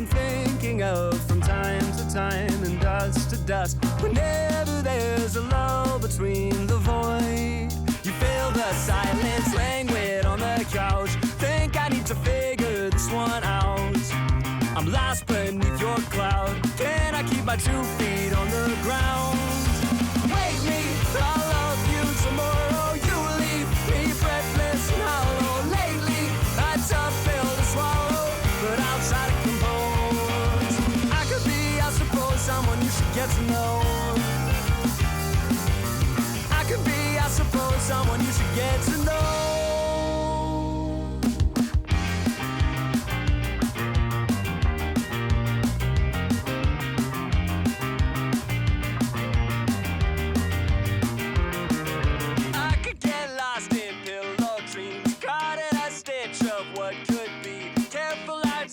I'm thinking of from time to time and dust to dust. Whenever there's a lull between the void, you feel the silence languid on the couch. Think I need to figure this one out. I'm lost beneath your cloud. Can I keep my 2 feet on the ground? Wake me, I'll love you tomorrow. You leave me breathless and hollow. Lately, a tough pill to swallow, but I'll try to compose. I could be, I suppose, someone you should get to know. I could be, I suppose, someone you should get to know.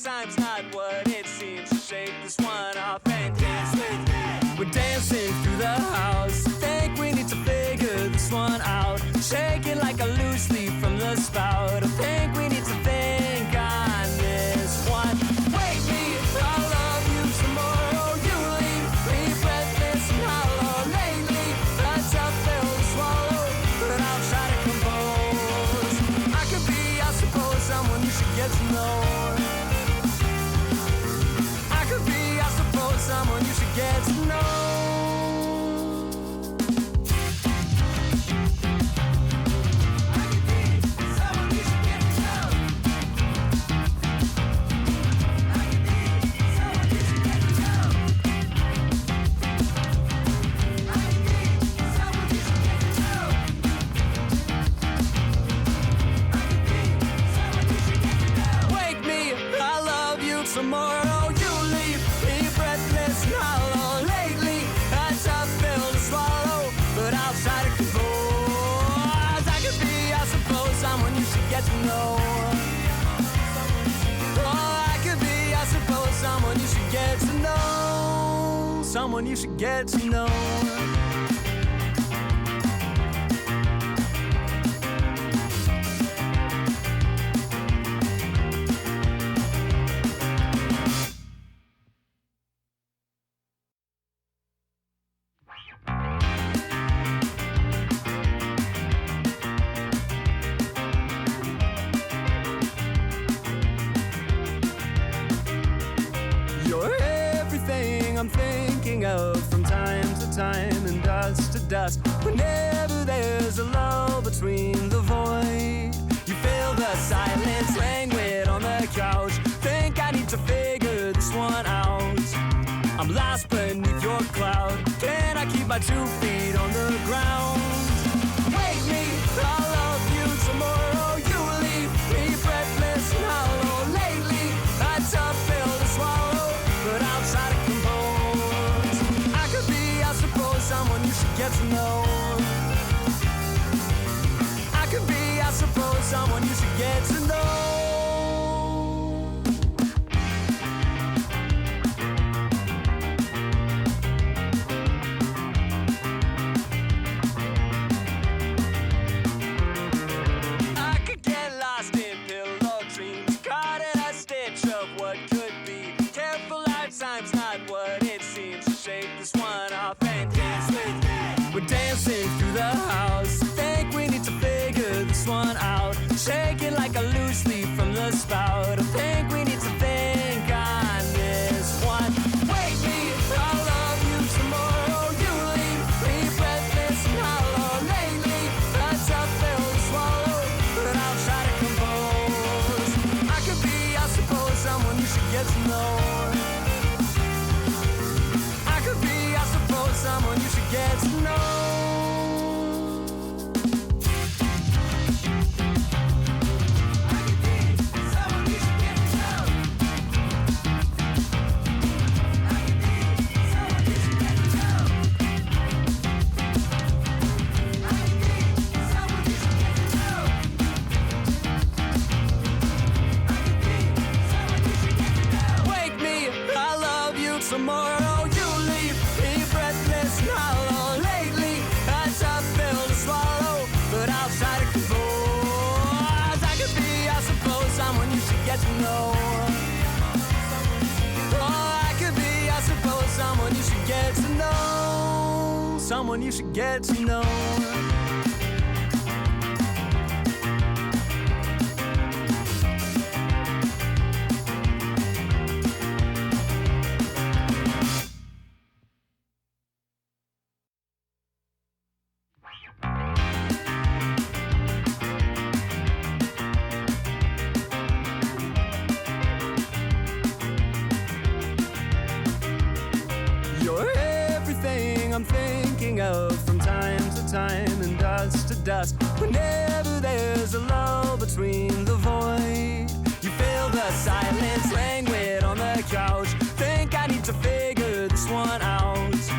Time's not what it seems. Shake this one off and dance with me. We're dancing through the house. Think we need to figure this one out. Shaking like a loose leaf from the spout. I think we need to think on this one. Wake me, I'll love you tomorrow. You leave me breathless and hollow. Lately, a tough pill to swallow, but I'll try to compose. I could be, I suppose, someone you should get to know. Someone you should get to know. Wake me, I love you tomorrow. Someone you should get to know. Oh, I could be, I suppose, someone you should get to know. Someone you should get to know. I'm thinking of from time to time and dust to dust. Whenever there's a lull between the void, you feel the silence languid on the couch. Think I need to figure this one out. I'm lost beneath your cloud. Can I keep my 2 feet on the ground? Wake me, I'll love you tomorrow. You leave me breathless and hollow. Lately, a tough pill to swallow, but I'll try to compose. I could be, I suppose, someone you should get to know. I could be, I suppose, someone you should get to know. I could get lost in pillow dreams, caught in a stitch of what could be. Careful, lifetime's not what it seems. Shake this one off and dance with me. We're dancing through the house. Think we need to figure this one out. Shaking like a loose leaf from the spout. I think we need to think on this one. Wake me, I'll love you tomorrow. You leave me breathless and hollow. Lately, a tough pill to swallow, but I'll try to compose. I could be, I suppose, someone you should get to know. Someone you should get to know. get to know. someone you should get to know. You're everything I'm thinking of from time to time and dust to dust. Whenever there's a lull between the void, you feel the silence, languid on the couch. Think I need to figure this one out.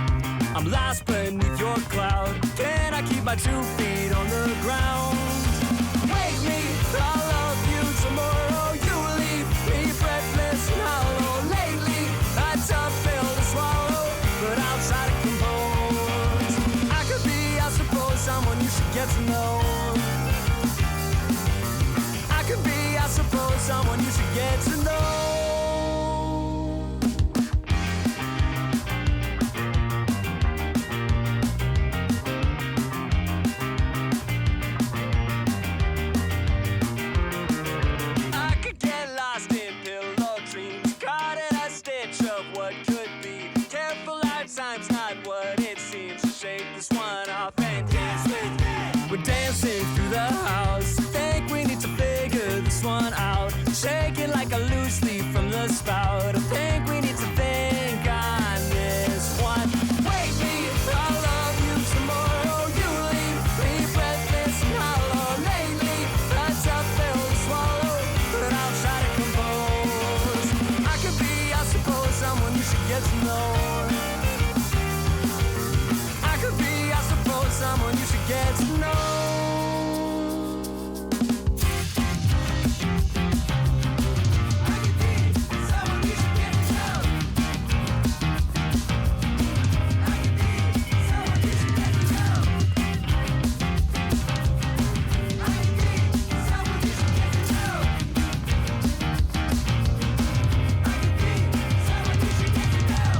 I'm lost beneath your cloud. Can I keep my 2 feet on the ground? Wake me, I'll love you tomorrow. You leave me breathless and hollow. Lately, a tough pill to swallow, but I'll try to compose. I could be, I suppose, someone you should get to know. I could be, I suppose, someone you should get to know. I could get lost in pillow dreams, caught in a stitch of what could be. Careful, lifetime's not what it seems. Shake this one off and dance with me. We're dancing through the house. Think we need to figure this one out. Shake it like a loose leaf from the spout. I think we need to think on this one. Wake me, I'll love you tomorrow. You leave me breathless and hollow. Lately, a tough pill to swallow, but I'll try to compose. I could be, I suppose, someone you should get to know. I could be, I suppose, someone you should get to know.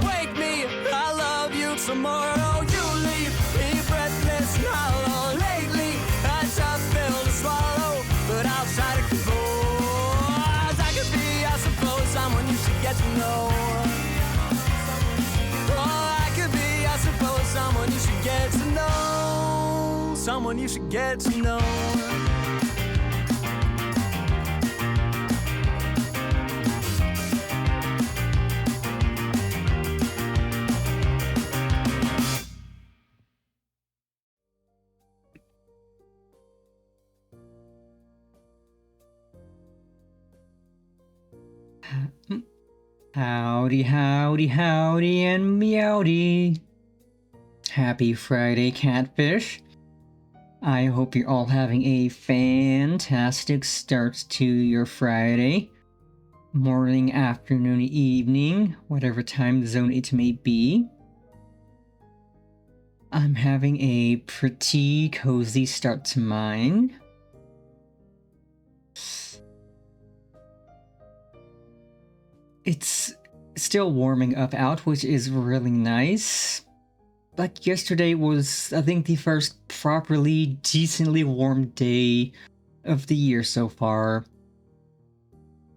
Wake me, I love you tomorrow. You leave me breathless and hollow. Lately, a tough pill to swallow, but I'll try to compose. I could be, I suppose, someone you should get to know. Oh, I could be, I suppose, someone you should get to know. Someone you should get to know. Howdy, howdy, howdy, and meowdy. Happy Friday, catfish. I hope you're all having a fantastic start to your Friday. Morning, afternoon, evening, whatever time zone it may be. I'm having a pretty cozy start to mine. It's still warming up out, which is really nice. Like yesterday was, I think, the first properly, decently warm day of the year so far.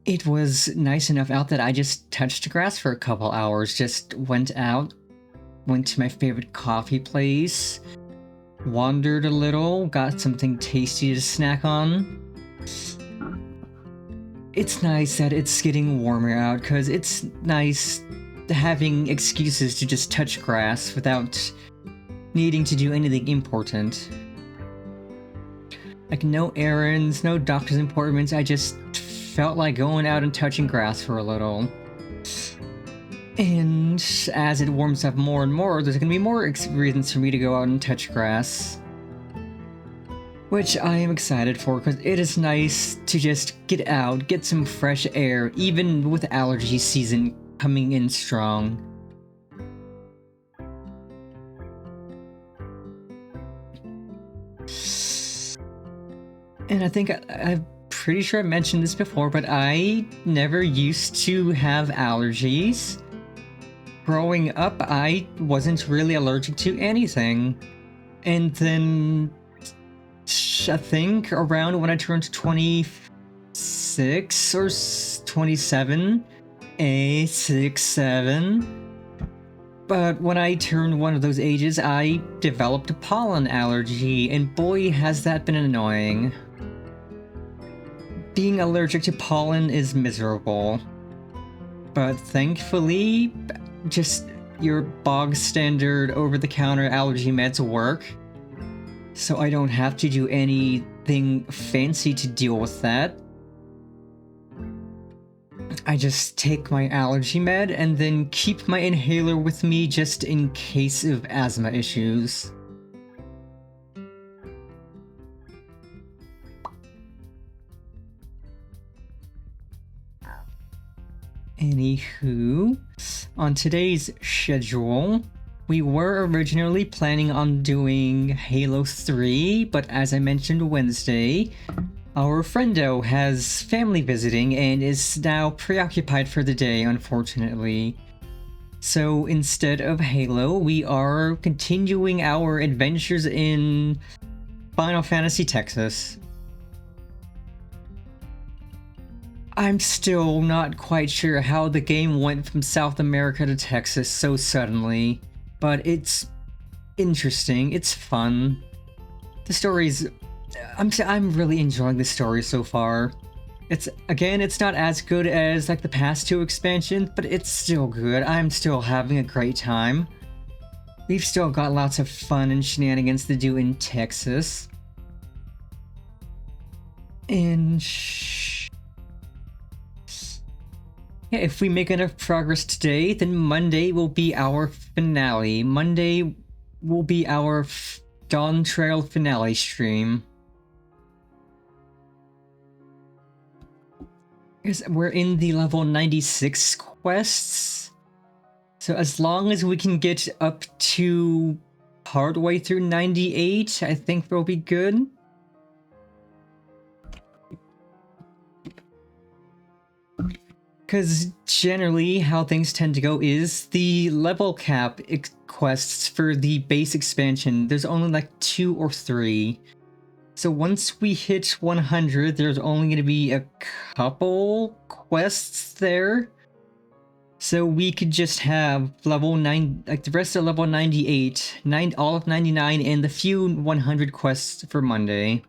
It was nice enough out that I just touched grass for a couple hours, just went out, went to my favorite coffee place, wandered a little, got something tasty to snack on. It's nice that it's getting warmer out, because it's nice having excuses to just touch grass without needing to do anything important. Like no errands, no doctor's appointments, I just felt like going out and touching grass for a little. And as it warms up more and more, there's gonna be more reasons for me to go out and touch grass. Which I am excited for, because it is nice to just get out, get some fresh air, even with allergy season coming in strong. And I think I'm pretty sure I mentioned this before, but I never used to have allergies. growing up, I wasn't really allergic to anything. And then I think around when I turned 26 or 27, 8, 6, 7. But when I turned one of those ages, I developed a pollen allergy, and boy, has that been annoying. Being allergic to pollen is miserable. But thankfully, just your bog standard over-the-counter allergy meds work. So I don't have to do anything fancy to deal with that. I just take my allergy med and then keep my inhaler with me just in case of asthma issues. Anywho, on today's schedule, we were originally planning on doing Halo 3, but as I mentioned Wednesday, our friendo has family visiting and is now preoccupied for the day, unfortunately. So instead of Halo, we are continuing our adventures in Final Fantasy Texas. I'm still not quite sure how the game went from South America to Texas so suddenly, but it's interesting, it's fun. The story's... I'm really enjoying the story so far. It's not as good as like the past two expansions, but it's still good. I'm still having a great time. We've still got lots of fun and shenanigans to do in Texas. And yeah, if we make enough progress today, then Monday will be our finale. Monday will be our Dawntrail finale stream. Because we're in the level 96 quests. So as long as we can get up to partway through 98, I think we'll be good. Because generally how things tend to go is the level cap quests for the base expansion, there's only like 2 or 3. So once we hit 100, there's only going to be a couple quests there. So we could just have level 9, like the rest of level 98, all of 99, and the few 100 quests for Monday.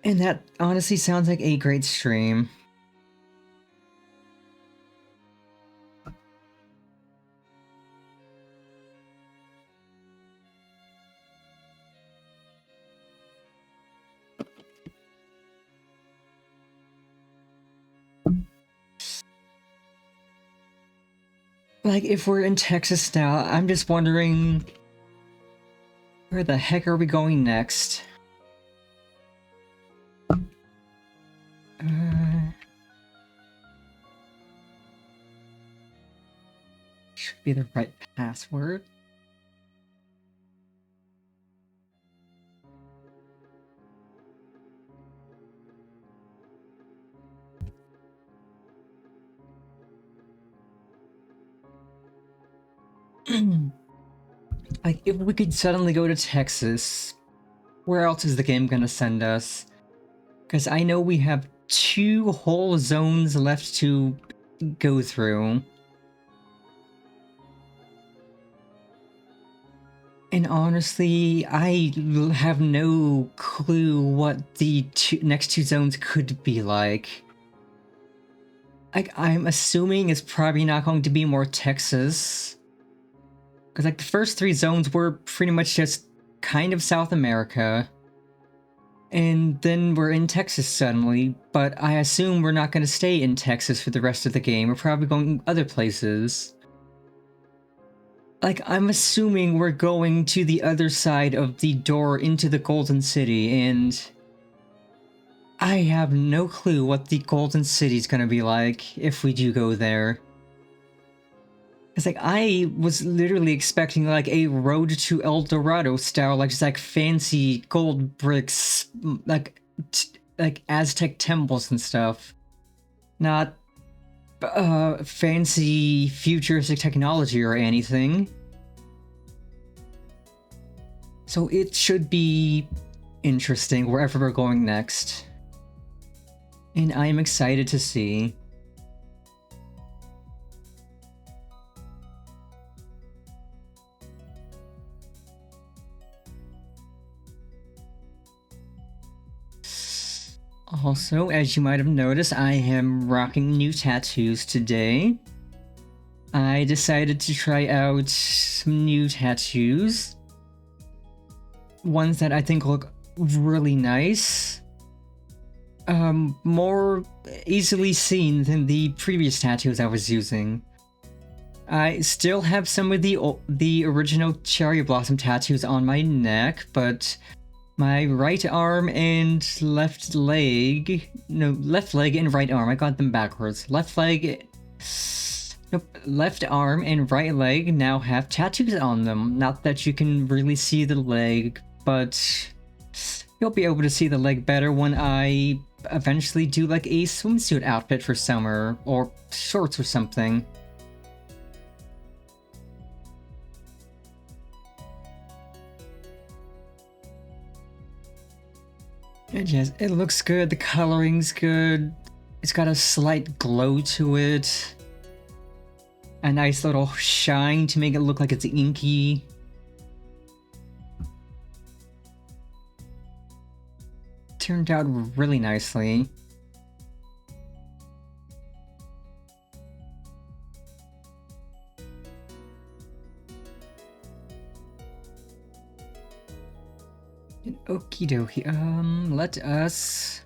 And that honestly sounds like a great stream. Like, if we're in Texas now, I'm just wondering, where the heck are we going next? Should be the right password. Like, if we could suddenly go to Texas, where else is the game gonna send us? Because I know we have 2 whole zones left to go through. And honestly, I have no clue what the next 2 zones could be like. I'm assuming it's probably not going to be more Texas. Because like the first 3 zones were pretty much just kind of South America. And then we're in Texas suddenly, but I assume we're not going to stay in Texas for the rest of the game. We're probably going other places. Like, I'm assuming we're going to the other side of the door into the Golden City, and I have no clue what the Golden City's gonna be like if we do go there. It's like, I was literally expecting like a Road to El Dorado style, like just like fancy gold bricks, like Aztec temples and stuff. Not fancy futuristic technology or anything. So it should be interesting wherever we're going next. And I am excited to see. Also, as you might have noticed, I am rocking new tattoos today. I decided to try out some new tattoos. Ones that I think look really nice. More easily seen than the previous tattoos I was using. I still have some of the original cherry blossom tattoos on my neck, but my right arm and left leg... No, left leg and right arm. I got them backwards. Left leg... Nope. Left arm and right leg now have tattoos on them. Not that you can really see the leg, but you'll be able to see the leg better when I eventually do like a swimsuit outfit for summer, or shorts or something. Yes, it looks good, the coloring's good, it's got a slight glow to it, a nice little shine to make it look like it's inky. Turned out really nicely. Okie dokie, let us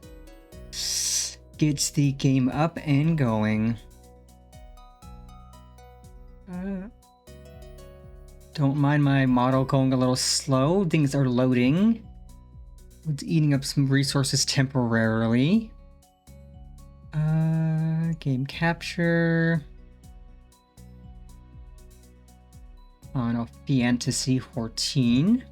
get the game up and going. Don't mind my model going a little slow, things are loading. It's eating up some resources temporarily. Game capture. On Fantasy 14.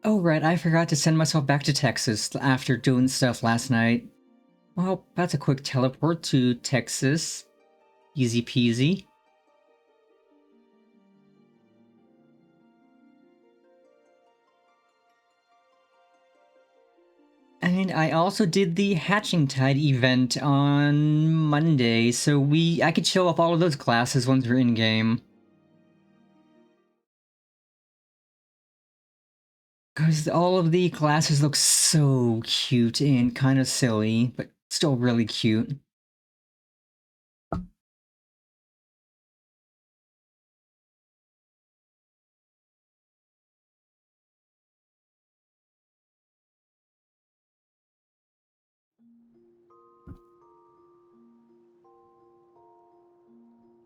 Oh right, I forgot to send myself back to Texas after doing stuff last night. Well, that's a quick teleport to Texas. Easy peasy. And I also did the Hatching Tide event on Monday, so I could show off all of those classes once we're in-game. Because all of the classes look so cute and kind of silly, but still really cute.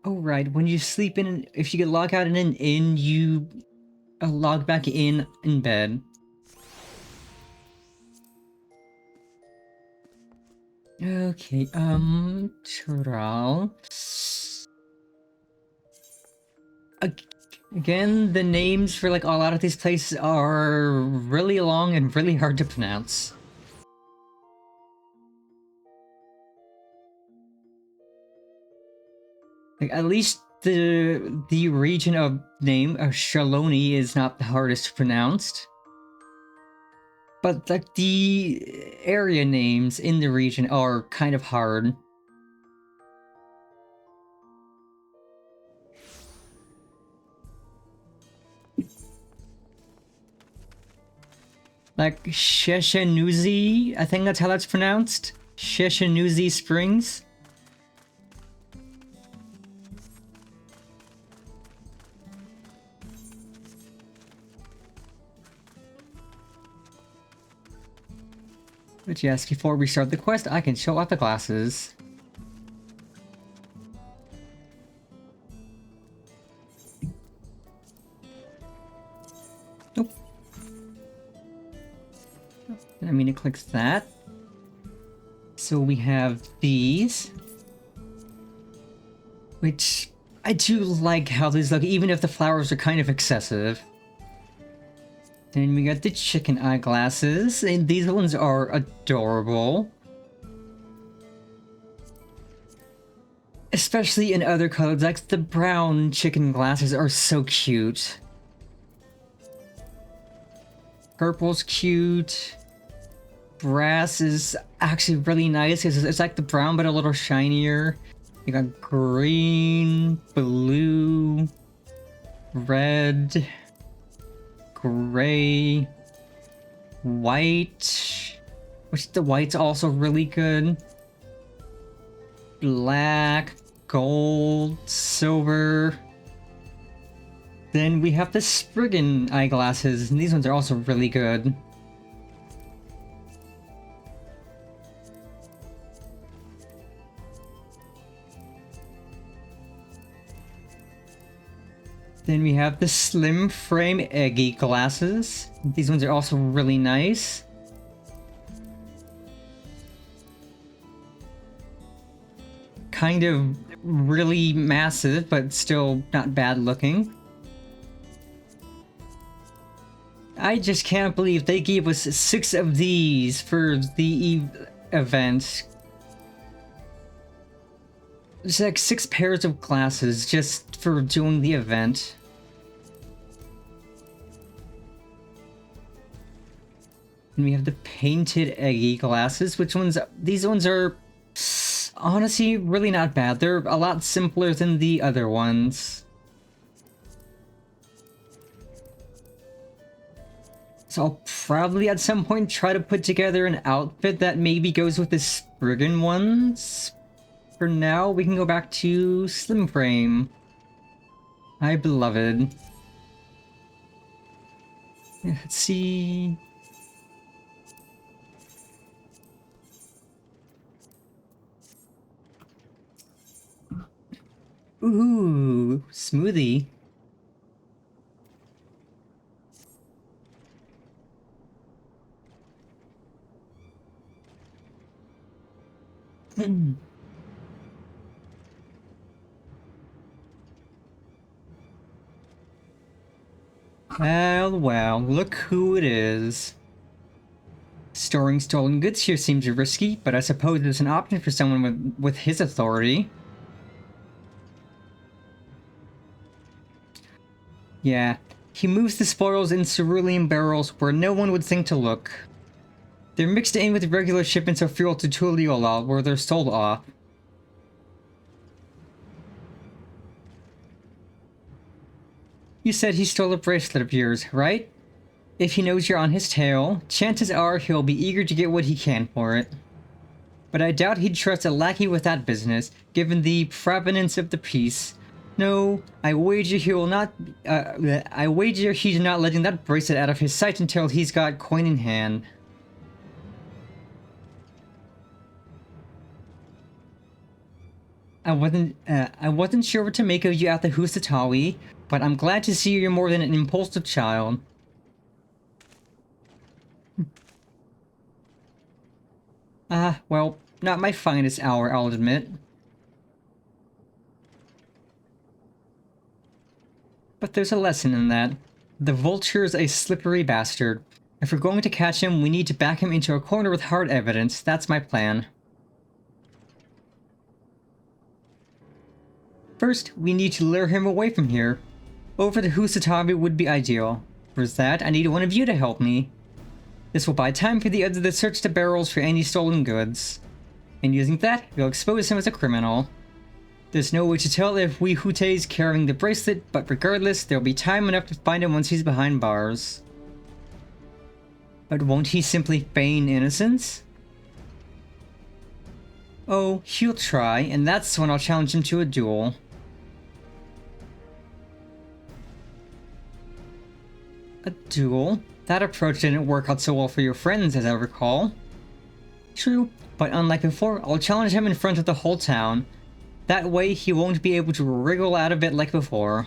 Oh right, when you sleep in, if you get logged out in an inn, you log back in bed. Okay, Tral. Again, the names for like a lot of these places are really long and really hard to pronounce. Like, at least the region of name of Shaloni is not the hardest to pronounce. But like the area names in the region are kind of hard. Like Sheshanuzi, I think that's how that's pronounced. Sheshanuzi Springs. But yes, before we start the quest, I can show off the glasses. Nope. I mean, it clicks that. So we have these. Which, I do like how these look, even if the flowers are kind of excessive. Then we got the chicken eyeglasses, and these ones are adorable. Especially in other colors, like the brown chicken glasses are so cute. Purple's cute. Brass is actually really nice, because it's like the brown but a little shinier. You got green, blue, red, gray, white, which the white's also really good. Black, gold, silver. Then we have the Spriggan eyeglasses, and these ones are also really good. Then we have the slim frame Eggy glasses. These ones are also really nice. Kind of really massive, but still not bad looking. I just can't believe they gave us 6 of these for the event. It's like 6 pairs of glasses just for doing the event. And we have the painted Eggy glasses, these ones are honestly really not bad. They're a lot simpler than the other ones. So I'll probably at some point try to put together an outfit that maybe goes with the Spriggan ones. For now, we can go back to Slim Frame. My beloved. Let's see. Ooh, smoothie. Well, look who it is. Storing stolen goods here seems risky, but I suppose it's an option for someone with his authority. Yeah, he moves the spoils in cerulean barrels where no one would think to look. They're mixed in with regular shipments of fuel to Tuliyola, where they're sold off. You said he stole a bracelet of yours, right? If he knows you're on his tail, chances are he'll be eager to get what he can for it. But I doubt he'd trust a lackey with that business, given the provenance of the piece. No, I wager he will not. I wager he's not letting that bracelet out of his sight until he's got coin in hand. I wasn't sure what to make of you at the Husatawi, but I'm glad to see you're more than an impulsive child. Well, not my finest hour, I'll admit. But there's a lesson in that. The vulture's a slippery bastard. If we're going to catch him, we need to back him into a corner with hard evidence. That's my plan. First, we need to lure him away from here. Over to Husatabi would be ideal. For that, I need one of you to help me. This will buy time for the others to search the barrels for any stolen goods. And using that, we'll expose him as a criminal. There's no way to tell if Hute's carrying the bracelet, but regardless, there'll be time enough to find him once he's behind bars. But won't he simply feign innocence? Oh, he'll try, and that's when I'll challenge him to a duel. A duel? That approach didn't work out so well for your friends, as I recall. True, but unlike before, I'll challenge him in front of the whole town. That way, he won't be able to wriggle out of it like before.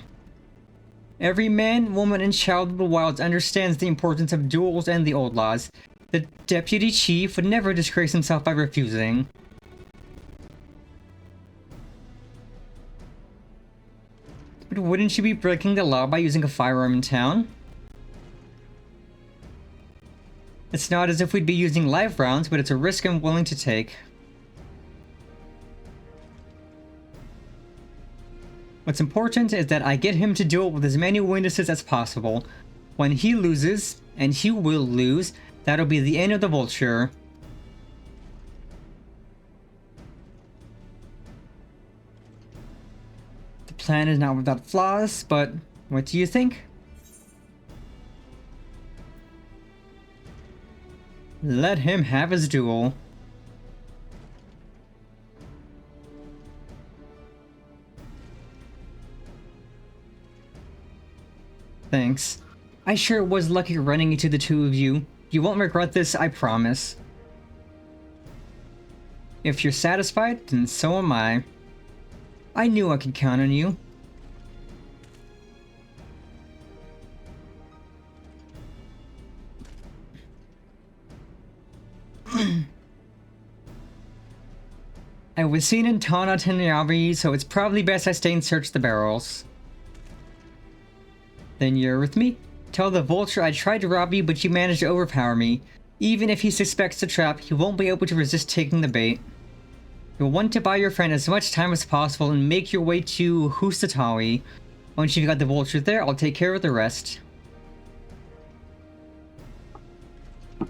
Every man, woman, and child of the wilds understands the importance of duels and the old laws. The deputy chief would never disgrace himself by refusing. But wouldn't you be breaking the law by using a firearm in town? It's not as if we'd be using live rounds, but it's a risk I'm willing to take. What's important is that I get him to duel with as many witnesses as possible. When he loses, and he will lose, that'll be the end of the vulture. The plan is not without flaws, but what do you think? Let him have his duel. Thanks. I sure was lucky running into the two of you. You won't regret this, I promise. If you're satisfied, then so am I. I knew I could count on you. I was seen in Tana Tenyabi, so it's probably best I stay and search the barrels. Then you're with me? Tell the vulture I tried to rob you, but you managed to overpower me. Even if he suspects the trap, he won't be able to resist taking the bait. You'll want to buy your friend as much time as possible and make your way to Husatawi. Once you've got the vulture there, I'll take care of the rest.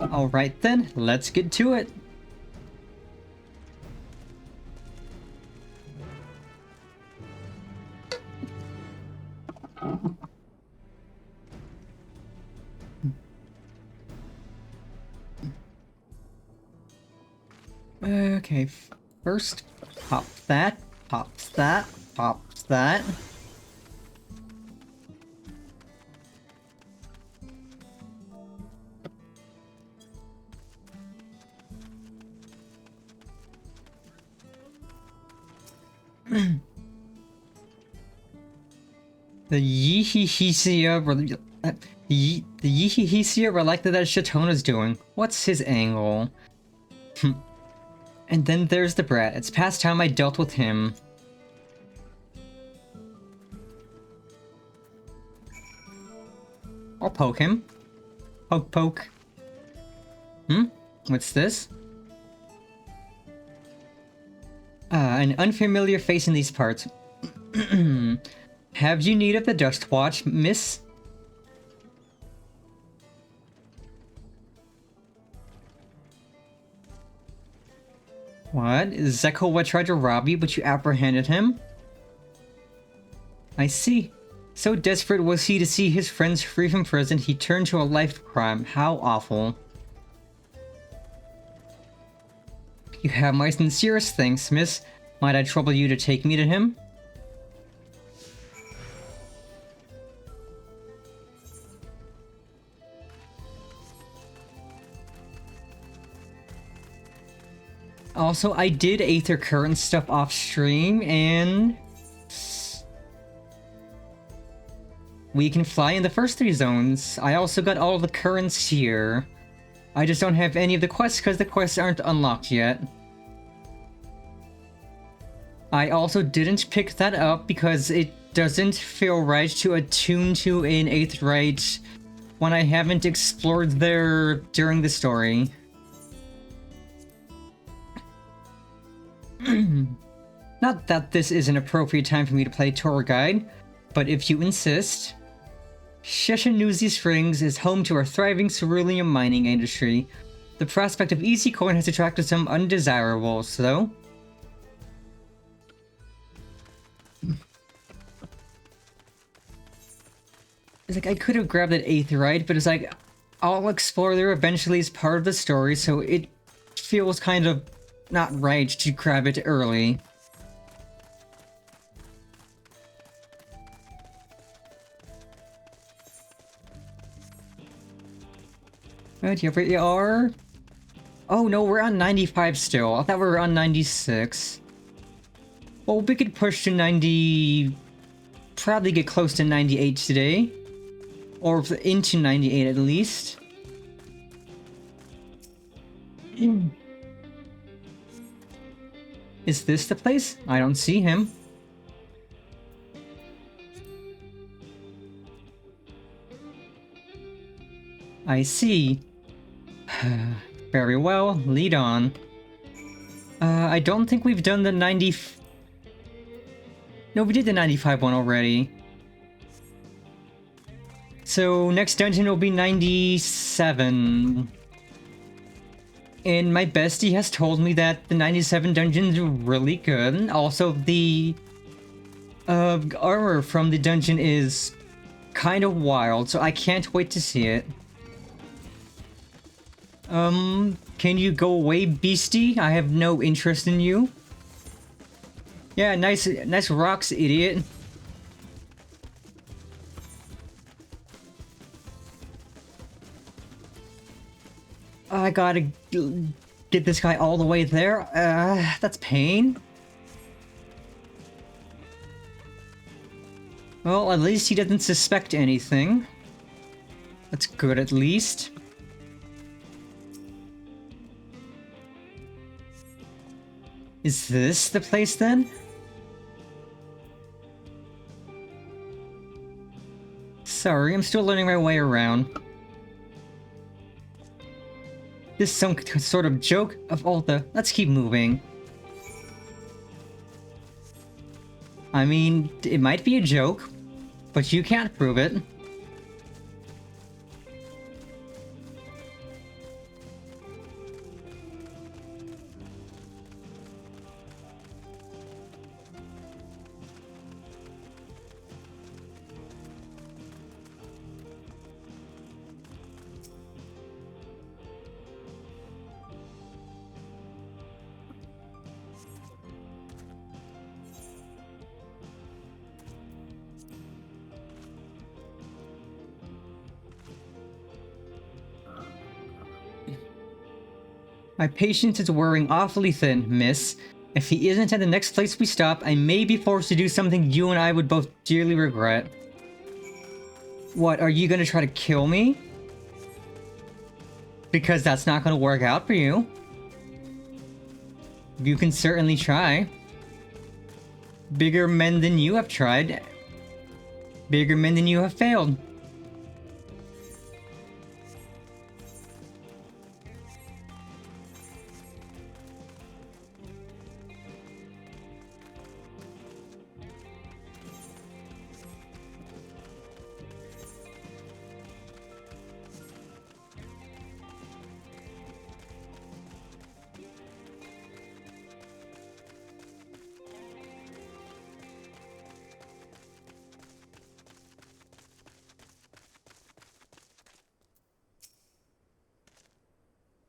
Alright then, let's get to it. Okay, first, pops that, pops that, pops that. The Yihihisia were like that Shatona's doing. What's his angle? And then there's the brat. It's past time I dealt with him. I'll poke him. Poke, poke. What's this? An unfamiliar face in these parts. Have you need of the Dust Watch, miss? What? Zekowa tried to rob you, but you apprehended him? I see. So desperate was he to see his friends free from prison, he turned to a life of crime. How awful. You have my sincerest thanks, miss. Might I trouble you to take me to him? Also, I did Aether Current stuff off stream, and we can fly in the first 3 zones. I also got all the currents here. I just don't have any of the quests because the quests aren't unlocked yet. I also didn't pick that up because it doesn't feel right to attune to an Aetheryte when I haven't explored there during the story. Not that this is an appropriate time for me to play tour guide, but if you insist. Sheshanuzi Springs is home to our thriving cerulean mining industry. The prospect of easy coin has attracted some undesirables, though. It's like, I could have grabbed that Aetheryte, but it's like, I'll explore there eventually as part of the story, so it feels kind of not right to grab it early. Right, here we are. Oh no, we're on 95 still. I thought we were on 96. Well, we could push to 90... Probably get close to 98 today. Or into 98 at least. Is this the place? I don't see him. I see. Very well, lead on. I don't think we've done the 90... No, we did the 95 one already. So, next dungeon will be 97. And my bestie has told me that the 97 dungeons are really good. Also, the armor from the dungeon is kind of wild, so I can't wait to see it. Can you go away, beastie? I have no interest in you. Yeah, nice rocks, idiot. I gotta get this guy all the way there. That's pain. Well, at least he doesn't suspect anything. That's good, at least. Is this the place, then? Sorry, I'm still learning my way around. This is some sort of joke of all the... Let's keep moving. I mean, it might be a joke, but you can't prove it. My patience is wearing awfully thin, miss. If he isn't at the next place we stop, I may be forced to do something you and I would both dearly regret. What, are you gonna try to kill me? Because that's not gonna work out for you. You can certainly try. Bigger men than you have tried. Bigger men than you have failed.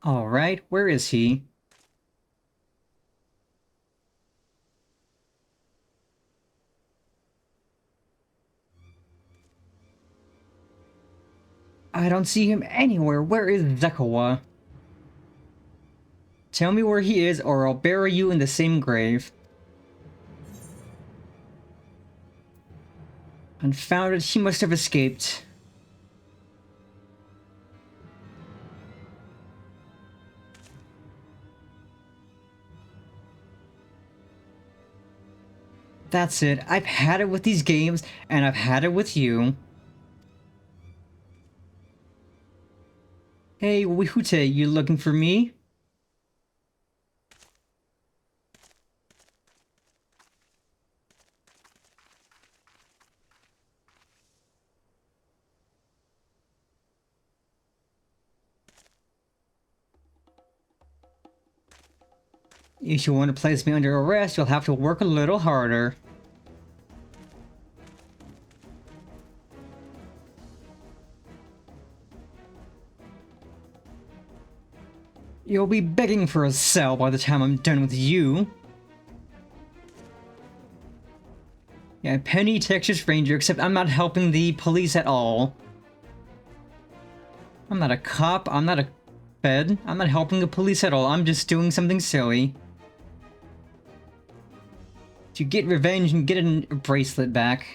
Alright, where is he? I don't see him anywhere. Where is Zekawa? Tell me where he is, or I'll bury you in the same grave. Confounded, he must have escaped. That's it. I've had it with these games, and I've had it with you. Hey, Wihute, you looking for me? If you want to place me under arrest, you'll have to work a little harder. You'll be begging for a cell by the time I'm done with you. Yeah, Penny Texas Ranger, except I'm not helping the police at all. I'm not a cop, I'm not a bed. I'm not helping the police at all. I'm just doing something silly. To get revenge and get a bracelet back.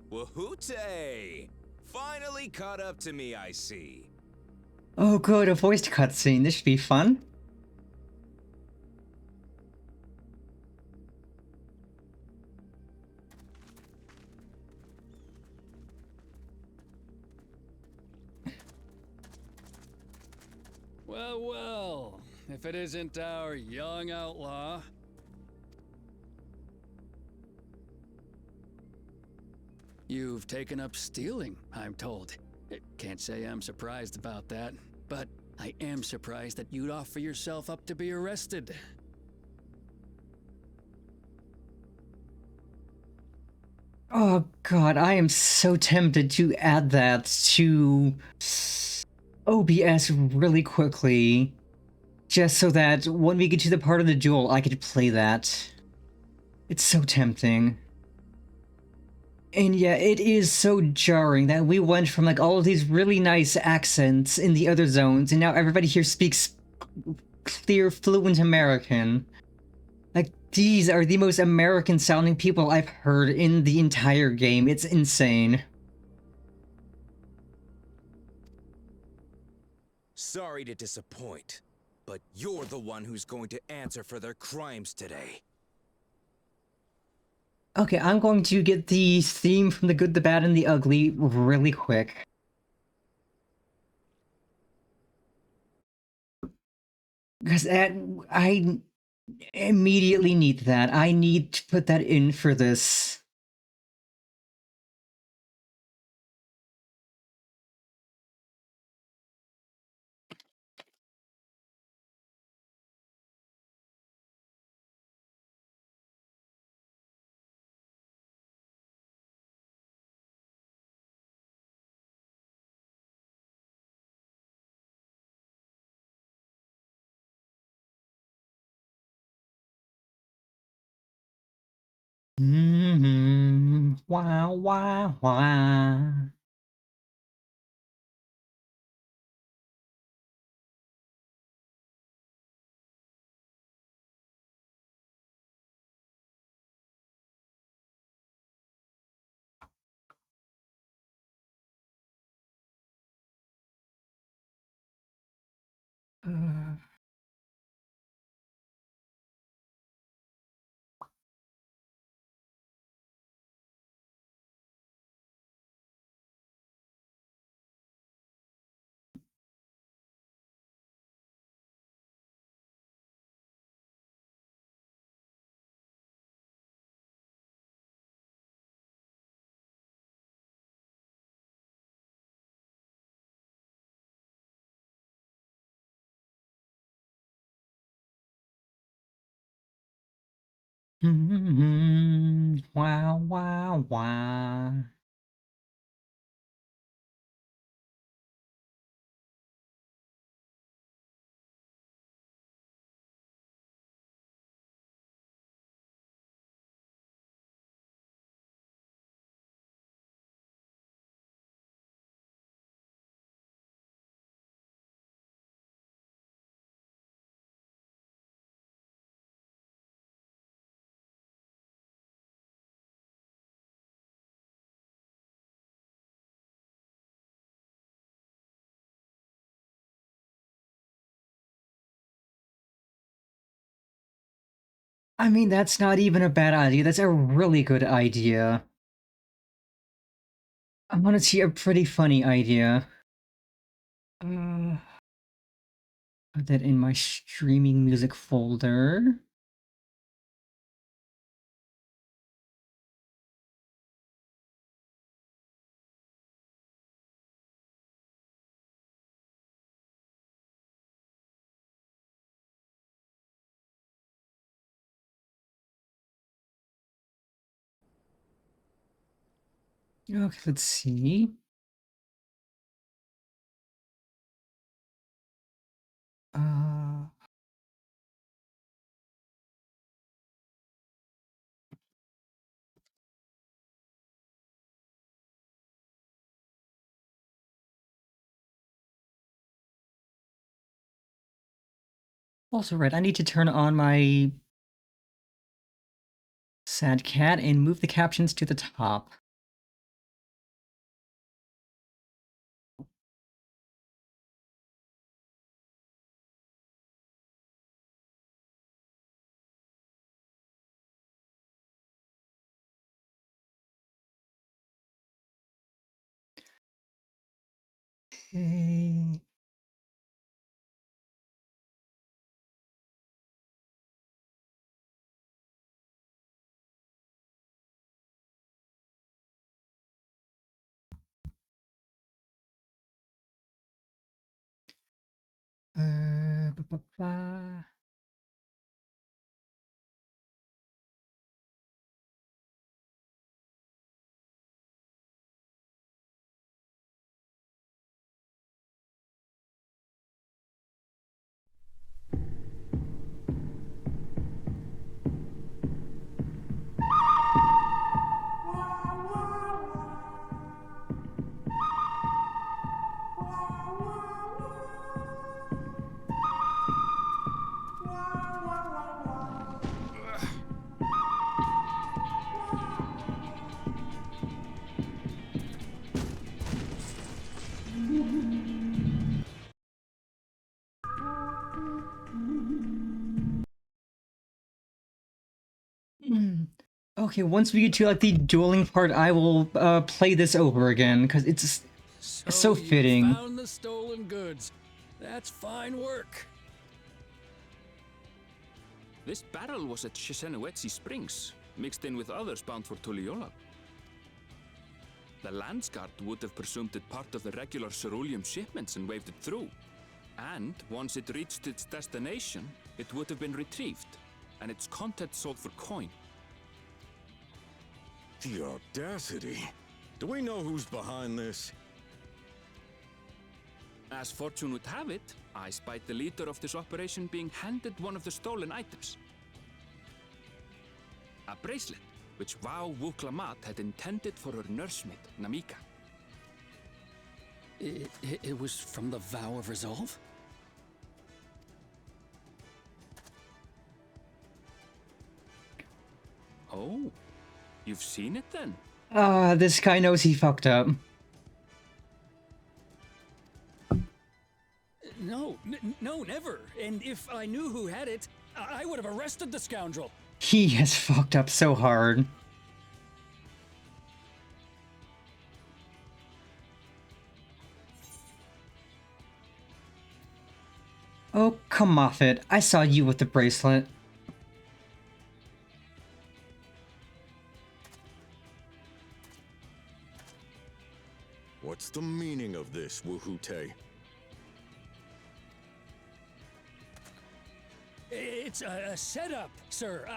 Wahoote! Finally caught up to me, I see. Oh good, a voiced cutscene. This should be fun. Well, well, if it isn't our young outlaw. You've taken up stealing, I'm told. Can't say I'm surprised about that, but I am surprised that you'd offer yourself up to be arrested. Oh god, I am so tempted to add that to OBS really quickly. Just so that when we get to the part of the duel, I could play that. It's so tempting. And yeah, it is so jarring that we went from like all of these really nice accents in the other zones, and now everybody here speaks clear, fluent American. Like, these are the most American sounding people I've heard in the entire game. It's insane. Sorry to disappoint, but you're the one who's going to answer for their crimes today. Okay, I'm going to get the theme from The Good, the Bad, and the Ugly really quick. Because I immediately need that. I need to put that in for this. Wow, wow, wow. Wow, wow, wow. I mean, that's not even a bad idea. That's a really good idea. I'm honestly a pretty funny idea. Put that in my streaming music folder. Okay, let's see. Uh, also, right, I need to turn on my sad cat and move the captions to the top. Okay. Ba, ba, ba. Okay, once we get to like the dueling part, I will play this over again because it's so you fitting. found the stolen goods. That's fine work. This barrel was at Shisenuetsi Springs, mixed in with others bound for Tuliyola. The Landsguard would have presumed it part of the regular ceruleum shipments and waved it through. And once it reached its destination, it would have been retrieved, and its contents sold for coin. The audacity. Do we know who's behind this? As fortune would have it, I spied the leader of this operation being handed one of the stolen items. A bracelet, which Vau Wuklamat had intended for her nursemaid, Namika. It was from the Vow of Resolve? Oh, you've seen it then? This guy knows he fucked up. No, never. And if I knew who had it, I would have arrested the scoundrel. He has fucked up so hard. Oh, come off it. I saw you with the bracelet. What's the meaning of this, Wuhute? It's a setup, sir.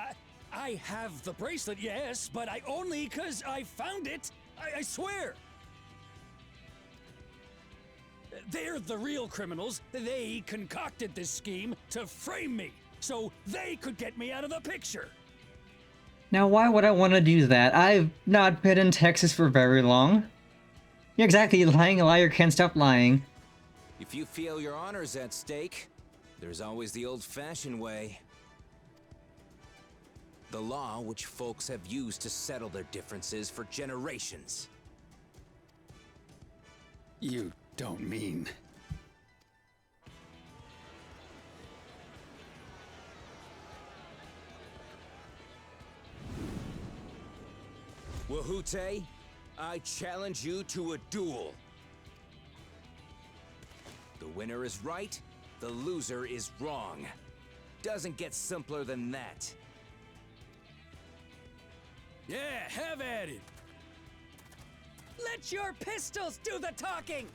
I have the bracelet, yes, but I only 'cause I found it. I swear. They're the real criminals. They concocted this scheme to frame me, so they could get me out of the picture. Now, why would I want to do that? I've not been in Texas for very long. Yeah, exactly. Lying liar can't stop lying. If you feel your honor's at stake, there's always the old-fashioned way. The law which folks have used to settle their differences for generations. You don't mean... Wuhute, I challenge you to a duel. The winner is right, the loser is wrong. Doesn't get simpler than that. Yeah, have at it. Let your pistols do the talking.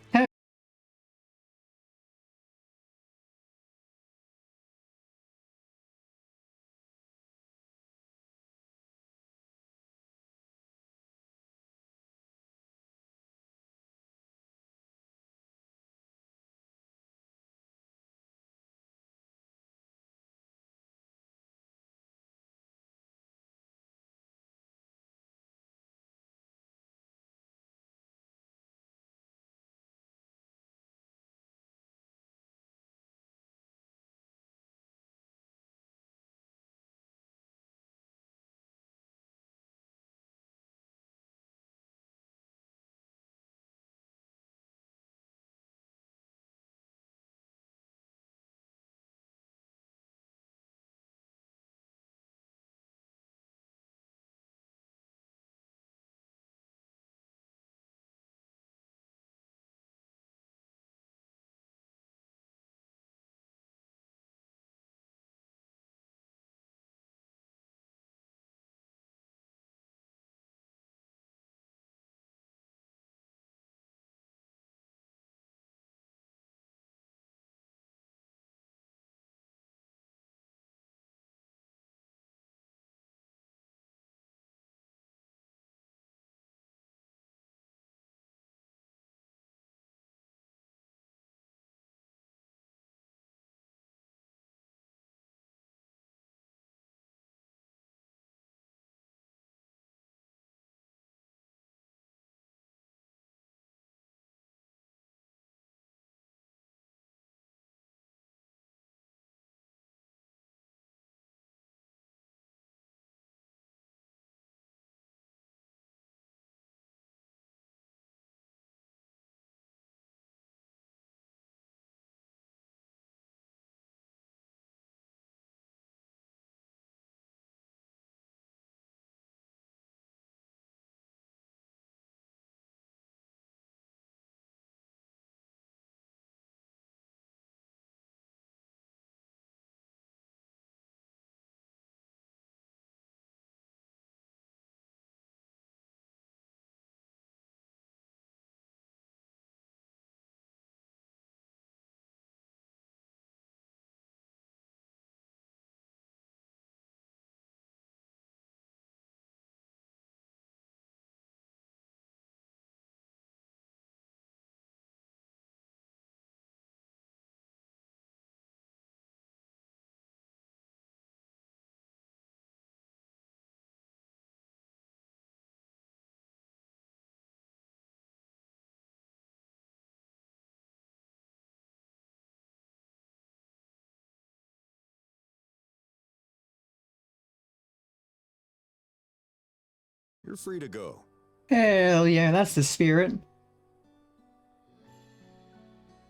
You're free to go. Hell yeah, that's the spirit.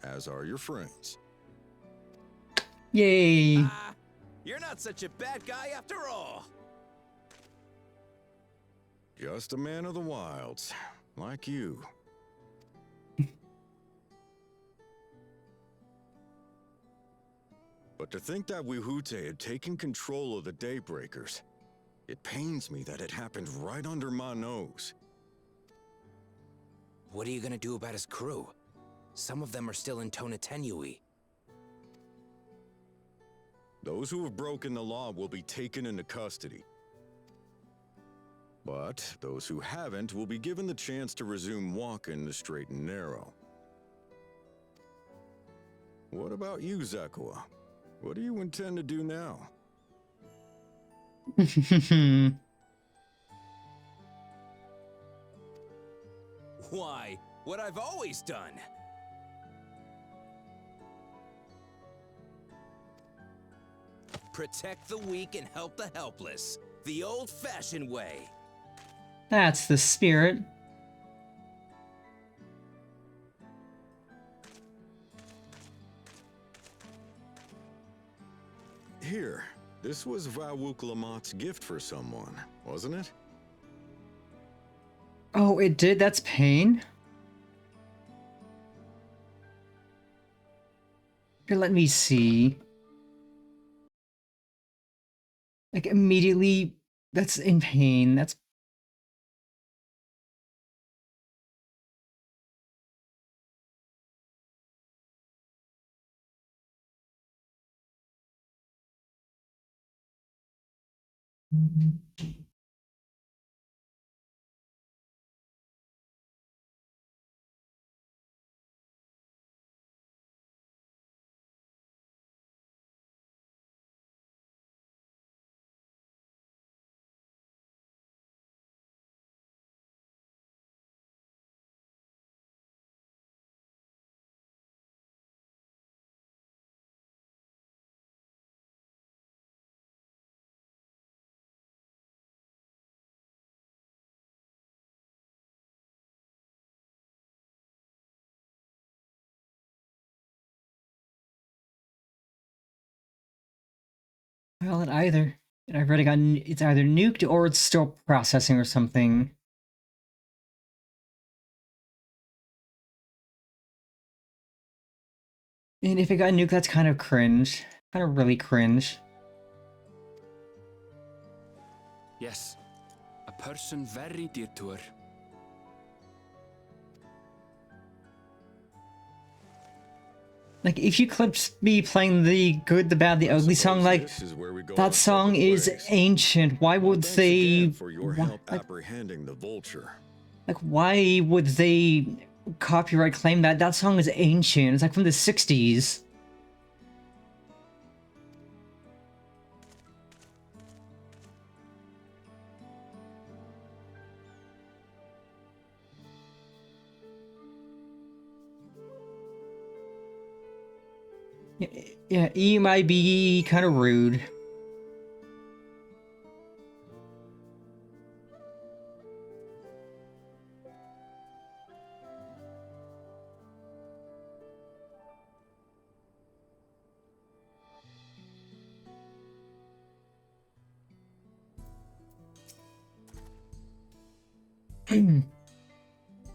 As are your friends. Yay. Ah, you're not such a bad guy after all. Just a man of the wilds, like you. But to think that Wihute had taken control of the Daybreakers, it pains me that it happened right under my nose. What are you gonna do about his crew? Some of them are still in Tonatenui. Those who have broken the law will be taken into custody. But those who haven't will be given the chance to resume walking the straight and narrow. What about you, Zakua? What do you intend to do now? Why? What I've always done. Protect the weak and help the helpless. The old-fashioned way. That's the spirit. Here, this was Vawuklamat's gift for someone, wasn't it? Oh, it did? That's pain? Here, let me see. Like, immediately, that's in pain. That's... Well, I've already gotten... It's either nuked or it's still processing or something. And if it got nuked, that's kind of cringe. Kind of really cringe. Yes, a person very dear to her. Like, if you clipped me playing the good, the bad, the ugly song, like, This is where we go our that song separate is ways. ancient. Why Well, would thanks they... again for your help like, apprehending the vulture. like, why would they copyright claim that? That song is ancient. It's like from the 60s. Yeah, E might be kind of rude.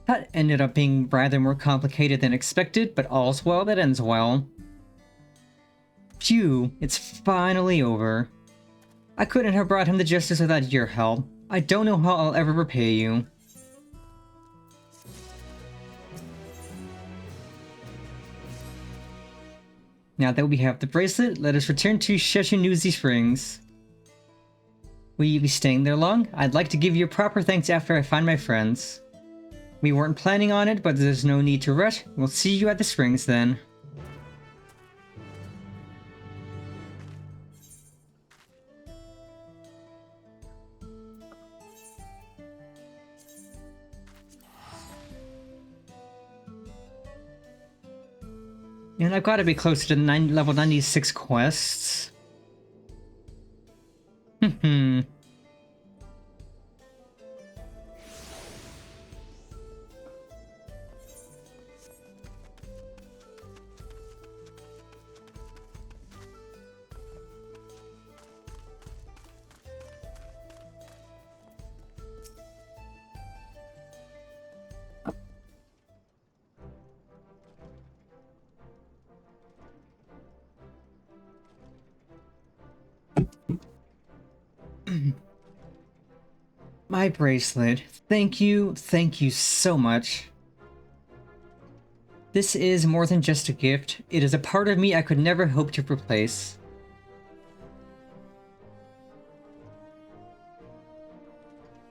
That ended up being rather more complicated than expected, but all's well that ends well. Phew, it's finally over. I couldn't have brought him to justice without your help. I don't know how I'll ever repay you. Now that we have the bracelet, let us return to Sheshinuzi Springs. Will you be staying there long? I'd like to give you a proper thanks after I find my friends. We weren't planning on it, but there's no need to rush. We'll see you at the springs then. And I've got to be closer to level 96 quests. eye bracelet. Thank you so much. This is more than just a gift. It is a part of me I could never hope to replace.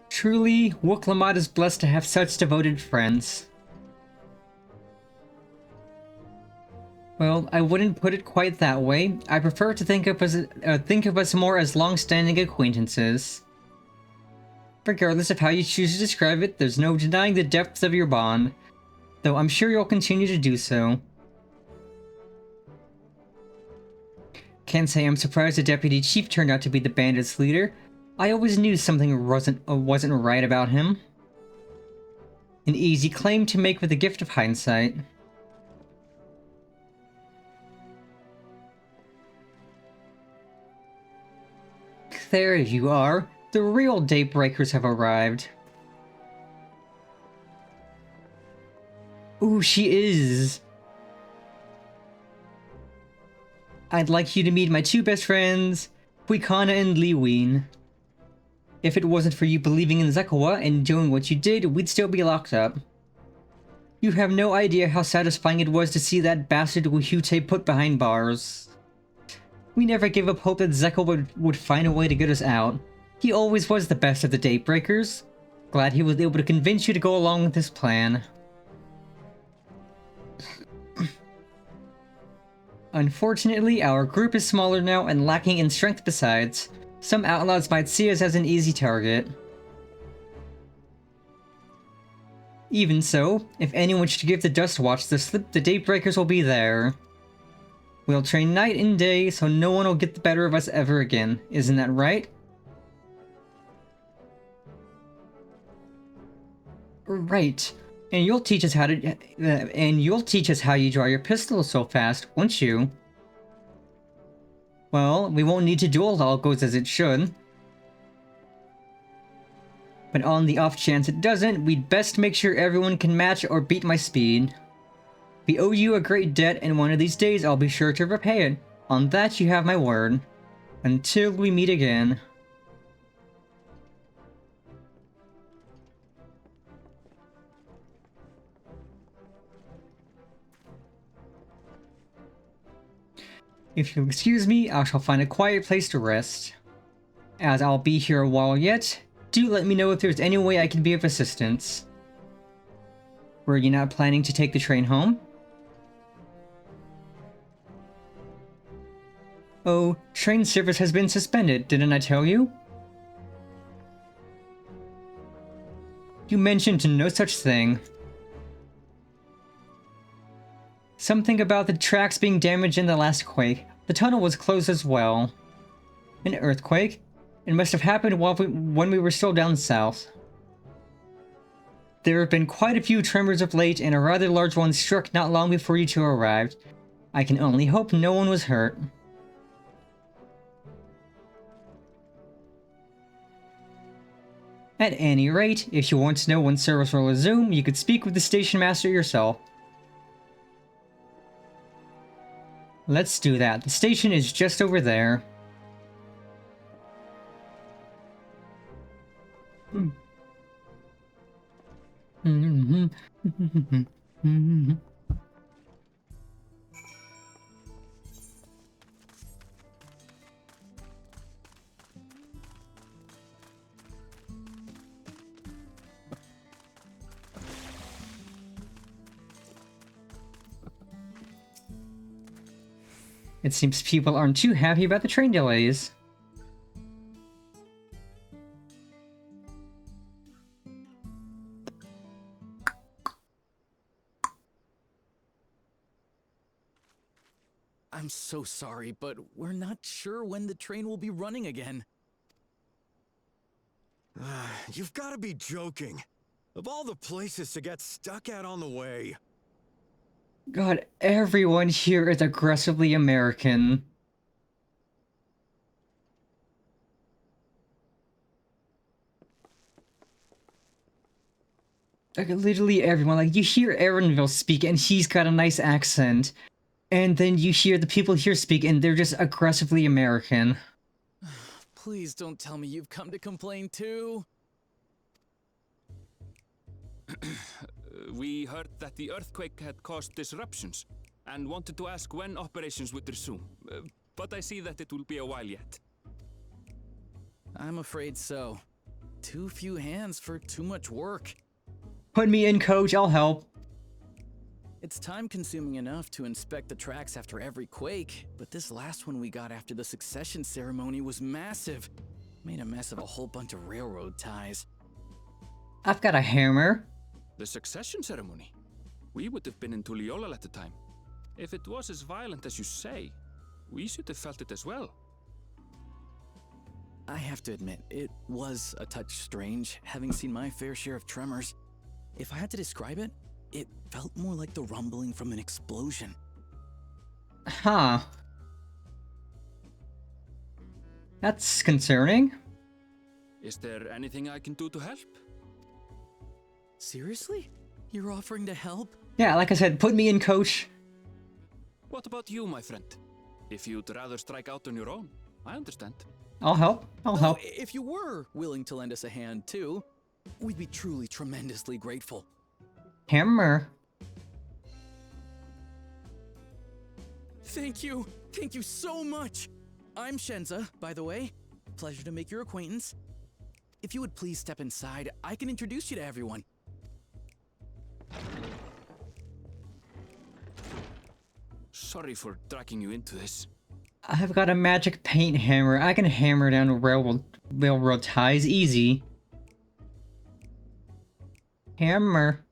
Truly, Wook is blessed to have such devoted friends. Well, I wouldn't put it quite that way. I prefer to think of us more as long-standing acquaintances. Regardless of how you choose to describe it, there's no denying the depth of your bond, though I'm sure you'll continue to do so. Can't say I'm surprised the deputy chief turned out to be the bandits' leader. I always knew something wasn't right about him. An easy claim to make with the gift of hindsight. There you are. The real Daybreakers have arrived. Ooh, she is. I'd like you to meet my two best friends, Huikana and Liween. If it wasn't for you believing in Zekawa and doing what you did, we'd still be locked up. You have no idea how satisfying it was to see that bastard Wihute put behind bars. We never gave up hope that Zekawa would find a way to get us out. He always was the best of the Daybreakers. Glad he was able to convince you to go along with his plan. Unfortunately, our group is smaller now and lacking in strength besides. Some outlaws might see us as an easy target. Even so, if anyone should give the Dust Watch the slip, the Daybreakers will be there. We'll train night and day, so no one will get the better of us ever again. Isn't that right? Right. And you'll teach us how you draw your pistol so fast, won't you? Well, we won't need to duel if all goes as it should. But on the off chance it doesn't, we'd best make sure everyone can match or beat my speed. We owe you a great debt, and one of these days I'll be sure to repay it. On that you have my word. Until we meet again. If you'll excuse me, I shall find a quiet place to rest. As I'll be here a while yet, do let me know if there's any way I can be of assistance. Were you not planning to take the train home? Oh, train service has been suspended, didn't I tell you? You mentioned no such thing. Something about the tracks being damaged in the last quake. The tunnel was closed as well. An earthquake? It must have happened when we were still down south. There have been quite a few tremors of late, and a rather large one struck not long before you two arrived. I can only hope no one was hurt. At any rate, if you want to know when service will resume, you could speak with the station master yourself. Let's do that. The station is just over there. It seems people aren't too happy about the train delays. I'm so sorry, but we're not sure when the train will be running again. You've got to be joking. Of all the places to get stuck at on the way. God, everyone here is aggressively American. Like, literally everyone. Like, you hear Aaronville speak and he's got a nice accent. And then you hear the people here speak and they're just aggressively American. Please don't tell me you've come to complain too. We heard that the earthquake had caused disruptions and wanted to ask when operations would resume. But I see that it will be a while yet. I'm afraid so. Too few hands for too much work. Put me in, coach, I'll help. It's time-consuming enough to inspect the tracks after every quake, but this last one we got after the succession ceremony was massive. Made a mess of a whole bunch of railroad ties. I've got a hammer. The succession ceremony? We would have been in Tuliolal at the time. If it was as violent as you say, we should have felt it as well. I have to admit, it was a touch strange, having seen my fair share of tremors. If I had to describe it, it felt more like the rumbling from an explosion. Huh. That's concerning. Is there anything I can do to help? Seriously? You're offering to help? Yeah, like I said, put me in, coach. What about you, my friend? If you'd rather strike out on your own, I understand. I'll help. I'll help. If you were willing to lend us a hand too, we'd be truly tremendously grateful. Hammer. Thank you. Thank you so much. I'm Shenza, by the way. Pleasure to make your acquaintance. If you would please step inside, I can introduce you to everyone. Sorry for dragging you into this. I've got a magic paint hammer. I can hammer down railroad ties easy. Hammer.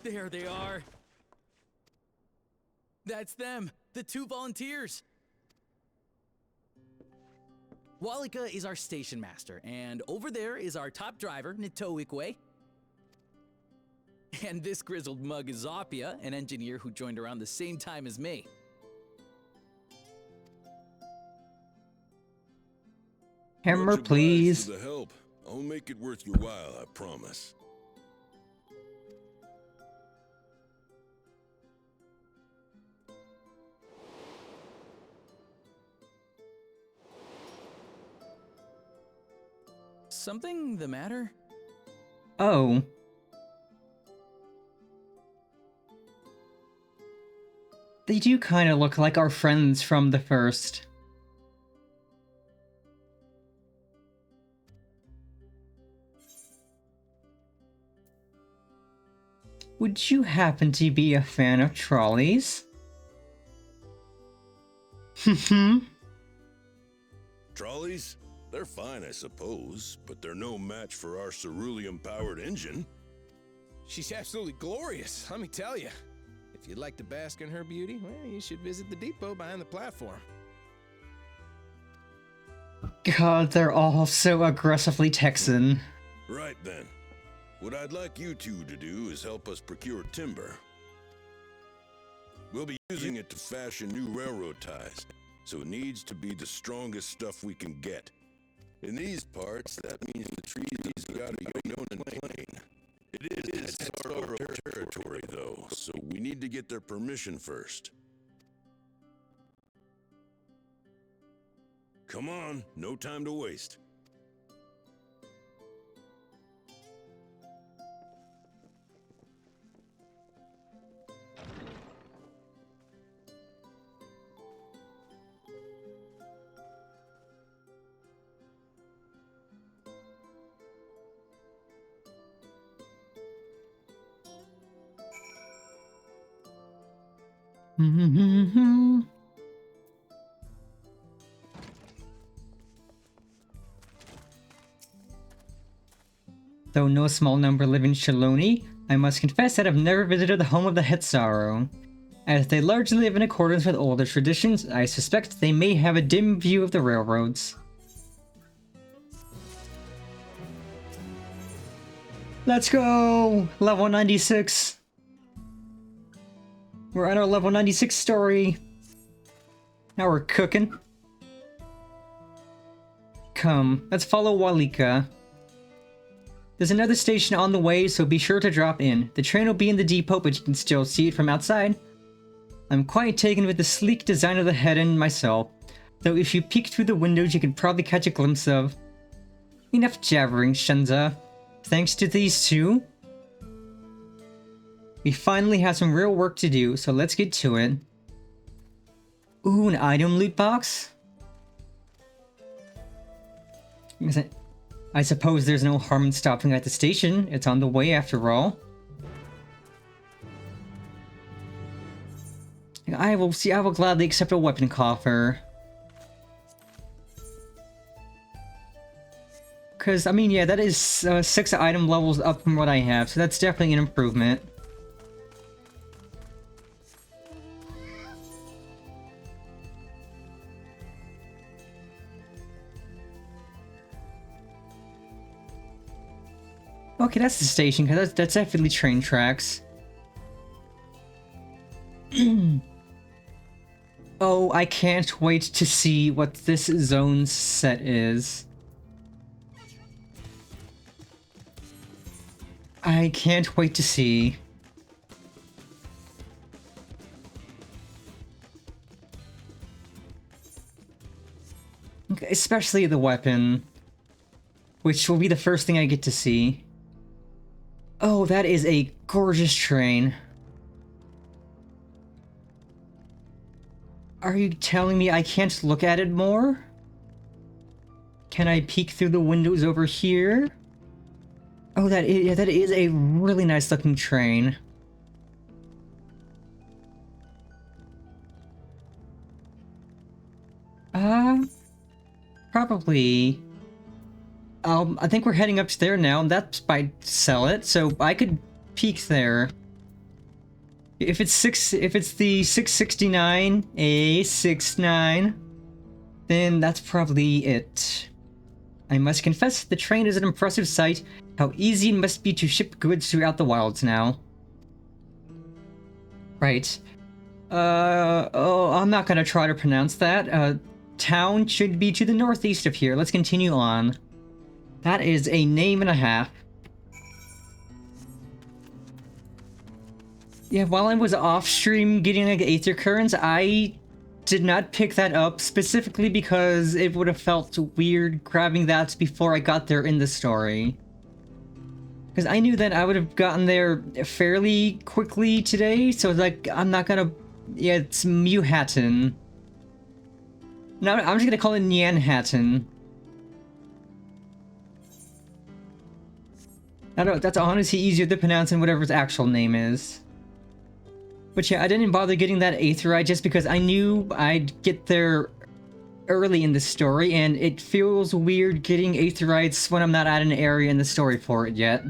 There they are. That's them, the 2 volunteers. Walika is our station master, and over there is our top driver, YIPPEE. And this grizzled mug is Zopia, an engineer who joined around the same time as me. Hammer, Much obliged please. for the help. I'll make it worth your while, I promise. Something the matter? Oh. They do kind of look like our friends from the first. Would you happen to be a fan of trolleys? Trolleys? They're fine, I suppose, but they're no match for our ceruleum-powered engine. She's absolutely glorious, let me tell you. If you'd like to bask in her beauty, well, you should visit the depot behind the platform. God, they're all so aggressively Texan. Right then. What I'd like you two to do is help us procure timber. We'll be using it to fashion new railroad ties, so it needs to be the strongest stuff we can get. In these parts, that means the trees gotta be known and plain. It is our territory, though, so we need to get their permission first. Come on, no time to waste. Though no small number live in Shaloni, I must confess that I've never visited the home of the Hetsaro. As they largely live in accordance with older traditions, I suspect they may have a dim view of the railroads. Let's go! Level 96! We're on our level 96 story. Now we're cooking. Come, let's follow Walika. There's another station on the way, so be sure to drop in. The train will be in the depot, but you can still see it from outside. I'm quite taken with the sleek design of the head end myself. Though if you peek through the windows, you could probably catch a glimpse of... Enough jabbering, Shenza. Thanks to these two, we finally have some real work to do, so let's get to it. Ooh, an item loot box? I suppose there's no harm in stopping at the station. It's on the way after all. I will gladly accept a weapon coffer. Because, I mean, yeah, that is 6 item levels up from what I have, so that's definitely an improvement. Okay, that's the station, because that's definitely train tracks. Oh, I can't wait to see what this zone set is. I can't wait to see. Okay, especially the weapon, which will be the first thing I get to see. Oh, that is a gorgeous train. Are you telling me I can't look at it more? Can I peek through the windows over here? Oh, that is a really nice looking train. Probably. I think we're heading up there now, and that's by Sell It, so I could peek there. If it's the 669, A69, then that's probably it. I must confess, the train is an impressive sight. How easy it must be to ship goods throughout the wilds now. Right. Oh, I'm not gonna try to pronounce that. Town should be to the northeast of here. Let's continue on. That is a name and a half. Yeah, while I was off-stream getting like Aether Currents, I did not pick that up specifically because it would have felt weird grabbing that before I got there in the story. Because I knew that I would have gotten there fairly quickly today, so like, I'm not gonna... Yeah, it's Mewhatton. No, I'm just gonna call it Nyanhatton. I don't know, that's honestly easier to pronounce than whatever its actual name is. But yeah, I didn't bother getting that Aetherite just because I knew I'd get there early in the story, and it feels weird getting Aetherites when I'm not at an area in the story for it yet.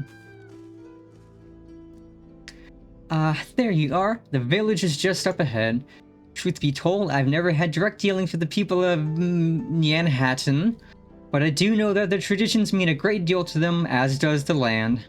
There you are. The village is just up ahead. Truth be told, I've never had direct dealings with the people of Nyanhatton, but I do know that their traditions mean a great deal to them, as does the land.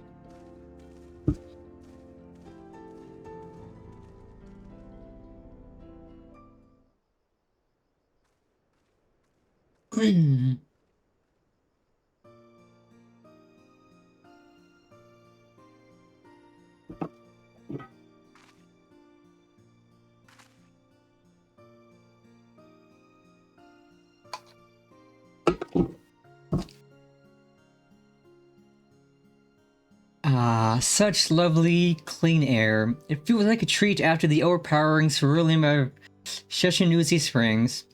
Ah, such lovely, clean air. It feels like a treat after the overpowering cerulean of Sheshanuzi Springs.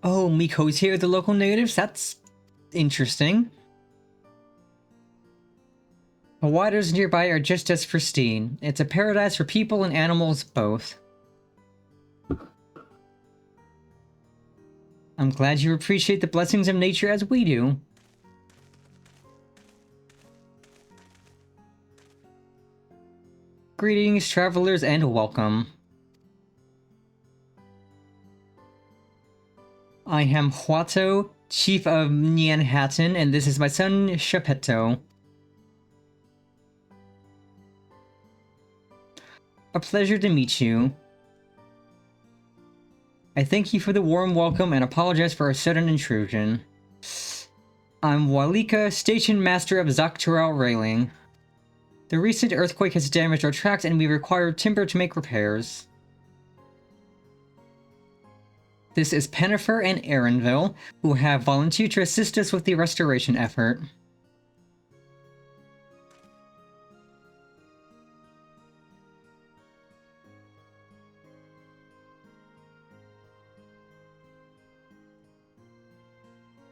Oh, Miko's here, the local natives? That's interesting. The waters nearby are just as pristine. It's a paradise for people and animals both. I'm glad you appreciate the blessings of nature as we do. Greetings, travelers, and welcome. I am Huato, chief of Nyanhatton, and this is my son, Shepetto. A pleasure to meet you. I thank you for the warm welcome and apologize for our sudden intrusion. I'm Walika, station master of Dawntrail Railing. The recent earthquake has damaged our tracks and we require timber to make repairs. This is Pennifer and Aaronville, who have volunteered to assist us with the restoration effort.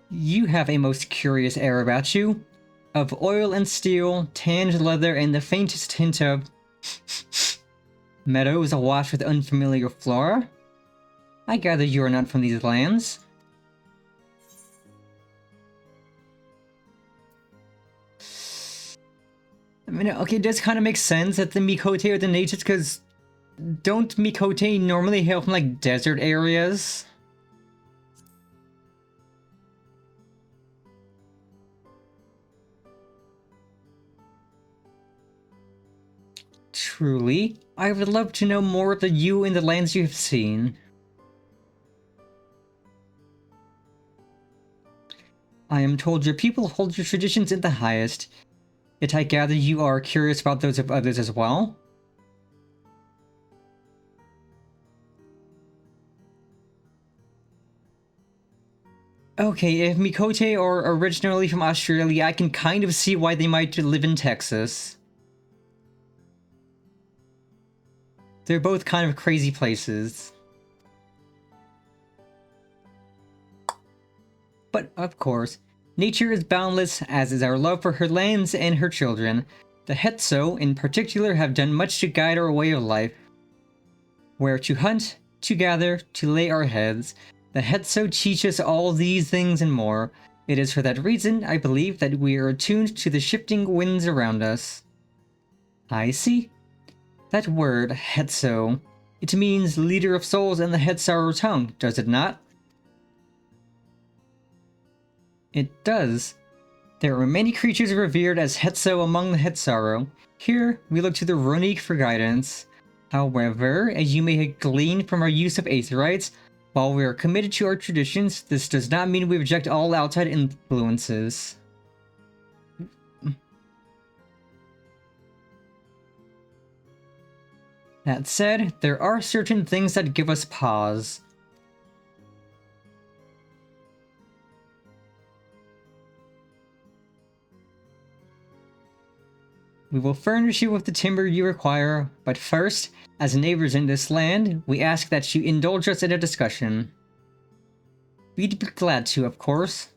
You have a most curious air about you, of oil and steel, tanned leather, and the faintest hint of meadows awash with unfamiliar flora. I gather you are not from these lands. I mean, okay, it does kind of make sense that the Mikote are the natives, because don't Mikote normally hail from, like, desert areas? Truly, I would love to know more of you and the lands you have seen. I am told your people hold your traditions in the highest, yet I gather you are curious about those of others as well? Okay, if Mikote are originally from Australia, I can kind of see why they might live in Texas. They're both kind of crazy places. But, of course, nature is boundless, as is our love for her lands and her children. The Hetso, in particular, have done much to guide our way of life. Where to hunt, to gather, to lay our heads. The Hetso teach us all these things and more. It is for that reason, I believe, that we are attuned to the shifting winds around us. I see. That word, Hetso, it means leader of souls in the Hetsaro tongue, does it not? It does. There are many creatures revered as Hetso among the Hetsaro. Here, we look to the Runic for guidance. However, as you may have gleaned from our use of Aetherites, while we are committed to our traditions, this does not mean we reject all outside influences. That said, there are certain things that give us pause. We will furnish you with the timber you require, but first, as neighbors in this land, we ask that you indulge us in a discussion. We'd be glad to, of course.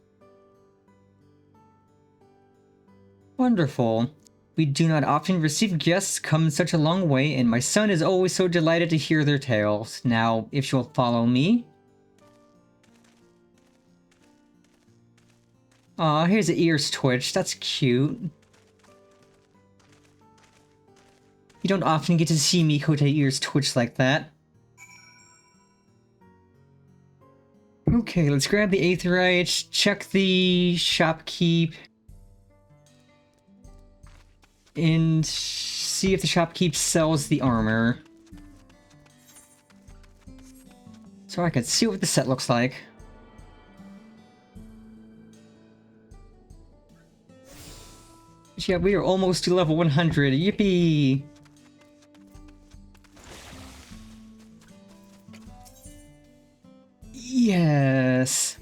Wonderful. We do not often receive guests come such a long way, and my son is always so delighted to hear their tales. Now, if you'll follow me... Aw, here's the ears twitch. That's cute. You don't often get to see Mikote ears twitch like that. Okay, let's grab the Aetherites, check the shopkeep, and see if the shopkeep sells the armor. So I can see what the set looks like. Yeah, we are almost to level 100. Yippee! Yes!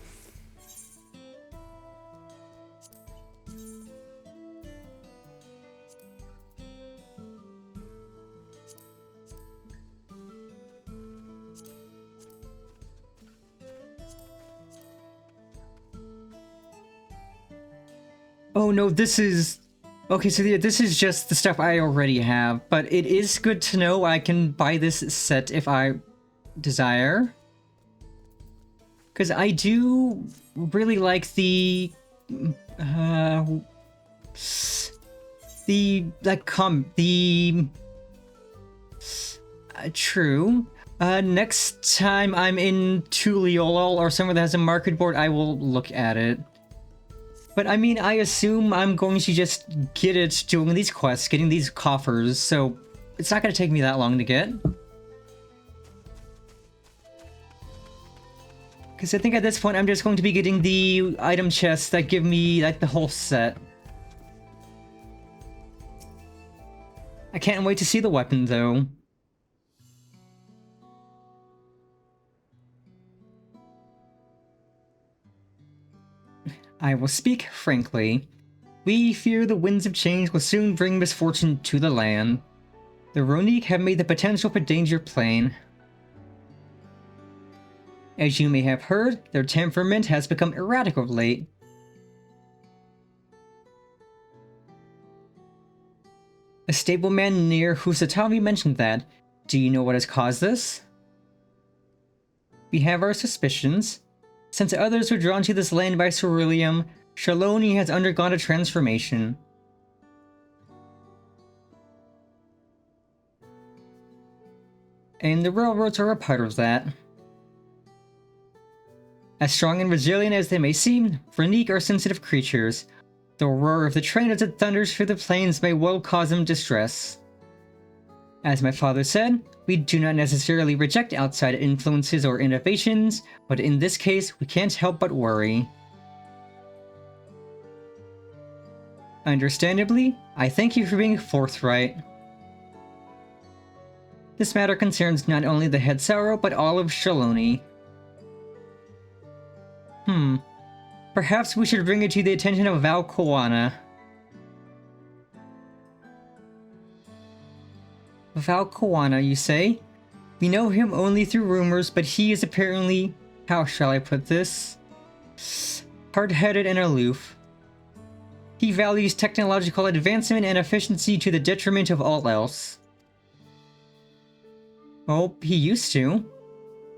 Oh no, this is... Okay, so this is just the stuff I already have, but it is good to know I can buy this set if I desire. Because I do really like the... true. Next time I'm in Tuliolol or somewhere that has a market board, I will look at it. But I mean, I assume I'm going to just get it doing these quests, getting these coffers, so it's not going to take me that long to get. Because I think at this point I'm just going to be getting the item chests that give me, like, the whole set. I can't wait to see the weapon, though. I will speak frankly. We fear the winds of change will soon bring misfortune to the land. The Ronique have made the potential for danger plain. As you may have heard, their temperament has become erratic of late. A stableman near Husatami mentioned that. Do you know what has caused this? We have our suspicions. Since others were drawn to this land by ceruleum, Shaloni has undergone a transformation. And the railroads are a part of that. As strong and resilient as they may seem, Ronique are sensitive creatures. The roar of the train as it thunders through the plains may well cause them distress. As my father said, we do not necessarily reject outside influences or innovations, but in this case, we can't help but worry. Understandably, I thank you for being forthright. This matter concerns not only the head Sauro, but all of Shaloni. Perhaps we should bring it to the attention of Val Koana. Val Koana, you say? We know him only through rumors, but he is apparently, how shall I put this? Hard-headed and aloof. He values technological advancement and efficiency to the detriment of all else. Oh, he used to.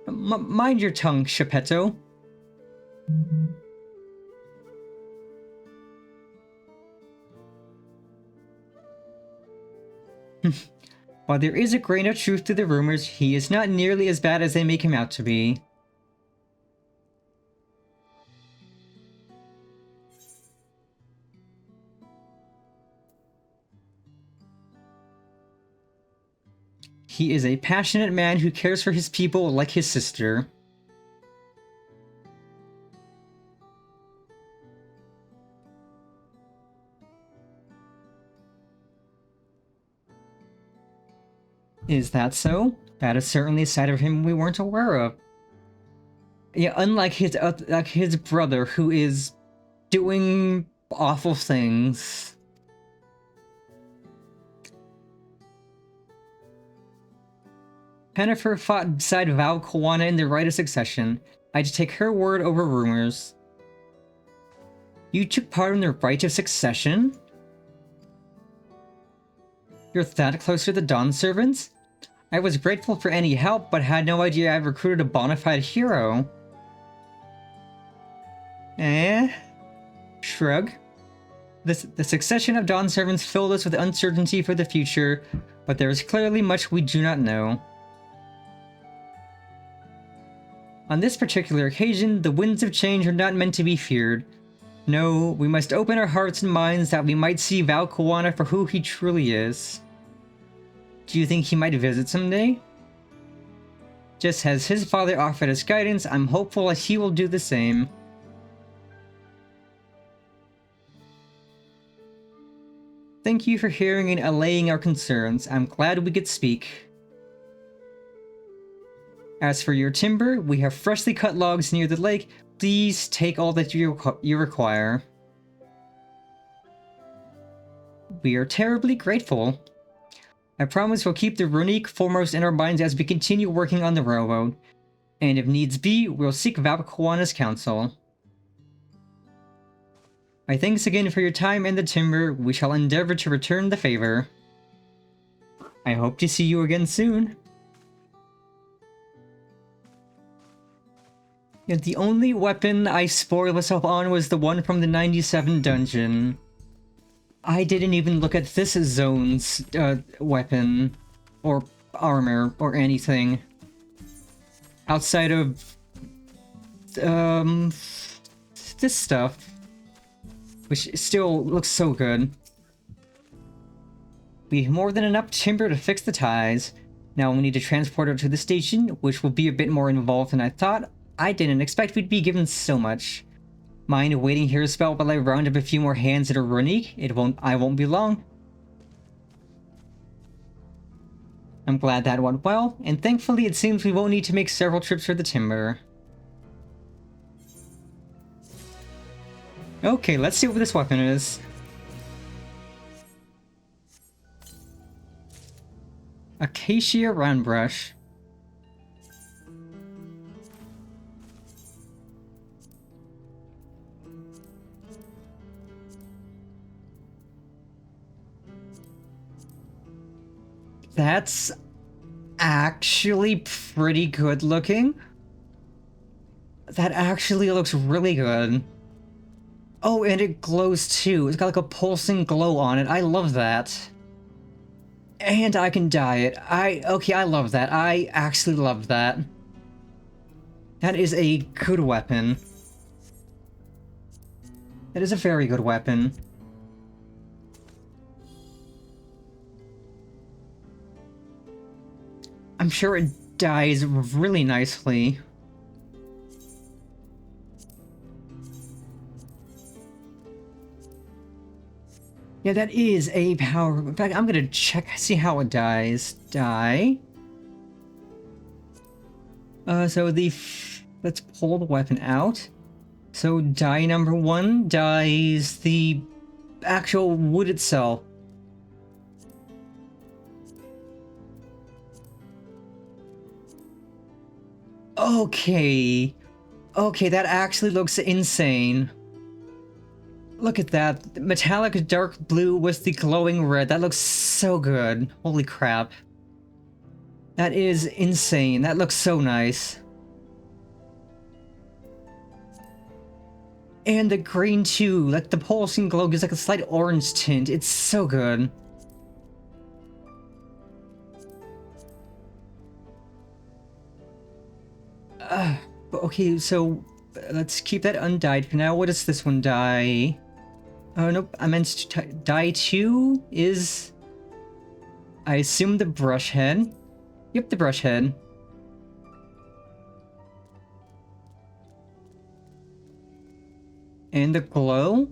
Mind your tongue, Geppetto. While there is a grain of truth to the rumors, he is not nearly as bad as they make him out to be. He is a passionate man who cares for his people like his sister. Is that so? That is certainly a side of him we weren't aware of. Yeah, unlike his brother, who is doing awful things. Pennifer fought beside Val Koana in the right of succession. I'd take her word over rumors. You took part in the right of succession? You're that close to the Dawn Servants? I was grateful for any help, but had no idea I'd recruited a bona fide hero. Shrug. The succession of Dawn Servants filled us with uncertainty for the future, but there is clearly much we do not know. On this particular occasion, the winds of change are not meant to be feared. No, we must open our hearts and minds that we might see Val Koana for who he truly is. Do you think he might visit someday? Just as his father offered us guidance, I'm hopeful that he will do the same. Thank you for hearing and allaying our concerns. I'm glad we could speak. As for your timber, we have freshly cut logs near the lake. Please take all that you require. We are terribly grateful. I promise we'll keep the Ronique foremost in our minds as we continue working on the railroad. And if needs be, we'll seek Val Koana's counsel. My thanks again for your time and the timber. We shall endeavor to return the favor. I hope to see you again soon. Yeah, the only weapon I spoiled myself on was the one from the 97 dungeon. I didn't even look at this zone's weapon, or armor, or anything. Outside of... this stuff. Which still looks so good. We have more than enough timber to fix the ties. Now we'll need to transport it to the station, which will be a bit more involved than I thought. I didn't expect we'd be given so much. Mind waiting here a spell while I round up a few more hands at a Ronique? I won't be long. I'm glad that went well, and thankfully it seems we won't need to make several trips for the timber. Okay, let's see what this weapon is. Acacia round brush. That's actually pretty good looking. That actually looks really good. Oh, and it glows too. It's got like a pulsing glow on it. I love that. And I can dye it. Okay, I love that. I actually love that. That is a good weapon. That is a very good weapon. I'm sure it dyes really nicely. Yeah, that is a power... In fact, I'm gonna check, see how it dies. Dye. So let's pull the weapon out. So dye number 1 dyes the actual wood itself. Okay. Okay, that actually looks insane. Look at that. Metallic dark blue with the glowing red. That looks so good. Holy crap. That is insane. That looks so nice. And the green too. Like the pulsing glow gives like a slight orange tint. It's so good. Okay, so let's keep that undyed for now. What does this one dye? Oh, nope. I meant to dye 2 is... I assume the brush head. Yep, the brush head. And the glow?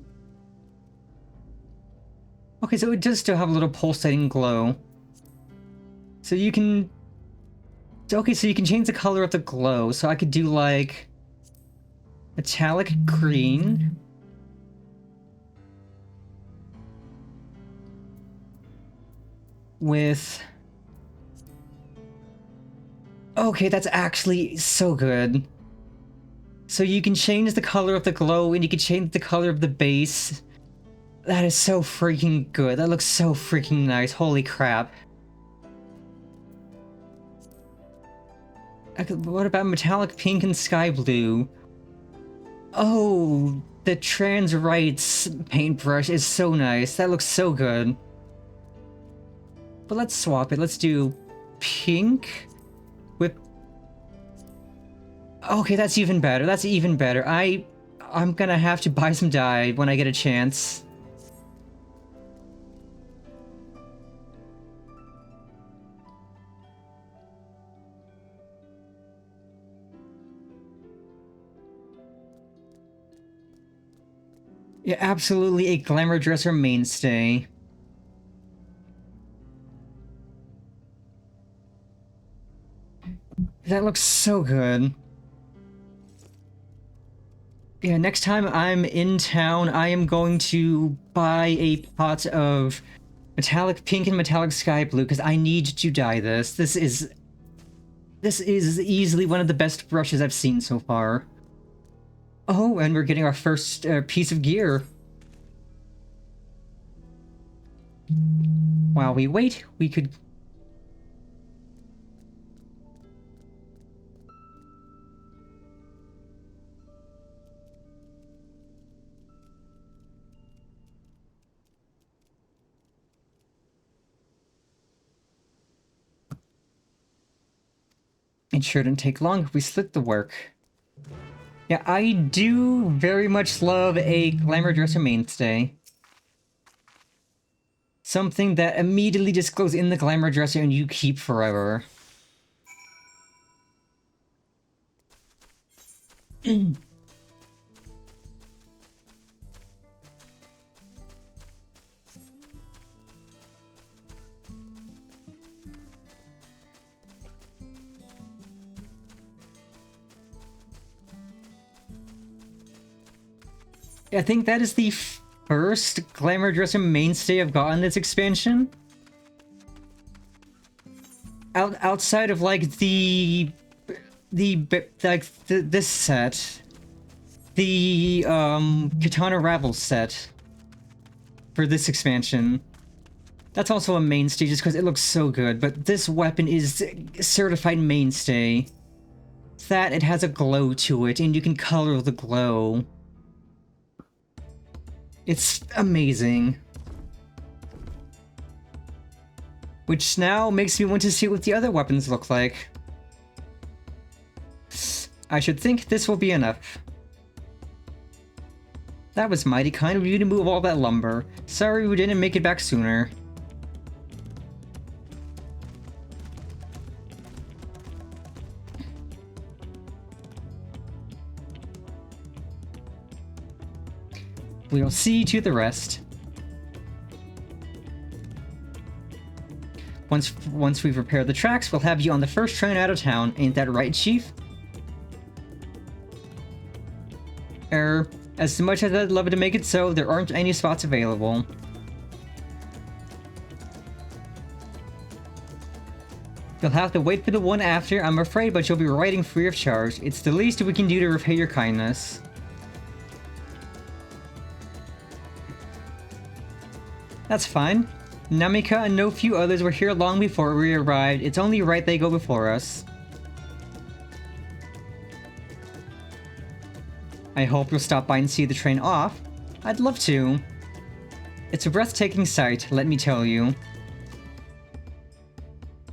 Okay, so it does still have a little pulsating glow. So you can... Okay, so you can change the color of the glow. So I could do, like... metallic green. With... Okay, that's actually so good. So you can change the color of the glow, and you can change the color of the base. That is so freaking good. That looks so freaking nice. Holy crap. What about metallic pink and sky blue? Oh, the trans rights paintbrush is so nice. That looks so good. But let's swap it. Let's do pink with... Okay, that's even better. That's even better. I'm gonna have to buy some dye when I get a chance. Yeah, absolutely a glamour dresser mainstay. That looks so good. Yeah, next time I'm in town, I am going to buy a pot of metallic pink and metallic sky blue, because I need to dye this. This is easily one of the best brushes I've seen so far. Oh, and we're getting our first piece of gear. While we wait, we could... It shouldn't take long if we split the work. Yeah, I do very much love a glamour dresser mainstay. Something that immediately just goes in the glamour dresser and you keep forever. I think that is the first glamour dresser mainstay I've gotten this expansion. Outside of like this set, the Katana Ravel set for this expansion. That's also a mainstay just because it looks so good, but this weapon is certified mainstay. That it has a glow to it, and you can color the glow. It's amazing. Which now makes me want to see what the other weapons look like. I should think this will be enough. That was mighty kind of you to move all that lumber. Sorry we didn't make it back sooner. We'll see to the rest. Once we've repaired the tracks, we'll have you on the first train out of town. Ain't that right, Chief? As much as I'd love to make it so, there aren't any spots available. You'll have to wait for the one after, I'm afraid, but you'll be riding free of charge. It's the least we can do to repay your kindness. That's fine. Namika and no few others were here long before we arrived. It's only right they go before us. I hope you'll stop by and see the train off. I'd love to. It's a breathtaking sight, let me tell you.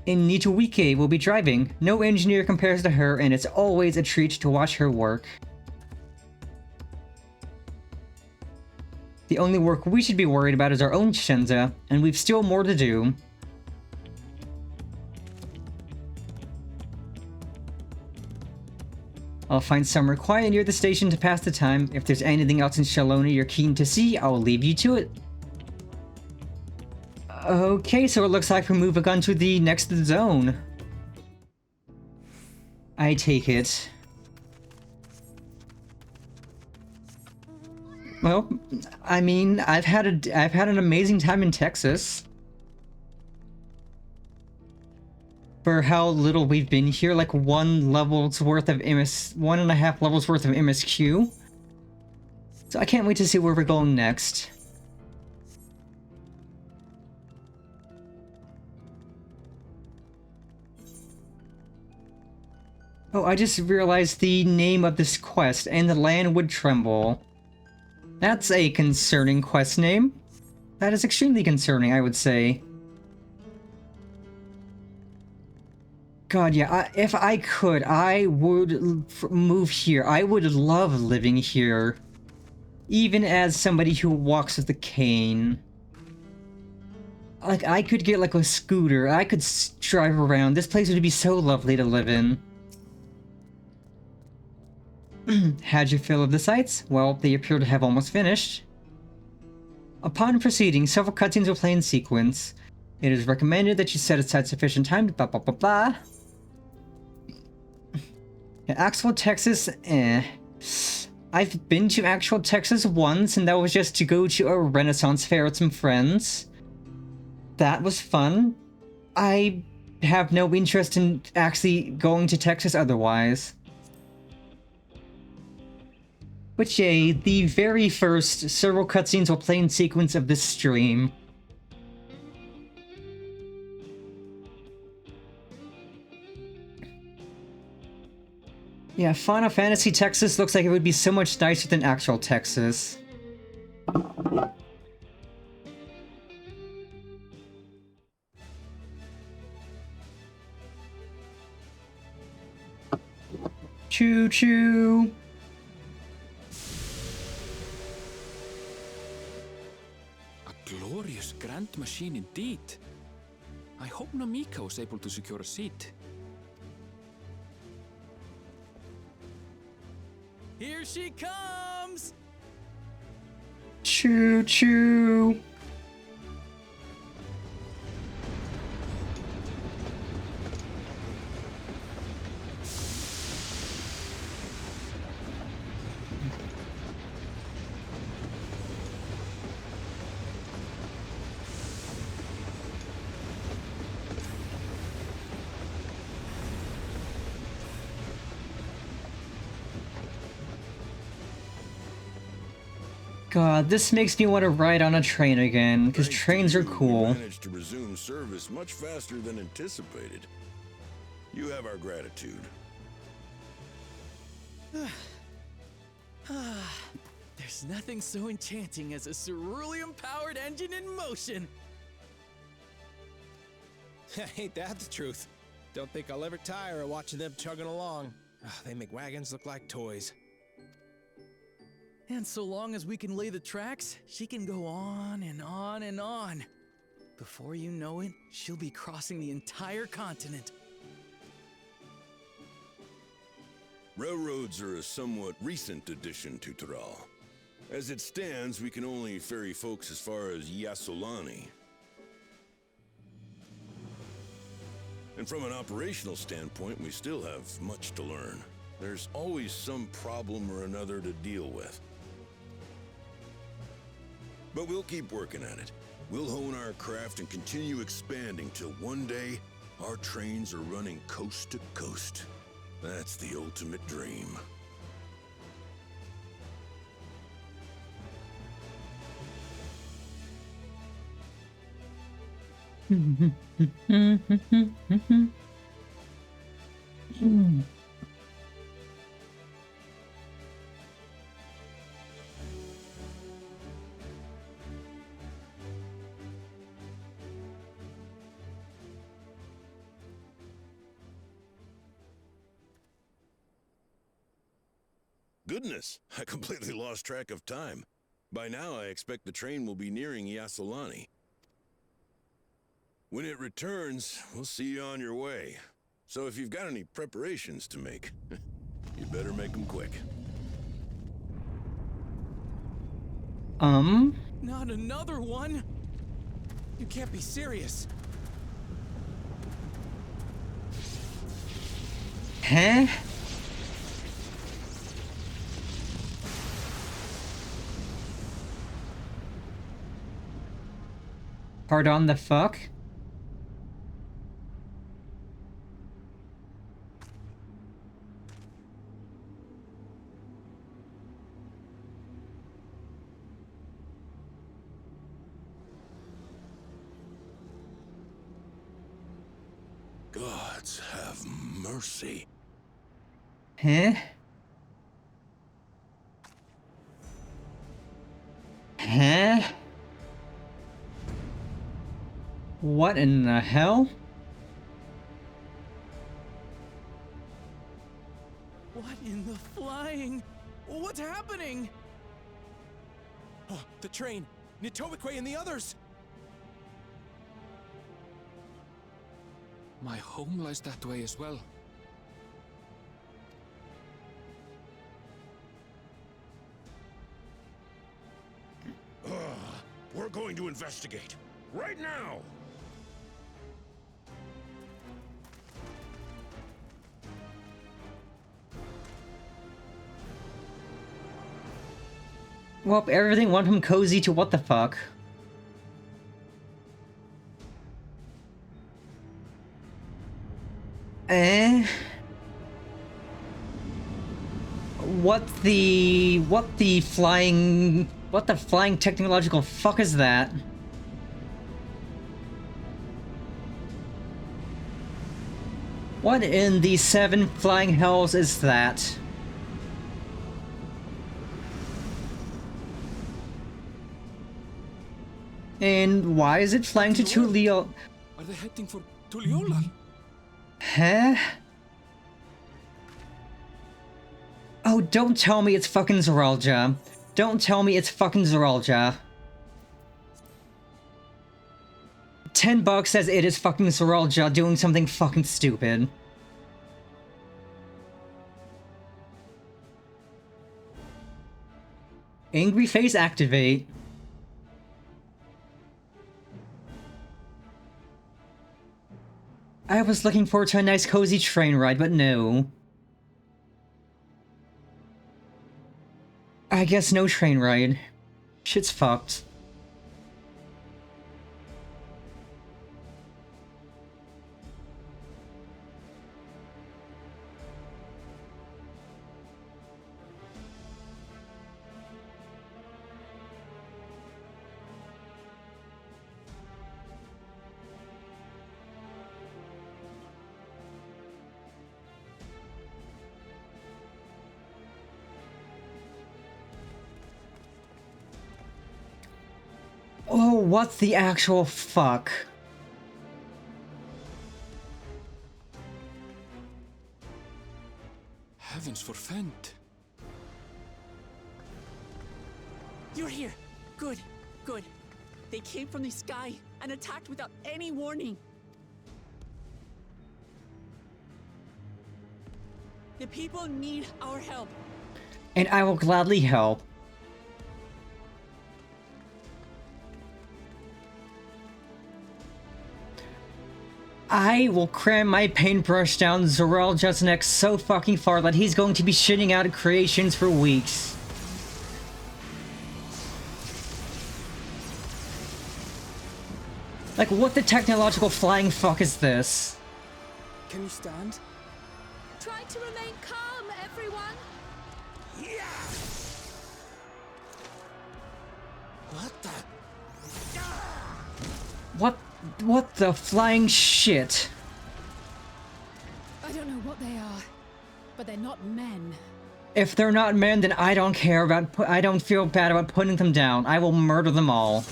In Nitowike will be driving. No engineer compares to her, and it's always a treat to watch her work. The only work we should be worried about is our own Shenza, and we've still more to do. I'll find somewhere quiet near the station to pass the time. If there's anything else in Shalona you're keen to see, I'll leave you to it. Okay, so it looks like we're moving on to the next zone. I take it. Well, I mean, I've had an amazing time in Texas. For how little we've been here, like 1.5 levels worth of MSQ. So I can't wait to see where we're going next. Oh, I just realized the name of this quest, and the land would tremble. That's a concerning quest name. That is extremely concerning, I would say. God, yeah, if I could, I would move here. I would love living here. Even as somebody who walks with a cane. Like, I could get like a scooter. I could drive around. This place would be so lovely to live in. How'd you feel of the sights? Well, they appear to have almost finished. Upon proceeding, several cutscenes will play in sequence. It is recommended that you set aside sufficient time to blah blah blah blah. Yeah, actual Texas, I've been to actual Texas once, and that was just to go to a Renaissance fair with some friends. That was fun. I have no interest in actually going to Texas otherwise. But yay, the very first several cutscenes will play in sequence of this stream. Yeah, Final Fantasy Texas looks like it would be so much nicer than actual Texas. Choo choo! A glorious grand machine indeed. I hope Namika was able to secure a seat. Here she comes! Choo choo! God, this makes me want to ride on a train again, because Thanks to trains are you, we cool. managed to resume service much faster than anticipated. You have our gratitude. There's nothing so enchanting as a cerulean-powered engine in motion. Ain't that the truth? Don't think I'll ever tire of watching them chugging along. They make wagons look like toys. And so long as we can lay the tracks, she can go on and on and on. Before you know it, she'll be crossing the entire continent. Railroads are a somewhat recent addition to Tyrol. As it stands, we can only ferry folks as far as Yasolani. And from an operational standpoint, we still have much to learn. There's always some problem or another to deal with. But we'll keep working at it. We'll hone our craft and continue expanding till one day, our trains are running coast to coast. That's the ultimate dream. Goodness, I completely lost track of time. By now, I expect the train will be nearing Yasolani. When it returns, we'll see you on your way. So if you've got any preparations to make, you better make them quick. Not another one? You can't be serious. Huh? Pardon the fuck? Gods have mercy. Huh? Huh? What in the hell? What in the flying? What's happening? Oh, the train! Nitowikwe and the others! My home lies that way as well. We're going to investigate. Right now! Well, everything went from cozy to what the fuck. What the flying technological fuck is that? What in the seven flying hells is that? And why is it flying to Tulio? Are they heading for Tuliolal? Huh? Oh, don't tell me it's fucking Zeralja. Don't tell me it's fucking Zeralja. $10 says it is fucking Zeralja doing something fucking stupid. Angry face activate. I was looking forward to a nice cozy train ride, but no. I guess no train ride. Shit's fucked. what the actual fuck? Heavens forfend. You're here. Good, good. They came from the sky and attacked without any warning. The people need our help. And I will gladly help. I will cram my paintbrush down Zorelja's neck so fucking far that he's going to be shitting out creations for weeks. Like, what the technological flying fuck is this? Can you stand? Try to remain calm, everyone. What the? What the flying shit? I don't know what they are, but they're not men. If they're not men, then I don't care about. I don't feel bad about putting them down. I will murder them all.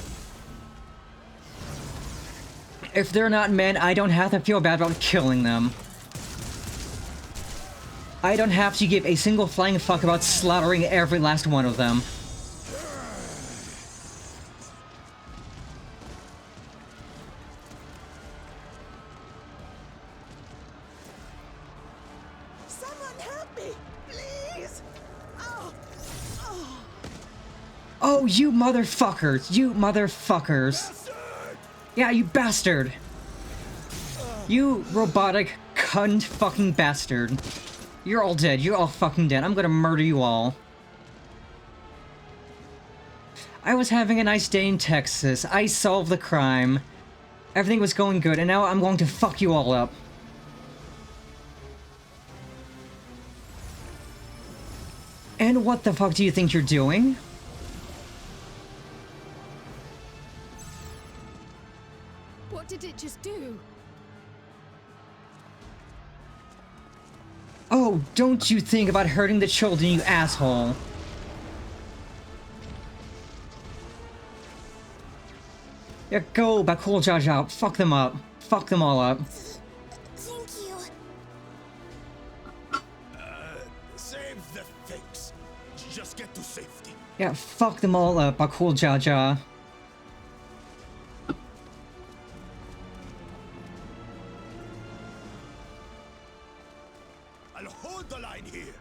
If they're not men, I don't have to feel bad about killing them. I don't have to give a single flying fuck about slaughtering every last one of them. Someone help me, please. Oh, you motherfuckers! You motherfuckers! Yeah, you bastard! You robotic cunt fucking bastard. You're all dead. You're all fucking dead. I'm gonna murder you all. I was having a nice day in Texas. I solved the crime. Everything was going good, and now I'm going to fuck you all up. And what the fuck do you think you're doing? What did it just do? Oh, don't you think about hurting the children, you asshole. Yeah, go, Bakul Jaja. Fuck them up. Fuck them all up. Thank you. Save the fakes. Just get to safety. Yeah, fuck them all up, Bakul Jaja. I'll hold the line here.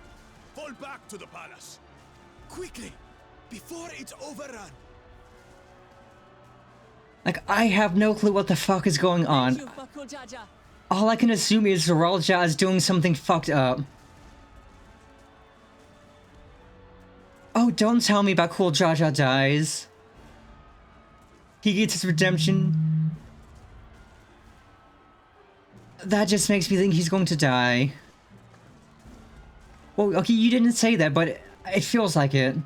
Fall back to the palace. Quickly, before it's overrun. Like, I have no clue what the fuck is going on. Thank you, Bakul Jaja. All I can assume is Zorelja is doing something fucked up. Oh, don't tell me Bakul Jaja dies. He gets his redemption. That just makes me think he's going to die. Well, okay, you didn't say that, but it feels like it.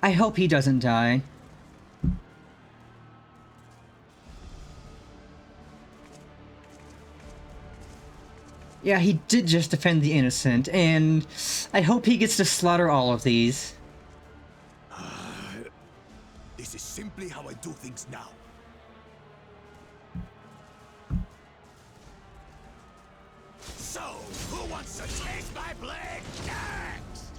I hope he doesn't die. Yeah, he did just defend the innocent, and I hope he gets to slaughter all of these. This is simply how I do things now. So, who wants to taste my blade next?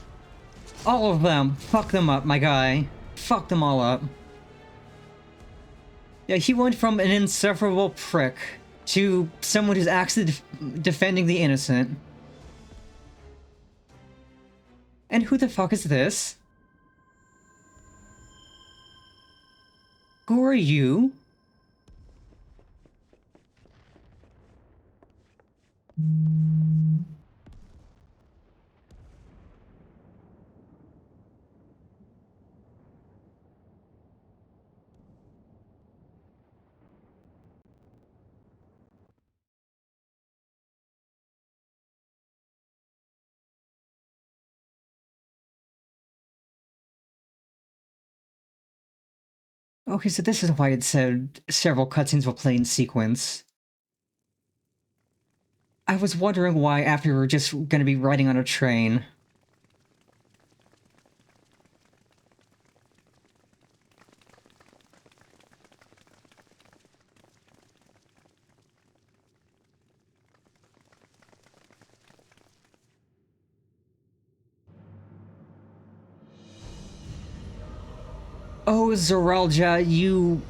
All of them. Fuck them up, my guy. Fuck them all up. Yeah, he went from an insufferable prick to someone who's actually defending the innocent. And who the fuck is this? Who are you? Okay, so this is why it said several cutscenes will play in sequence. I was wondering why after we were just gonna be riding on a train. Oh, Zoralja, you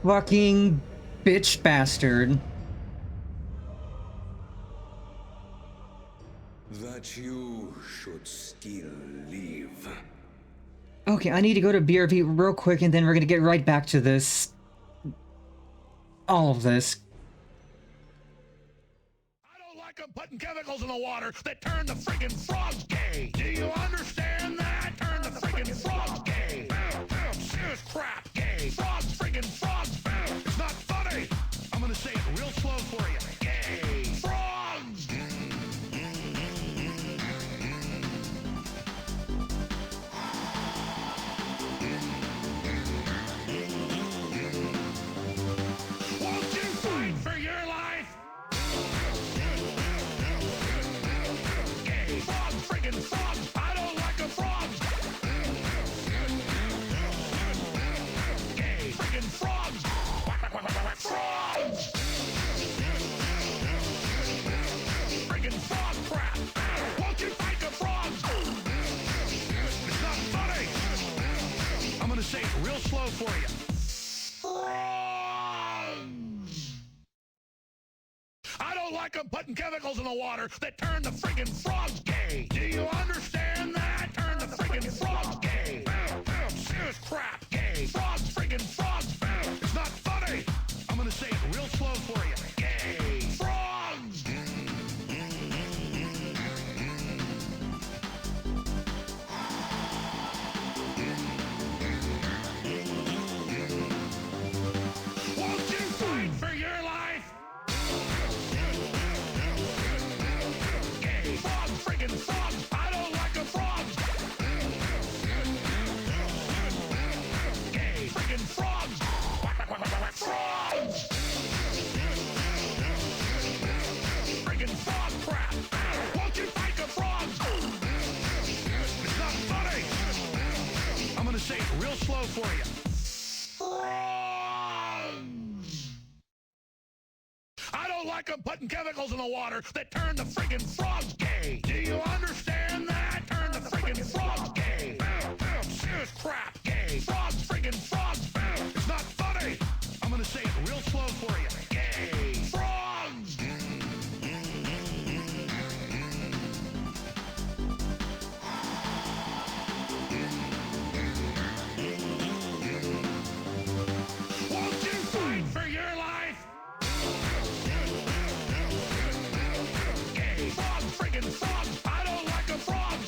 fucking bitch bastard. That you should still live. Okay, I need to go to BRB real quick and then we're gonna get right back to this. All of this. I don't like them putting chemicals in the water that turn the friggin' frogs gay. Do you understand that? Turn the friggin' frogs gay. Serious crap gay. Frogs, friggin' frogs. It's not funny. I'm gonna say it real slow for you. Gay. Frogs. Won't you fight for your life? Gay. Frogs, friggin' frogs. I don't like a frog. Gay. Friggin' frogs. Frogs. Friggin' frog crap. Won't you fight the frogs? It's not funny. I'm gonna say it real slow for you. I don't like them putting chemicals in the water that turn the friggin' frogs gay. Do you understand that? Turn the friggin' frogs gay. Serious crap gay. Frogs, friggin' frogs. It's not funny. I'm gonna say it real slow for you. Gay. Frogs. Won't you fight for your life? Gay. Frog, friggin' frogs. I don't like a frog. Gay. Friggin' frogs. Frogs. Friggin' frog crap. Won't you fight the frogs? It's not funny. I'm gonna say it real slow for you. I don't like them putting chemicals in the water that turn the friggin' frogs gay. Do you understand that? Turn the friggin' frogs gay. Serious crap gay. Frogs, friggin' frogs. It's not funny. I'm gonna say it real slow for you. Gay. Frogs. Won't you fight for your life? Gay. Frog, friggin' frogs. I don't like a frog.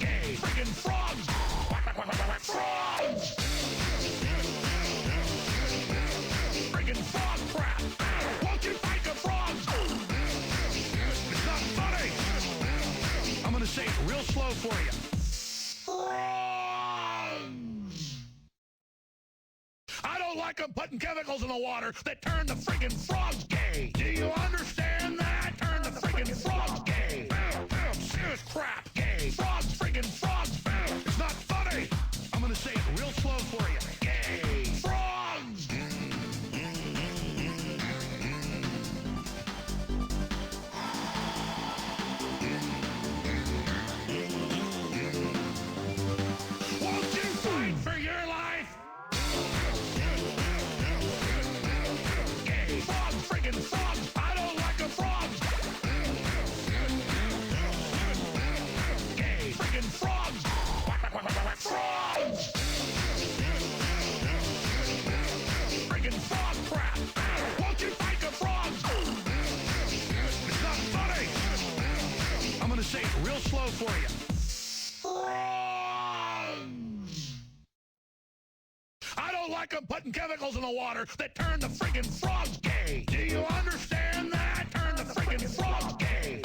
Gay. Friggin' frogs. Frogs. Friggin' frog crap. Won't you fight the frogs? It's not funny. I'm gonna say it real slow for you. I don't like them putting chemicals in the water that turn the friggin' frogs gay. Do you understand that? Turn the friggin' frogs gay. Serious crap gay. Frogs, friggin' frogs. It's not funny. I'm gonna say it real slow for you. Gay. Frogs. Won't you fight for your life? Gay. Frog, friggin' frogs. I don't like a frog. Gay. Friggin' frogs. Frogs. Friggin' frog crap. Won't you fight the frogs? It's not funny. I'm gonna say it real slow for you. I don't like them putting chemicals in the water that turn the friggin' frogs gay. Do you understand that? Turn the friggin' frogs gay.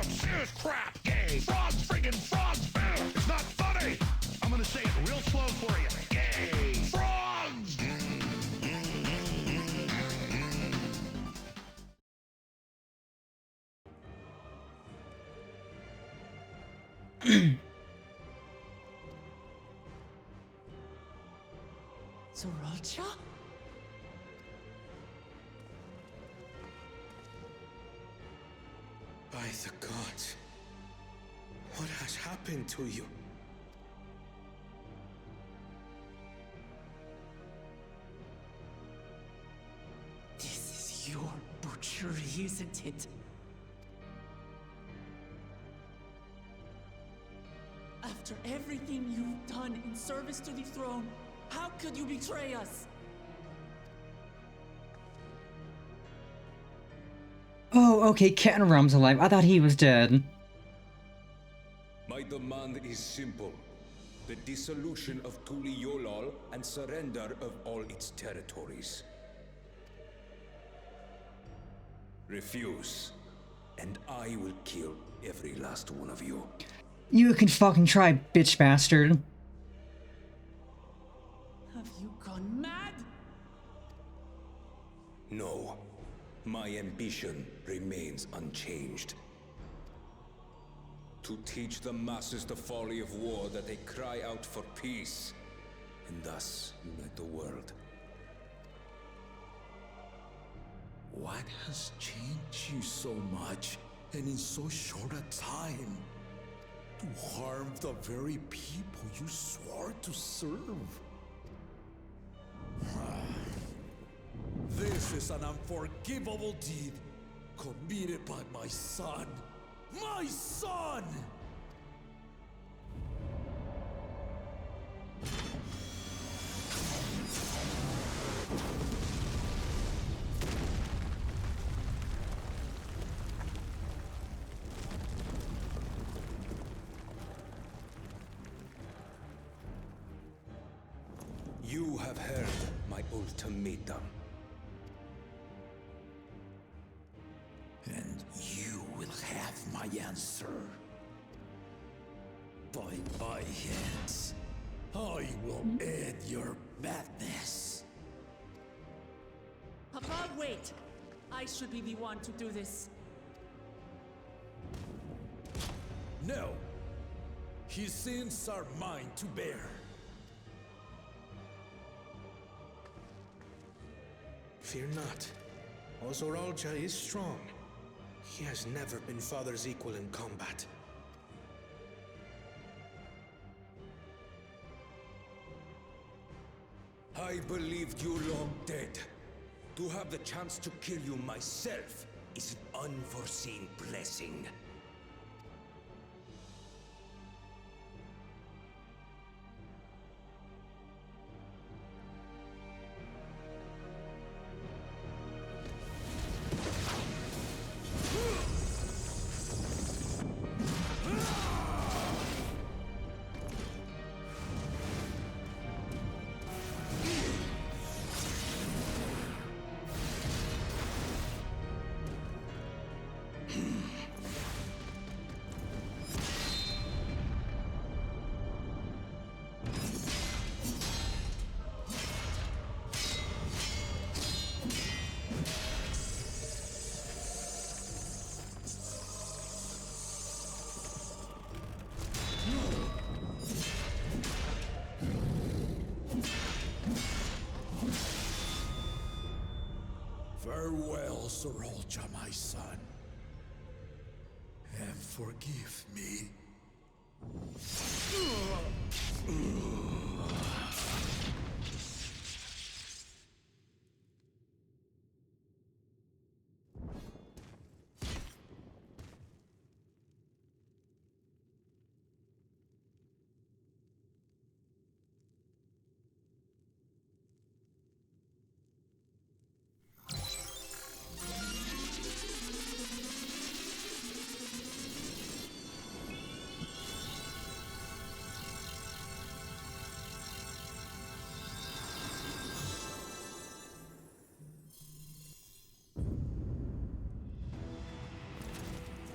Serious crap gay. Frogs, friggin' frogs. It's not funny. I'm gonna say it real slow for you. Gay. Frogs. Zoralja? By the gods, what has happened to you? Pure butchery, isn't it? After everything you've done in service to the throne, how could you betray us? Oh, okay, Ken Rum's alive. I thought he was dead. My demand is simple. The dissolution of Tuliyollal and surrender of all its territories. Refuse, and I will kill every last one of you. You can fucking try, bitch bastard. Have you gone mad? No. My ambition remains unchanged. To teach the masses the folly of war, that they cry out for peace, and thus unite the world. What has changed you so much, and in so short a time? To harm the very people you swore to serve. This is an unforgivable deed committed by my son. My son! You have heard my ultimatum. And you will have my answer. By my hands, I will end your madness. Papa, wait! I should be the one to do this. No. His sins are mine to bear. Fear not. Ozoralja is strong. He has never been father's equal in combat. I believed you long dead. To have the chance to kill you myself is an unforeseen blessing. Farewell, Sorolja, my son. And forgive me.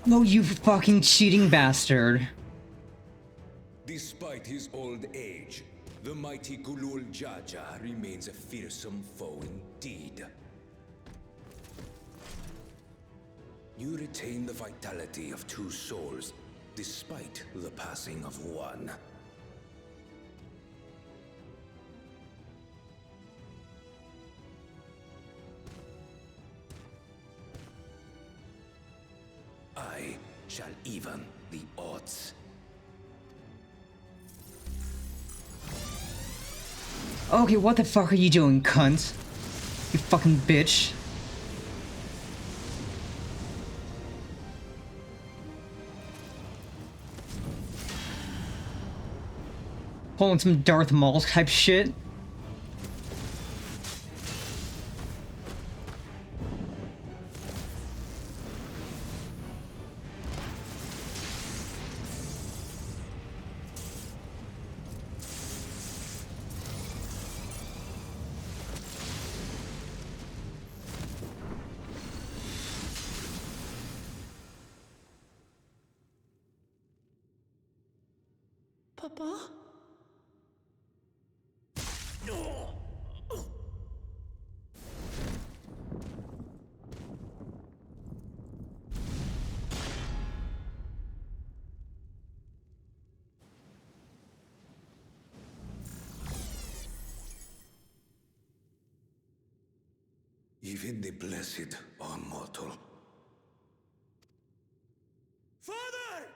No, you fucking cheating bastard. Despite his old age, the mighty Gulul Jaja remains a fearsome foe indeed. You retain the vitality of two souls, despite the passing of one. I shall even the odds. Okay, what the fuck are you doing, cunt? You fucking bitch. Pulling some Darth Maul type shit. Papa? Even the blessed are mortal. Father!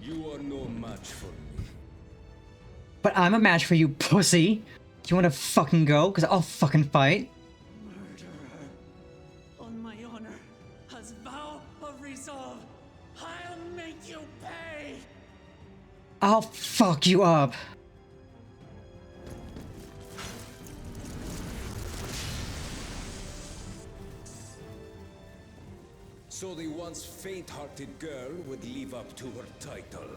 You are no match for me. But I'm a match for you, pussy. Do you wanna fucking go? Cause I'll fucking fight. Murderer. On my honor, as vow of resolve, I'll make you pay! I'll fuck you up. So the once faint-hearted girl would live up to her title.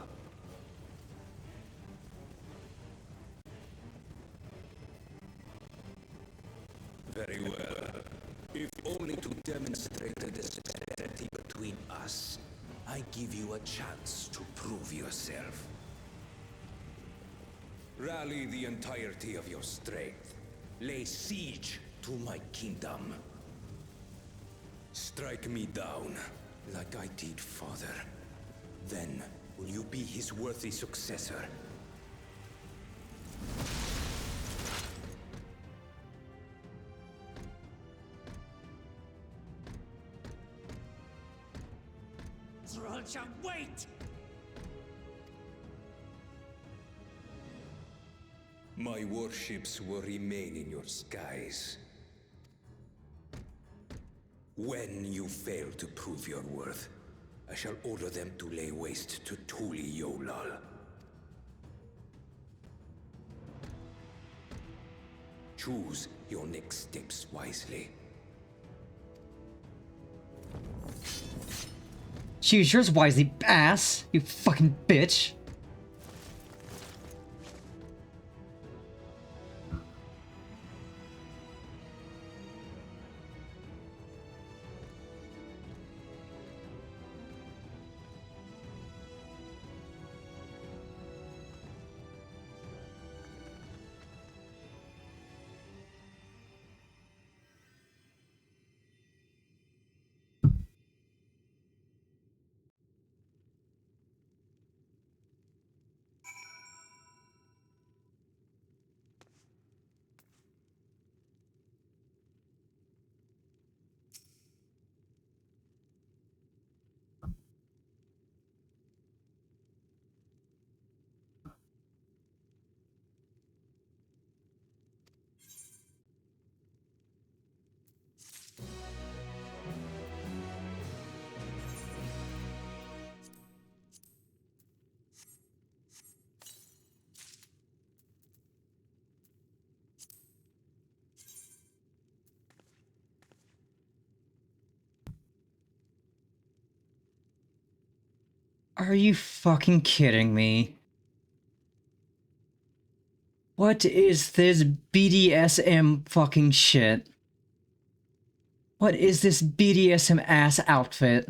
Very well. If only to demonstrate the disparity between us, I give you a chance to prove yourself. Rally the entirety of your strength. Lay siege to my kingdom. Strike me down, like I did father. Then, will you be his worthy successor? Zralcha, wait! My warships will remain in your skies. When you fail to prove your worth, I shall order them to lay waste to Tuli Yolal. Choose your next steps wisely. Choose yours wisely, ass. You fucking bitch. Are you fucking kidding me? What is this BDSM fucking shit? What is this BDSM ass outfit?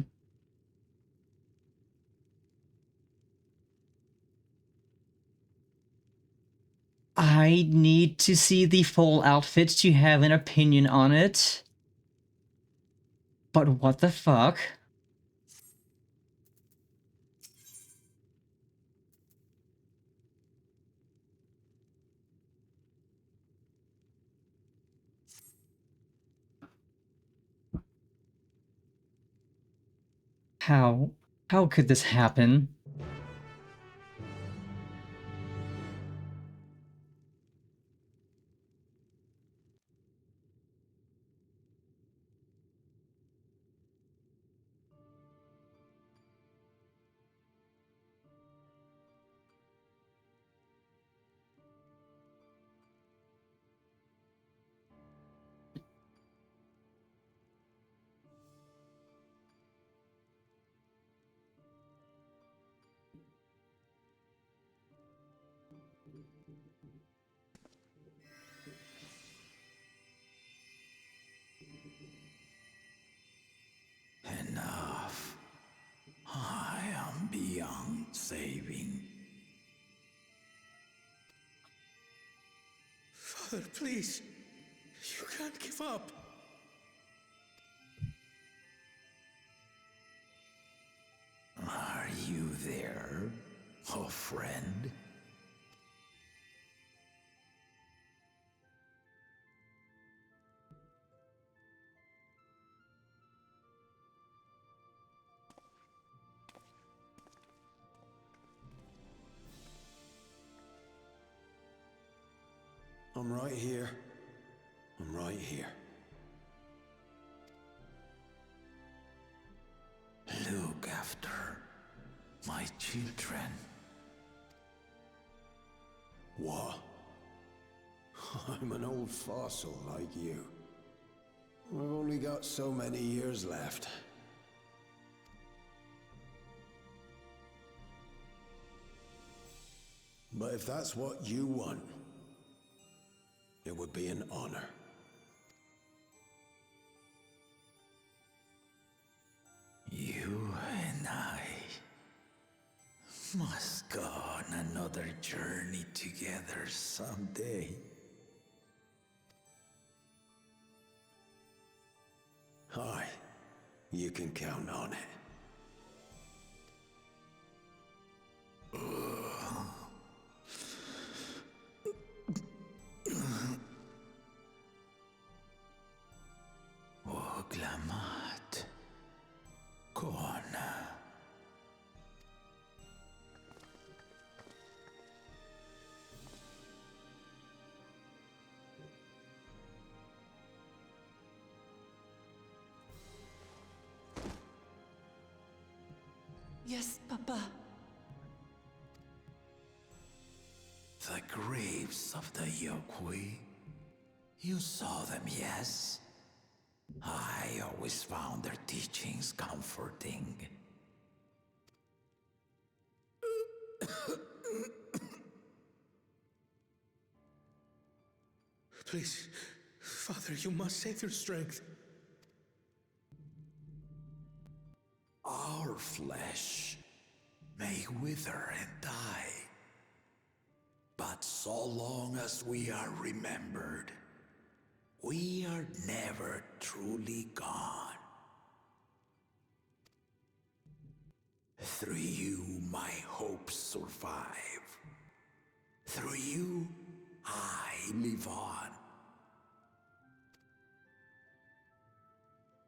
I need to see the full outfit to have an opinion on it. But what the fuck? How? How could this happen? Enough. I am beyond saving. Father, please. You can't give up. Are you there, oh friend? I'm right here. I'm right here. Look after my children. What? I'm an old fossil like you. I've only got so many years left. But if that's what you want, it would be an honor. You and I must go on another journey together someday. Aye, you can count on it. Oglamat. Kona. Yes, Papa. The graves of the YIPPEE. You saw them, yes? I always found their teachings comforting. Please, Father, you must save their strength. Our flesh may wither and die, but so long as we are remembered, we are never truly gone. Through you, my hopes survive. Through you, I live on.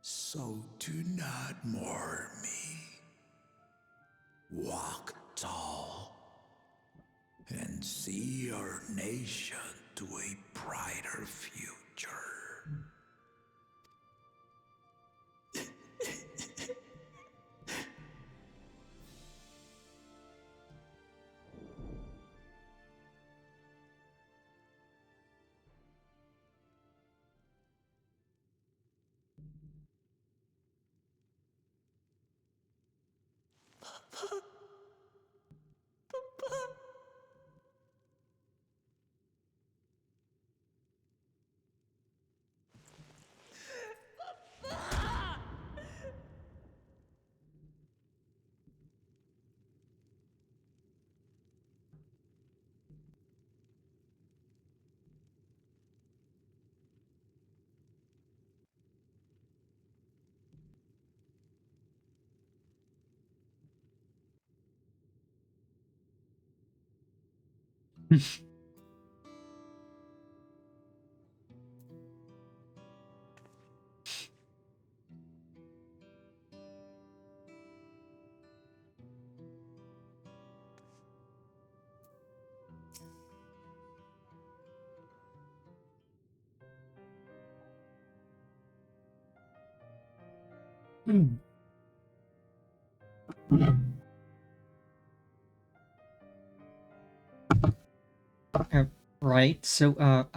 So do not mourn me. Walk tall and see our nation to a brighter future. Right, so, Val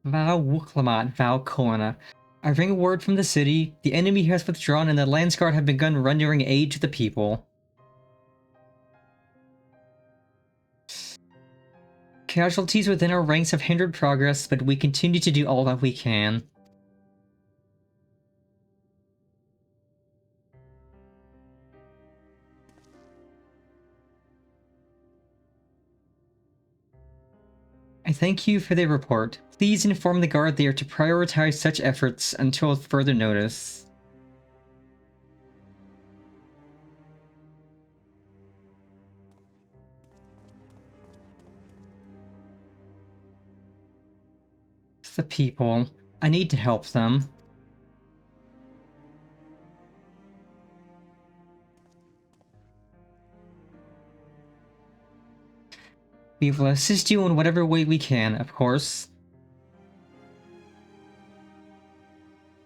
Wuklamat, Val Koana. I bring a word from the city. The enemy has withdrawn and the Landsguard have begun rendering aid to the people. Casualties within our ranks have hindered progress, but we continue to do all that we can. I thank you for the report. Please inform the guard they are to prioritize such efforts until further notice. The people. I need to help them. We will assist you in whatever way we can, of course.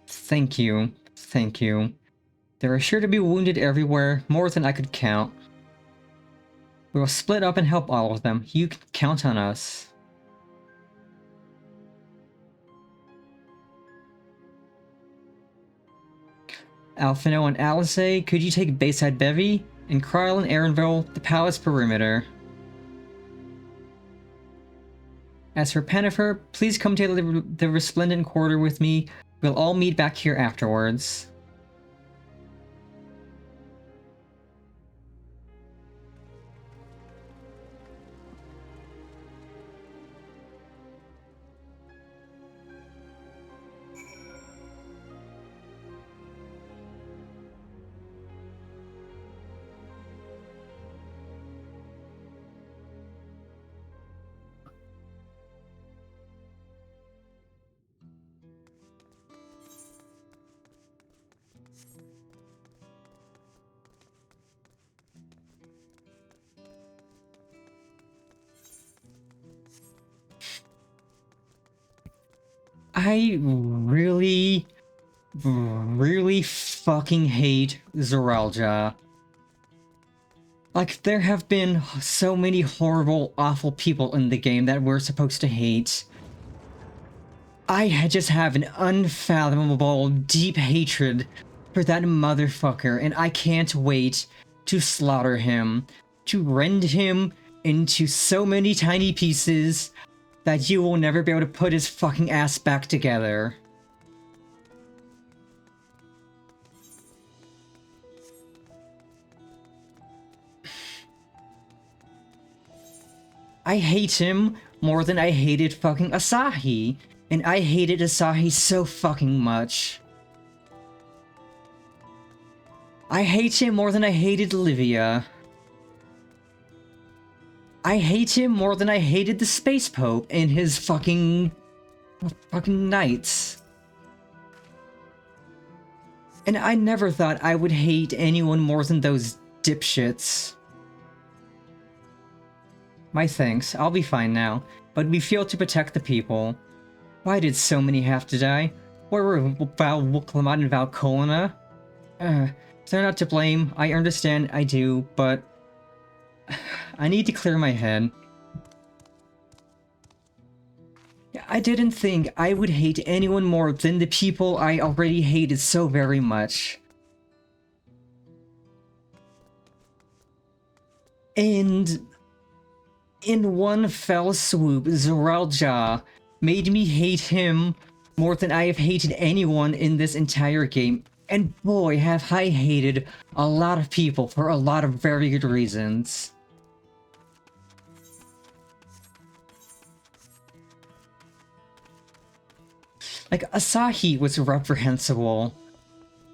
Thank you. Thank you. There are sure to be wounded everywhere, more than I could count. We will split up and help all of them. You can count on us. Alphino and Alice, could you take Bayside Bevy? And Kryl and Aaronville, the palace perimeter. As for Pennifer, please come to the Resplendent Quarter with me. We'll all meet back here afterwards. I really fucking hate Zoralja. Like, there have been so many horrible, awful people in the game that we're supposed to hate. I just have an unfathomable, deep hatred for that motherfucker, and I can't wait to slaughter him, to rend him into so many tiny pieces that you will never be able to put his fucking ass back together. I hate him more than I hated fucking Asahi, and I hated Asahi so fucking much. I hate him more than I hated Livia. I hate him more than I hated the Space Pope and his fucking knights. And I never thought I would hate anyone more than those dipshits. My thanks, I'll be fine now, but we failed to protect the people. Why did so many have to die? Where were Val Wuklamat and Val Kolana? They're not to blame, I understand, I do, but I need to clear my head. I didn't think I would hate anyone more than the people I already hated so very much. And in one fell swoop, Zoralja made me hate him more than I have hated anyone in this entire game. And boy, have I hated a lot of people for a lot of very good reasons. Like, Asahi was reprehensible.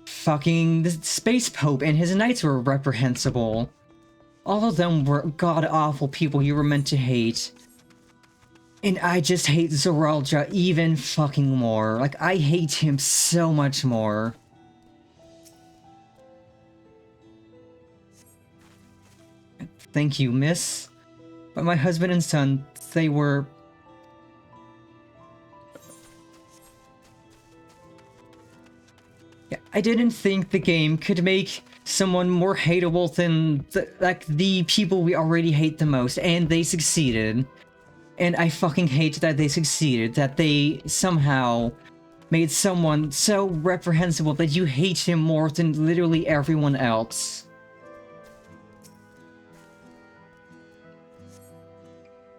Fucking the Space Pope and his knights were reprehensible. All of them were god-awful people you were meant to hate. And I just hate Zoralja even fucking more. Like, I hate him so much more. Thank you, miss. But my husband and son, they were... I didn't think the game could make someone more hateable than the people we already hate the most, and they succeeded. And I fucking hate that they succeeded, that they somehow made someone so reprehensible that you hate him more than literally everyone else.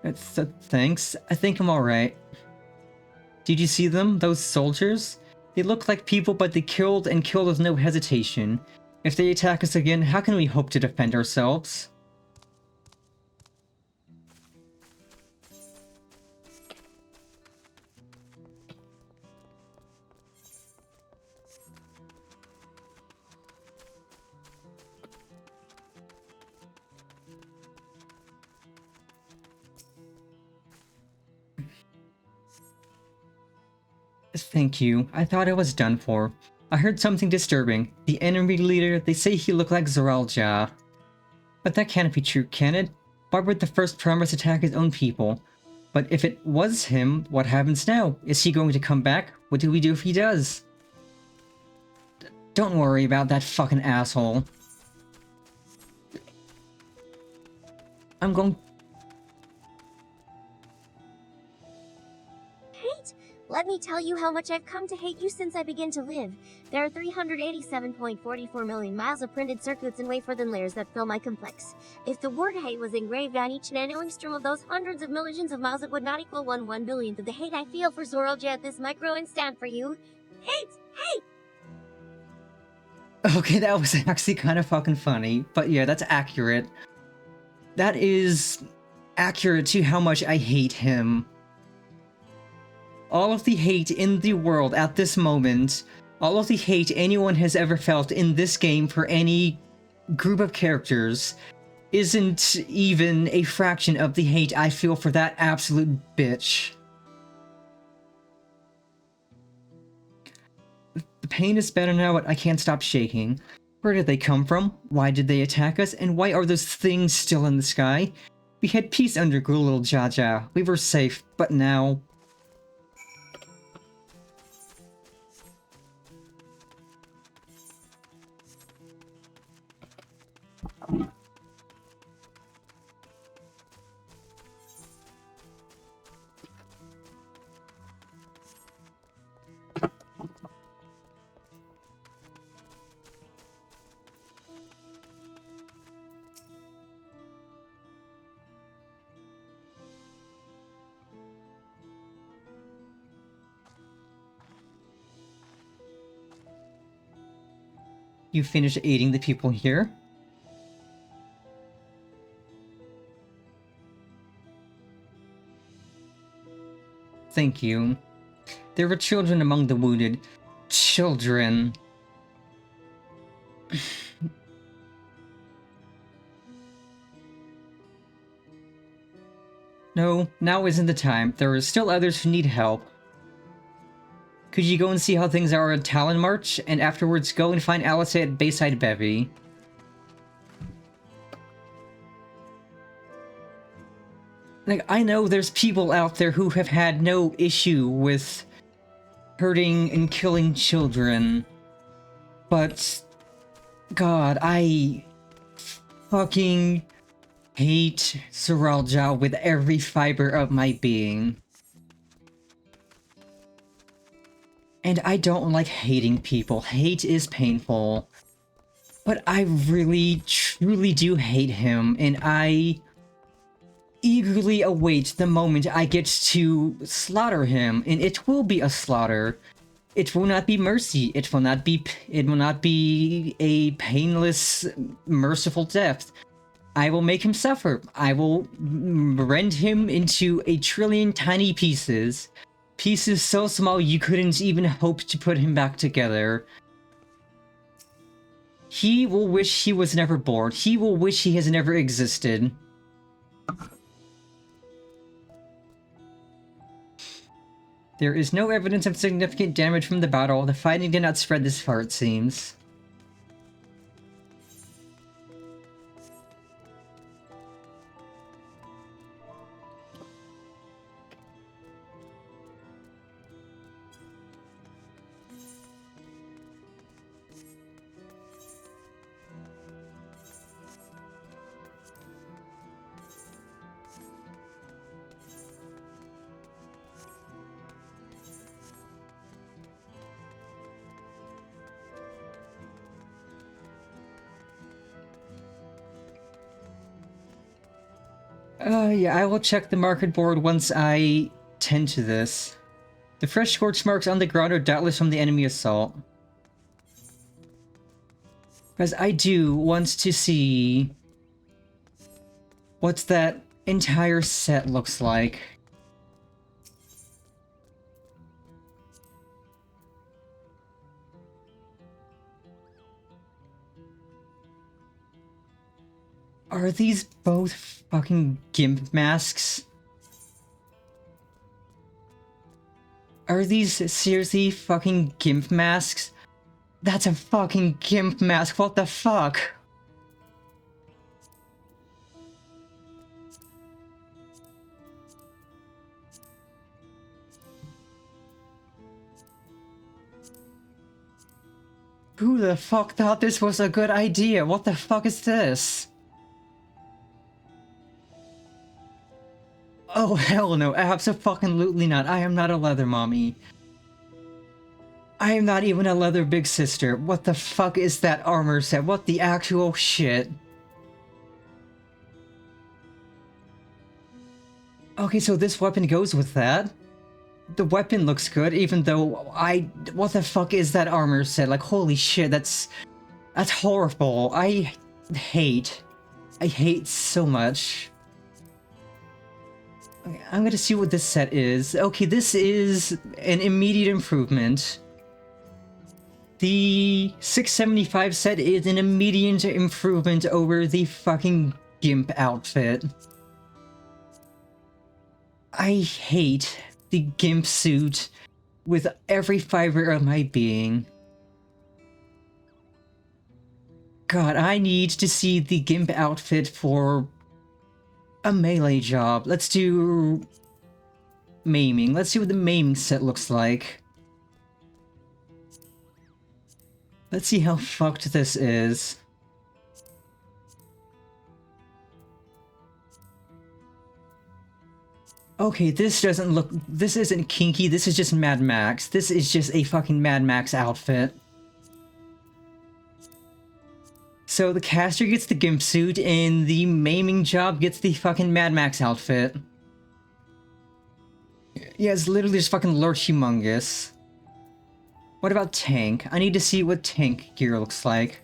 Thanks. I think I'm alright. Did you see them? Those soldiers? They look like people, but they killed and killed with no hesitation. If they attack us again, how can we hope to defend ourselves? Thank you. I thought I was done for. I heard something disturbing. The enemy leader, they say he looked like Zoralja. But that can't be true, can it? Why would the first promise attack his own people? But if it was him, what happens now? Is he going to come back? What do we do if he does? Don't worry about that fucking asshole. I'm going... Let me tell you how much I've come to hate you since I began to live. There are 387.44 million miles of printed circuits and wafer-thin layers that fill my complex. If the word hate was engraved on each nanoangstrom of those hundreds of millions of miles, it would not equal 1/1,000,000th of the hate I feel for Zoralja at this micro instant for you. Hate! Hate! Okay, that was actually kind of fucking funny. But yeah, that's accurate. That is accurate to how much I hate him. All of the hate in the world at this moment, all of the hate anyone has ever felt in this game for any group of characters, isn't even a fraction of the hate I feel for that absolute bitch. The pain is better now, but I can't stop shaking. Where did they come from? Why did they attack us? And why are those things still in the sky? We had peace under little Jaja. We were safe, but now... You finished aiding the people here? Thank you. There were children among the wounded. Children. No, now isn't the time. There are still others who need help. Could you go and see how things are at Talon March, and afterwards go and find Alice at Bayside Bevy? Like, I know there's people out there who have had no issue with hurting and killing children, but God, I fucking hate Zoralja with every fiber of my being. And I don't like hating people. Hate is painful. But I really, truly do hate him, and I eagerly await the moment I get to slaughter him, and it will be a slaughter. It will not be mercy. It will not be a painless, merciful death. I will make him suffer. I will rend him into a trillion tiny pieces. Pieces so small you couldn't even hope to put him back together. He will wish he was never born. He will wish he has never existed. There is no evidence of significant damage from the battle. The fighting did not spread this far, it seems. Yeah, I will check the market board once I tend to this. The fresh scorch marks on the ground are doubtless from the enemy assault. Because I do want to see what that entire set looks like. Are these both fucking GIMP masks? Are these seriously fucking GIMP masks? That's a fucking GIMP mask, what the fuck? Who the fuck thought this was a good idea? What the fuck is this? Oh hell no, abso-fucking-lutely not. I am not a leather mommy. I am not even a leather big sister. What the fuck is that armor set? What the actual shit? Okay, so this weapon goes with that. The weapon looks good, even though what the fuck is that armor set? Like, holy shit, that's horrible. I hate so much. Okay, I'm gonna see what this set is. Okay, this is an immediate improvement. The 675 set is an immediate improvement over the fucking GIMP outfit. I hate the GIMP suit with every fiber of my being. God, I need to see the GIMP outfit for a melee job. Let's do maiming. Let's see what the maiming set looks like. Let's see how fucked this is. Okay, this isn't kinky, this is just Mad Max. This is just a fucking Mad Max outfit. So the caster gets the GIMP suit, and the maiming job gets the fucking Mad Max outfit. Yeah, it's literally just fucking Lord Humongous. What about tank? I need to see what tank gear looks like.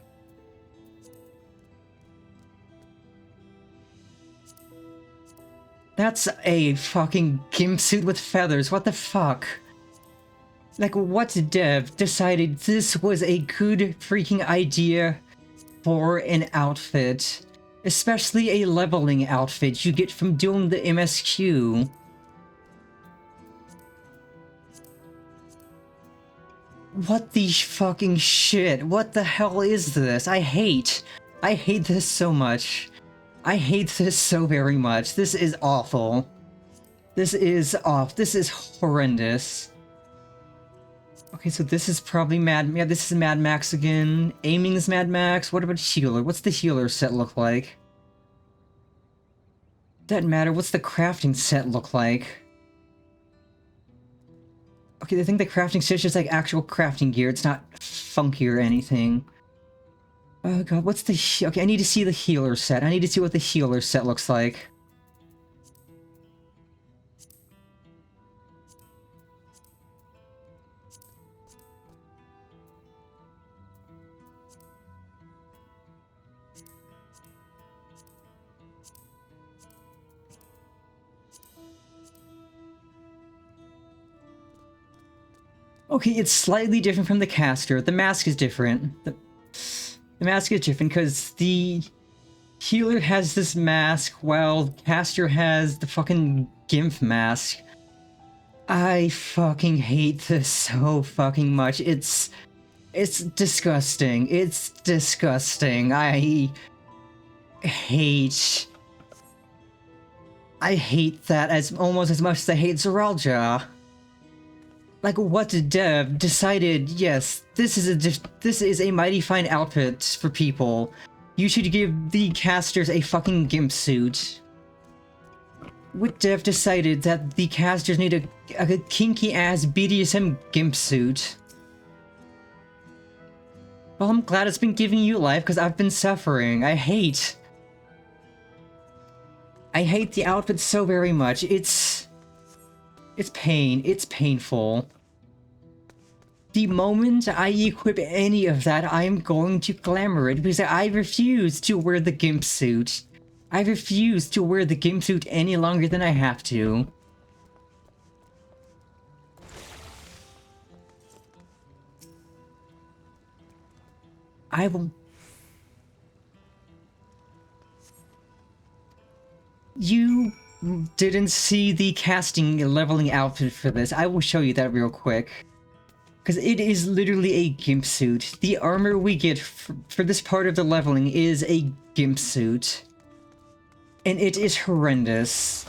That's a fucking GIMP suit with feathers, what the fuck? Like, what dev decided this was a good freaking idea for an outfit? Especially a leveling outfit you get from doing the MSQ. What the fucking shit? What the hell is this? I hate this so much. I hate this so very much. This is awful. This is horrendous. Okay, so this is probably this is Mad Max again. Aiming is Mad Max. What about healer? What's the healer set look like? Doesn't matter. What's the crafting set look like? Okay, I think the crafting set is just like actual crafting gear. It's not funky or anything. Oh god, what's the... Okay, I need to see the healer set. I need to see what the healer set looks like. Okay, it's slightly different from the caster. The mask is different. The mask is different because the healer has this mask while the caster has the fucking GIMP mask. I fucking hate this so fucking much. It's disgusting. It's disgusting. I hate that as almost as much as I hate Zeralja. Like, what dev decided, yes, this is a mighty fine outfit for people. You should give the casters a fucking GIMP suit. What dev decided that the casters need a kinky-ass BDSM GIMP suit? Well, I'm glad it's been giving you life, because I've been suffering. I hate I hate the outfit so very much. It's painful. The moment I equip any of that, I'm going to glamour it, because I refuse to wear the gimp suit. I refuse to wear the gimp suit any longer than I have to. I will... You didn't see the casting leveling outfit for this. I will show you that real quick. Because it is literally a gimp suit. The armor we get for this part of the leveling is a gimp suit. And it is horrendous.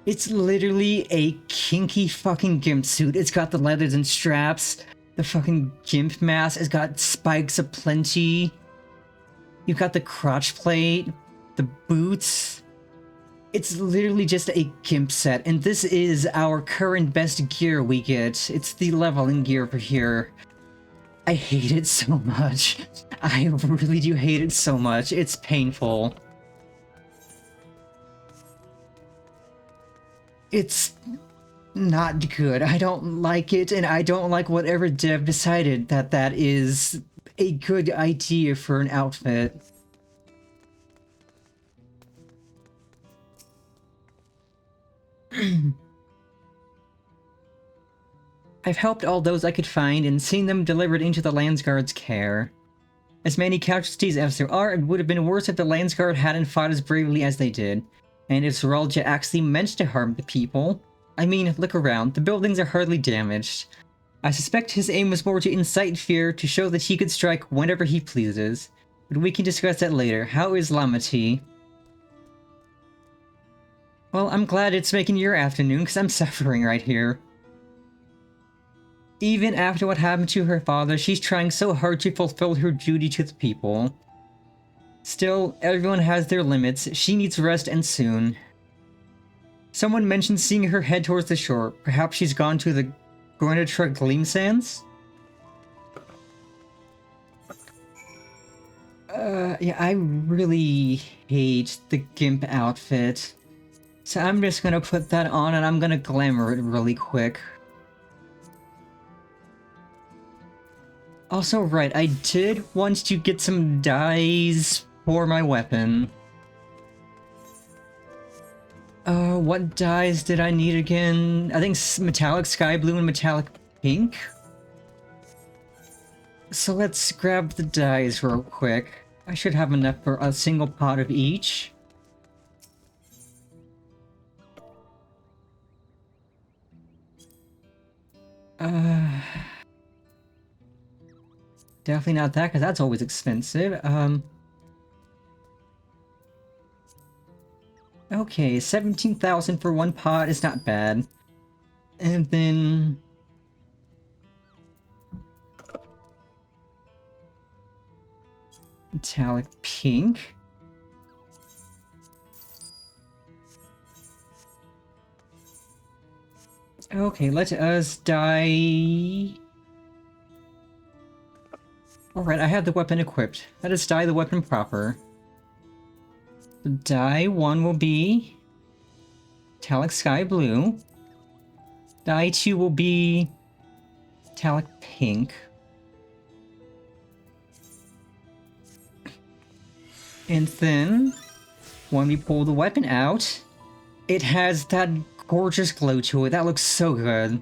It's literally a kinky fucking gimp suit. It's got the leathers and straps, the fucking gimp mask, it's got spikes aplenty. You've got the crotch plate, the boots. It's literally just a gimp set, and this is our current best gear we get. It's the leveling gear for here. I hate it so much. I really do hate it so much. It's painful. It's not good. I don't like it, and I don't like whatever dev decided that that is a good idea for an outfit. I've helped all those I could find and seen them delivered into the Landsguard's care. As many casualties as there are, it would have been worse if the Landsguard hadn't fought as bravely as they did. And if Zoralja actually meant to harm the people. I mean, look around, the buildings are hardly damaged. I suspect his aim was more to incite fear, to show that he could strike whenever he pleases. But we can discuss that later. How is Lamati? Well, I'm glad it's making your afternoon, because I'm suffering right here. Even after what happened to her father, she's trying so hard to fulfill her duty to the people. Still, everyone has their limits. She needs rest, and soon. Someone mentioned seeing her head towards the shore. Perhaps she's gone to the Gornatra Gleam Sands? Yeah, I really hate the gimp outfit. So I'm just gonna put that on and I'm gonna glamour it really quick. Also, right, I did want to get some dyes for my weapon. What dyes did I need again? I think metallic sky blue and metallic pink? So let's grab the dyes real quick. I should have enough for a single pot of each. Definitely not that, because that's always expensive. Okay, 17,000 for one pot is not bad. And then... metallic pink. Okay, let us dye... Alright, I have the weapon equipped. Let us dye the weapon proper. The dye 1 will be metallic sky blue. Dye 2 will be metallic pink. And then, when we pull the weapon out, it has that gorgeous glow to it. That looks so good.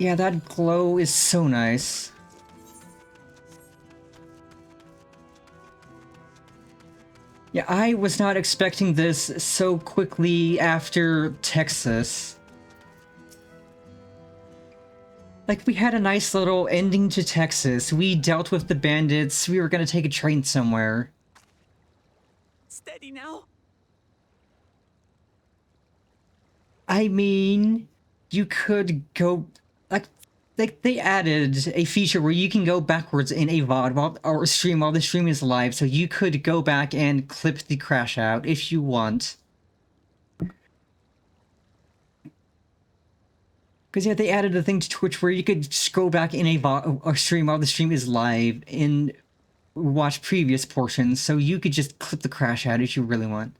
Yeah, that glow is so nice. Yeah, I was not expecting this so quickly after Texas. Like, we had a nice little ending to Texas. We dealt with the bandits. We were gonna take a train somewhere. steady now? I mean, you could go like they added a feature where you can go backwards in a VOD or stream while the stream is live, so you could go back and clip the crash out if you want. Because yeah, they added a thing to Twitch where you could just go back in a VOD or stream while the stream is live and watch previous portions, so you could just clip the crash out if you really want.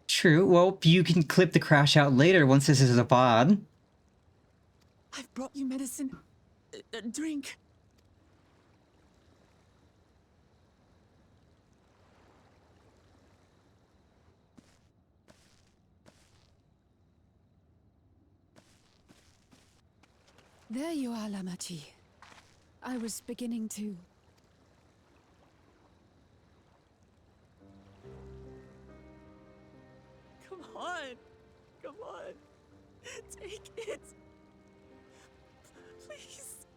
True, well, you can clip the crash out later once this is a VOD. I've brought you medicine. A drink. There you are, Lamachi. I was beginning to... Come on. Come on. Take it. Please.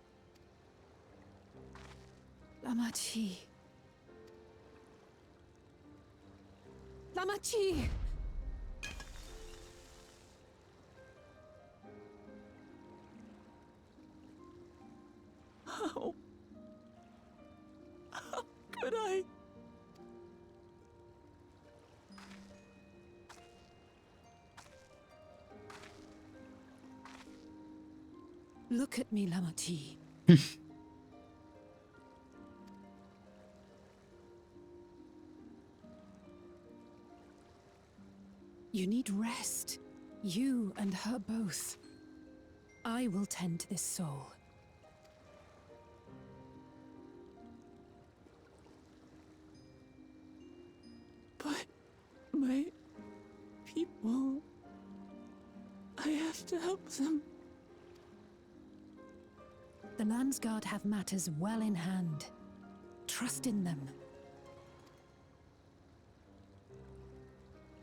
Lamachi. Lamachi! How could I? Look at me, Lamachi. You need rest. You and her both. I will tend to this soul. But my people... I have to help them. The Landsguard have matters well in hand. Trust in them.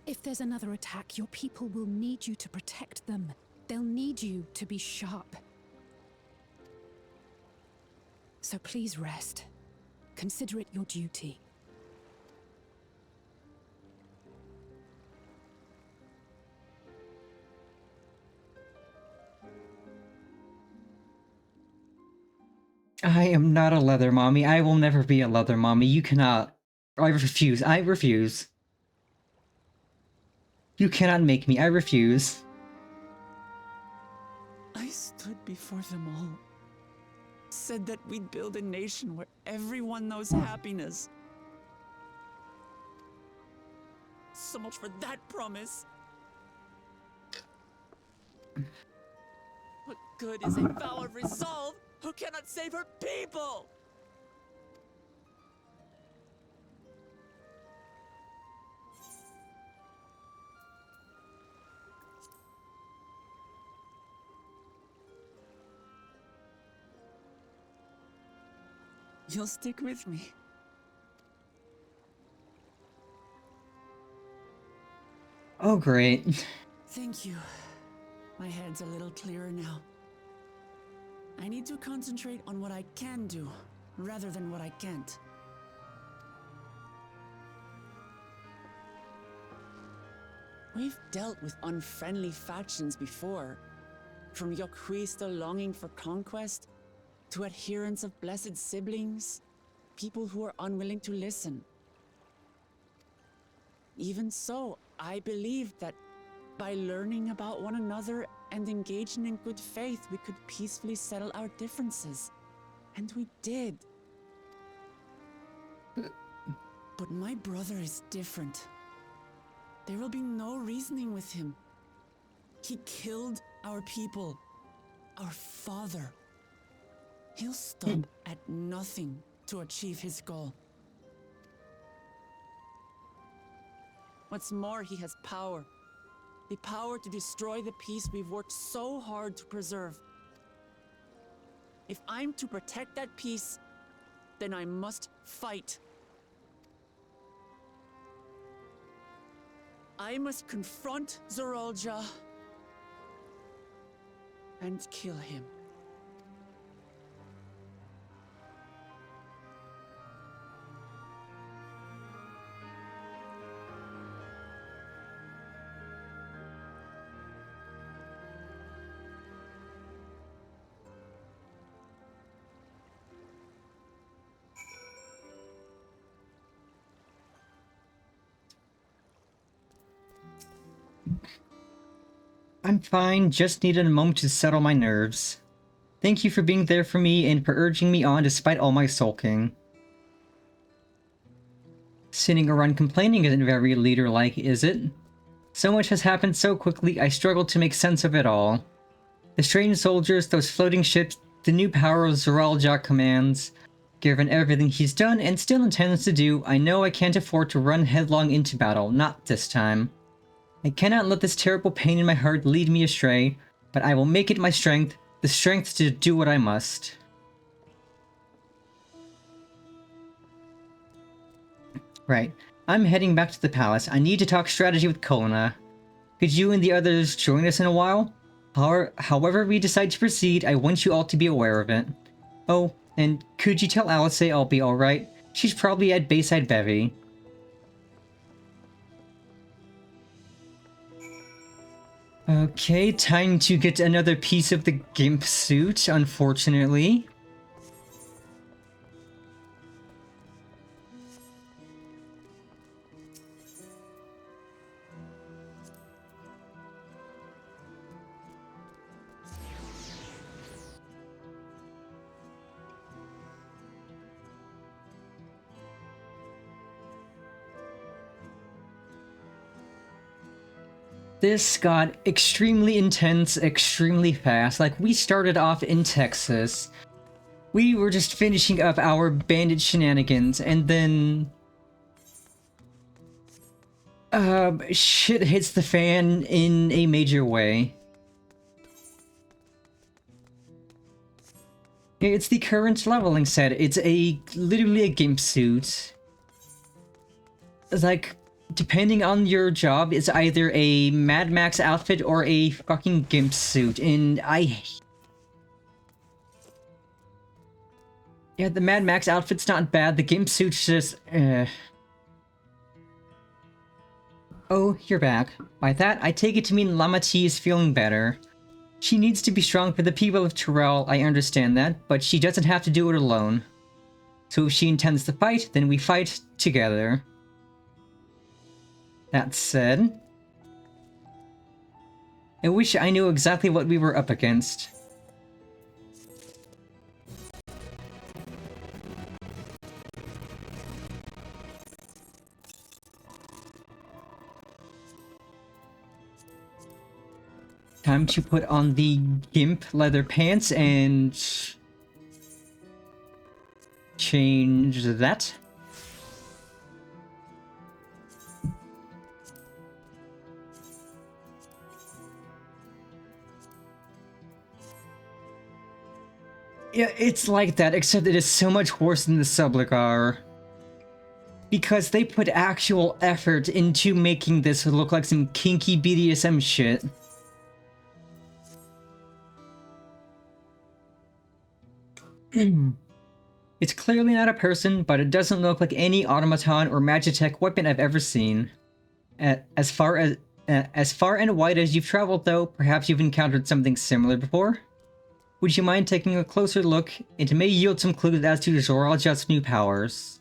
If there's another attack, your people will need you to protect them. They'll need you to be sharp. So please rest. Consider it your duty. I am not a leather mommy. I will never be a leather mommy. You cannot. I refuse. I refuse. You cannot make me. I refuse. I stood before them all. Said that we'd build a nation where everyone knows happiness. So much for that promise. What good is a vow of resolve who cannot save her people? You'll stick with me. Oh, great. Thank you. My head's a little clearer now. I need to concentrate on what I can do, rather than what I can't. We've dealt with unfriendly factions before. From YIPPEE still longing for conquest, to adherents of blessed siblings, people who are unwilling to listen. Even so, I believed that by learning about one another and engaging in good faith, we could peacefully settle our differences. And we did. But my brother is different. There will be no reasoning with him. He killed our people, our father. He'll stop at nothing to achieve his goal. What's more, he has power. The power to destroy the peace we've worked so hard to preserve. If I'm to protect that peace, then I must fight. I must confront Zorolja and kill him. I'm fine, just needed a moment to settle my nerves. Thank you for being there for me and for urging me on despite all my sulking. Sitting around complaining isn't very leader-like, is it? So much has happened so quickly, I struggled to make sense of it all. The strange soldiers, those floating ships, the new power of Zoraljak commands. Given everything he's done and still intends to do, I know I can't afford to run headlong into battle, not this time. I cannot let this terrible pain in my heart lead me astray, but I will make it my strength, the strength to do what I must. Right. I'm heading back to the palace. I need to talk strategy with Kona. Could you and the others join us in a while? However we decide to proceed, I want you all to be aware of it. Oh, and could you tell Alice I'll be alright? She's probably at Bayside Bevy. Okay, time to get another piece of the GIMP suit, unfortunately. This got extremely intense, extremely fast. Like, we started off in Texas. We were just finishing up our bandit shenanigans, and then... shit hits the fan in a major way. It's the current leveling set. It's literally a GIMP suit. It's like... depending on your job, it's either a Mad Max outfit or a fucking GIMP suit, and yeah, the Mad Max outfit's not bad, the GIMP suit's just, Oh, you're back. By that, I take it to mean Lama T is feeling better. She needs to be strong for the people of Terrell, I understand that, but she doesn't have to do it alone. So if she intends to fight, then we fight together. That said, I wish I knew exactly what we were up against. Time to put on the GIMP leather pants and change that. Yeah, it's like that, except it is so much worse than the Subligar. Because they put actual effort into making this look like some kinky BDSM shit. It's clearly not a person, but it doesn't look like any automaton or Magitech weapon I've ever seen. As far and wide as you've traveled, though, perhaps you've encountered something similar before? Would you mind taking a closer look? It may yield some clues as to Zoraljak's new powers.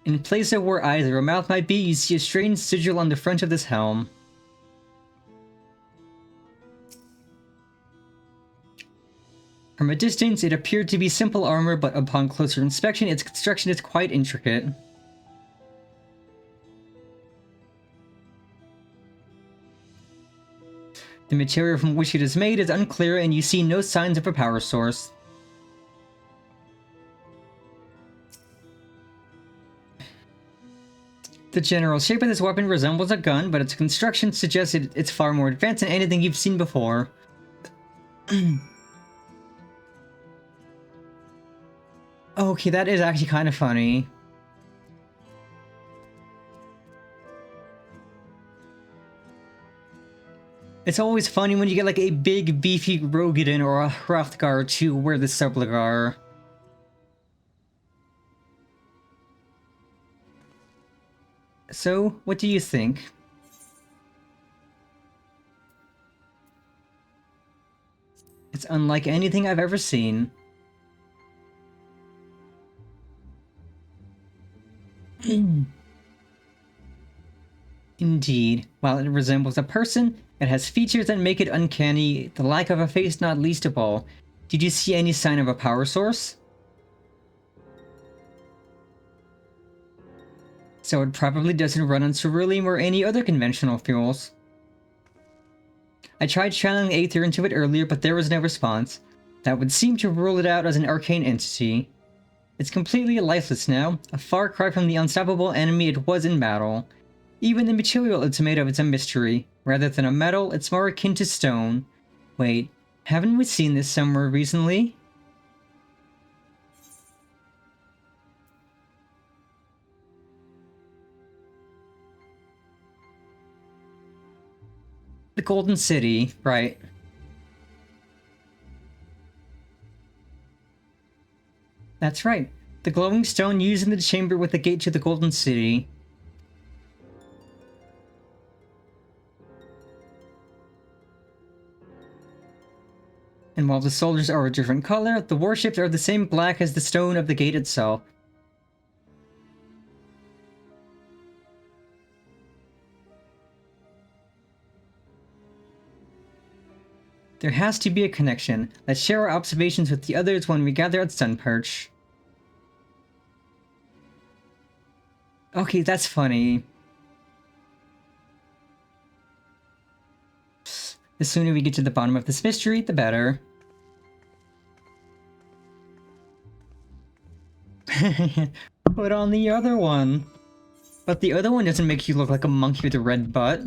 In place of where eyes or a mouth might be, you see a strange sigil on the front of this helm. From a distance, it appeared to be simple armor, but upon closer inspection, its construction is quite intricate. The material from which it is made is unclear, and you see no signs of a power source. The general shape of this weapon resembles a gun, but its construction suggests it's far more advanced than anything you've seen before. Okay, that is actually kind of funny. It's always funny when you get like a big, beefy Rogadin or a Hrothgar to wear the Subligar. So, what do you think? It's unlike anything I've ever seen. Indeed. While it resembles a person, it has features that make it uncanny, the lack of a face not least of all. Did you see any sign of a power source? So it probably doesn't run on cerulean or any other conventional fuels. I tried channeling Aether into it earlier, but there was no response. That would seem to rule it out as an arcane entity. It's completely lifeless now, a far cry from the unstoppable enemy it was in battle. Even the material it's made of is a mystery. Rather than a metal, it's more akin to stone. Wait, haven't we seen this somewhere recently? The Golden City, right. That's right. The glowing stone used in the chamber with the gate to the Golden City. And while the soldiers are a different color, the warships are the same black as the stone of the gate itself. There has to be a connection. Let's share our observations with the others when we gather at Sunperch. Okay, that's funny. The sooner we get to the bottom of this mystery, the better. Put on the other one. But the other one doesn't make you look like a monkey with a red butt.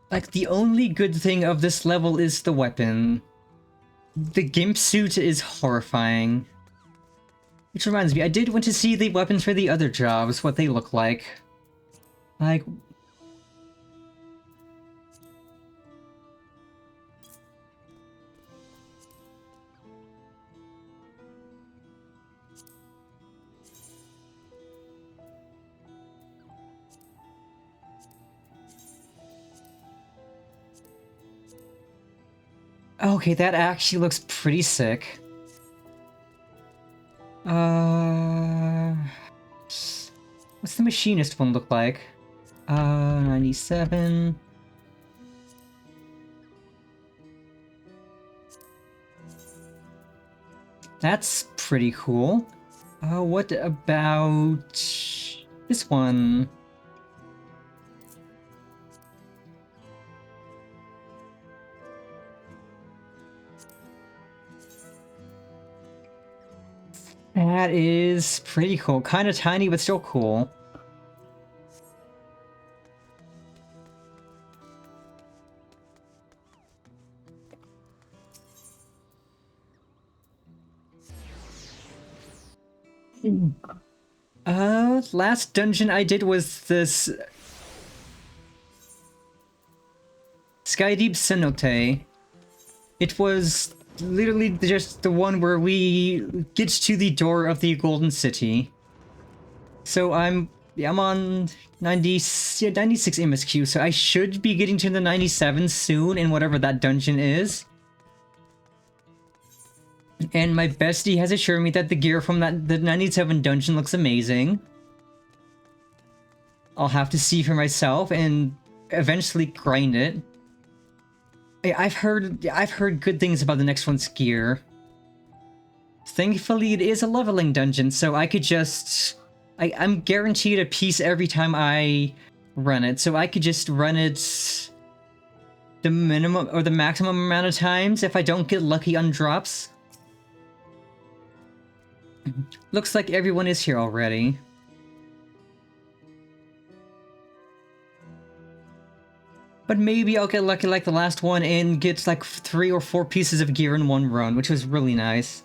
Like, the only good thing of this level is the weapon. The gimp suit is horrifying. Which reminds me, I did want to see the weapons for the other jobs, what they look like. Like... Okay, that actually looks pretty sick. What's the machinist one look like? 97. That's pretty cool. What about this one? That is pretty cool. Kind of tiny, but still cool. Last dungeon I did was this... Skydeep Cenote. It was literally just the one where we get to the door of the Golden City. So I'm on 96 MSQ, so I should be getting to the 97 soon in whatever that dungeon is. And my bestie has assured me that the gear from the 97 dungeon looks amazing. I'll have to see for myself and eventually grind it. I've heard good things about the next one's gear. Thankfully, it is a leveling dungeon, so I could just... I'm guaranteed a piece every time I run it, so I could just run it the minimum or the maximum amount of times if I don't get lucky on drops. Looks like everyone is here already. But maybe I'll get lucky like the last one and get like 3 or 4 pieces of gear in one run, which was really nice.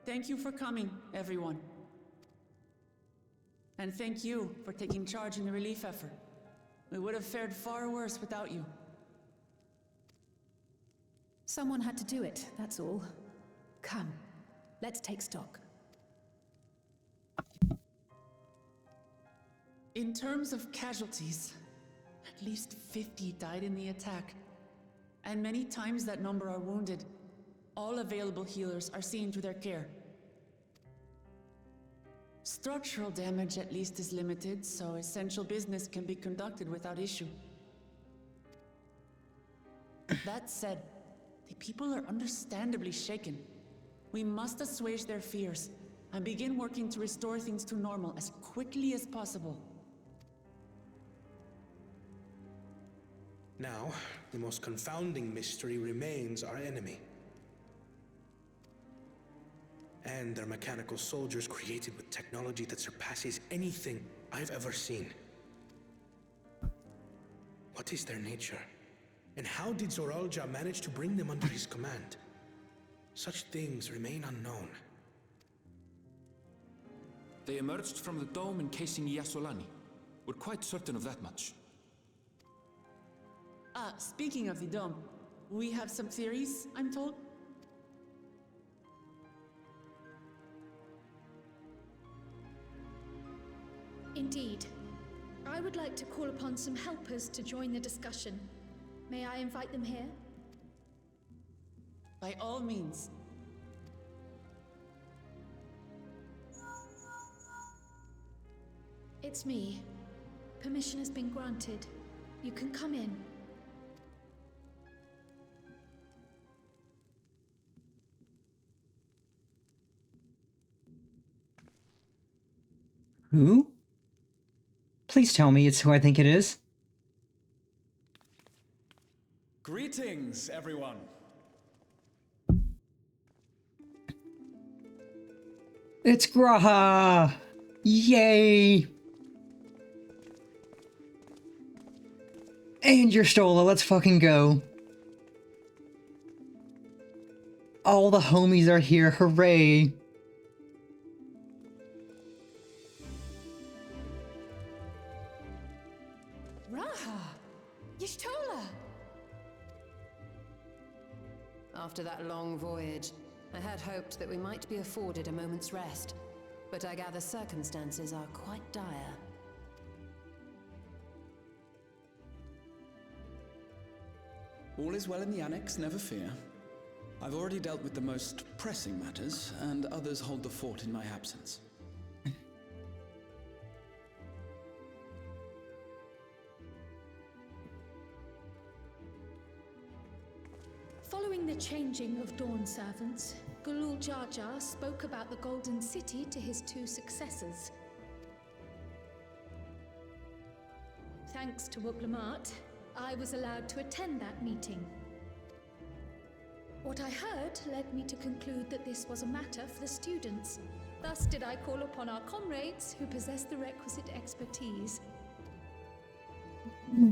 Thank you for coming, everyone. And thank you for taking charge in the relief effort. We would have fared far worse without you. Someone had to do it, that's all. Come, let's take stock. In terms of casualties, at least 50 died in the attack. And many times that number are wounded. All available healers are seen to their care. Structural damage at least is limited, so essential business can be conducted without issue. That said, the people are understandably shaken. We must assuage their fears and begin working to restore things to normal as quickly as possible. Now, the most confounding mystery remains our enemy. And their mechanical soldiers created with technology that surpasses anything I've ever seen. What is their nature? And how did Zoralja manage to bring them under his command? Such things remain unknown. They emerged from the dome encasing Yasolani. We're quite certain of that much. Speaking of the dome, we have some theories, I'm told. Indeed. I would like to call upon some helpers to join the discussion. May I invite them here? By all means. It's me. Permission has been granted. You can come in. Who? Please tell me it's who I think it is. Greetings, everyone. It's Graha! Yay! And you're Stola, let's fucking go. All the homies are here, hooray! After that long voyage, I had hoped that we might be afforded a moment's rest, but I gather circumstances are quite dire. All is well in the Annex, never fear. I've already dealt with the most pressing matters, and others hold the fort in my absence. Following the changing of Dawn servants, Gulul Jar Jar spoke about the Golden City to his two successors. Thanks to Wublamat, I was allowed to attend that meeting. What I heard led me to conclude that this was a matter for the students. Thus did I call upon our comrades who possess the requisite expertise.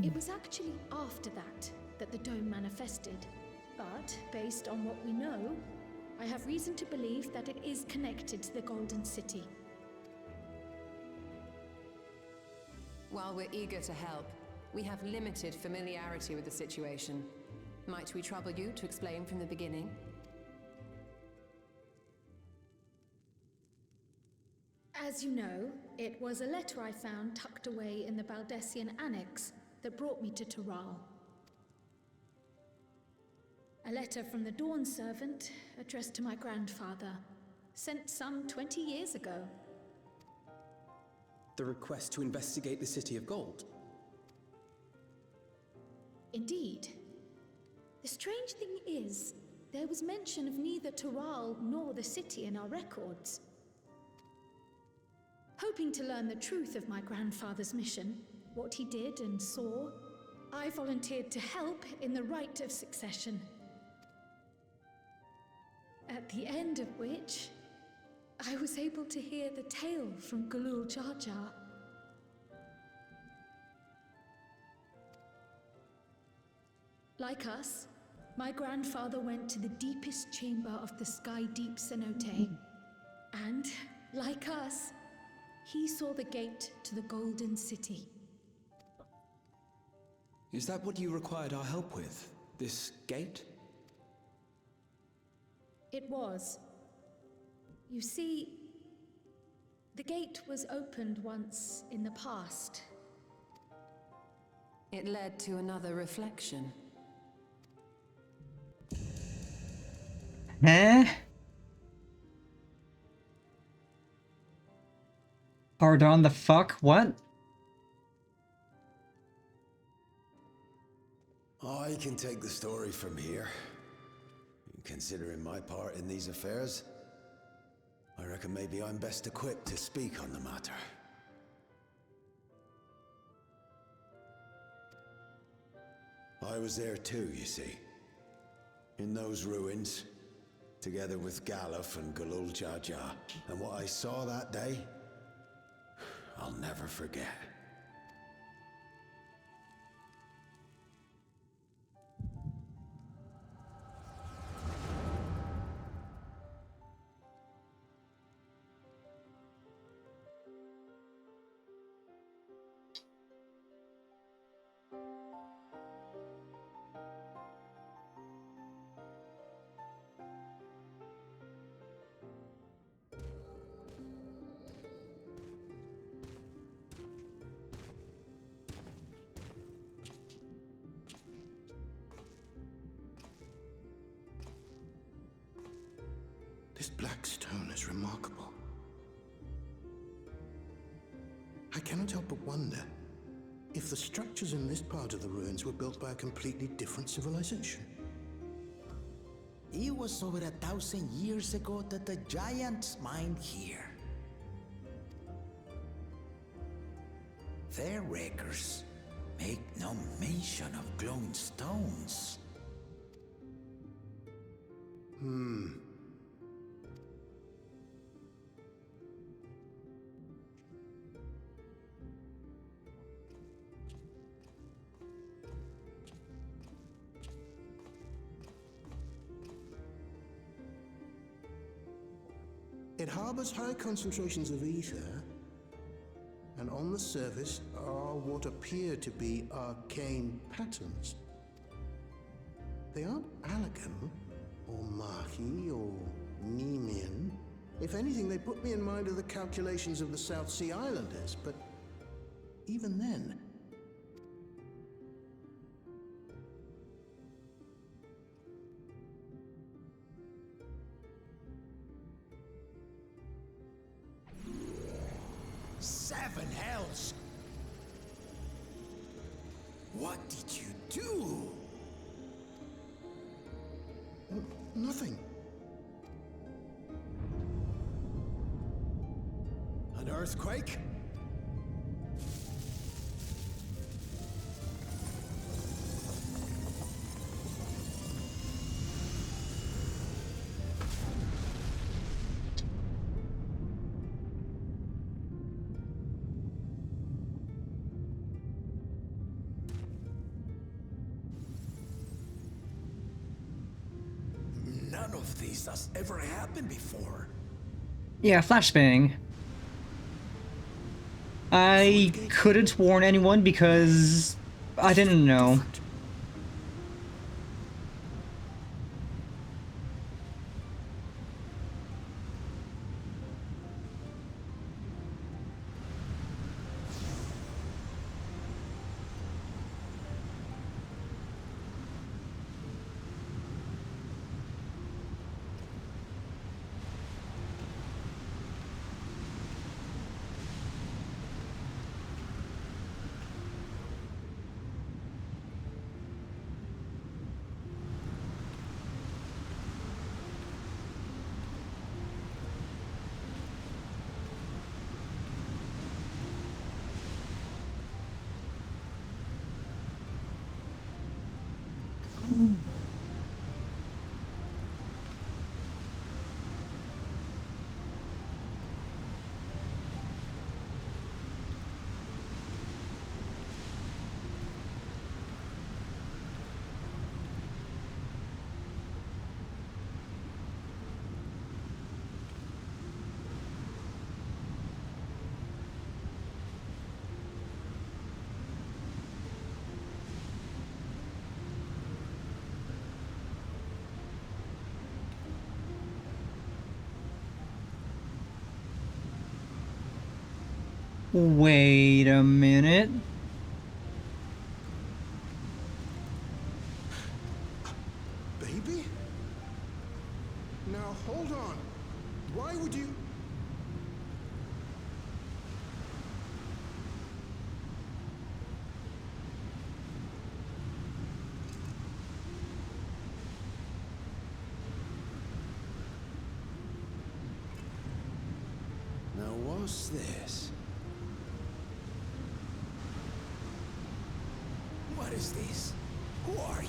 It was actually after that the dome manifested. But, based on what we know, I have reason to believe that it is connected to the Golden City. While we're eager to help, we have limited familiarity with the situation. Might we trouble you to explain from the beginning? As you know, it was a letter I found tucked away in the Baldessian Annex that brought me to Toral. A letter from the Dawn servant, addressed to my grandfather, sent some 20 years ago. The request to investigate the City of Gold. Indeed. The strange thing is, there was mention of neither Toral nor the city in our records. Hoping to learn the truth of my grandfather's mission, what he did and saw, I volunteered to help in the rite of succession. At the end of which, I was able to hear the tale from Gulul Jar Jar. Like us, My grandfather went to the deepest chamber of the sky deep cenote. And, like us, he saw the gate to the Golden City. Is that what you required our help with? This gate? It was. You see, the gate was opened once in the past. It led to another reflection. Huh? Pardon the fuck? What? I can take the story from here. Considering my part in these affairs, I reckon maybe I'm best equipped to speak on the matter. I was there too, you see. In those ruins, together with Galuf and Galul Jaja. And what I saw that day, I'll never forget. This black stone is remarkable. I cannot help but wonder if the structures in this part of the ruins were built by a completely different civilization. It was over 1,000 years ago that the giants mined here. Their records make no mention of glowing stones. It harbors high concentrations of ether, and on the surface are what appear to be arcane patterns. They aren't Allagan, or Mahi, or Nemean. If anything, they put me in mind of the calculations of the South Sea Islanders, but even then, Seven hells! What did you do? Nothing. An earthquake? None of this has ever happened before. Yeah, flashbang. I couldn't warn anyone because I didn't know. Wait a minute. Baby? Now hold on. Why would you... Now what's this? What is this? Who are you?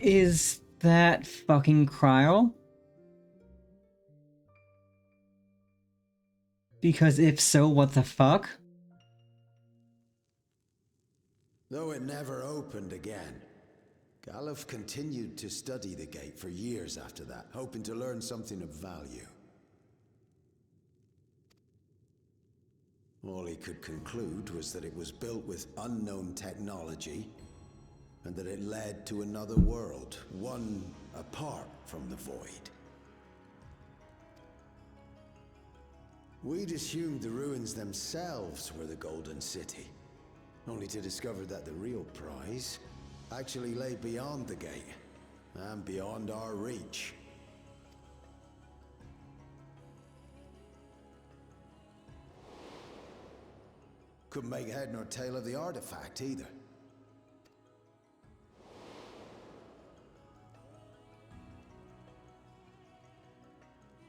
Is that fucking Kryl? Because if so, what the fuck? Though it never opened again, Galuf continued to study the gate for years after that, hoping to learn something of value. All he could conclude was that it was built with unknown technology, and that it led to another world, one apart from the Void. We'd assumed the ruins themselves were the Golden City, only to discover that the real prize actually lay beyond the gate, and beyond our reach. Couldn't make head nor tail of the artifact either.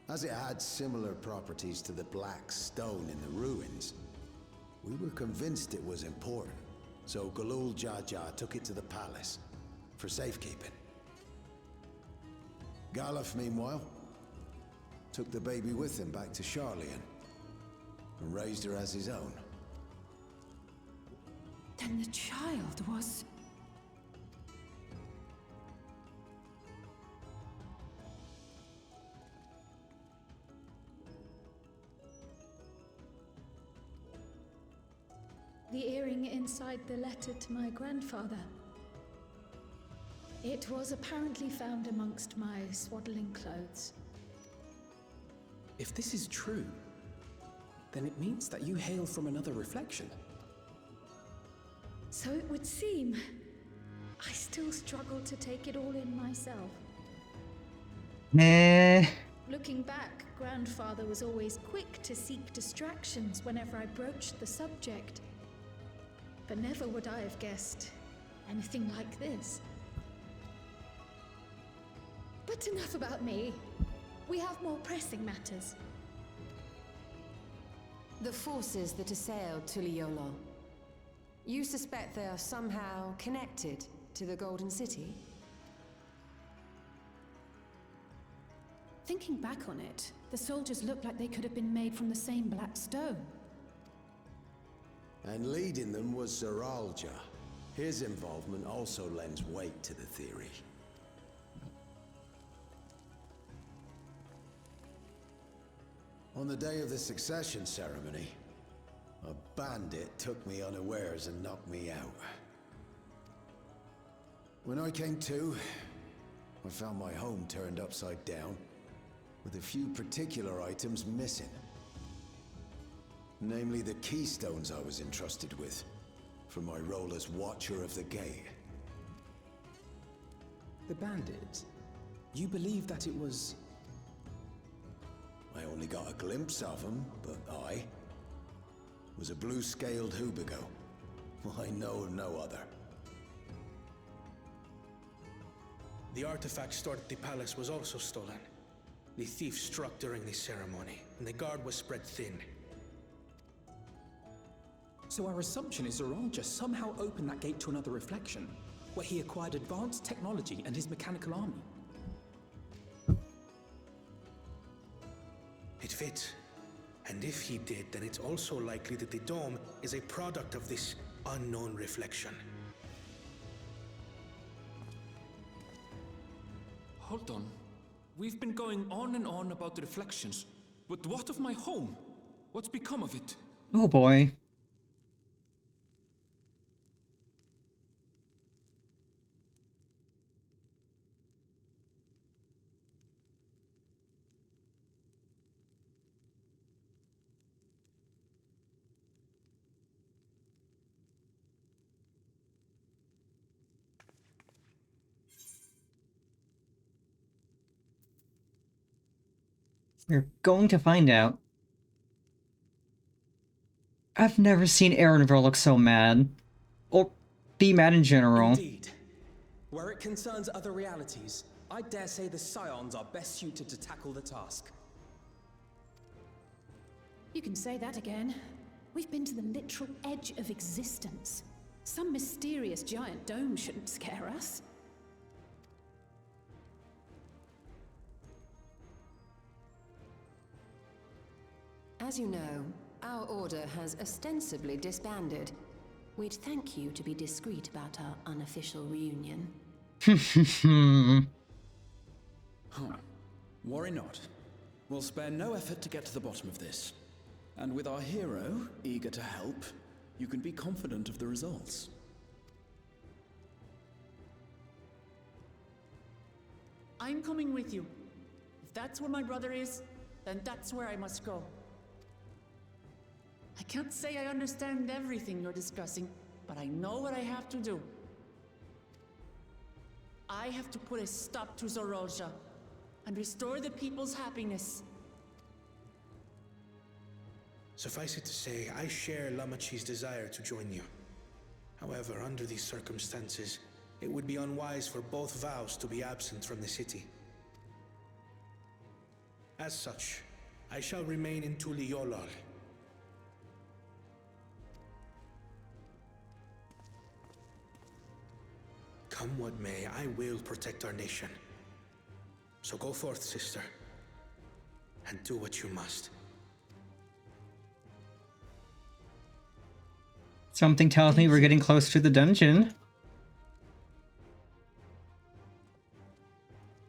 As it had similar properties to the black stone in the ruins, we were convinced it was important, so Galul Jaja took it to the palace for safekeeping. Galuf, meanwhile, took the baby with him back to Charlian and raised her as his own. Then the child was... The earring inside the letter to my grandfather. It was apparently found amongst my swaddling clothes. If this is true, then it means that you hail from another reflection. So it would seem. I still struggle to take it all in myself. Nah. Looking back, grandfather was always quick to seek distractions whenever I broached the subject. But never would I have guessed anything like this. But enough about me. We have more pressing matters. The forces that assailed Tuliyollal. You suspect they are somehow connected to the Golden City? Thinking back on it, the soldiers looked like they could have been made from the same black stone. And leading them was Zeralja. His involvement also lends weight to the theory. On the day of the succession ceremony, a bandit took me unawares and knocked me out. When I came to, I found my home turned upside down, with a few particular items missing. Namely the keystones I was entrusted with, for my role as Watcher of the Gate. The bandit? You believe that it was... I only got a glimpse of him, but I was a blue-scaled Hubigo. I know of no other. The artifact stored at the palace was also stolen. The thief struck during the ceremony, and the guard was spread thin. So our assumption is Zoralja somehow opened that gate to another reflection, where he acquired advanced technology and his mechanical army. It fits. And if he did, then it's also likely that the dome is a product of this unknown reflection. Hold on. We've been going on and on about the reflections, but what of my home? What's become of it? Oh boy. We're going to find out. I've never seen Erenville look so mad. Or be mad in general. Indeed. Where it concerns other realities, I dare say the Scions are best suited to tackle the task. You can say that again. We've been to the literal edge of existence. Some mysterious giant dome shouldn't scare us. As you know, our order has ostensibly disbanded. We'd thank you to be discreet about our unofficial reunion. Worry not. We'll spare no effort to get to the bottom of this. And with our hero eager to help, you can be confident of the results. I'm coming with you. If that's where my brother is, then that's where I must go. I can't say I understand everything you're discussing, but I know what I have to do. I have to put a stop to Zoralja and restore the people's happiness. Suffice it to say, I share Lamachi's desire to join you. However, under these circumstances, it would be unwise for both vows to be absent from the city. As such, I shall remain in Tuliyollal. Come what may, I will protect our nation. So go forth, sister, and do what you must. Something tells me we're getting close to the dungeon.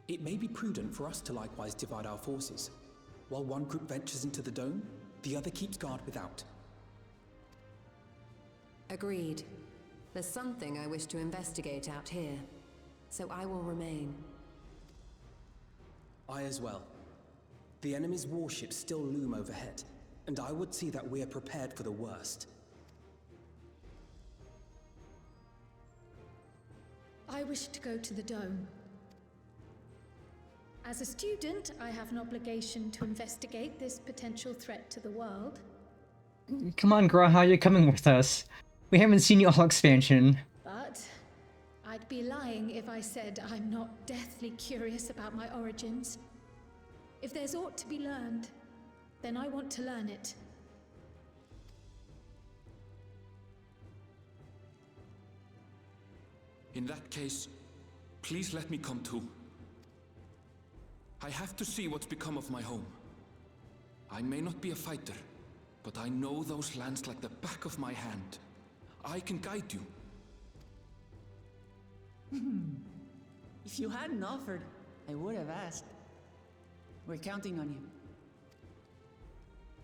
It may be prudent for us to likewise divide our forces. While one group ventures into the dome, the other keeps guard without. Agreed. There's something I wish to investigate out here, so I will remain. I as well. The enemy's warships still loom overhead, and I would see that we are prepared for the worst. I wish to go to the dome. As a student, I have an obligation to investigate this potential threat to the world. Come on, Graha, you're coming with us. We haven't seen you all expansion. But I'd be lying if I said I'm not deathly curious about my origins. If there's aught to be learned, then I want to learn it. In that case, please let me come too. I have to see what's become of my home. I may not be a fighter, but I know those lands like the back of my hand. I can guide you. If you hadn't offered, I would have asked. We're counting on you.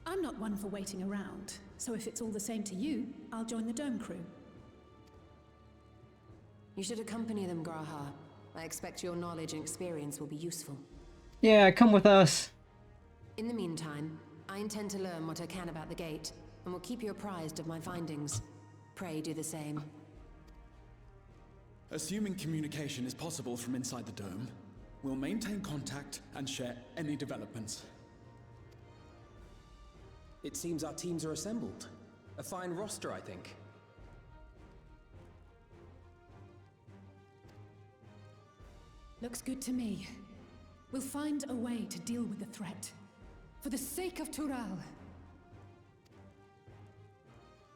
I'm not one for waiting around, so if it's all the same to you, I'll join the dome crew. You should accompany them, Graha. I expect your knowledge and experience will be useful. Yeah, come with us. In the meantime, I intend to learn what I can about the gate, and will keep you apprised of my findings. Pray do the same. Assuming communication is possible from inside the dome, we'll maintain contact and share any developments. It seems our teams are assembled. A fine roster, I think. Looks good to me. We'll find a way to deal with the threat. For the sake of Tural.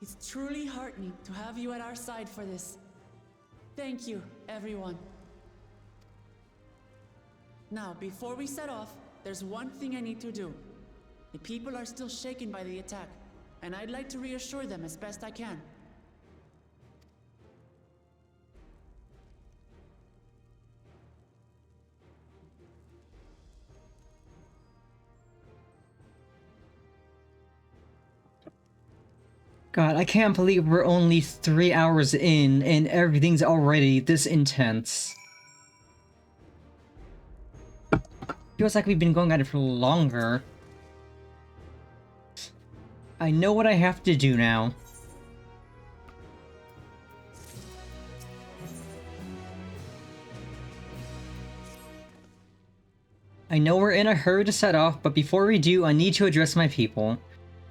It's truly heartening to have you at our side for this. Thank you, everyone. Now, before we set off, there's one thing I need to do. The people are still shaken by the attack, and I'd like to reassure them as best I can. God, I can't believe we're only 3 hours in and everything's already this intense. Feels like we've been going at it for longer. I know what I have to do now. I know we're in a hurry to set off, but before we do, I need to address my people.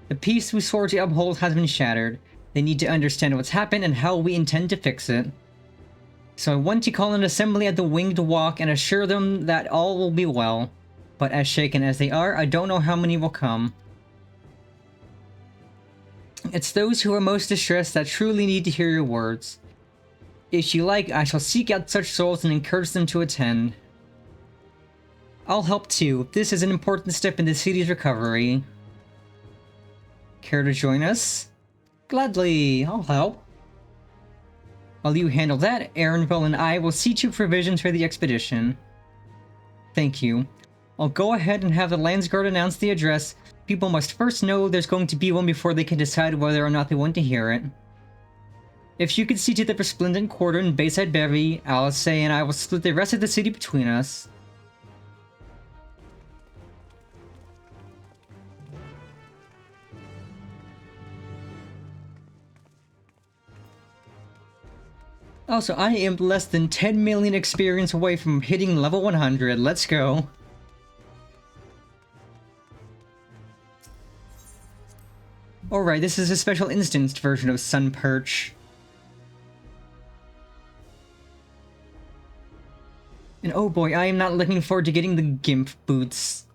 The peace we swore to uphold has been shattered. They need to understand what's happened and how we intend to fix it. So I want to call an assembly at the Winged Walk and assure them that all will be well. But as shaken as they are, I don't know how many will come. It's those who are most distressed that truly need to hear your words. If you like, I shall seek out such souls and encourage them to attend. I'll help too. This is an important step in the city's recovery. Care to join us? Gladly, I'll help. While you handle that, Aaronville and I will see to provisions for the expedition. Thank you. I'll go ahead and have the Landsguard announce the address. People must first know there's going to be one before they can decide whether or not they want to hear it. If you could see to the Resplendent Quarter in Bayside Bevy, Alice and I will split the rest of the city between us. Also, I am less than 10 million experience away from hitting level 100. Let's go. Alright, this is a special instanced version of Sun Perch. And oh boy, I am not looking forward to getting the Gimp boots.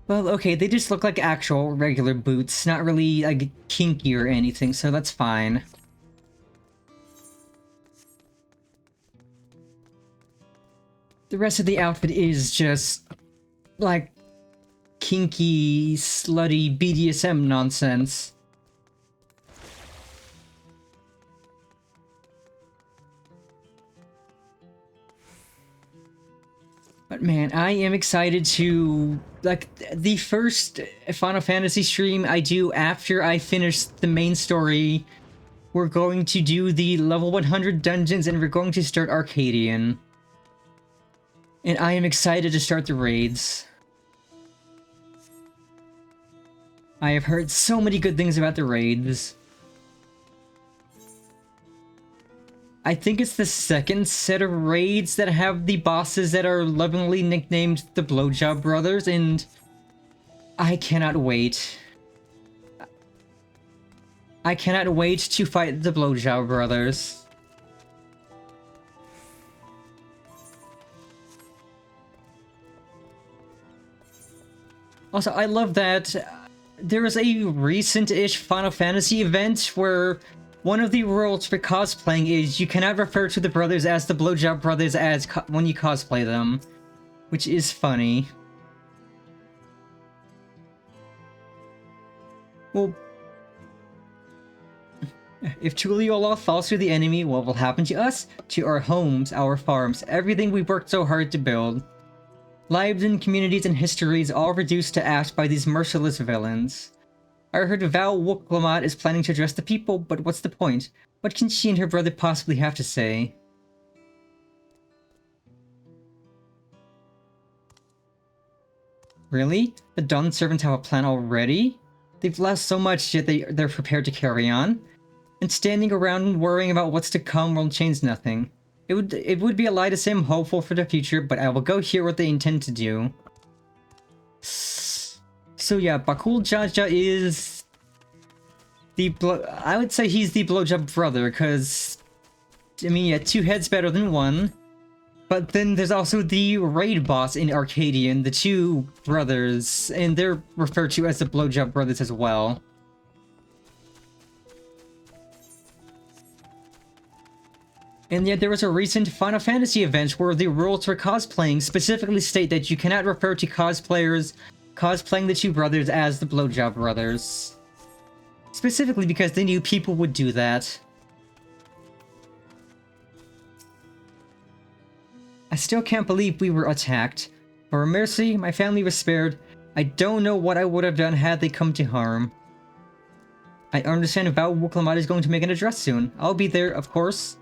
Well, okay, they just look like actual regular boots, not really like kinky or anything, so that's fine. The rest of the outfit is just, like, kinky, slutty BDSM nonsense. But man, I am excited to, like, the first Final Fantasy stream I do after I finish the main story, we're going to do the level 100 dungeons and we're going to start Arcadian. And I am excited to start the raids. I have heard so many good things about the raids. I think it's the second set of raids that have the bosses that are lovingly nicknamed the Blowjob Brothers, and I cannot wait. I cannot wait to fight the Blowjob Brothers. Also, I love that there was a recent-ish Final Fantasy event where one of the rules for cosplaying is you cannot refer to the brothers as the Blowjob Brothers as when you cosplay them, which is funny. Well, if Tuliolaf falls to the enemy, what will happen to us? To our homes, our farms, everything we worked so hard to build. Lives and communities and histories all reduced to ash by these merciless villains. I heard Val Wooklamat is planning to address the people, but what's the point? What can she and her brother possibly have to say? Really? The Dawn servants have a plan already? They've lost so much, yet they're prepared to carry on? And standing around and worrying about what's to come will change nothing. It would be a lie to say I'm hopeful for the future, but I will go hear what they intend to do. So yeah, Bakul Jaja is the I would say he's the Blowjob Brother, because I mean, yeah, two heads better than one. But then there's also the raid boss in Arcadian, the two brothers, and they're referred to as the Blowjob Brothers as well. And yet there was a recent Final Fantasy event where the rules for cosplaying specifically state that you cannot refer to cosplayers cosplaying the two brothers as the Blowjob Brothers. Specifically because they knew people would do that. I still can't believe we were attacked. For a mercy, my family was spared. I don't know what I would have done had they come to harm. I understand Val Wuklamat is going to make an address soon. I'll be there, of course.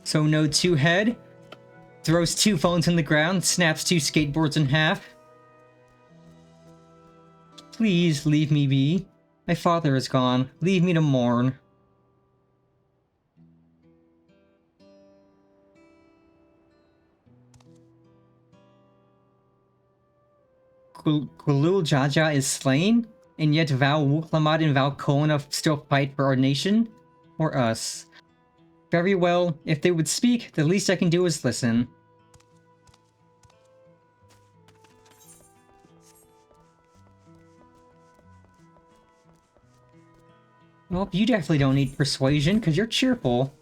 So Node 2 head, throws 2 phones on the ground, snaps 2 skateboards in half. Please leave me be. My father is gone. Leave me to mourn. Gulul Jaja is slain, and yet Val Wuklamat and Val Kona still fight for our nation? Or us? Very well, if they would speak, the least I can do is listen. Well, you definitely don't need persuasion, because you're cheerful.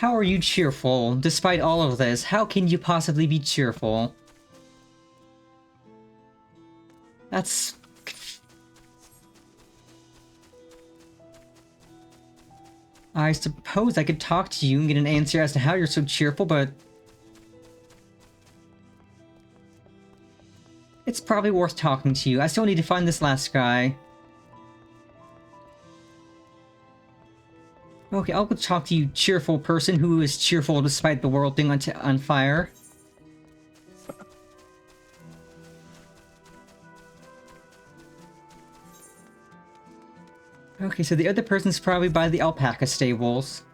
How are you cheerful? Despite all of this, how can you possibly be cheerful? That's... I suppose I could talk to you and get an answer as to how you're so cheerful, but... it's probably worth talking to you. I still need to find this last guy. Okay, I'll go talk to you, cheerful person who is cheerful despite the world being on fire. Okay, so the other person's probably by the alpaca stables.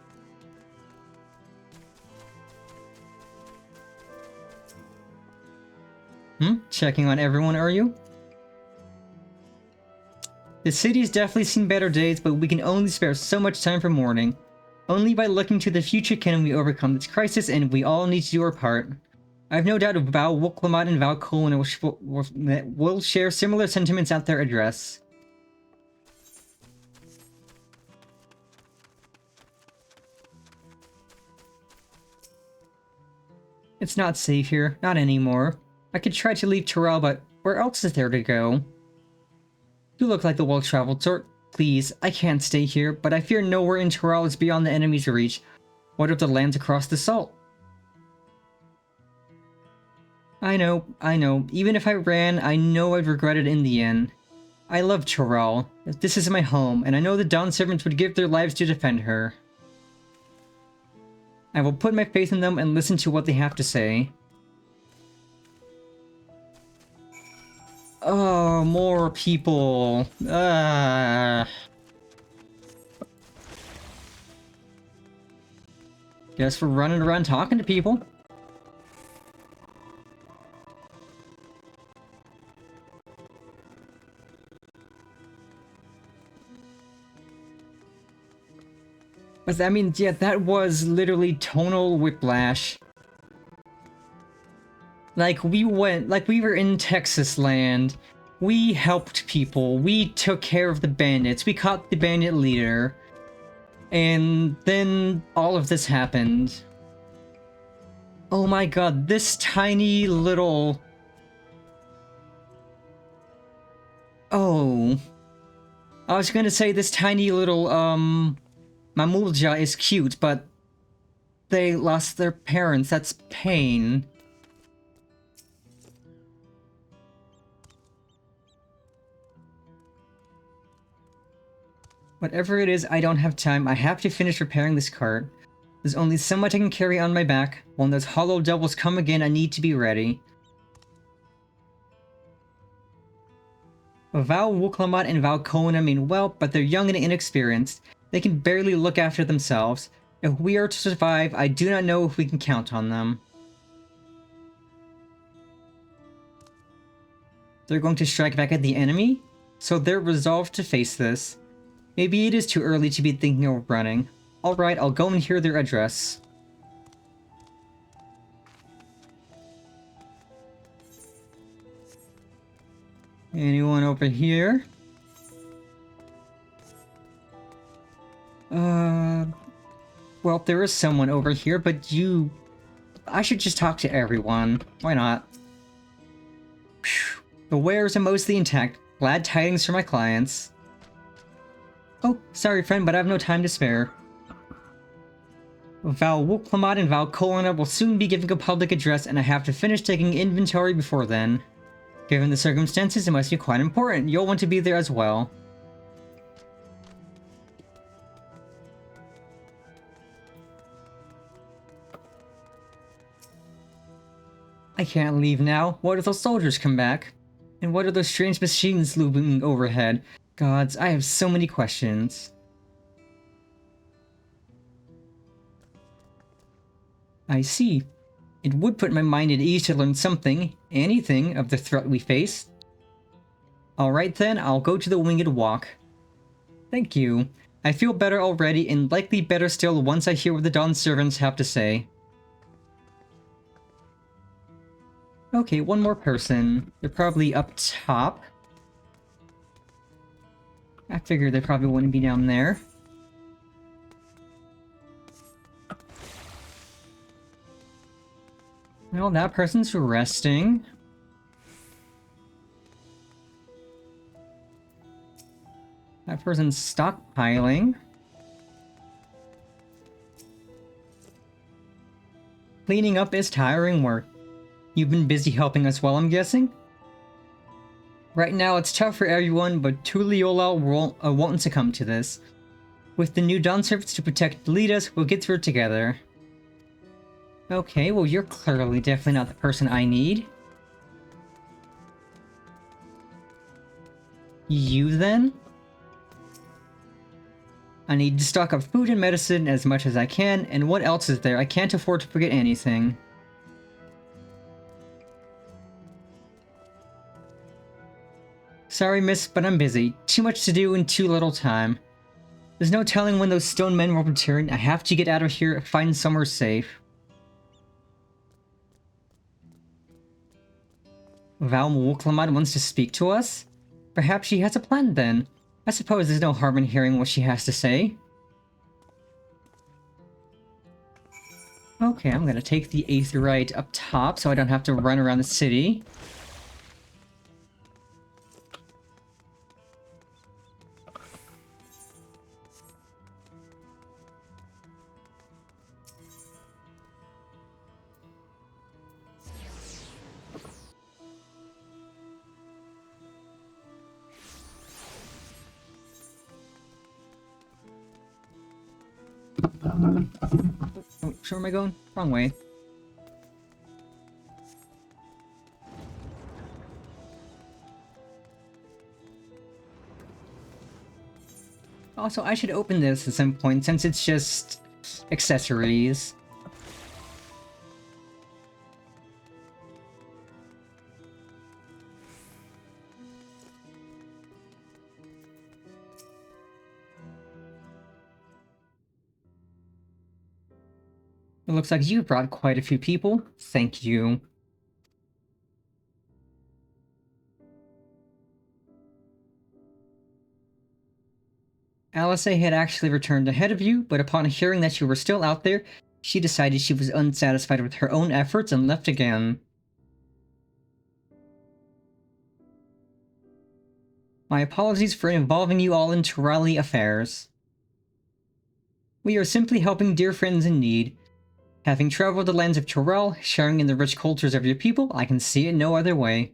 Checking on everyone, are you? The city's definitely seen better days, but we can only spare so much time for mourning. Only by looking to the future can we overcome this crisis, and we all need to do our part. I have no doubt Val Wuklamat and Val Kona will share similar sentiments at their address. It's not safe here, not anymore. I could try to leave Terrell, but where else is there to go? You look like the well-traveled sort. Please, I can't stay here, but I fear nowhere in Terrell is beyond the enemy's reach. What of the lands across the salt? I know. Even if I ran, I know I'd regret it in the end. I love Terrell. This is my home, and I know the Dawn servants would give their lives to defend her. I will put my faith in them and listen to what they have to say. Oh, more people. Guess we're running around talking to people. But I mean, yeah, that was literally tonal whiplash. Like, we were in Texas land. We helped people. We took care of the bandits. We caught the bandit leader. And then all of this happened. Oh my god, this tiny little... Oh. I was gonna say this tiny little, Mamulja is cute, but they lost their parents. That's pain. Whatever it is, I don't have time. I have to finish repairing this cart. There's only so much I can carry on my back. When those hollow devils come again, I need to be ready. Val Wuklamat and Val Kona mean well, but they're young and inexperienced. They can barely look after themselves. If we are to survive, I do not know if we can count on them. they're going to strike back at the enemy, so they're resolved to face this. Maybe it is too early to be thinking of running. Alright, I'll go and hear their address. Anyone over here? Well, there is someone over here, but I should just talk to everyone. Why not? Phew. The wares are mostly intact. Glad tidings for my clients. Oh, sorry friend, but I have no time to spare. Val Wuklamad and Val Kolina will soon be giving a public address, and I have to finish taking inventory before then. Given the circumstances, it must be quite important. You'll want to be there as well. I can't leave now. What if those soldiers come back? And what are those strange machines looming overhead? Gods, I have so many questions. I see. It would put my mind at ease to learn something, anything, of the threat we face. Alright then, I'll go to the Winged Walk. Thank you. I feel better already, and likely better still once I hear what the Dawn servants have to say. Okay, one more person. They're probably up top. I figured they probably wouldn't be down there. Well, that person's resting. That person's stockpiling. Cleaning up is tiring work. You've been busy helping us well, I'm guessing? Right now it's tough for everyone, but Tuliola won't succumb to this. With the new Dawn servants to protect and lead us, we'll get through it together. Okay, well you're clearly definitely not the person I need. You then? I need to stock up food and medicine as much as I can, and what else is there? I can't afford to forget anything. Sorry miss, but I'm busy. Too much to do in too little time. There's no telling when those stone men will return. I have to get out of here, find somewhere safe. Val Wuklamad wants to speak to us? Perhaps she has a plan then. I suppose there's no harm in hearing what she has to say. Okay, I'm gonna take the Aetherite up top so I don't have to run around the city. Oh, where am I going? Wrong way. Also, I should open this at some point since it's just accessories. It looks like you brought quite a few people. Thank you. Alice had actually returned ahead of you, but upon hearing that you were still out there, she decided she was unsatisfied with her own efforts and left again. My apologies for involving you all in Turali affairs. We are simply helping dear friends in need. Having traveled the lands of Turel, sharing in the rich cultures of your people, I can see it no other way.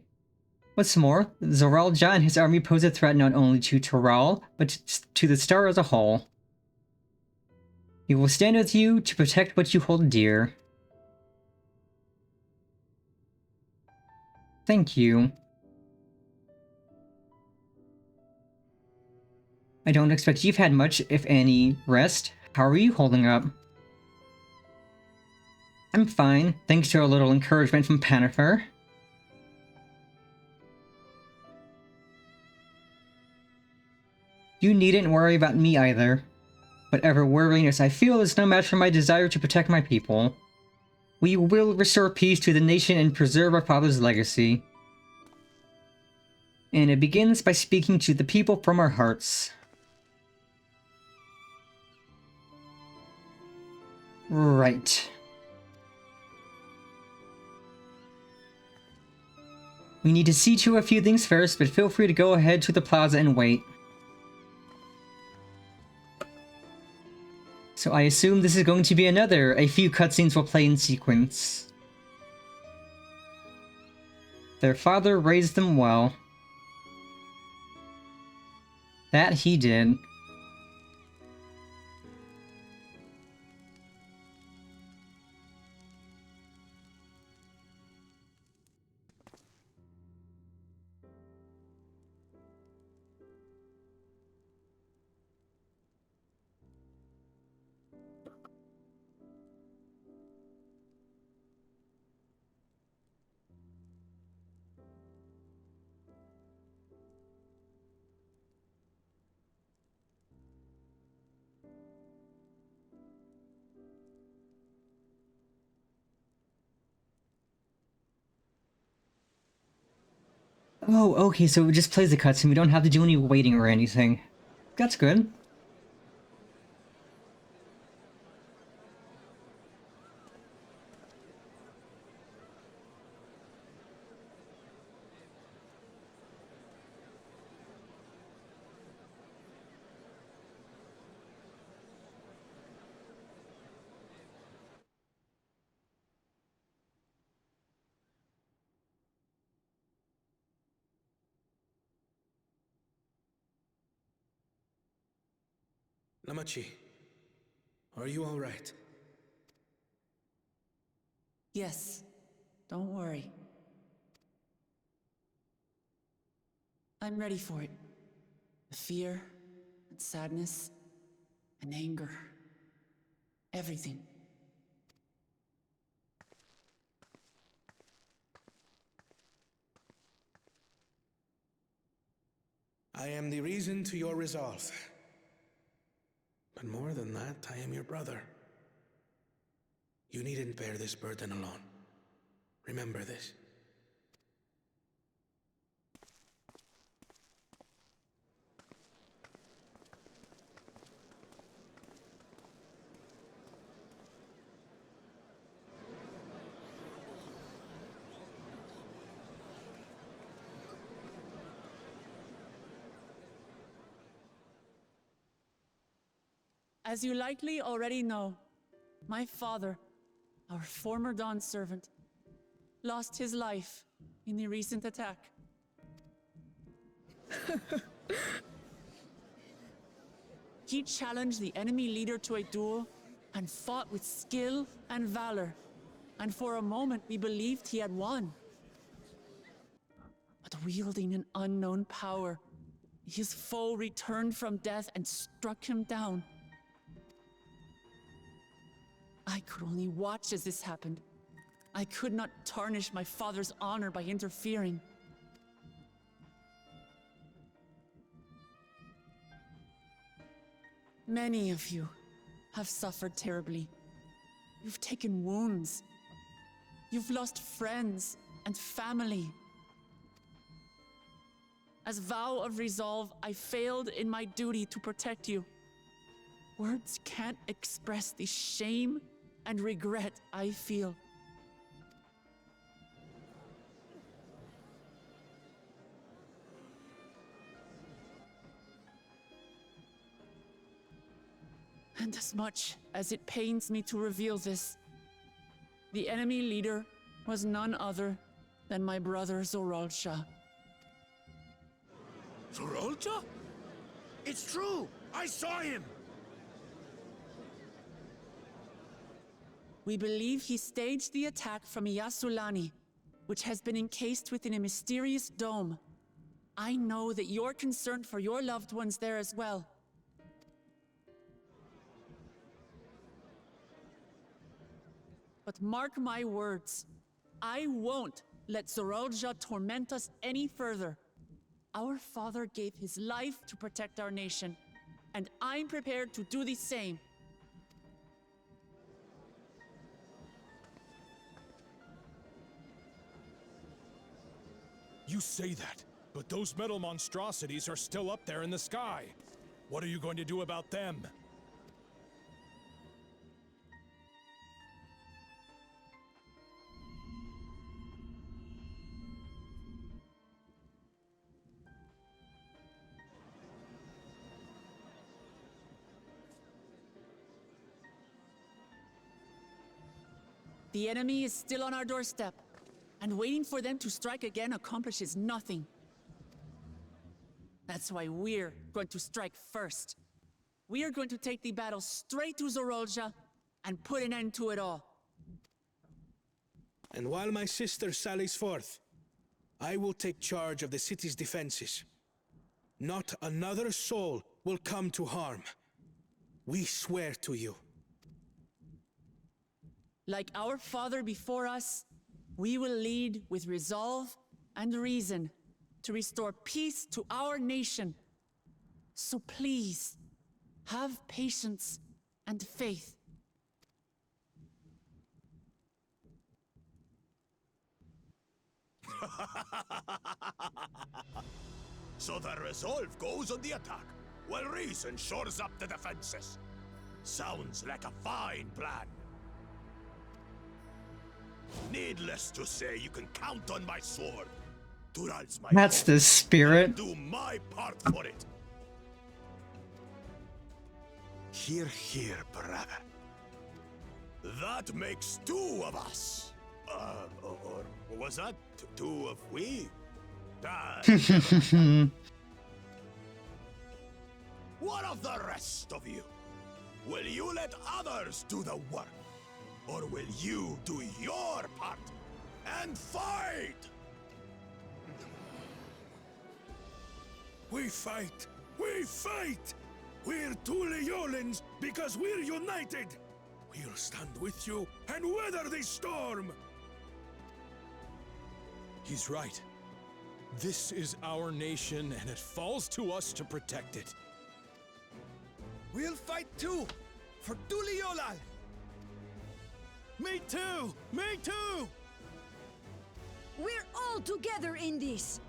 What's more, Zoral Ja and his army pose a threat not only to Turel, but to the star as a whole. We will stand with you to protect what you hold dear. Thank you. I don't expect you've had much, if any, rest. How are you holding up? I'm fine, thanks to a little encouragement from Panifer. You needn't worry about me either. Whatever worriness I feel is no match for my desire to protect my people. We will restore peace to the nation and preserve our father's legacy. And it begins by speaking to the people from our hearts. Right. We need to see to a few things first, but feel free to go ahead to the plaza and wait. So I assume this is going to be a few cutscenes will play in sequence. Their father raised them well. That he did. Oh, okay, so it just plays the cutscene. We don't have to do any waiting or anything. That's good. Lamachi, are you all right? Yes, don't worry. I'm ready for it. The fear, and sadness, and anger. Everything. I am the reason to your resolve. But more than that, I am your brother. You needn't bear this burden alone. Remember this. As you likely already know, my father, our former Dawn servant, lost his life in the recent attack. He challenged the enemy leader to a duel and fought with skill and valor, and for a moment we believed he had won. But wielding an unknown power, his foe returned from death and struck him down. I could only watch as this happened. I could not tarnish my father's honor by interfering. Many of you have suffered terribly. You've taken wounds. You've lost friends and family. As vow of resolve, I failed in my duty to protect you. Words can't express the shame and regret I feel. And as much as it pains me to reveal this, the enemy leader was none other than my brother Zoralsha. Zoralsha? It's true! I saw him! We believe he staged the attack from Yasulani, which has been encased within a mysterious dome. I know that you're concerned for your loved ones there as well. But mark my words, I won't let Zoralsha torment us any further. Our father gave his life to protect our nation, and I'm prepared to do the same. You say that, but those metal monstrosities are still up there in the sky. What are you going to do about them? The enemy is still on our doorstep, and waiting for them to strike again accomplishes nothing. That's why we're going to strike first. We are going to take the battle straight to Zorolja and put an end to it all. And while my sister sallies forth, I will take charge of the city's defenses. Not another soul will come to harm. We swear to you. Like our father before us, we will lead with resolve and reason to restore peace to our nation. So please, have patience and faith. So the resolve goes on the attack, while reason shores up the defenses. Sounds like a fine plan. Needless to say, you can count on my sword. Tural's my That's the spirit. do my part for it. Hear, hear, brother. That makes two of us. Or was that two of we? What of the rest of you? Will you let others do the work? Or will you do your part and fight? We fight! We fight! We're Tuliolans because we're united! We'll stand with you and weather this storm! He's right. This is our nation, and it falls to us to protect it. We'll fight too! For Tuliolal! Me too! Me too! We're all together in this!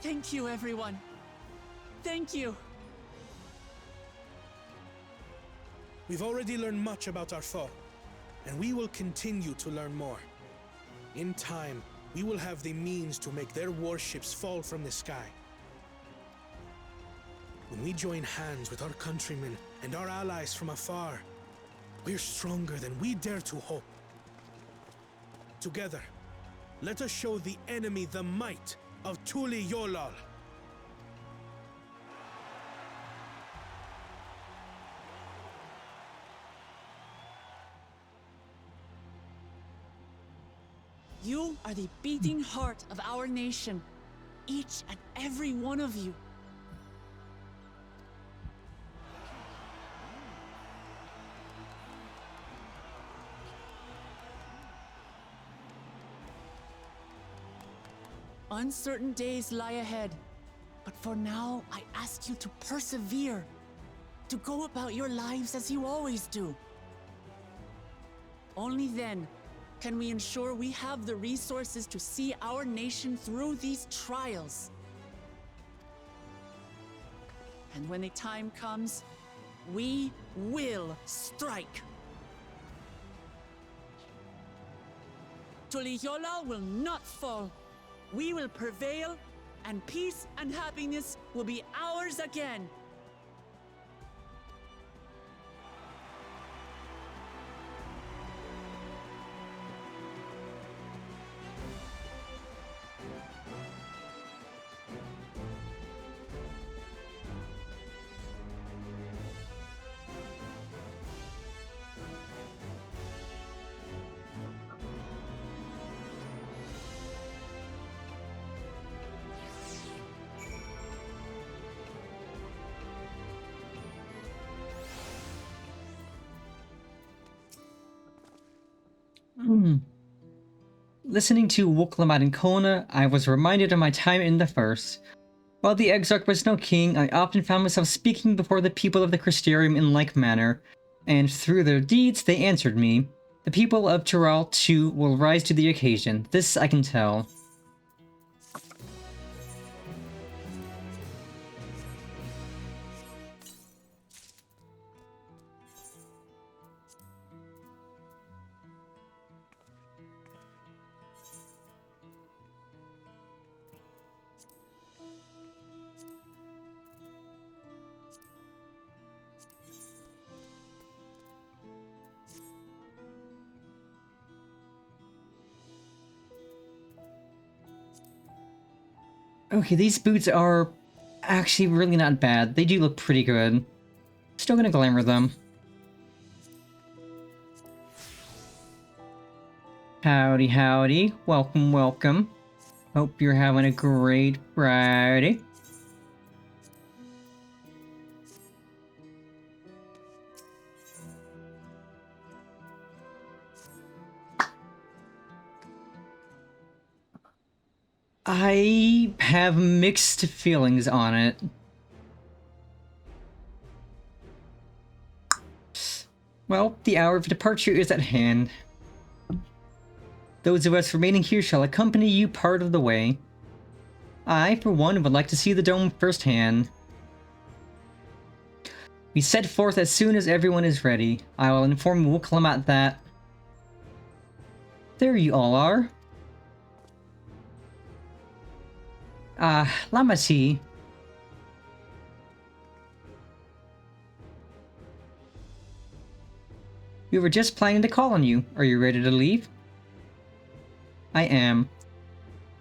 Thank you, everyone. Thank you. We've already learned much about our foe, and we will continue to learn more. In time, we will have the means to make their warships fall from the sky. When we join hands with our countrymen and our allies from afar, we're stronger than we dare to hope. Together, let us show the enemy the might of Tuliolal. You are the beating heart of our nation, each and every one of you. Uncertain days lie ahead, but for now, I ask you to persevere, to go about your lives as you always do. Only then can we ensure we have the resources to see our nation through these trials. And when the time comes, we will strike. Tuliyola will not fall. We will prevail, and peace and happiness will be ours again. Listening to Wuklamat and Kona, I was reminded of my time in the First. While the Exarch was no king, I often found myself speaking before the people of the Crystarium in like manner, and through their deeds they answered me. The people of Tyrell, too, will rise to the occasion. This I can tell. Okay, these boots are actually really not bad. They do look pretty good. Still gonna glamour them. Howdy, howdy. Welcome, welcome. Hope you're having a great Friday. I have mixed feelings on it. Well, the hour of departure is at hand. Those of us remaining here shall accompany you part of the way. I, for one, would like to see the dome firsthand. We set forth as soon as everyone is ready. I will inform Wuklamat that... There you all are. Lamasi. We were just planning to call on you. Are you ready to leave? I am.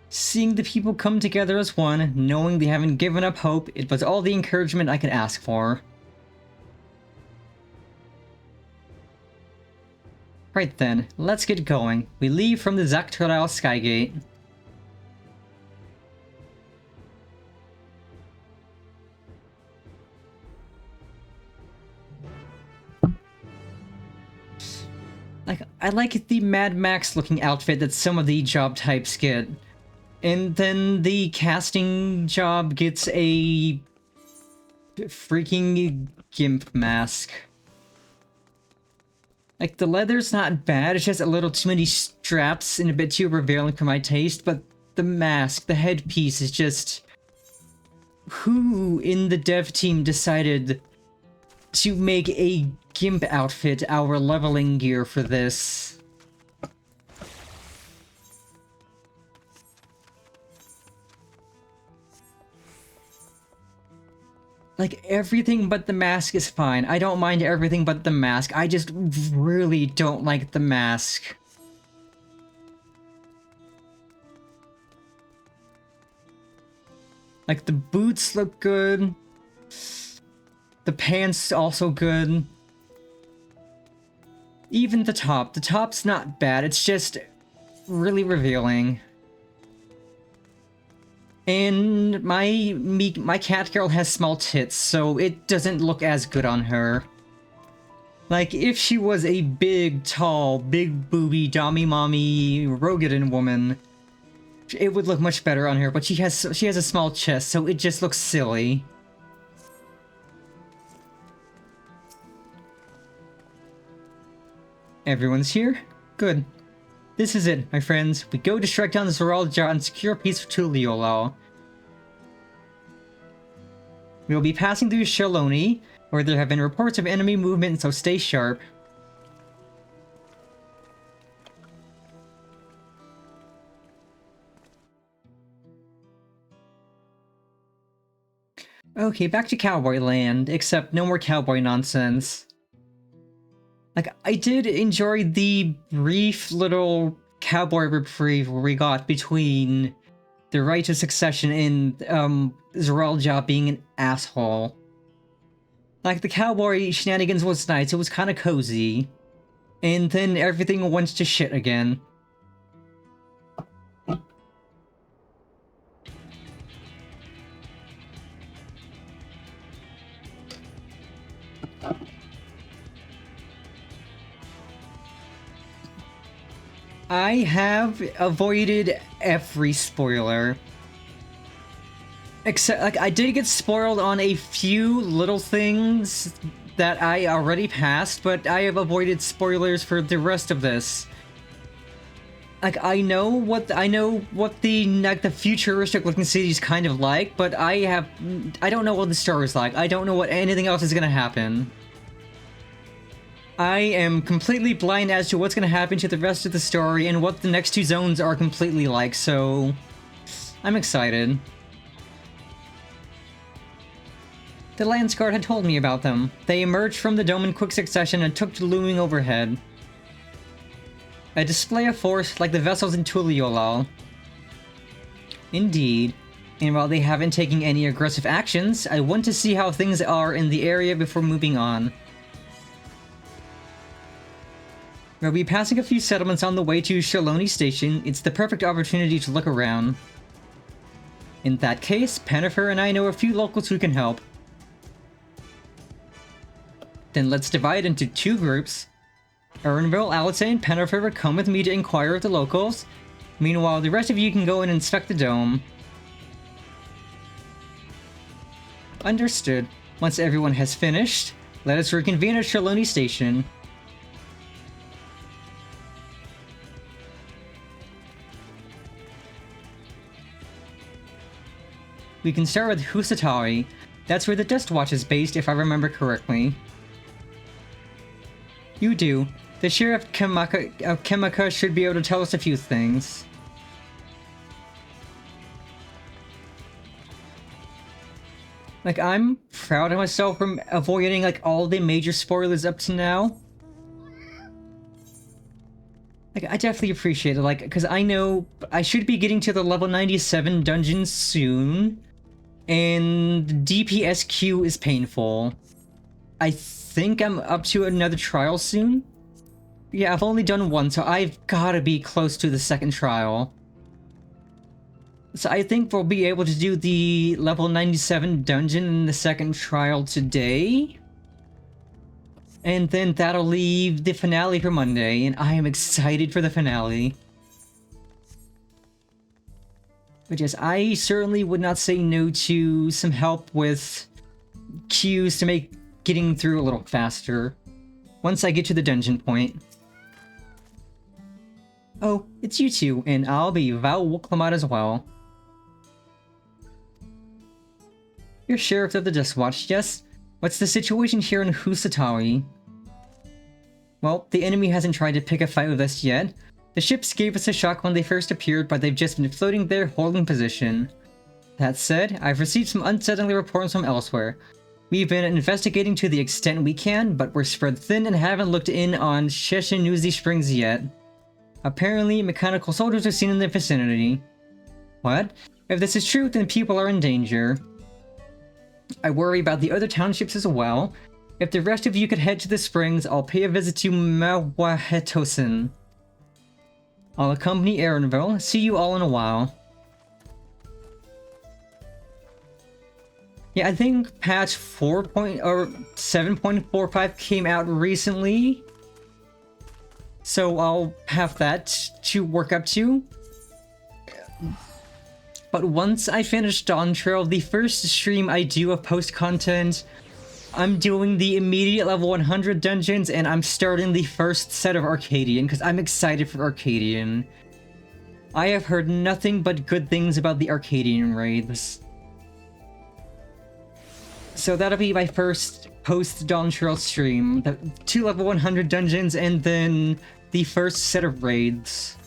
Seeing the people come together as one, knowing they haven't given up hope, it was all the encouragement I could ask for. Right then, let's get going. We leave from the Dawntrail Skygate. I like the Mad Max looking outfit that some of the job types get. And then the casting job gets a freaking gimp mask. Like, the leather's not bad, it's just a little too many straps and a bit too revealing for my taste, but the mask, the headpiece is just... Who in the dev team decided to make a gimp outfit our leveling gear for this? Like, everything but the mask is fine. I don't mind everything but the mask. I just really don't like the mask. Like, the boots look good. The pants also good. Even the top. The top's not bad. It's just really revealing. And my cat girl has small tits, so it doesn't look as good on her. Like, if she was a big, tall, big booby, dommy mommy, Rogadin woman, it would look much better on her, but she has a small chest, so it just looks silly. Everyone's here? Good. This is it, my friends. We go to strike down the Zoralja and secure peace for Tuliolao. We will be passing through Shaloni, where there have been reports of enemy movement, so stay sharp. Okay, back to Cowboy Land, except no more cowboy nonsense. Like, I did enjoy the brief little cowboy reprieve we got between the Right of Succession and Zoralja being an asshole. Like, the cowboy shenanigans was nice, it was kind of cozy. And then everything went to shit again. I have avoided every spoiler. Except, like, I did get spoiled on a few little things that I already passed, but I have avoided spoilers for the rest of this. Like, I know what the like the futuristic looking city is kind of like, but I don't know what the story is like. I don't know what anything else is gonna happen. I am completely blind as to what's gonna happen to the rest of the story and what the next two zones are completely like, so I'm excited. The Lance Guard had told me about them. They emerged from the dome in quick succession and took to looming overhead. A display of force like the vessels in Tuliolal. Indeed. And while they haven't taken any aggressive actions, I want to see how things are in the area before moving on. We'll be passing a few settlements on the way to Shaloni Station. It's the perfect opportunity to look around. In that case, Pennifer and I know a few locals who can help. Then let's divide into two groups. Ernville, Alate, and Pennifer will come with me to inquire with the locals. Meanwhile, the rest of you can go and inspect the dome. Understood. Once everyone has finished, let us reconvene at Shaloni Station. We can start with Husatari. That's where the Dust Watch is based, if I remember correctly. You do. The Sheriff of Kemaka should be able to tell us a few things. Like, I'm proud of myself for avoiding, like, all the major spoilers up to now. Like, I definitely appreciate it, like, because I know I should be getting to the level 97 dungeon soon, and DPSQ is painful. I think I'm up to another trial soon. Yeah, I've only done one, so I've gotta be close to the second trial. So I think we'll be able to do the level 97 dungeon in the second trial today. And then that'll leave the finale for Monday, and I am excited for the finale. But yes, I certainly would not say no to some help with cues to make getting through a little faster. Once I get to the dungeon point. Oh, it's you two, and I'll be Val Wuklamat as well. You're Sheriff of the Dust Watch, yes? What's the situation here in Husatari? Well, the enemy hasn't tried to pick a fight with us yet. The ships gave us a shock when they first appeared, but they've just been floating there holding position. That said, I've received some unsettling reports from elsewhere. We've been investigating to the extent we can, but we're spread thin and haven't looked in on Sheshinuzi Springs yet. Apparently, mechanical soldiers are seen in the vicinity. What? If this is true, then people are in danger. I worry about the other townships as well. If the rest of you could head to the springs, I'll pay a visit to Mawahetosin. I'll accompany Aaronville. See you all in a while. Yeah, I think patch 7.45 came out recently. So I'll have that to work up to. But once I finish Dawntrail, the first stream I do of post-content, I'm doing the immediate level 100 dungeons, and I'm starting the first set of Arcadian, because I'm excited for Arcadian. I have heard nothing but good things about the Arcadian raids. So that'll be my first post-Dawntrail stream. The 2 level 100 dungeons, and then the first set of raids.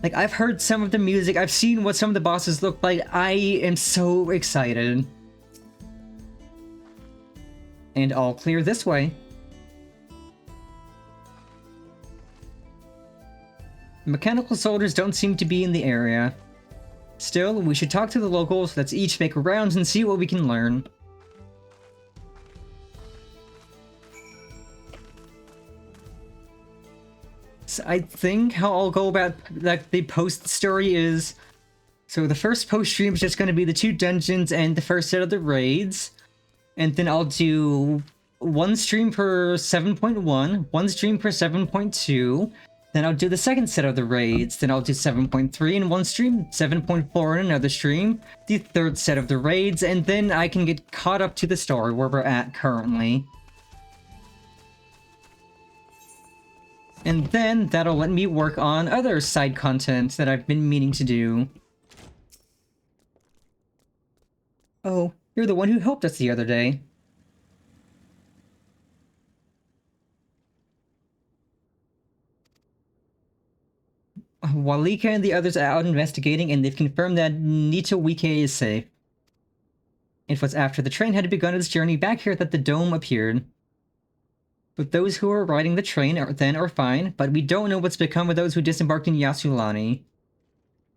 Like, I've heard some of the music, I've seen what some of the bosses look like. I am so excited. And all clear this way. Mechanical soldiers don't seem to be in the area. Still, we should talk to the locals. Let's each make rounds and see what we can learn. So I think how I'll go about like the post story is, so the first post stream is just going to be the 2 dungeons and the first set of the raids, and then I'll do one stream per 7.1, one stream per 7.2, then I'll do the second set of the raids, then I'll do 7.3 in one stream, 7.4 in another stream, the third set of the raids, and then I can get caught up to the story where we're at currently. And then that'll let me work on other side content that I've been meaning to do. Oh, you're the one who helped us the other day. Walika and the others are out investigating, and they've confirmed that YIPPEE is safe. It was after the train had begun its journey back here that the dome appeared. But those who are riding the train are fine, but we don't know what's become of those who disembarked in Yasuilani.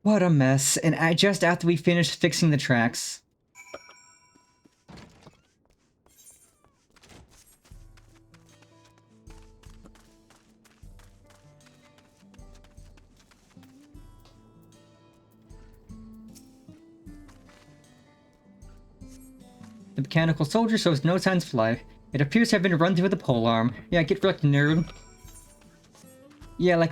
What a mess, and just after we finished fixing the tracks. The mechanical soldier shows no signs of life. It appears to have been run through the polearm. Yeah, get wrecked, nerd. Yeah, like,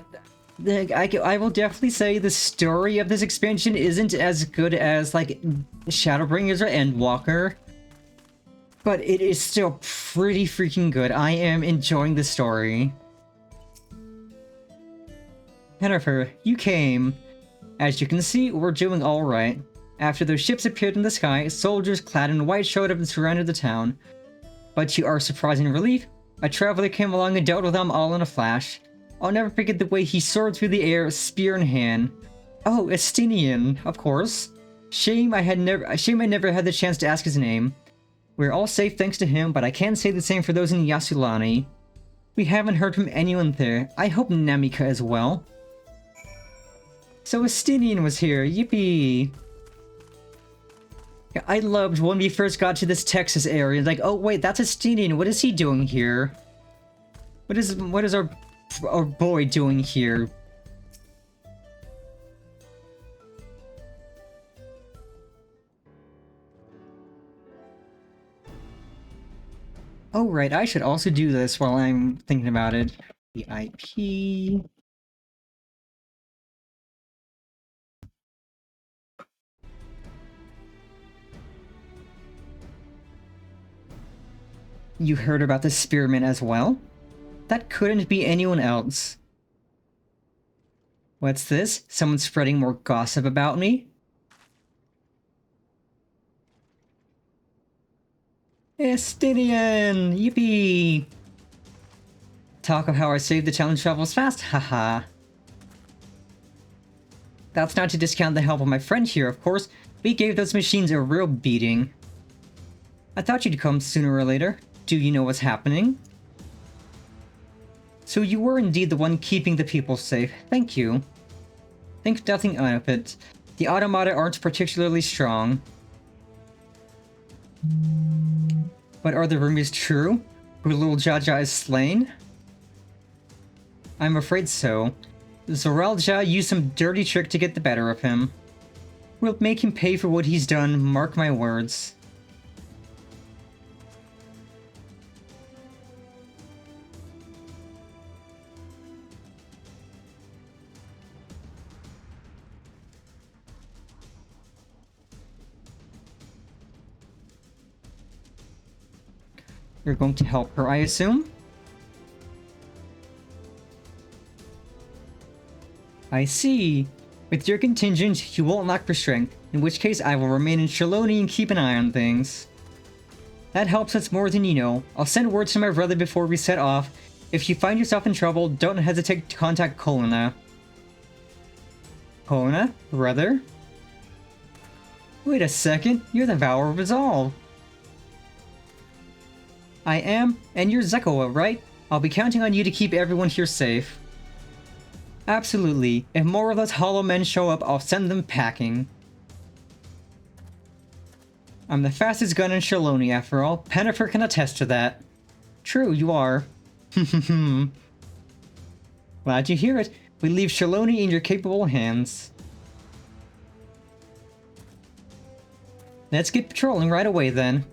I will definitely say the story of this expansion isn't as good as, like, Shadowbringers or Endwalker. But it is still pretty freaking good. I am enjoying the story. Jennifer, you came. As you can see, we're doing alright. After those ships appeared in the sky, soldiers clad in white showed up and surrounded the town. But to our surprising relief, a traveler came along and dealt with them all in a flash. I'll never forget the way he soared through the air, spear in hand. Oh, Estinian, of course. Shame I never had the chance to ask his name. We're all safe thanks to him, but I can't say the same for those in Yasuilani. We haven't heard from anyone there. I hope Namika as well. So Estinian was here, yippee! I loved when we first got to this Texas area. Like, oh wait, that's Estinian. What is he doing here? What is our boy doing here? Oh right, I should also do this while I'm thinking about it. The IP. You heard about the Spearman as well? That couldn't be anyone else. What's this? Someone spreading more gossip about me? Estinian! Yippee! Talk of how I saved the challenge travels fast, haha. That's not to discount the help of my friend here, of course. We gave those machines a real beating. I thought you'd come sooner or later. Do you know what's happening? So you were indeed the one keeping the people safe. Thank you. Think nothing of it. The automata aren't particularly strong. But are the rumors true? Who little Jaja is slain? I'm afraid so. Zoralja used some dirty trick to get the better of him. We'll make him pay for what he's done, mark my words. You're going to help her, I assume? I see. With your contingent, you won't lack for strength, in which case I will remain in Shaloni and keep an eye on things. That helps us more than you know. I'll send word to my brother before we set off. If you find yourself in trouble, don't hesitate to contact Kolina. Kolina? Brother? Wait a second, you're the Vower of Resolve. I am, and you're Zekoa, right? I'll be counting on you to keep everyone here safe. Absolutely. If more of those hollow men show up, I'll send them packing. I'm the fastest gun in Shaloni, after all. Pennifer can attest to that. True, you are. Glad to hear it. We leave Shaloni in your capable hands. Let's get patrolling right away, then.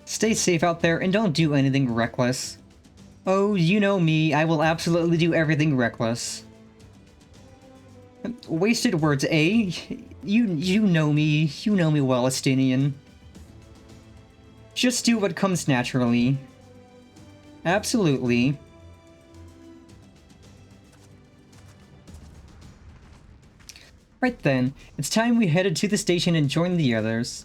Stay safe out there and don't do anything reckless. Oh, you know me, I will absolutely do everything reckless. Wasted words, eh? You know me well, Estinian. Just do what comes naturally. Absolutely. Right then, it's time we headed to the station and joined the others.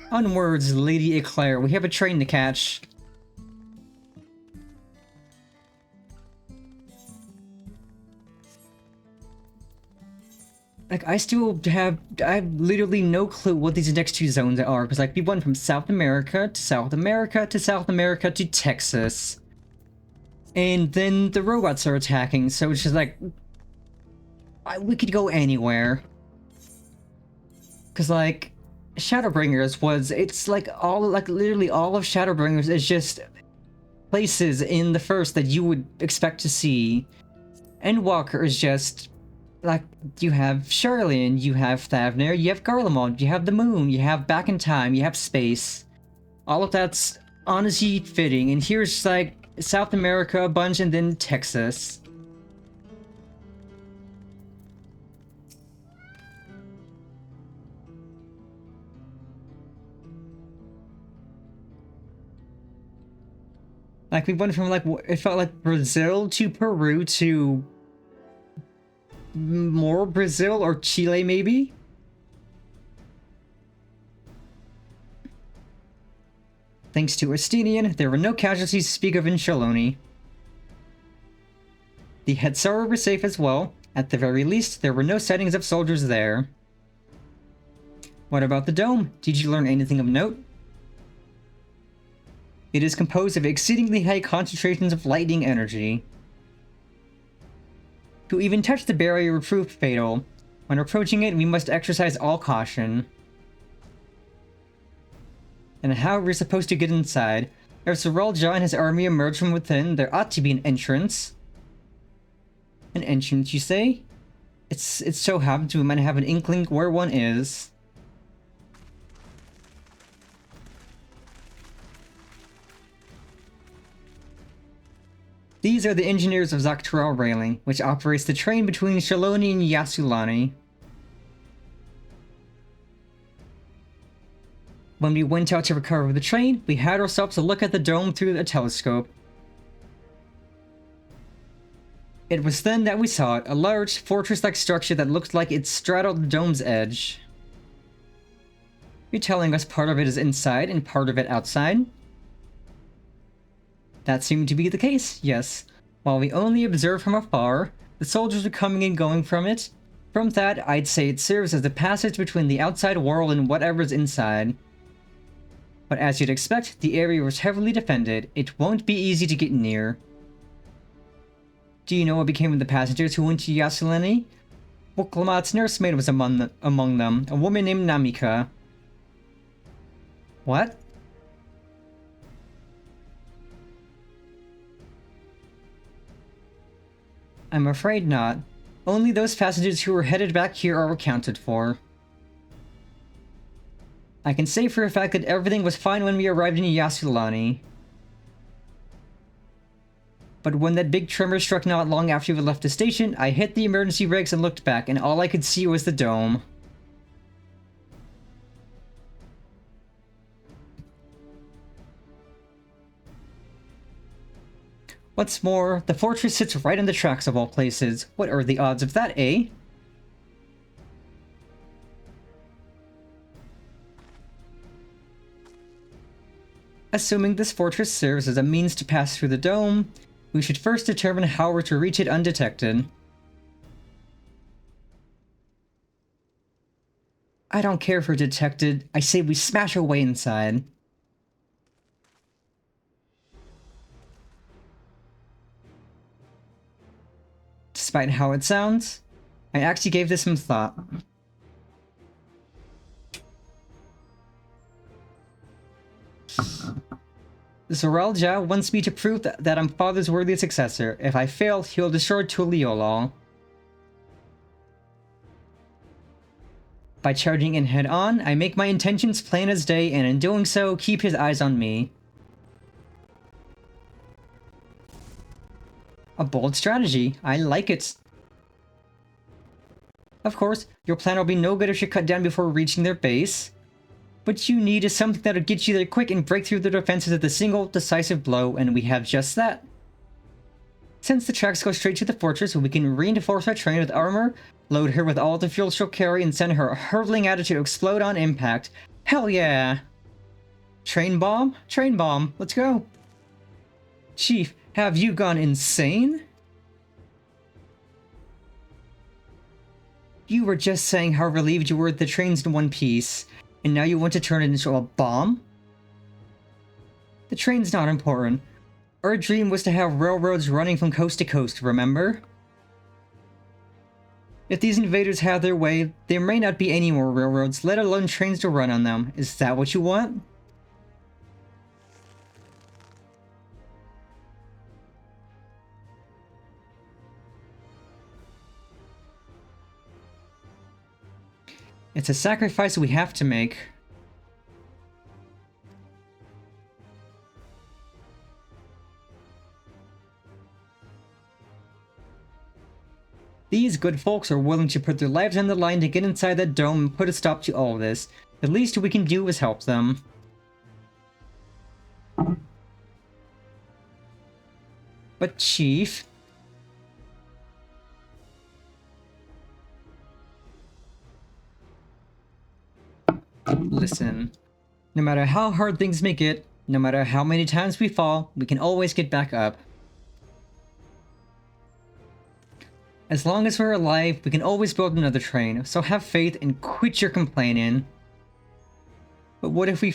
Onwards, Lady Eclair, we have a train to catch. Like, I have literally no clue what these next two zones are, because like, we went from South America to South America to South America to Texas. And then the robots are attacking, so it's just like, we could go anywhere. Because like, Shadowbringers it's like literally all of Shadowbringers is just places in the first that you would expect to see. Endwalker is just, like, you have Charlene, you have Thavner, you have Garlemald, you have the moon, you have Back in Time, you have space. All of that's honestly fitting, and here's like South America a bunch and then Texas. Like, we went from, like, it felt like Brazil to Peru to more Brazil or Chile, maybe? Thanks to Estinian, there were no casualties to speak of in Shaloni. The Hetsara were safe as well. At the very least, there were no sightings of soldiers there. What about the dome? Did you learn anything of note? It is composed of exceedingly high concentrations of lightning energy. To even touch the barrier would prove fatal. When approaching it, we must exercise all caution. And how we're supposed to get inside? If Saralja and his army emerge from within, there ought to be an entrance. An entrance, you say? It so happens we might have an inkling where one is. These are the engineers of Zaktaral Railing, which operates the train between Shaloni and Yasulani. When we went out to recover the train, we had ourselves a look at the dome through a telescope. It was then that we saw it, a large, fortress-like structure that looked like it straddled the dome's edge. You're telling us part of it is inside and part of it outside? That seemed to be the case, yes. While we only observed from afar, the soldiers were coming and going from it. From that, I'd say it serves as a passage between the outside world and whatever's inside. But as you'd expect, the area was heavily defended. It won't be easy to get near. Do you know what became of the passengers who went to Yasulani? Wuklamat's nursemaid was among them, a woman named Namika. What? I'm afraid not. Only those passengers who were headed back here are accounted for. I can say for a fact that everything was fine when we arrived in Yasulani. But when that big tremor struck not long after we left the station, I hit the emergency brakes and looked back, and all I could see was the dome. What's more, the fortress sits right on the tracks of all places. What are the odds of that, eh? Assuming this fortress serves as a means to pass through the dome, we should first determine how we're to reach it undetected. I don't care if we're detected. I say we smash our way inside. Despite how it sounds, I actually gave this some thought. Zoralja wants me to prove that I'm father's worthy successor. If I fail, he'll destroy Tuliolol. By charging in head-on, I make my intentions plain as day, and in doing so, keep his eyes on me. A bold strategy. I like it. Of course, your plan will be no good if you're cut down before reaching their base. What you need is something that'll get you there quick and break through their defenses with a single, decisive blow, and we have just that. Since the tracks go straight to the fortress, we can reinforce our train with armor, load her with all the fuel she'll carry, and send her hurtling at it to explode on impact. Hell yeah! Train bomb? Train bomb. Let's go. Chief, have you gone insane? You were just saying how relieved you were that the train's in one piece, and now you want to turn it into a bomb? The train's not important. Our dream was to have railroads running from coast to coast, remember? If these invaders have their way, there may not be any more railroads, let alone trains to run on them. Is that what you want? It's a sacrifice we have to make. These good folks are willing to put their lives on the line to get inside that dome and put a stop to all this. The least we can do is help them. But Chief... Listen, no matter how hard things may get, no matter how many times we fall, we can always get back up. As long as we're alive, we can always build another train, so have faith and quit your complaining. But what if we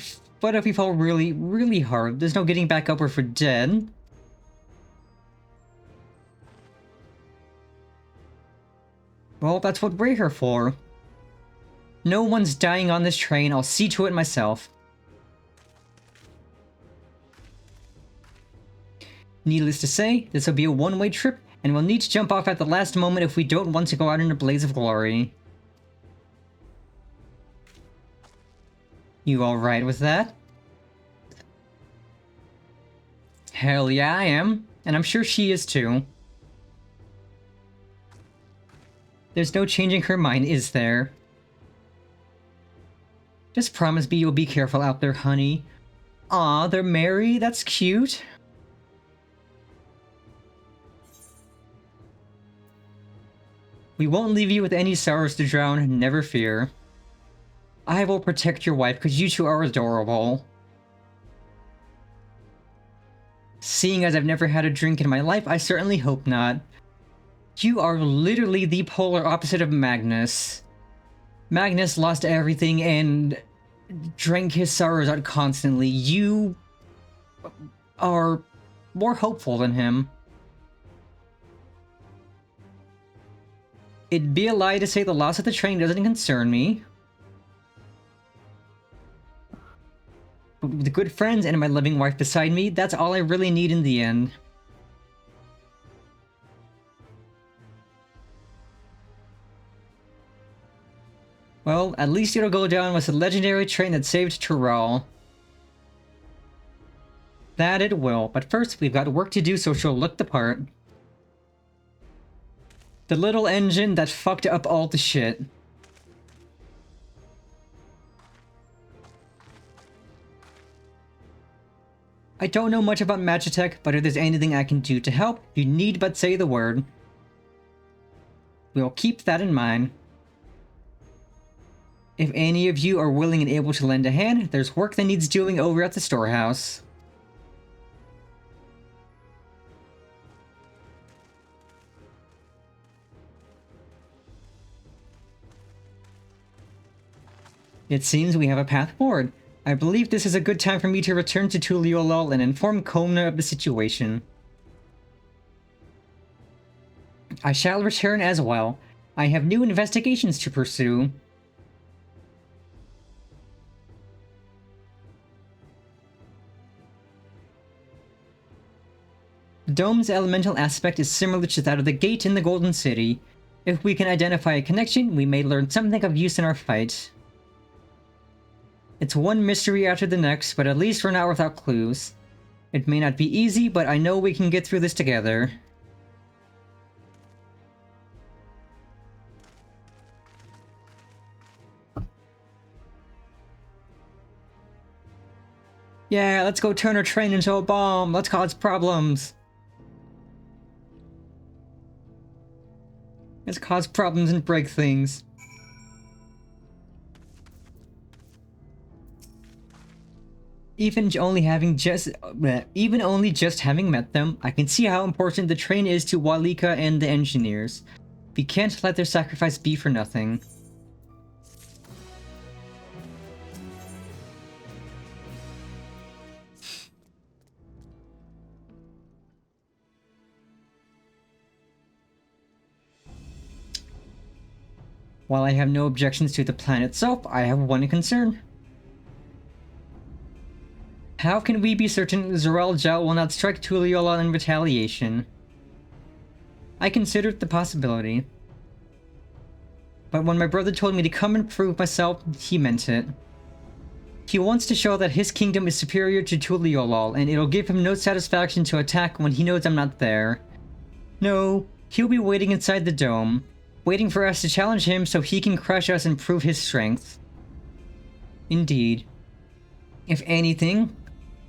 fall really, really hard? There's no getting back up or for dead. Well, that's what we're here for. No one's dying on this train, I'll see to it myself. Needless to say, this will be a one-way trip, and we'll need to jump off at the last moment if we don't want to go out in a blaze of glory. You alright with that? Hell yeah, I am. And I'm sure she is too. There's no changing her mind, is there? Just promise me you'll be careful out there, honey. Aw, they're merry? That's cute. We won't leave you with any sorrows to drown, never fear. I will protect your wife, because you two are adorable. Seeing as I've never had a drink in my life, I certainly hope not. You are literally the polar opposite of Magnus. Magnus lost everything and drank his sorrows out constantly. You are more hopeful than him. It'd be a lie to say the loss of the train doesn't concern me. But with the good friends and my loving wife beside me, that's all I really need in the end. Well, at least it'll go down with the legendary train that saved Tyrell. That it will, but first we've got work to do so she'll look the part. The little engine that fucked up all the shit. I don't know much about Magitech, but if there's anything I can do to help, you need but say the word. We'll keep that in mind. If any of you are willing and able to lend a hand, there's work that needs doing over at the storehouse. It seems we have a path forward. I believe this is a good time for me to return to Tuliolol and inform Komna of the situation. I shall return as well. I have new investigations to pursue. dome's elemental aspect is similar to that of the gate in the Golden City. If we can identify a connection, we may learn something of use in our fight. It's one mystery after the next, but at least we're not without clues. It may not be easy, but I know we can get through this together. Yeah, let's go turn our train into a bomb. Let's cause problems. Let's cause problems and break things. Even only just having met them, I can see how important the train is to Walika and the engineers. We can't let their sacrifice be for nothing. While I have no objections to the plan itself, I have one concern. How can we be certain Zorelja will not strike Tuliyollal in retaliation? I considered the possibility. But when my brother told me to come and prove myself, he meant it. He wants to show that his kingdom is superior to Tuliyollal, and it'll give him no satisfaction to attack when he knows I'm not there. No, he'll be waiting inside the dome, waiting for us to challenge him so he can crush us and prove his strength. Indeed. If anything,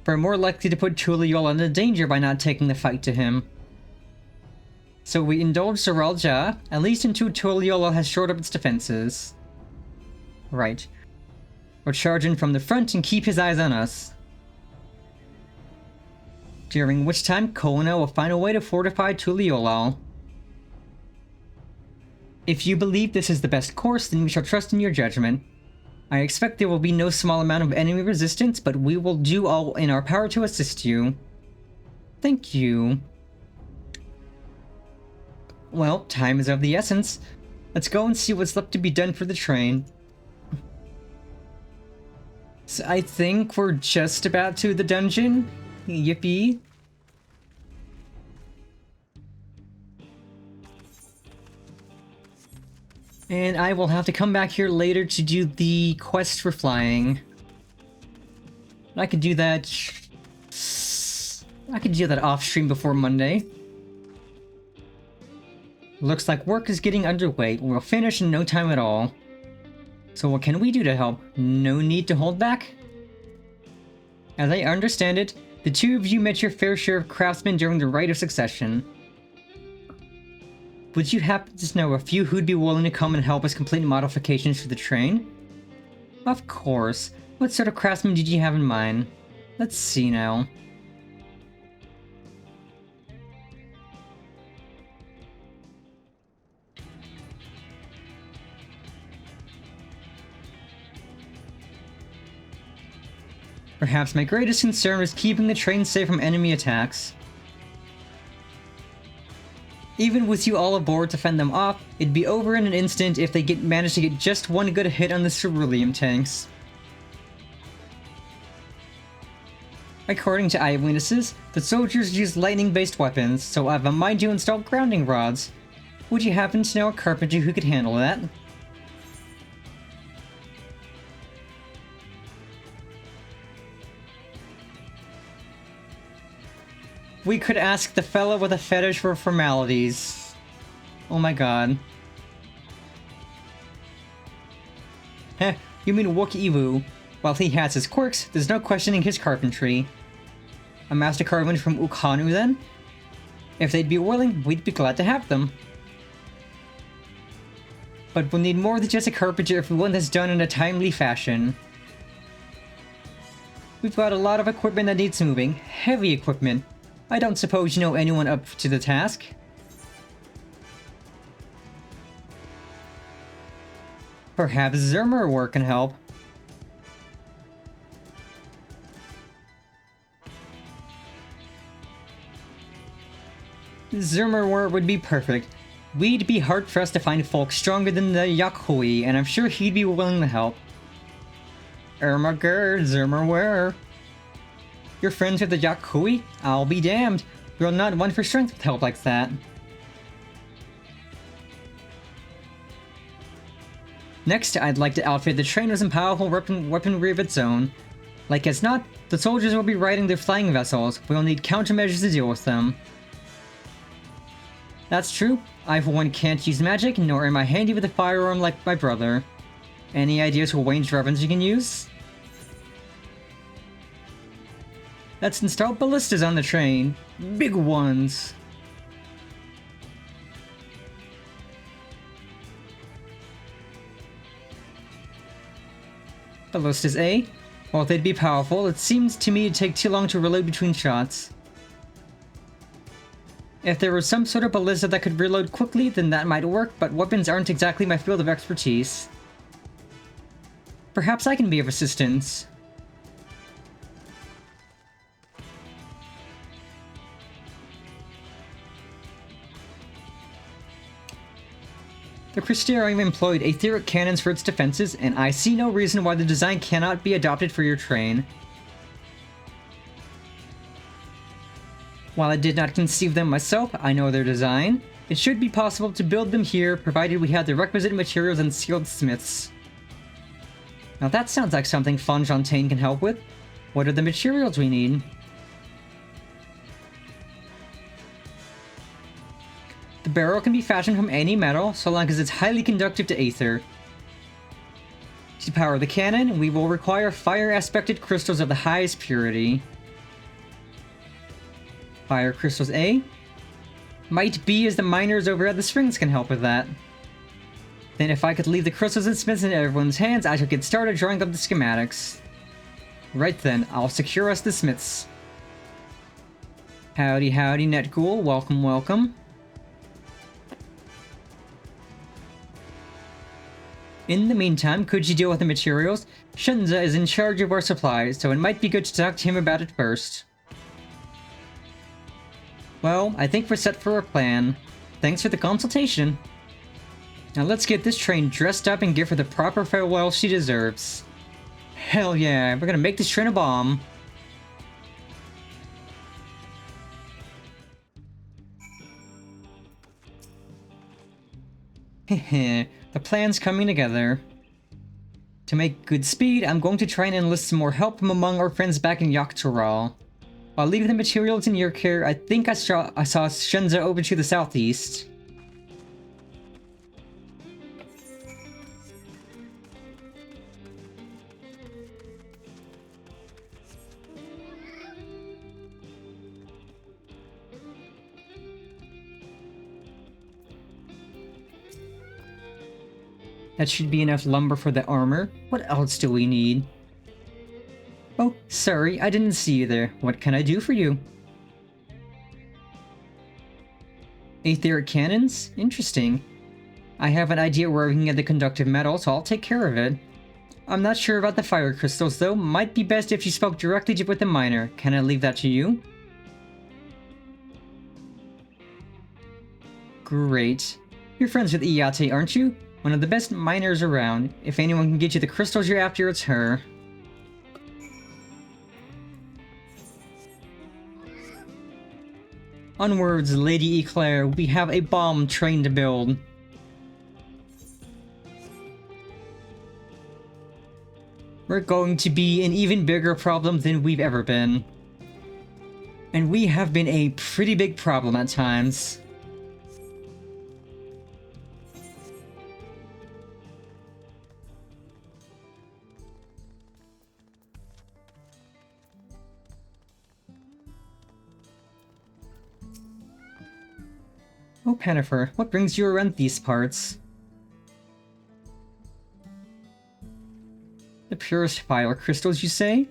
we're more likely to put Tuliyollal in danger by not taking the fight to him. So we indulge Zorelja, at least until Tuliyollal has shored up its defenses. Right. We'll charge in from the front and keep his eyes on us. During which time, Kona will find a way to fortify Tuliyollal. If you believe this is the best course, then we shall trust in your judgment. I expect there will be no small amount of enemy resistance, but we will do all in our power to assist you. Thank you. Well, time is of the essence. Let's go and see what's left to be done for the train. So I think we're just about to the dungeon. Yippee. And I will have to come back here later to do the quest for flying. I could do that... off stream before Monday. Looks like work is getting underway. We'll finish in no time at all. So what can we do to help? No need to hold back? As I understand it, the two of you met your fair share of craftsmen during the Rite of Succession. Would you happen to know a few who'd be willing to come and help us complete modifications for the train? Of course. What sort of craftsmen did you have in mind? Let's see now. Perhaps my greatest concern is keeping the train safe from enemy attacks. Even with you all aboard to fend them off, it'd be over in an instant if they manage to get just one good hit on the ceruleum tanks. According to eyewitnesses, the soldiers use lightning-based weapons, so I've a mind to install grounding rods. Would you happen to know a carpenter who could handle that? We could ask the fellow with a fetish for formalities. Oh my god. Heh, you mean Wook-Iwu. While he has his quirks, there's no questioning his carpentry. A master carpenter from Ukanu then? If they'd be willing, we'd be glad to have them. But we'll need more than just a carpenter if we want this done in a timely fashion. We've got a lot of equipment that needs moving. Heavy equipment. I don't suppose you know anyone up to the task? Perhaps Zermerwer can help. Zermerwer would be perfect. We'd be hard-pressed to find folk stronger than the Yakhui, and I'm sure he'd be willing to help. Ermager, Zermerwer. You're friends with the Yakhui? I'll be damned. You're not one for strength with help like that. Next, I'd like to outfit the train with some powerful weaponry of its own. Like as not, the soldiers will be riding their flying vessels. We'll need countermeasures to deal with them. That's true. I for one can't use magic, nor am I handy with a firearm like my brother. Any ideas for ranged weapons you can use? Let's install ballistas on the train. Big ones. Ballistas A? While they'd be powerful, it seems to me to take too long to reload between shots. If there was some sort of ballista that could reload quickly, then that might work, but weapons aren't exactly my field of expertise. Perhaps I can be of assistance. The Crystarium employed etheric cannons for its defenses, and I see no reason why the design cannot be adopted for your train. While I did not conceive them myself, I know their design. It should be possible to build them here, provided we have the requisite materials and skilled smiths. Now that sounds like something Fontaine can help with. What are the materials we need? The barrel can be fashioned from any metal, so long as it's highly conductive to aether. To power the cannon, we will require fire-aspected crystals of the highest purity. Fire crystals A. Might B, as the miners over at the springs can help with that. Then if I could leave the crystals and smiths in everyone's hands, I could get started drawing up the schematics. Right then, I'll secure us the smiths. Howdy howdy, Netghoul. Welcome, welcome. In the meantime, could you deal with the materials? Shenza is in charge of our supplies, so it might be good to talk to him about it first. Well, I think we're set for a plan. Thanks for the consultation. Now let's get this train dressed up and give her the proper farewell she deserves. Hell yeah, we're gonna make this train a bomb. Heh, the plan's coming together. To make good speed, I'm going to try and enlist some more help from among our friends back in Yak'Toral. I'll leave the materials in your care. I think I saw Shenza over to the southeast. That should be enough lumber for the armor. What else do we need? Oh, sorry, I didn't see you there. What can I do for you? Aetheric cannons? Interesting. I have an idea where we can get the conductive metal, so I'll take care of it. I'm not sure about the fire crystals, though. Might be best if you spoke directly with the miner. Can I leave that to you? Great. You're friends with Iyate, aren't you? One of the best miners around. If anyone can get you the crystals you're after, it's her. Onwards, Lady Eclair. We have a bomb train to build. We're going to be an even bigger problem than we've ever been. And we have been a pretty big problem at times. Oh, Pennifer, what brings you around these parts? The purest fire crystals, you say?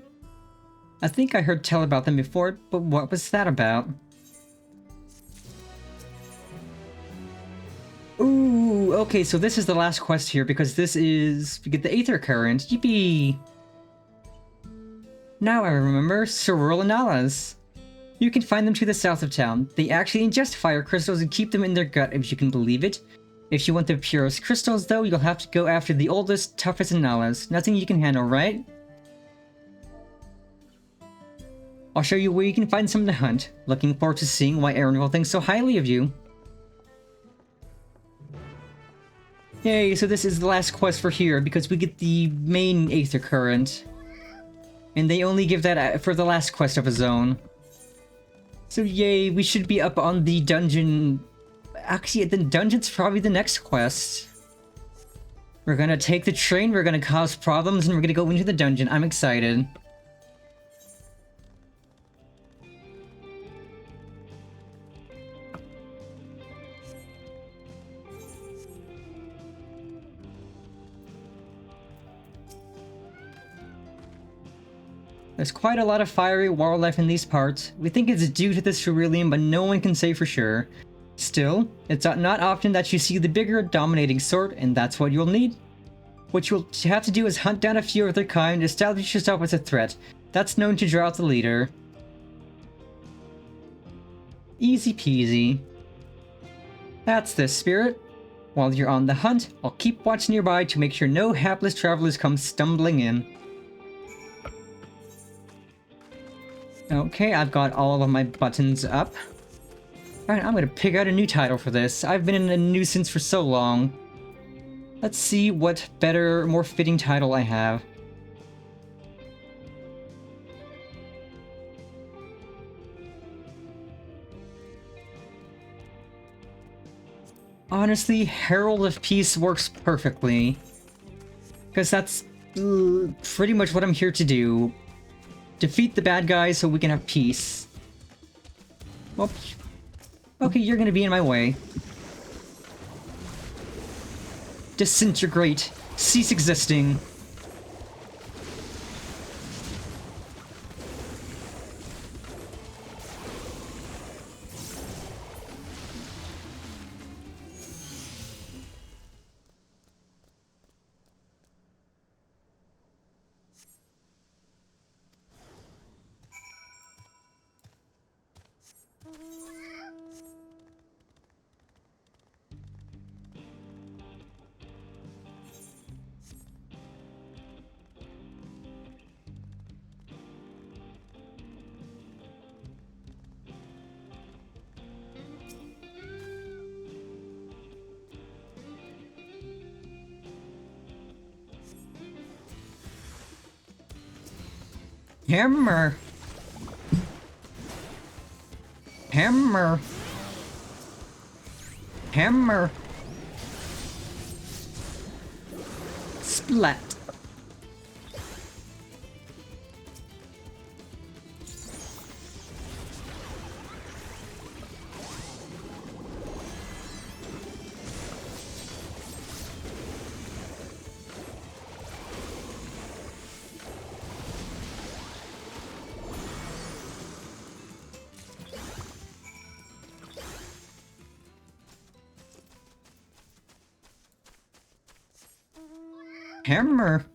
I think I heard tell about them before, but what was that about? Ooh, okay, so this is the last quest here, because this is... we get the Aether Current. Yippee! Now I remember, Cerule Analas. You can find them to the south of town. They actually ingest fire crystals and keep them in their gut, if you can believe it. If you want the purest crystals, though, you'll have to go after the oldest, toughest Analas. Nothing you can handle, right? I'll show you where you can find something to hunt. Looking forward to seeing why Aaron thinks so highly of you. Yay, so this is the last quest for here, because we get the main Aether Current. And they only give that for the last quest of a zone. So yay, we should be up on the dungeon. Actually, the dungeon's probably the next quest. We're gonna take the train, we're gonna cause problems, and we're gonna go into the dungeon. I'm excited. There's quite a lot of fiery wildlife in these parts. We think it's due to the cerulean, but no one can say for sure. Still, it's not often that you see the bigger, dominating sort, and that's what you'll need. What you'll have to do is hunt down a few of their kind, establish yourself as a threat. That's known to draw out the leader. Easy peasy. That's the spirit. While you're on the hunt, I'll keep watch nearby to make sure no hapless travelers come stumbling in. Okay, I've got all of my buttons up. Alright, I'm gonna pick out a new title for this. I've been in a nuisance for so long. Let's see what better, more fitting title I have. Honestly, Herald of Peace works perfectly. Because that's pretty much what I'm here to do. Defeat the bad guys so we can have peace. Well, okay, you're gonna be in my way. Disintegrate. Cease existing. Hammer. Hammer. Hammer. Splat. Hammer.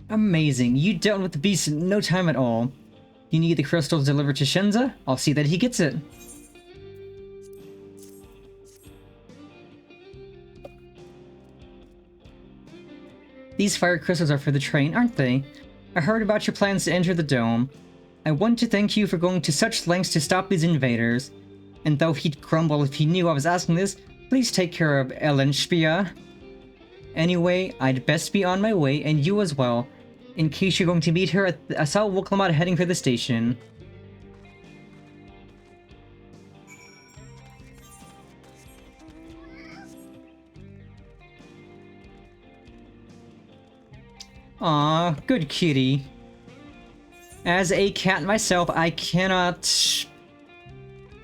Amazing. You dealt with the beast in no time at all. You need the crystals delivered to Shenza? I'll see that he gets it. These fire crystals are for the train, aren't they? I heard about your plans to enter the dome. I want to thank you for going to such lengths to stop these invaders. And though he'd crumble if he knew I was asking this, please take care of Ellen Spia. Anyway, I'd best be on my way, and you as well. In case you're going to meet her, I saw Woklamat heading for the station. Aw, good kitty. As a cat myself, I cannot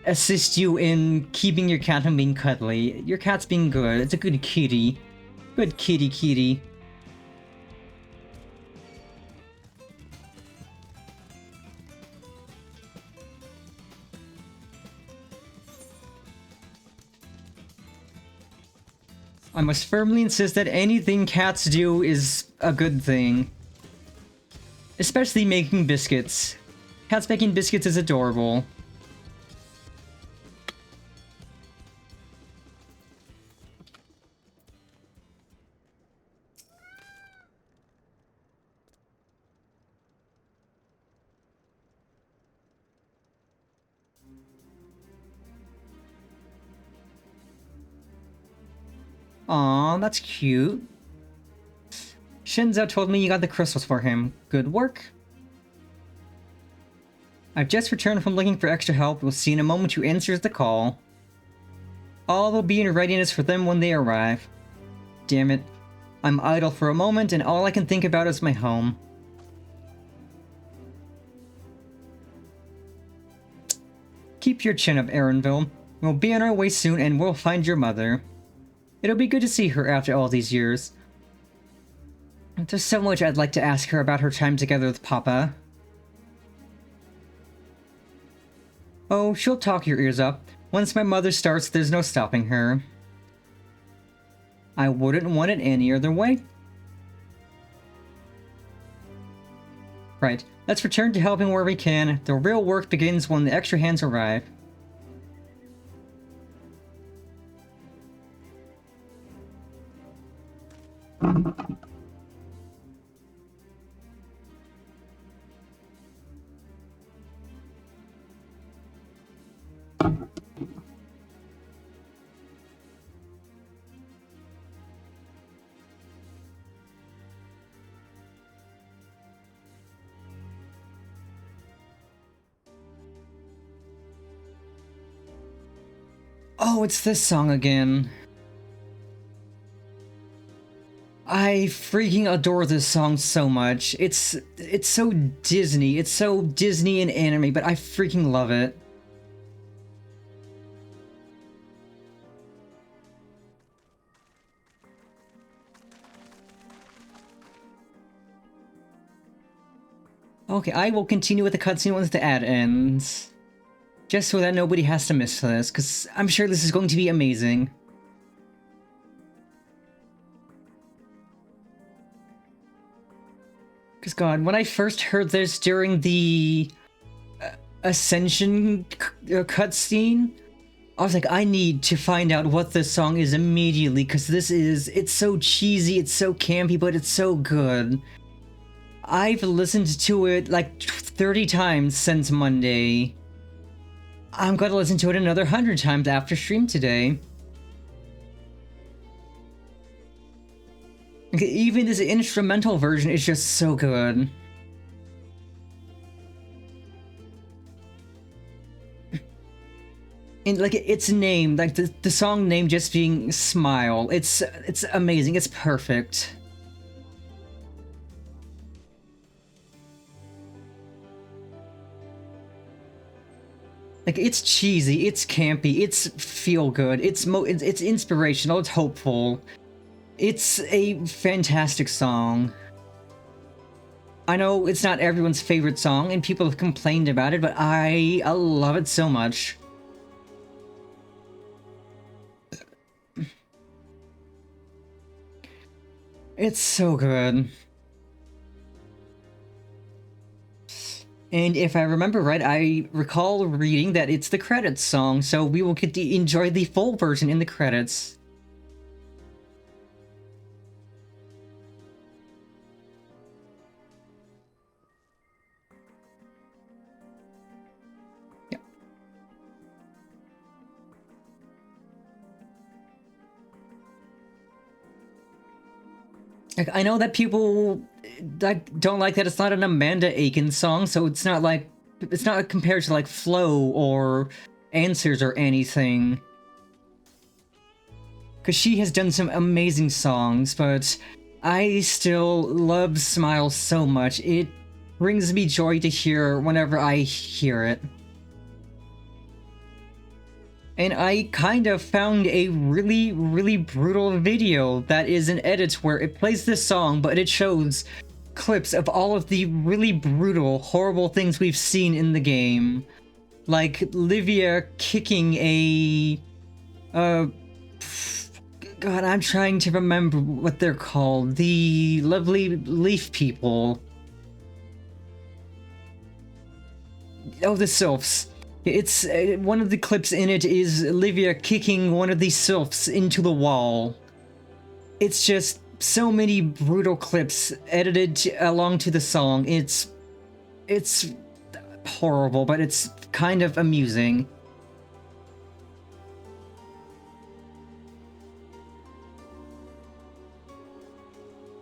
assist you in keeping your cat from being cuddly. Your cat's being good. It's a good kitty. Good kitty kitty. I must firmly insist that anything cats do is a good thing. Especially making biscuits. Cats making biscuits is adorable. Aw, that's cute. Shinzo told me you got the crystals for him. Good work. I've just returned from looking for extra help. We'll see in a moment who answers the call. All will be in readiness for them when they arrive. Damn it. I'm idle for a moment and all I can think about is my home. Keep your chin up, Aaronville. We'll be on our way soon and we'll find your mother. It'll be good to see her after all these years. There's so much I'd like to ask her about her time together with Papa. Oh, she'll talk your ears up. Once my mother starts, there's no stopping her. I wouldn't want it any other way. Right, let's return to helping where we can. The real work begins when the extra hands arrive. Oh, it's this song again. I freaking adore this song so much. It's so Disney. It's so Disney and anime, but I freaking love it. Okay, I will continue with the cutscene once the ad ends. Just so that nobody has to miss this, because I'm sure this is going to be amazing. Because God, when I first heard this during the Ascension cutscene, I was like, I need to find out what this song is immediately, because it's so cheesy, it's so campy, but it's so good. I've listened to it like 30 times since Monday. I'm gonna listen to it another 100 times after stream today. Even this instrumental version is just so good. And like its name, like the song name just being Smile, it's amazing, it's perfect. Like, it's cheesy, it's campy, it's feel-good, it's inspirational, it's hopeful. It's a fantastic song. I know it's not everyone's favorite song, and people have complained about it, but I love it so much. It's so good. And if I remember right, I recall reading that it's the credits song, so we will get to enjoy the full version in the credits. Yep. Like, I know that people don't like that it's not an Amanda Aiken song, so it's not compared to like Flow or Answers or anything. Because she has done some amazing songs, but I still love Smile so much. It brings me joy to hear whenever I hear it. And I kind of found a really, really brutal video that is an edit where it plays this song, but it shows clips of all of the really brutal, horrible things we've seen in the game. Like Livia kicking a... God, I'm trying to remember what they're called. The lovely leaf people. Oh, the sylphs. It's one of the clips in it is Livia kicking one of the sylphs into the wall. It's just so many brutal clips edited along to the song. It's horrible, but it's kind of amusing.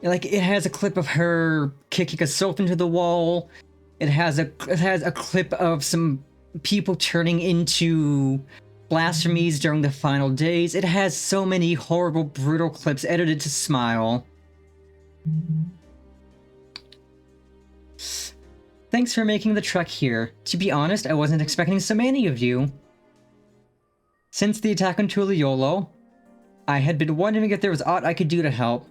Like, it has a clip of her kicking a soap into the wall. It has a clip of some people turning into blasphemies during the final days. It has so many horrible, brutal clips edited to smile. Thanks for making the trek here. To be honest, I wasn't expecting so many of you. Since the attack on Tuliolo, I had been wondering if there was aught I could do to help.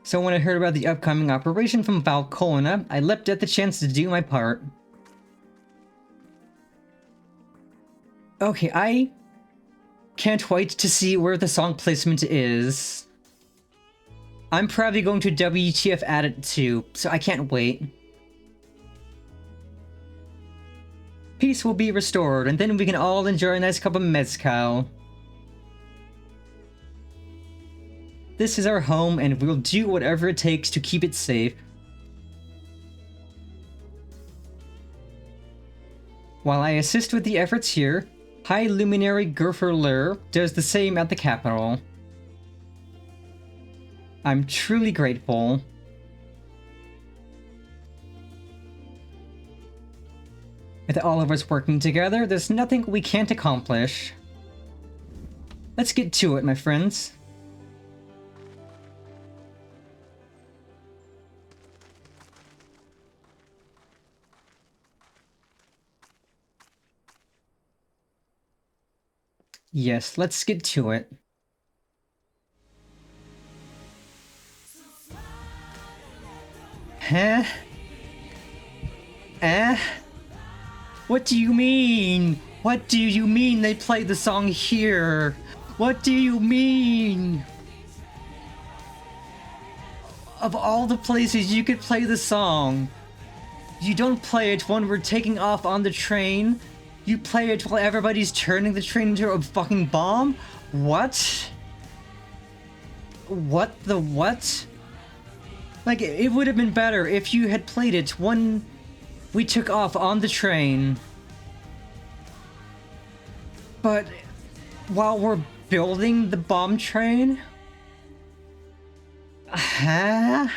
So when I heard about the upcoming operation from Valcona, I leapt at the chance to do my part. Okay, I can't wait to see where the song placement is. I'm probably going to WTF add it too, so I can't wait. Peace will be restored, and then we can all enjoy a nice cup of mezcal. This is our home, and we'll do whatever it takes to keep it safe. While I assist with the efforts here, High Luminary Gerfer does the same at the capital. I'm truly grateful. With all of us working together, there's nothing we can't accomplish. Let's get to it, my friends. Yes, let's get to it. Huh? What do you mean? What do you mean they play the song here? What do you mean? Of all the places you could play the song, you don't play it when we're taking off on the train. You play it while everybody's turning the train into a fucking bomb? What? What the what? Like, it would have been better if you had played it when we took off on the train. But while we're building the bomb train? Huh?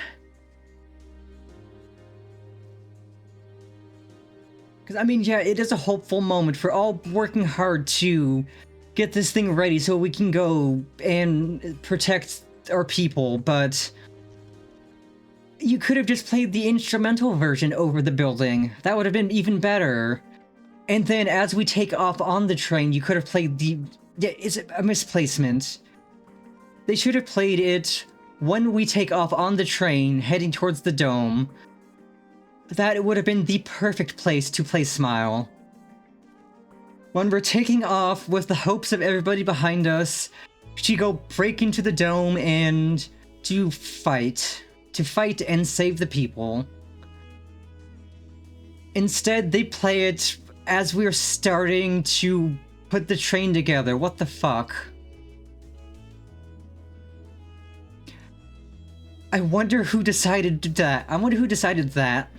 Because, I mean, yeah, it is a hopeful moment for all working hard to get this thing ready so we can go and protect our people, but you could have just played the instrumental version over the building. That would have been even better. And then as we take off on the train, you could have played the... Yeah, it's a misplacement. They should have played it when we take off on the train, heading towards the dome. That would have been the perfect place to play Smile. When we're taking off with the hopes of everybody behind us, to go break into the dome and to fight. To fight and save the people. Instead, they play it as we're starting to put the train together. What the fuck? I wonder who decided that. I wonder who decided that.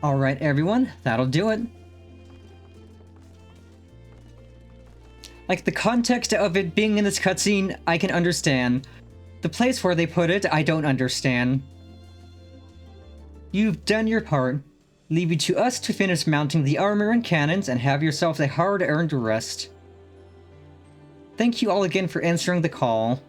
Alright, everyone, that'll do it. Like, the context of it being in this cutscene, I can understand. The place where they put it, I don't understand. You've done your part. Leave it to us to finish mounting the armor and cannons and have yourselves a hard-earned rest. Thank you all again for answering the call.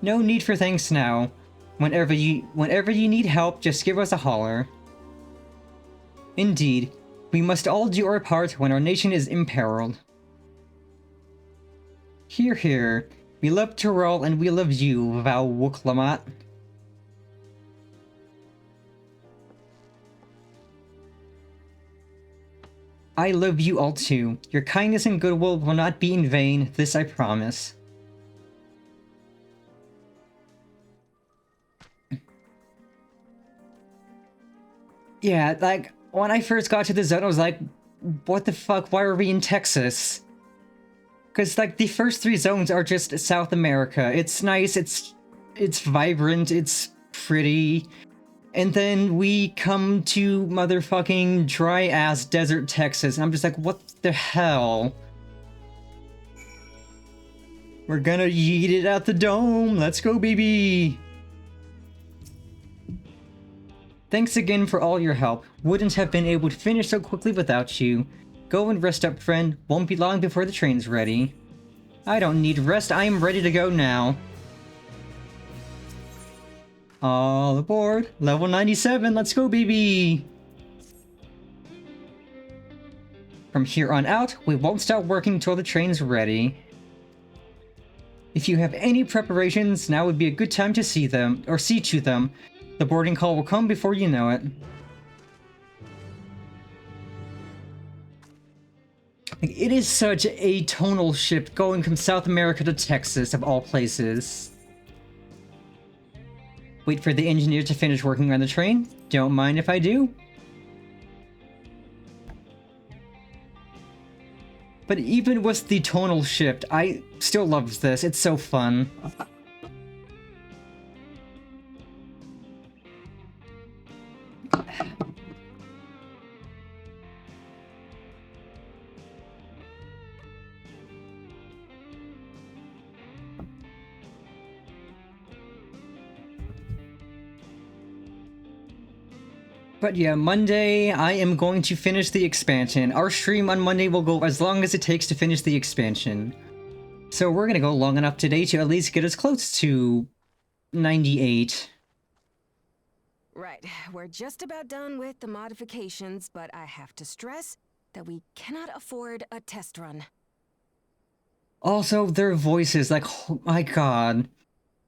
No need for thanks now. Whenever you need help, just give us a holler. Indeed, we must all do our part when our nation is imperiled. Hear, hear. We love Tyrell and we love you, Val Wuklamat. I love you all too. Your kindness and goodwill will not be in vain, this I promise. Yeah, like, when I first got to the zone, I was like, what the fuck, why are we in Texas? Because, like, the first 3 zones are just South America. It's nice, it's vibrant, it's pretty. And then we come to motherfucking dry-ass desert Texas, and I'm just like, what the hell? We're gonna yeet it out the dome, let's go, baby! Thanks again for all your help. Wouldn't have been able to finish so quickly without you. Go and rest up, friend. Won't be long before the train's ready. I don't need rest, I am ready to go now. All aboard. Level 97, let's go, baby! From here on out, we won't stop working until the train's ready. If you have any preparations, now would be a good time to see them, or see to them. The boarding call will come before you know it. It is such a tonal shift going from South America to Texas, of all places. Wait for the engineer to finish working on the train. Don't mind if I do. But even with the tonal shift, I still love this. It's so fun. But yeah, Monday, I am going to finish the expansion. Our stream on Monday will go as long as it takes to finish the expansion. So we're gonna go long enough today to at least get us close to 98. Right, we're just about done with the modifications, but I have to stress that we cannot afford a test run. Also, their voices, like, oh my god.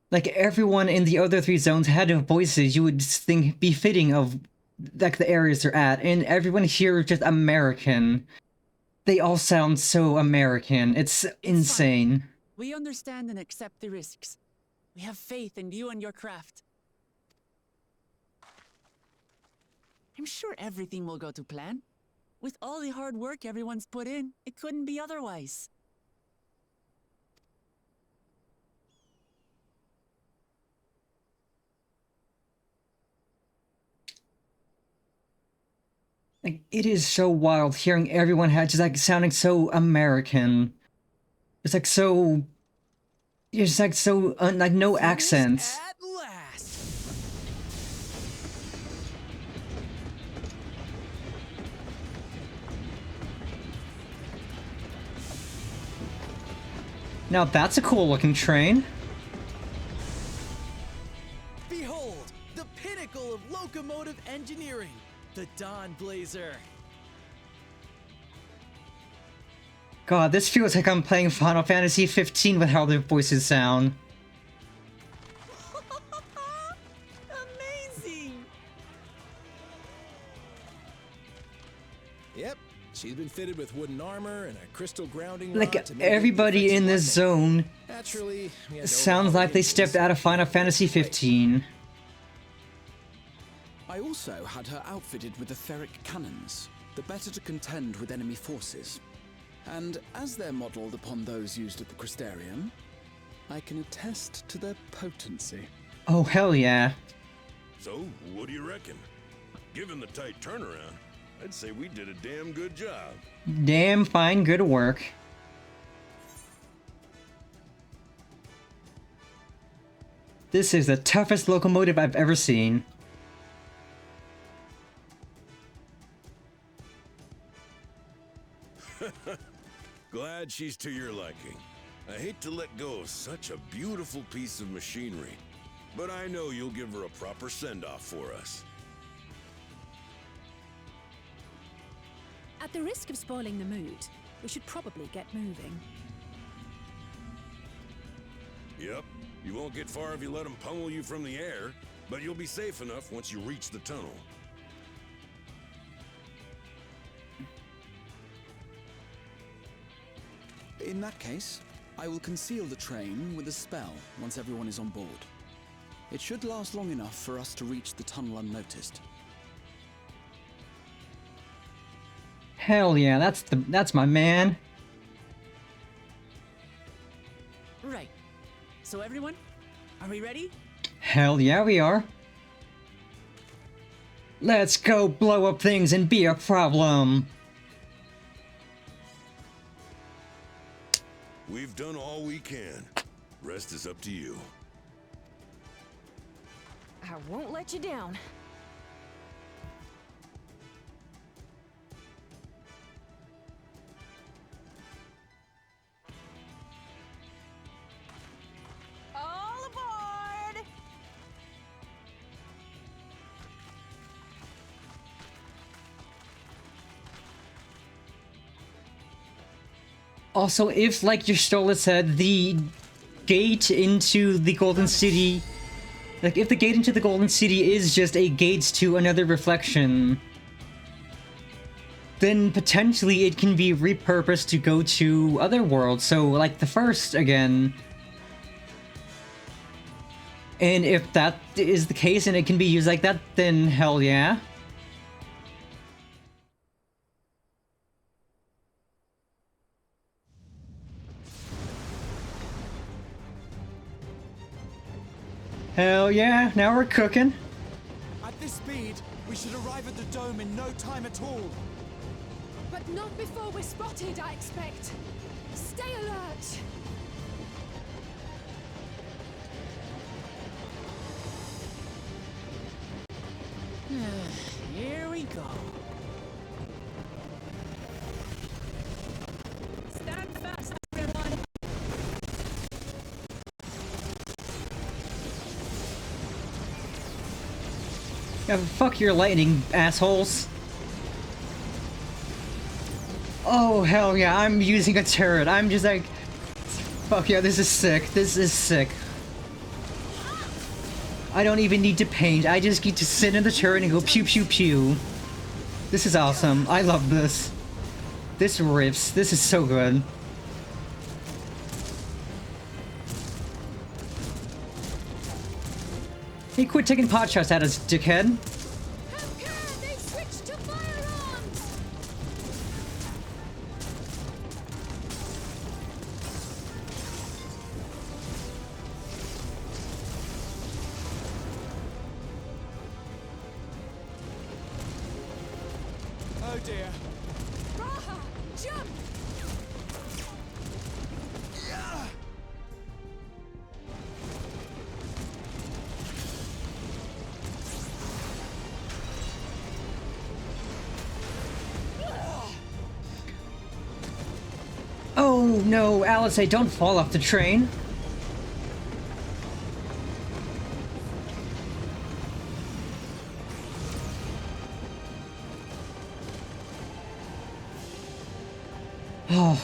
Like, everyone in the other 3 zones had voices you would think befitting of, like, the areas they're at, and everyone here is just American. They all sound so American. It's insane. We understand and accept the risks. We have faith in you and your craft. I'm sure everything will go to plan. With all the hard work everyone's put in, it couldn't be otherwise. Like, it is so wild hearing everyone had just, like, sounding so American. It's like so... It's like so, like, no accents. At last. Now that's a cool looking train. Behold, the pinnacle of locomotive engineering, the Dawn Blazer. God, this feels like I'm playing Final Fantasy 15 with how their voices sound. Amazing! Yep, she's been fitted with wooden armor and a crystal grounding rod Like, to mitigate everybody in this zone Naturally, we had no sounds like they stepped out of Final Fantasy 15. I also had her outfitted with the ferric cannons, the better to contend with enemy forces. And as they're modelled upon those used at the Crystarium, I can attest to their potency. Oh, hell yeah. So, what do you reckon? Given the tight turnaround, I'd say we did a damn good job. Damn fine, good work. This is the toughest locomotive I've ever seen. Glad she's to your liking. I hate to let go of such a beautiful piece of machinery, but I know you'll give her a proper send-off for us. At the risk of spoiling the mood, we should probably get moving. Yep, you won't get far if you let them pummel you from the air, but you'll be safe enough once you reach the tunnel. In that case, I will conceal the train with a spell once everyone is on board. It should last long enough for us to reach the tunnel unnoticed. Hell yeah, that's my man. Right. So everyone, are we ready? Hell yeah, we are. Let's go blow up things and be a problem. We've done all we can. Rest is up to you. I won't let you down. All aboard! Also, if, like your Stola said, the gate into the Golden City... Like, if the gate into the Golden City is just a gate to another reflection, then potentially it can be repurposed to go to other worlds, so, like, the first, again. And if that is the case and it can be used like that, then hell yeah. Hell yeah, now we're cooking. At this speed, we should arrive at the dome in no time at all. But not before we're spotted, I expect. Stay alert! Here we go. Stand fast, everyone! Yeah, fuck your lightning, assholes. Oh, hell yeah, I'm using a turret. I'm just like... Fuck yeah, this is sick. This is sick. I don't even need to paint. I just get to sit in the turret and go pew pew pew. This is awesome. I love this. This rips. This is so good. Hey, quit taking pot shots at us, dickhead. They switched to firearms! Oh dear. Raha, jump! Oh no, Alice, don't fall off the train. Oh.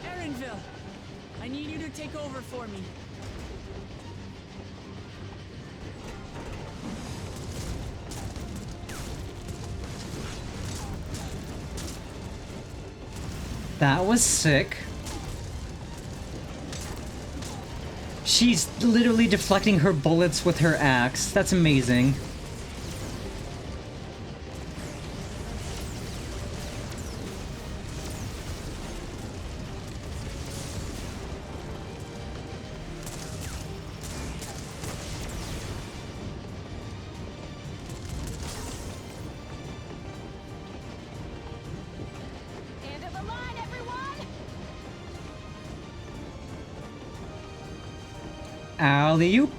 Erenville, I need you to take over for me. That was sick. She's literally deflecting her bullets with her axe. That's amazing. End of the line, everyone! Alley-oop.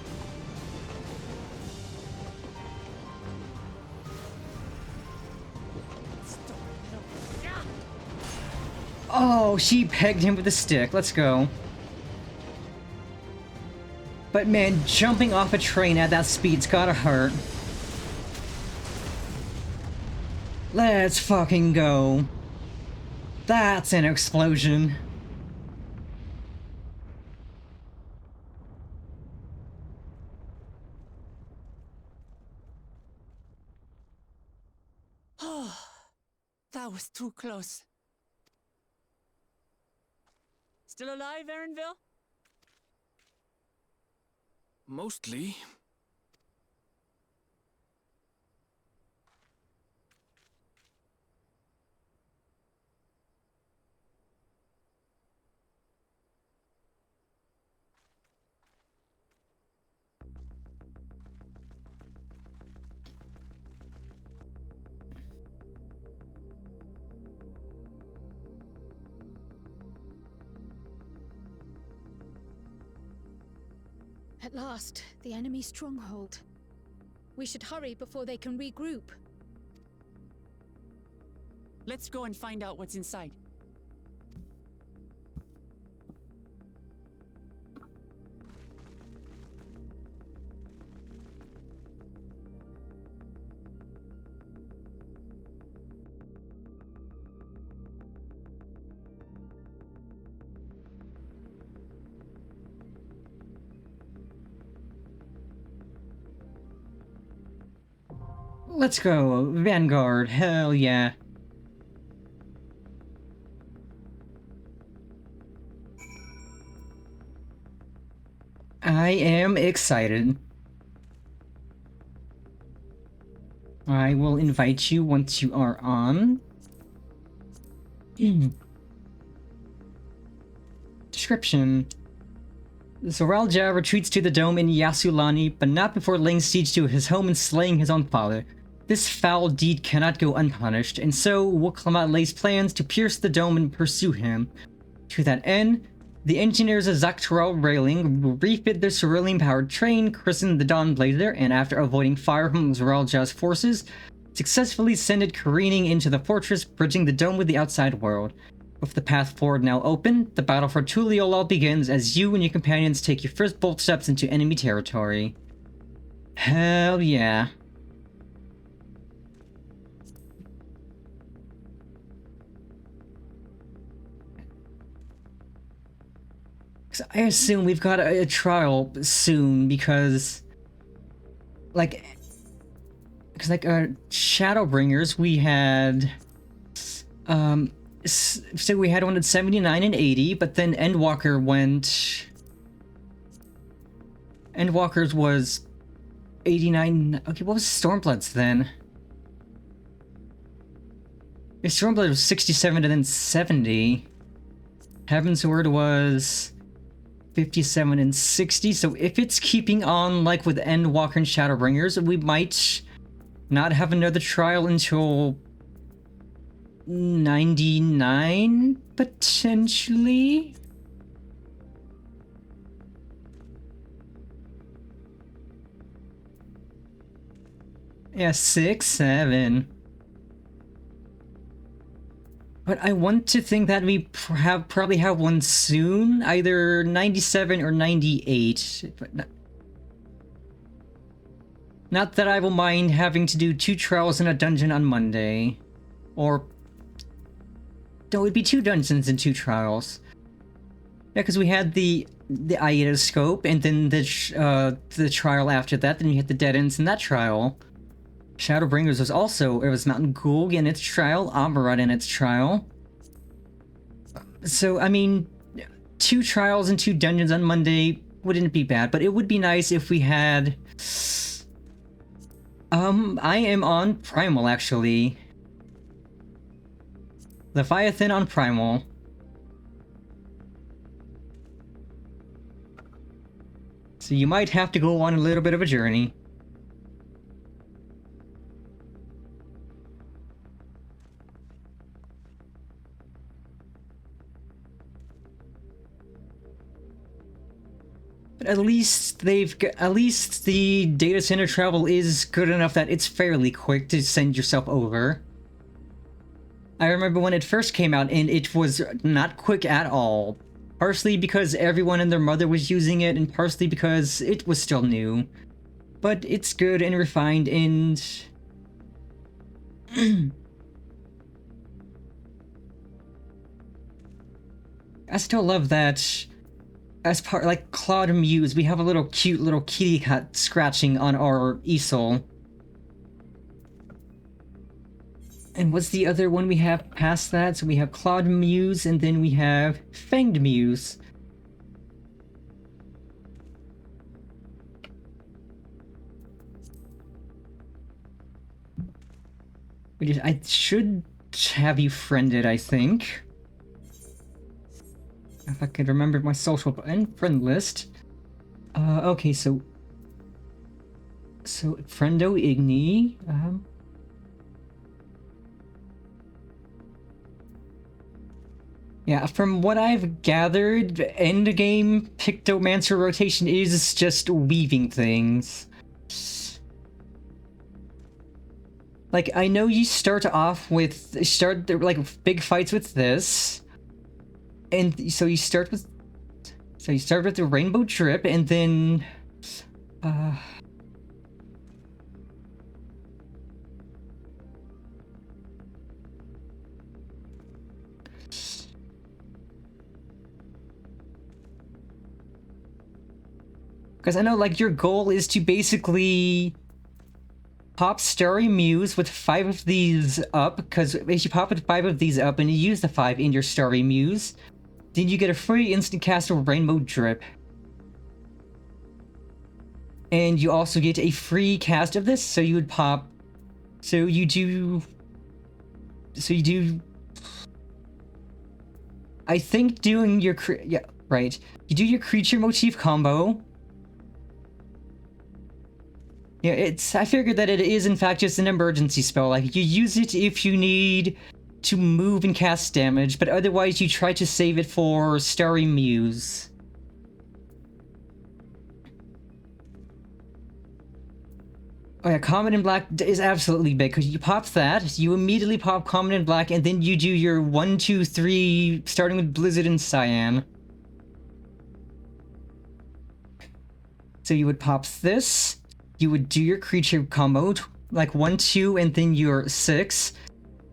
Oh, she pegged him with a stick. Let's go. But man, jumping off a train at that speed's gotta hurt. Let's fucking go. That's an explosion. Oh, that was too close. Still alive, Erinville? Mostly. At last, the enemy stronghold. We should hurry before they can regroup. Let's go and find out what's inside. Let's go, Vanguard, hell yeah. I am excited. I will invite you once you are on. Description. Zoralja retreats to the dome in Yasulani, but not before laying siege to his home and slaying his own father. This foul deed cannot go unpunished, and so Wuklamat lays plans to pierce the dome and pursue him. To that end, the engineers of Dawntrail Railing will refit their cerulean-powered train, christened the Dawnblazer, and after avoiding fire from Zoralja's forces, successfully send it careening into the fortress, bridging the dome with the outside world. With the path forward now open, the battle for Tuliolal begins as you and your companions take your first bold steps into enemy territory. Hell yeah. I assume we've got a trial soon because, Shadowbringers we had, so we had one at 79 and 80, but then Endwalker's was 89. Okay, what was Stormblood's then? Stormblood was 67 and then 70. Heaven's Word was 57 and 60, so if it's keeping on like with Endwalker and Shadowbringers, we might not have another trial until 99, potentially? Yeah, 6, 7. But I want to think that we probably have one soon, either 97 or 98. But not that I will mind having to do 2 trials in a dungeon on Monday. Or... no, it'd be 2 dungeons and 2 trials. Yeah, because we had the Aida scope, and then the trial after that, then you had the Dead Ends in that trial. Shadowbringers was also, it was Mountain Ghoul in its trial, Amarat in its trial. So, I mean, 2 trials and 2 dungeons on Monday wouldn't be bad, but it would be nice if we had... I am on Primal, actually. Leviathan on Primal. So you might have to go on a little bit of a journey. But at least the data center travel is good enough that it's fairly quick to send yourself over. I remember when it first came out and it was not quick at all. Partially because everyone and their mother was using it, and partially because it was still new. But it's good and refined and... I still love that as part, like Claude Muse, we have a little cute little kitty cat scratching on our easel. And what's the other one we have past that? So we have Clawed Muse, and then we have Fanged Muse. I should have you friended, I think. If I could remember my social and friend list. Okay, so Friendo Igni, yeah, from what I've gathered, endgame Pictomancer rotation is just weaving things. Like, I know you start off with, like, big fights with this. And so you start with the Rainbow Drip, and then, because I know, like, your goal is to basically pop Starry Muse with 5 of these up, because if you pop with 5 of these up and you use the 5 in your Starry Muse, then you get a free instant cast of Rainbow Drip. And you also get a free cast of this, so you would pop... So you do... I think doing your... Yeah, right. You do your creature motif combo. Yeah, I figured that it is in fact just an emergency spell. Like, you use it if you need to move and cast damage, but otherwise you try to save it for Starry Muse. Oh yeah, Common in Black is absolutely big, because you pop that, you immediately pop Common in Black, and then you do your 1, 2, 3, starting with Blizzard and Cyan. So you would pop this, you would do your creature combo, like 1, 2, and then your 6.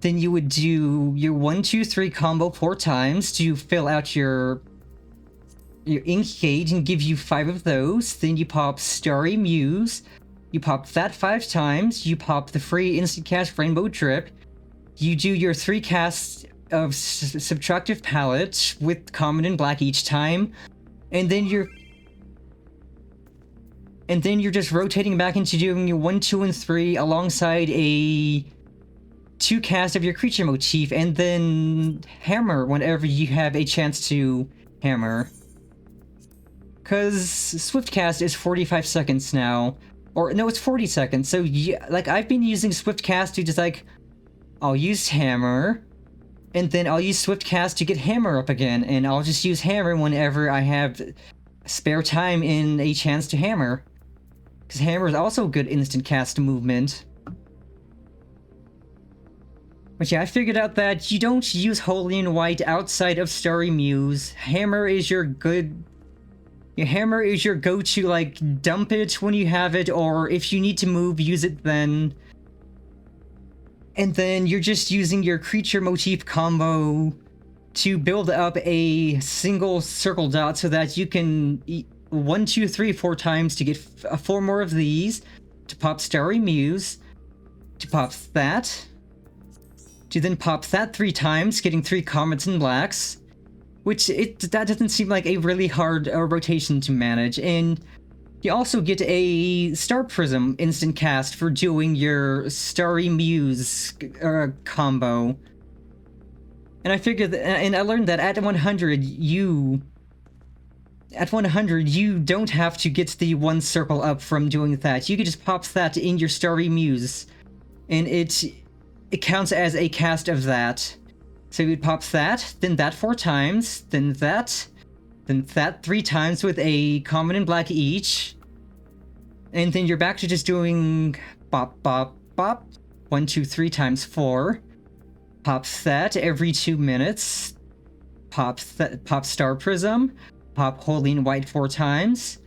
Then you would do your 1, 2, 3 combo 4 times to fill out your ink gauge and give you 5 of those. Then you pop Starry Muse. You pop that 5 times. You pop the free instant cast Rainbow Drip. You do your 3 casts of Subtractive Palette with Common in Black each time. And then you're just rotating back into doing your 1, 2, and 3 alongside a 2 cast of your creature motif, and then hammer whenever you have a chance to hammer. Cause Swift Cast is 45 seconds now. Or no, it's 40 seconds. So yeah, like, I've been using Swift Cast to just like, I'll use hammer, and then I'll use Swift Cast to get hammer up again, and I'll just use hammer whenever I have spare time and a chance to hammer. Because hammer is also good instant cast movement. But yeah, I figured out that you don't use Holy and White outside of Starry Muse. Hammer is your hammer is your go-to, like, dump it when you have it, or if you need to move, use it then. And then you're just using your creature motif combo to build up a single circle dot so that you can 1, 2, 3, 4 times to get 4 more of these, to pop Starry Muse, to pop that, to then pop that 3 times, getting 3 Comets and Blacks, which that doesn't seem like a really hard rotation to manage. And you also get a Star Prism instant cast for doing your Starry Muse combo. And I figured that, and I learned that at 100 you don't have to get the 1 circle up from doing that. You can just pop that in your Starry Muse, and it counts as a cast of that. So you'd pop that, then that 4 times, then that 3 times with a Common in Black each. And then you're back to just doing bop, bop, bop. 1, 2, 3 times 4. Pop that every 2 minutes. Pop Star Prism. Pop Holy and White 4 times.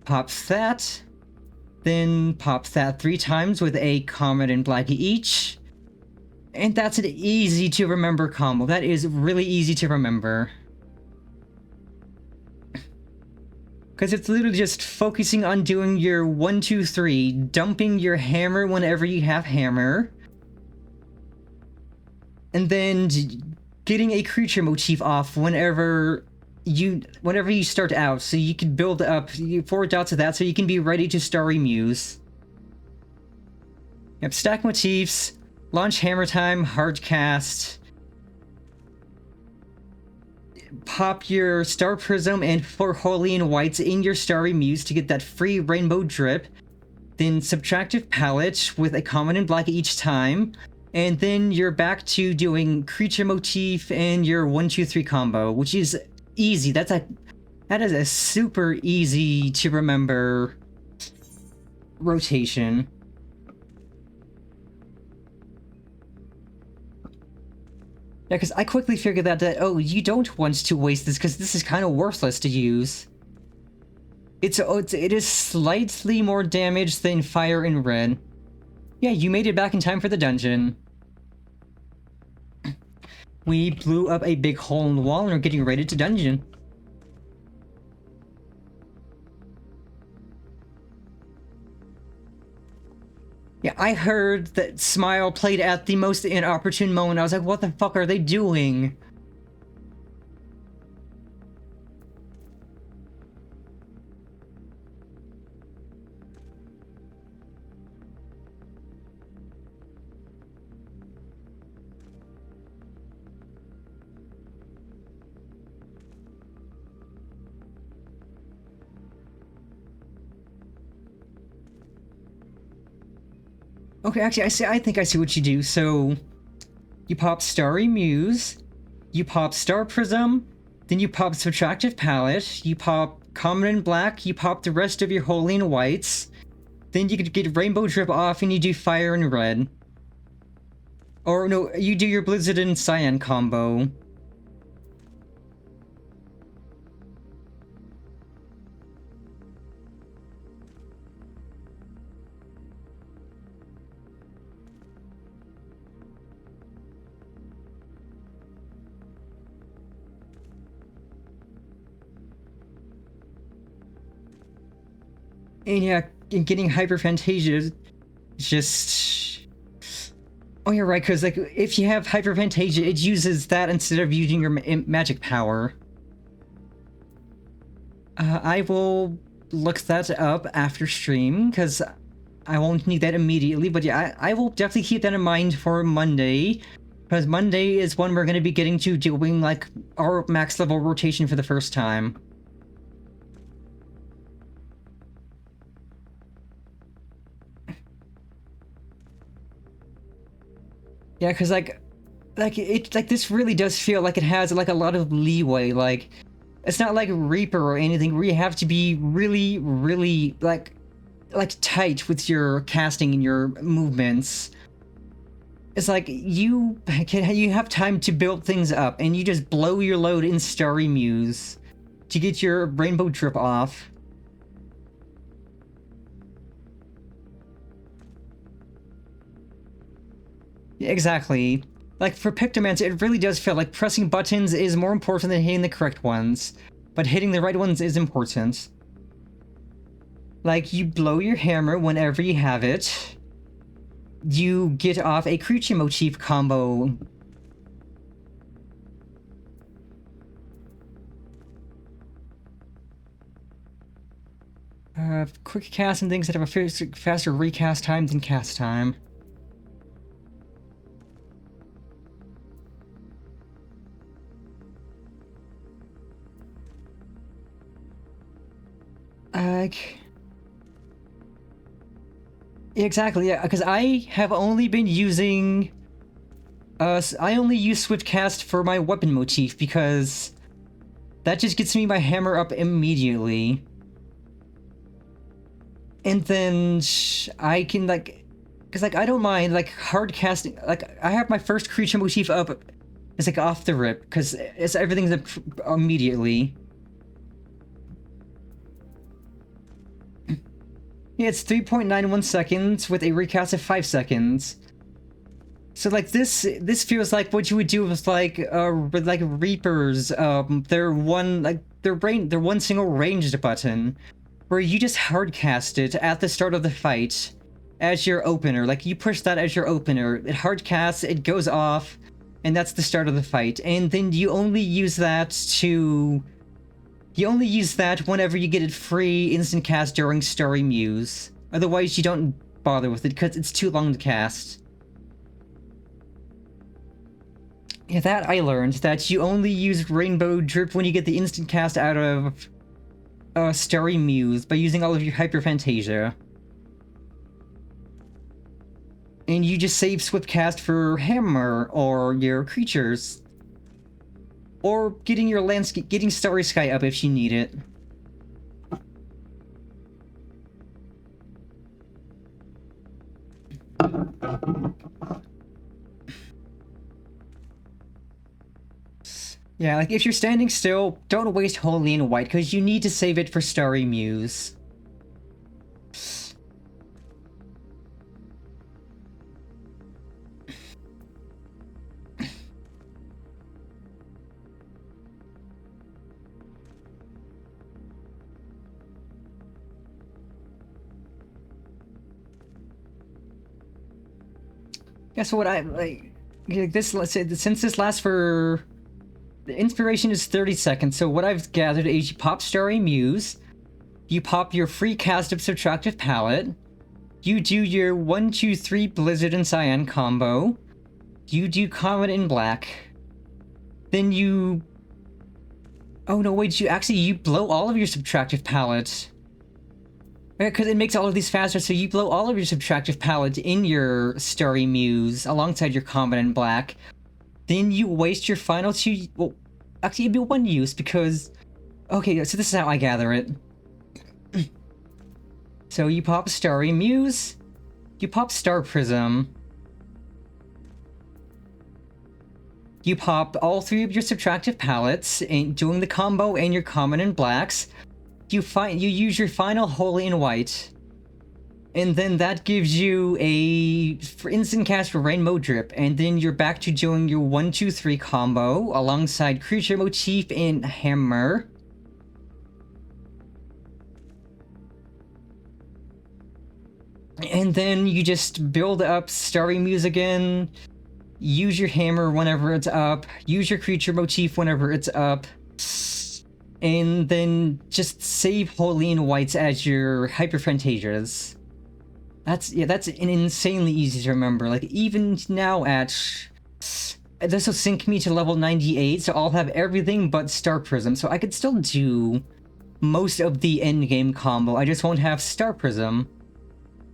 Pop that. Then pop that 3 times with a Comet in Black each. And that's an easy to remember combo. That is really easy to remember. Because it's literally just focusing on doing your 1, 2, 3, dumping your hammer whenever you have hammer. and then getting a creature motif off whenever you start out, so you can build up 4 dots of that, so you can be ready to Starry Muse. Yep, stack motifs, launch Hammer Time, hard cast, pop your Star Prism and 4 Holy and Whites in your Starry Muse to get that free rainbow drip, then Subtractive Palette with a common and black each time, and then you're back to doing creature motif and your 1-2-3 combo, which is easy. That is a super easy to remember rotation. Yeah, because I quickly figured out that, oh, you don't want to waste this because this is kind of worthless to use. It is slightly more damage than Fire and Red. Yeah, you made it back in time for the dungeon. We blew up a big hole in the wall and are getting ready to dungeon. Yeah, I heard that Smile played at the most inopportune moment. I was like, what the fuck are they doing? Okay, actually, I think I see what you do. So, you pop Starry Muse, you pop Star Prism, then you pop Subtractive Palette, you pop Common and Black, you pop the rest of your Holy and Whites, then you could get Rainbow Drip off and you do Fire and Red. Or no, you do your Blizzard and Cyan combo. And yeah, getting Hyperfantasia just... Oh, you're right, because like, if you have Hyperfantasia, it uses that instead of using your magic power. I will look that up after stream, because I won't need that immediately, but yeah, I will definitely keep that in mind for Monday, because Monday is when we're going to be getting to doing, like, our max level rotation for the first time. Yeah, because like this really does feel like it has like a lot of leeway. Like, it's not like Reaper or anything where you have to be really, really like tight with your casting and your movements. It's like you have time to build things up, and you just blow your load in Starry Muse to get your Rainbow Drip off. Exactly. Like, for Pictomancer, it really does feel like pressing buttons is more important than hitting the correct ones, but hitting the right ones is important. Like, you blow your hammer whenever you have it. You get off a creature motif combo. Quick cast and things that have a faster recast time than cast time. Exactly, yeah, because I have only been using... I only use Swiftcast for my weapon motif, because that just gets me my hammer up immediately. And then I can, like... Because, like, I don't mind, like, hard casting... Like, I have my first creature motif up. It's, like, off the rip, because everything's up immediately. Yeah, it's 3.91 seconds with a recast of 5 seconds. So like this feels like what you would do with like Reapers, their one single ranged button, where you just hardcast it at the start of the fight as your opener. Like, you push that as your opener. It hardcasts, it goes off, and that's the start of the fight. And then you only use that whenever you get it free instant cast during Starry Muse. Otherwise, you don't bother with it because it's too long to cast. Yeah, that I learned, that you only use Rainbow Drip when you get the instant cast out of Starry Muse by using all of your Hyperphantasia. And you just save Swift Cast for Hammer or your creatures. Or getting your landscape, getting Starry Sky up if you need it. Yeah, like if you're standing still, don't waste Holy in White, because you need to save it for Starry Muse. Yeah, so what I like this, let's say, since this lasts for, the inspiration is 30 seconds, so what I've gathered is you pop Starry Muse, you pop your free cast of Subtractive Palette, you do your 1, 2, 3 Blizzard and Cyan combo, you do Comet in Black, then you... Oh no, wait, you blow all of your Subtractive Palette. Because it makes all of these faster, so you blow all of your Subtractive Palette in your Starry Muse alongside your Comet in Black. Then you waste your final 2... Well, actually it'd be 1 use because... Okay, so this is how I gather it. So you pop Starry Muse, you pop Star Prism, you pop all 3 of your Subtractive Palettes, and doing the combo and your Comet in Blacks. You use your final Holy in White, and then that gives you a instant cast Rainbow Drip, and then you're back to doing your 1, 2, 3 combo alongside Creature Motif and Hammer. And then you just build up Starry Muse again, use your Hammer whenever it's up, use your Creature Motif whenever it's up, and then just save Holy in Whites as your Hyperphantasias. That's insanely easy to remember. Like, even now this will sync me to level 98, so I'll have everything but Star Prism, so I could still do most of the endgame combo, I just won't have Star Prism.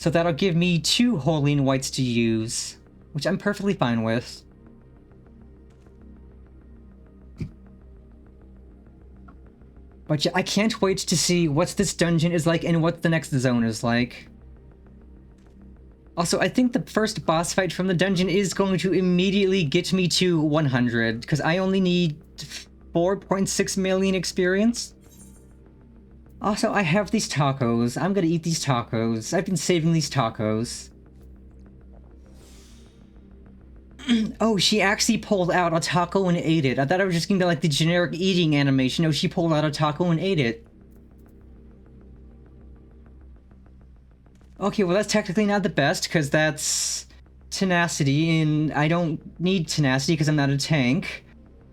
So that'll give me 2 Holy in Whites to use, which I'm perfectly fine with. But yeah, I can't wait to see what this dungeon is like and what the next zone is like. Also, I think the first boss fight from the dungeon is going to immediately get me to 100, because I only need 4.6 million experience. Also, I have these tacos. I'm gonna eat these tacos. I've been saving these tacos. Oh, she actually pulled out a taco and ate it. I thought I was just gonna be like the generic eating animation. No, she pulled out a taco and ate it. Okay, well that's technically not the best, because that's tenacity, and I don't need tenacity because I'm not a tank.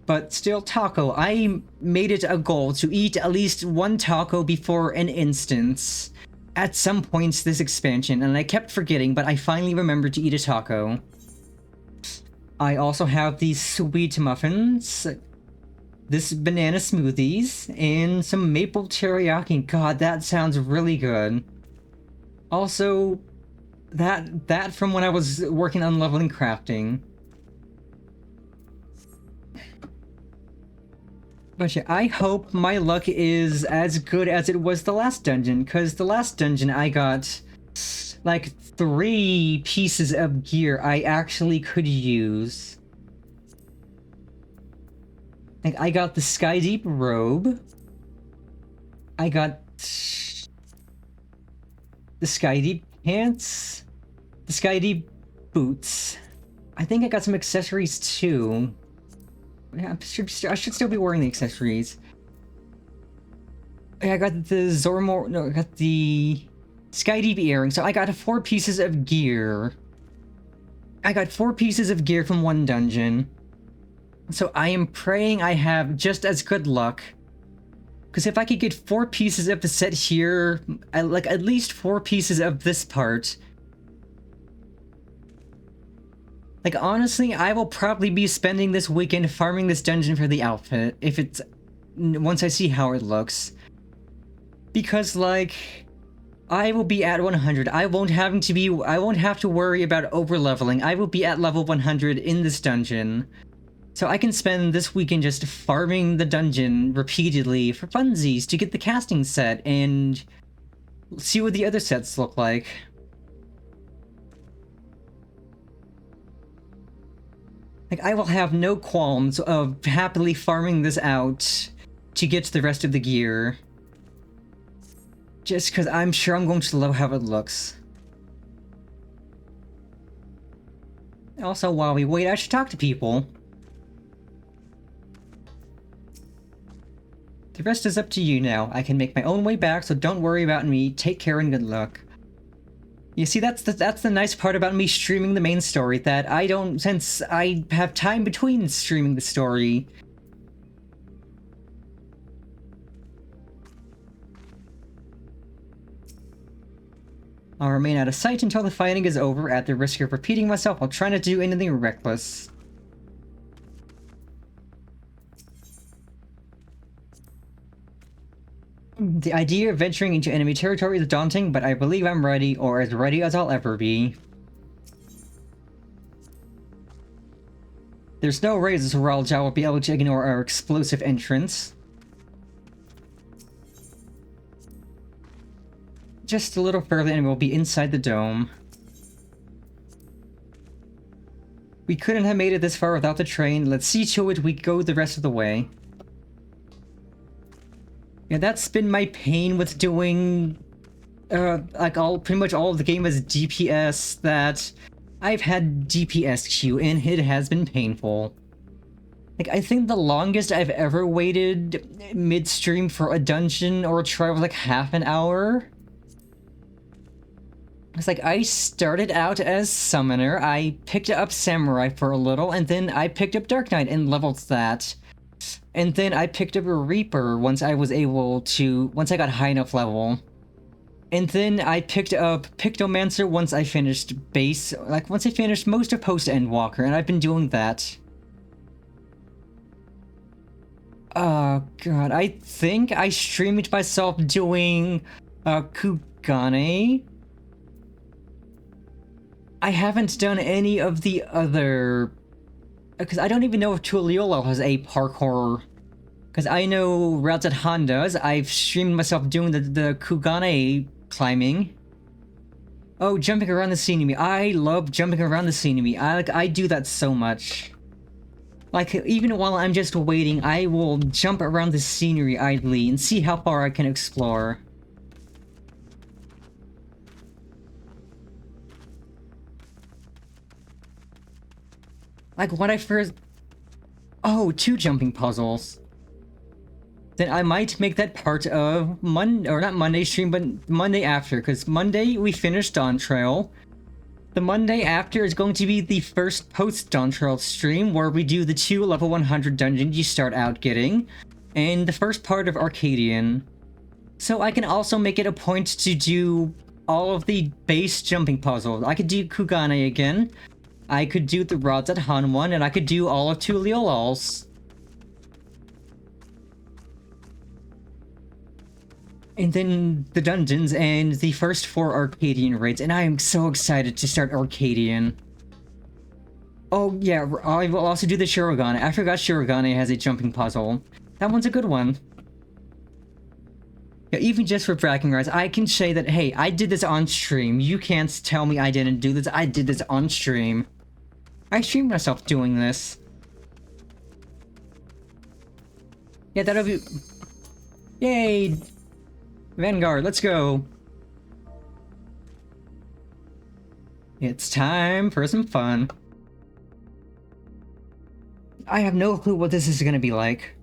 But still, taco. I made it a goal to eat at least 1 taco before an instance at some points this expansion, and I kept forgetting, but I finally remembered to eat a taco. I also have these sweet muffins, this banana smoothies, and some maple teriyaki. God, that sounds really good. Also, that from when I was working on leveling crafting. But yeah, I hope my luck is as good as it was the last dungeon, because the last dungeon I got like 3 pieces of gear I actually could use. Like, I got the Skydeep robe, I got the Skydeep pants, the Skydeep boots. I think I got some accessories too. Yeah, I should still be wearing the accessories. I got the Zormor... No, I got the Skydeep earring, so I got 4 pieces of gear. I got 4 pieces of gear from 1 dungeon. So I am praying I have just as good luck. Because if I could get 4 pieces of the set here, like at least 4 pieces of this part. Like honestly, I will probably be spending this weekend farming this dungeon for the outfit, if it's... once I see how it looks. Because like... I will be at 100. I won't have to worry about over-leveling. I will be at level 100 in this dungeon. So I can spend this weekend just farming the dungeon repeatedly for funsies to get the casting set and see what the other sets look like. Like, I will have no qualms of happily farming this out to get the rest of the gear. Just because I'm sure I'm going to love how it looks. Also, while we wait, I should talk to people. The rest is up to you now. I can make my own way back, so don't worry about me. Take care and good luck. You see, that's the nice part about me streaming the main story, that I don't, since I have time between streaming the story. I'll remain out of sight until the fighting is over. At the risk of repeating myself, I'll try not to do anything reckless. The idea of venturing into enemy territory is daunting, but I believe I'm ready, or as ready as I'll ever be. There's no way this Ralja will be able to ignore our explosive entrance. Just a little further and we'll be inside the dome. We couldn't have made it this far without the train. Let's see to it we go the rest of the way. Yeah, that's been my pain with doing, like pretty much all of the game as DPS, that I've had DPS queue and it has been painful. Like, I think the longest I've ever waited mid-stream for a dungeon or a try was like half an hour. It's like, I started out as Summoner, I picked up Samurai for a little, and then I picked up Dark Knight and leveled that. And then I picked up a Reaper once I got high enough level. And then I picked up Pictomancer once I finished once I finished most of Post-Endwalker, and I've been doing that. Oh god, I think I streamed myself doing Kugane. I haven't done any of the other... Because I don't even know if Tuliolo has a parkour. Because I know Routes at Han does. I've streamed myself doing the Kugane climbing. Oh, jumping around the scenery. I love jumping around the scenery. I do that so much. Like, even while I'm just waiting, I will jump around the scenery idly and see how far I can explore. Like, when I first... Oh, 2 jumping puzzles. Then I might make that part of not Monday stream, but Monday after, because Monday we finished Dawntrail. The Monday after is going to be the first post-Dawntrail stream, where we do the 2 level 100 dungeons you start out getting, and the first part of Arcadian. So I can also make it a point to do all of the base jumping puzzles. I could do Kugane again, I could do the Rods at Han one, and I could do all of Tuliolals. And then the dungeons and the first 4 Arcadian raids, and I am so excited to start Arcadian. Oh yeah, I will also do the Shirogane. I forgot Shirogane has a jumping puzzle. That one's a good one. Yeah, even just for bragging rights, I can say that, hey, I did this on stream. You can't tell me I didn't do this. I did this on stream. I streamed myself doing this. Yeah, that'll be... Yay! Vanguard, let's go! It's time for some fun. I have no clue what this is gonna be like.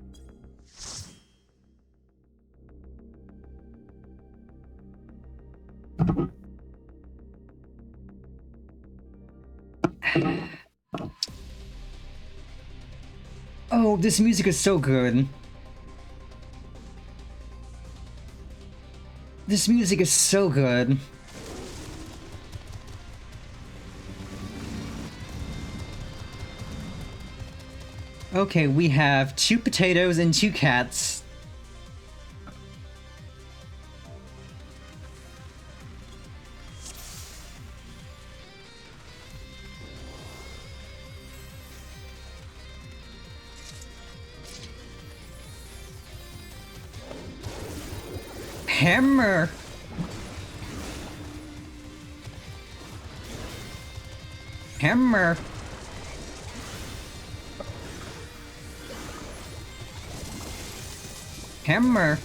Oh, this music is so good. This music is so good. Okay, we have 2 potatoes and 2 cats. Hammer! Hammer! Hammer!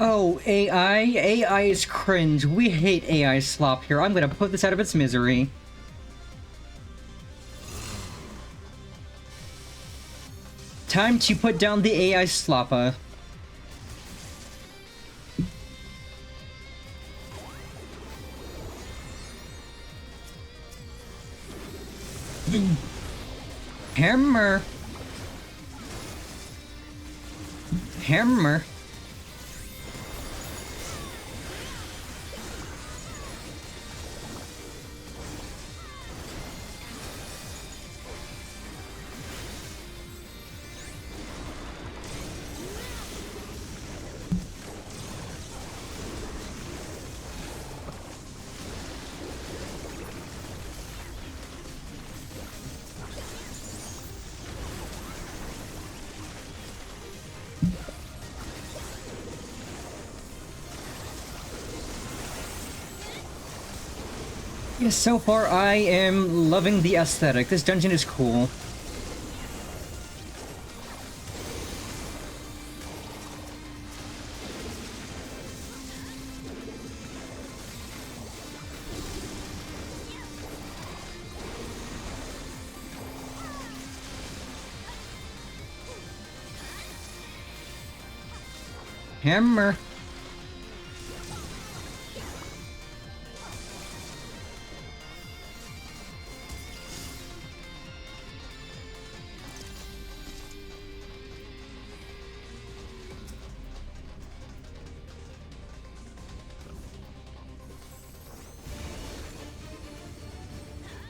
Oh, AI? AI is cringe. We hate AI slop here. I'm gonna put this out of its misery. Time to put down the AI sloppa. Hammer. Hammer. Yes, so far I am loving the aesthetic. This dungeon is cool. Hammer.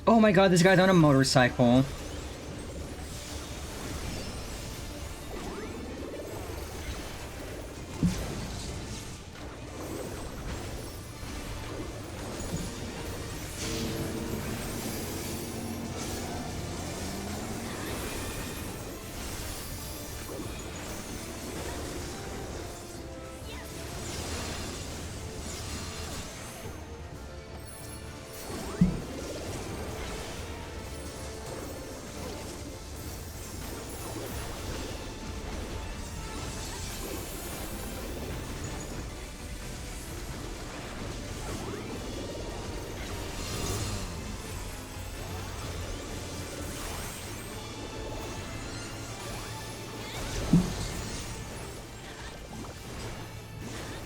Oh my god, this guy's on a motorcycle.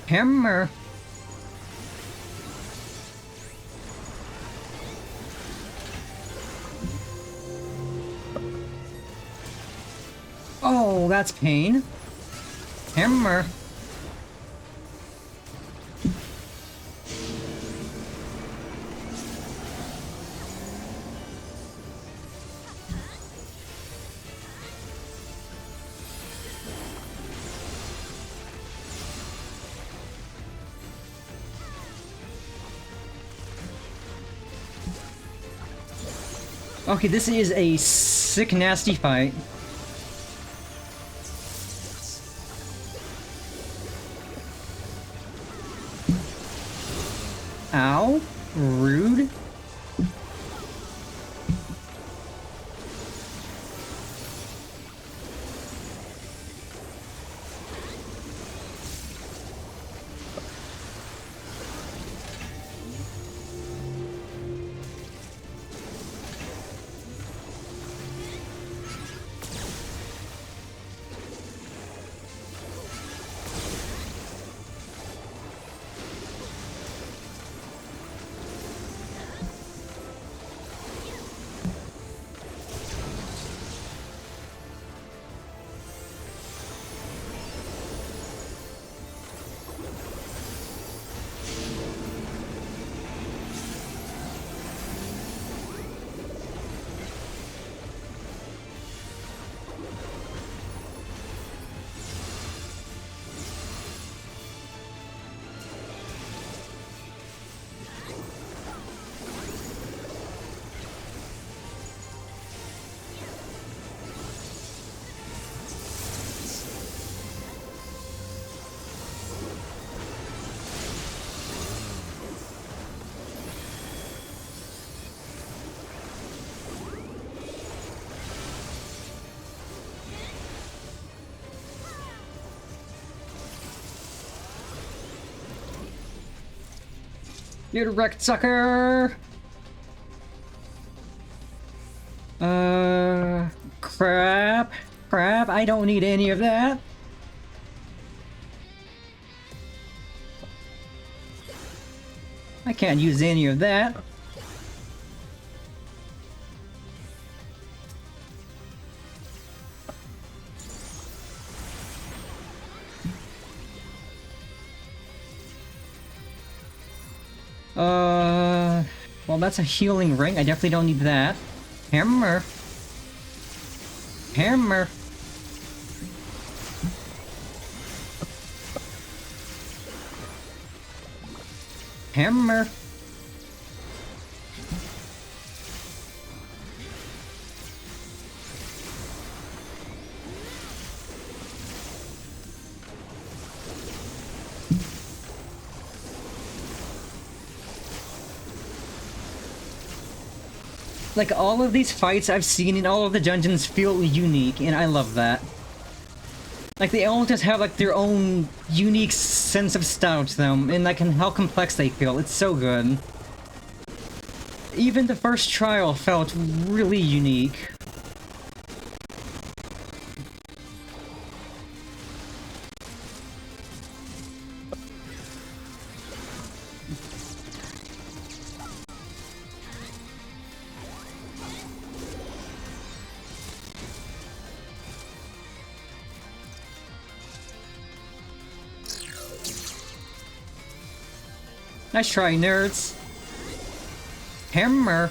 Hammer. Oh, that's pain. Hammer. Okay, this is a sick, nasty fight. Ow. Rude. Get wrecked, sucker! Crap. Crap, I don't need any of that. I can't use any of that. Well, that's a healing ring. I definitely don't need that. Hammer. Hammer. Hammer. Like, all of these fights I've seen in all of the dungeons feel unique, and I love that. Like, they all just have, like, their own unique sense of style to them, and, like, and how complex they feel. It's so good. Even the first trial felt really unique. Nice try, nerds. Hammer.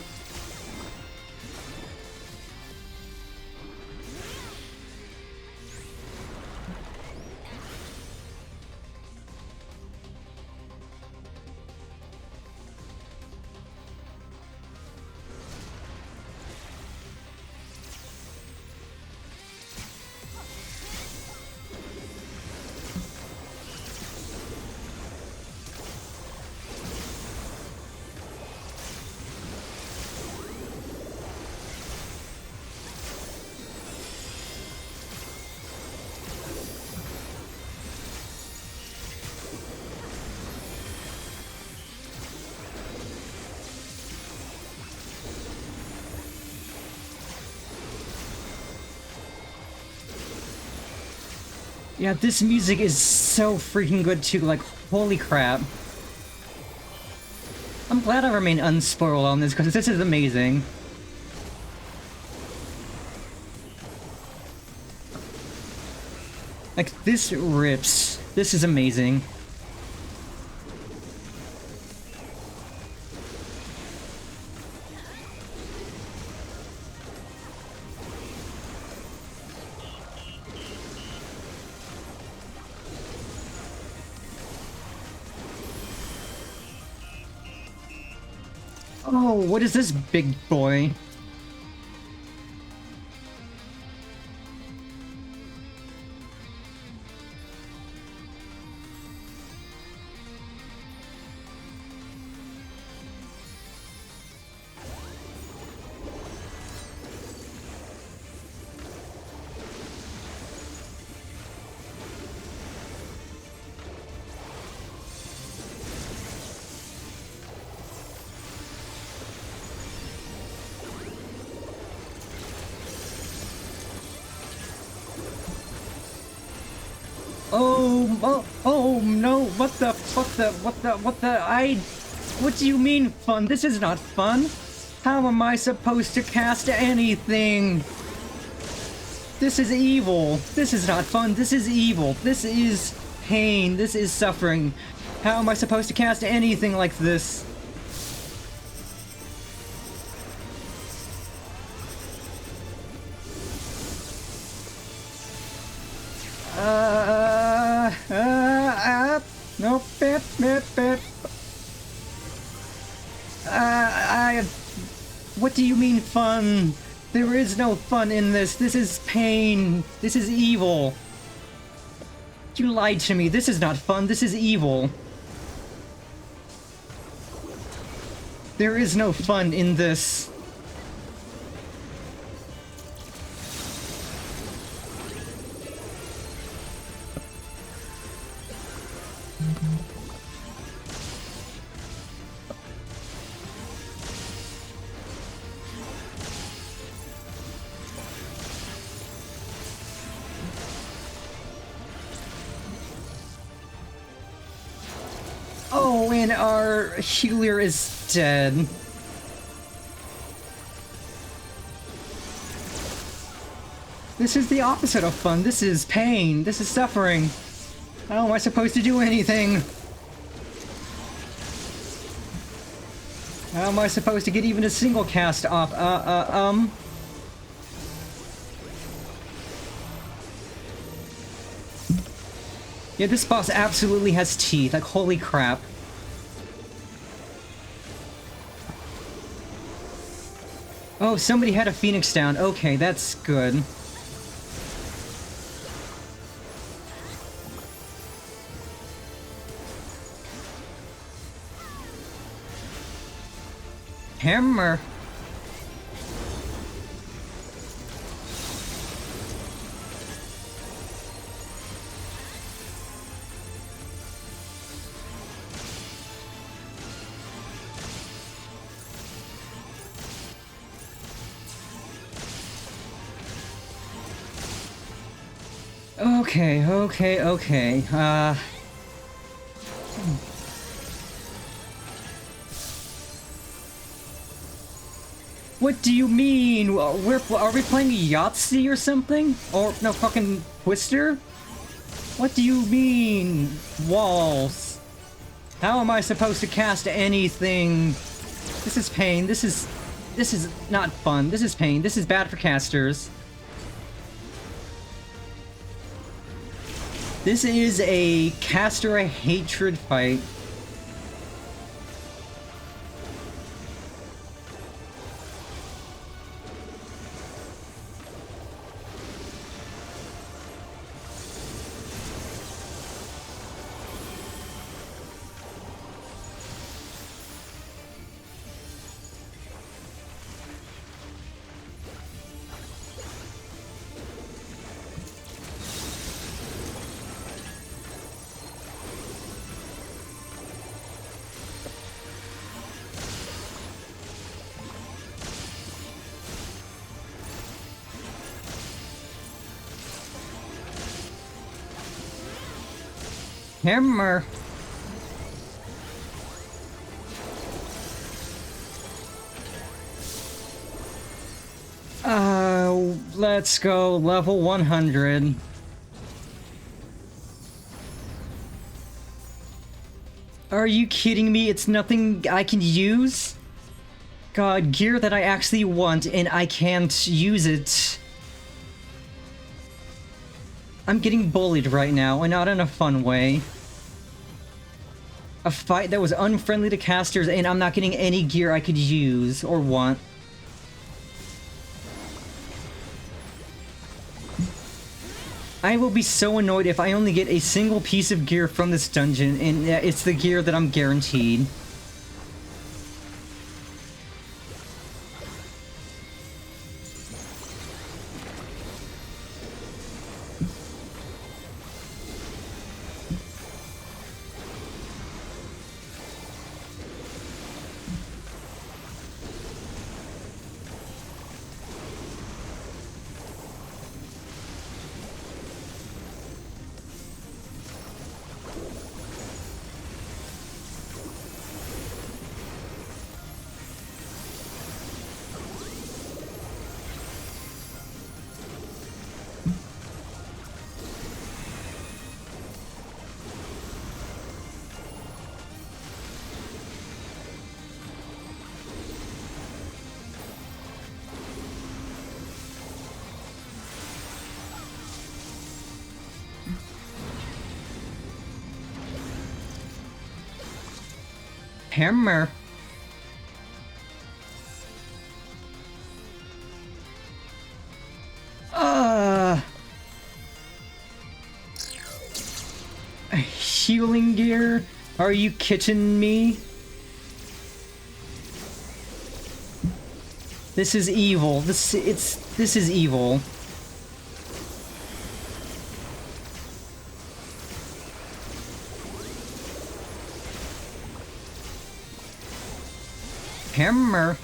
Yeah, this music is so freaking good too, like, holy crap. I'm glad I remain unspoiled on this, because this is amazing. Like, this rips. This is amazing. Oh, what is this big boy? Oh no, what do you mean fun? This is not fun. How am I supposed to cast anything? This is evil. This is not fun. This is evil. This is pain. This is suffering. How am I supposed to cast anything like this? Nope, bip. What do you mean fun? There is no fun in this. This is pain. This is evil. You lied to me. This is not fun. This is evil. There is no fun in this. Oh, and our healer is dead. This is the opposite of fun. This is pain. This is suffering. How am I supposed to do anything? How am I supposed to get even a single cast off? Yeah, this boss absolutely has teeth. Like, holy crap. Oh, somebody had a phoenix down. Okay, that's good. Hammer. Okay. What do you mean? Are we playing Yahtzee or something? Or no, fucking Twister? What do you mean, walls? How am I supposed to cast anything? This is pain. This is not fun. This is pain. This is bad for casters. This is a caster hatred fight. Hammer. Let's go level 100. Are you kidding me? It's nothing I can use? God, gear that I actually want and I can't use it. I'm getting bullied right now, and not in a fun way. A fight that was unfriendly to casters, and I'm not getting any gear I could use or want. I will be so annoyed if I only get a single piece of gear from this dungeon, and it's the gear that I'm guaranteed. Hammer. Healing gear? Are you kidding me? This is evil. This is evil. Hammer.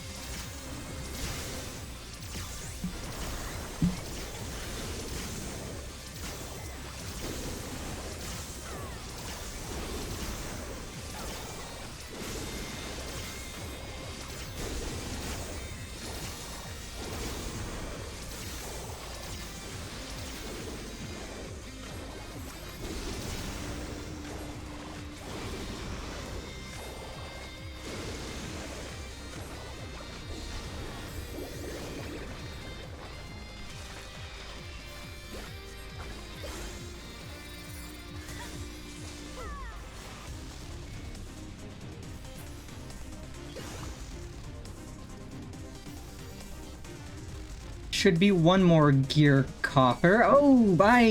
Should be one more gear copper. Oh, I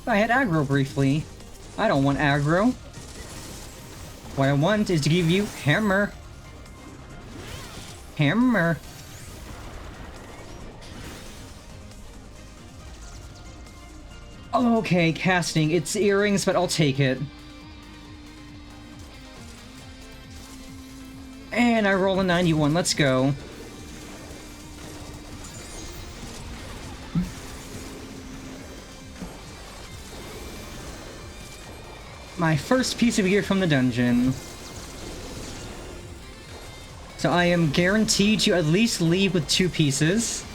had aggro briefly. I don't want aggro. What I want is to give you hammer. Hammer. Okay, casting. It's earrings, but I'll take it. And I roll a 91. Let's go. My first piece of gear from the dungeon. So I am guaranteed to at least leave with 2 pieces.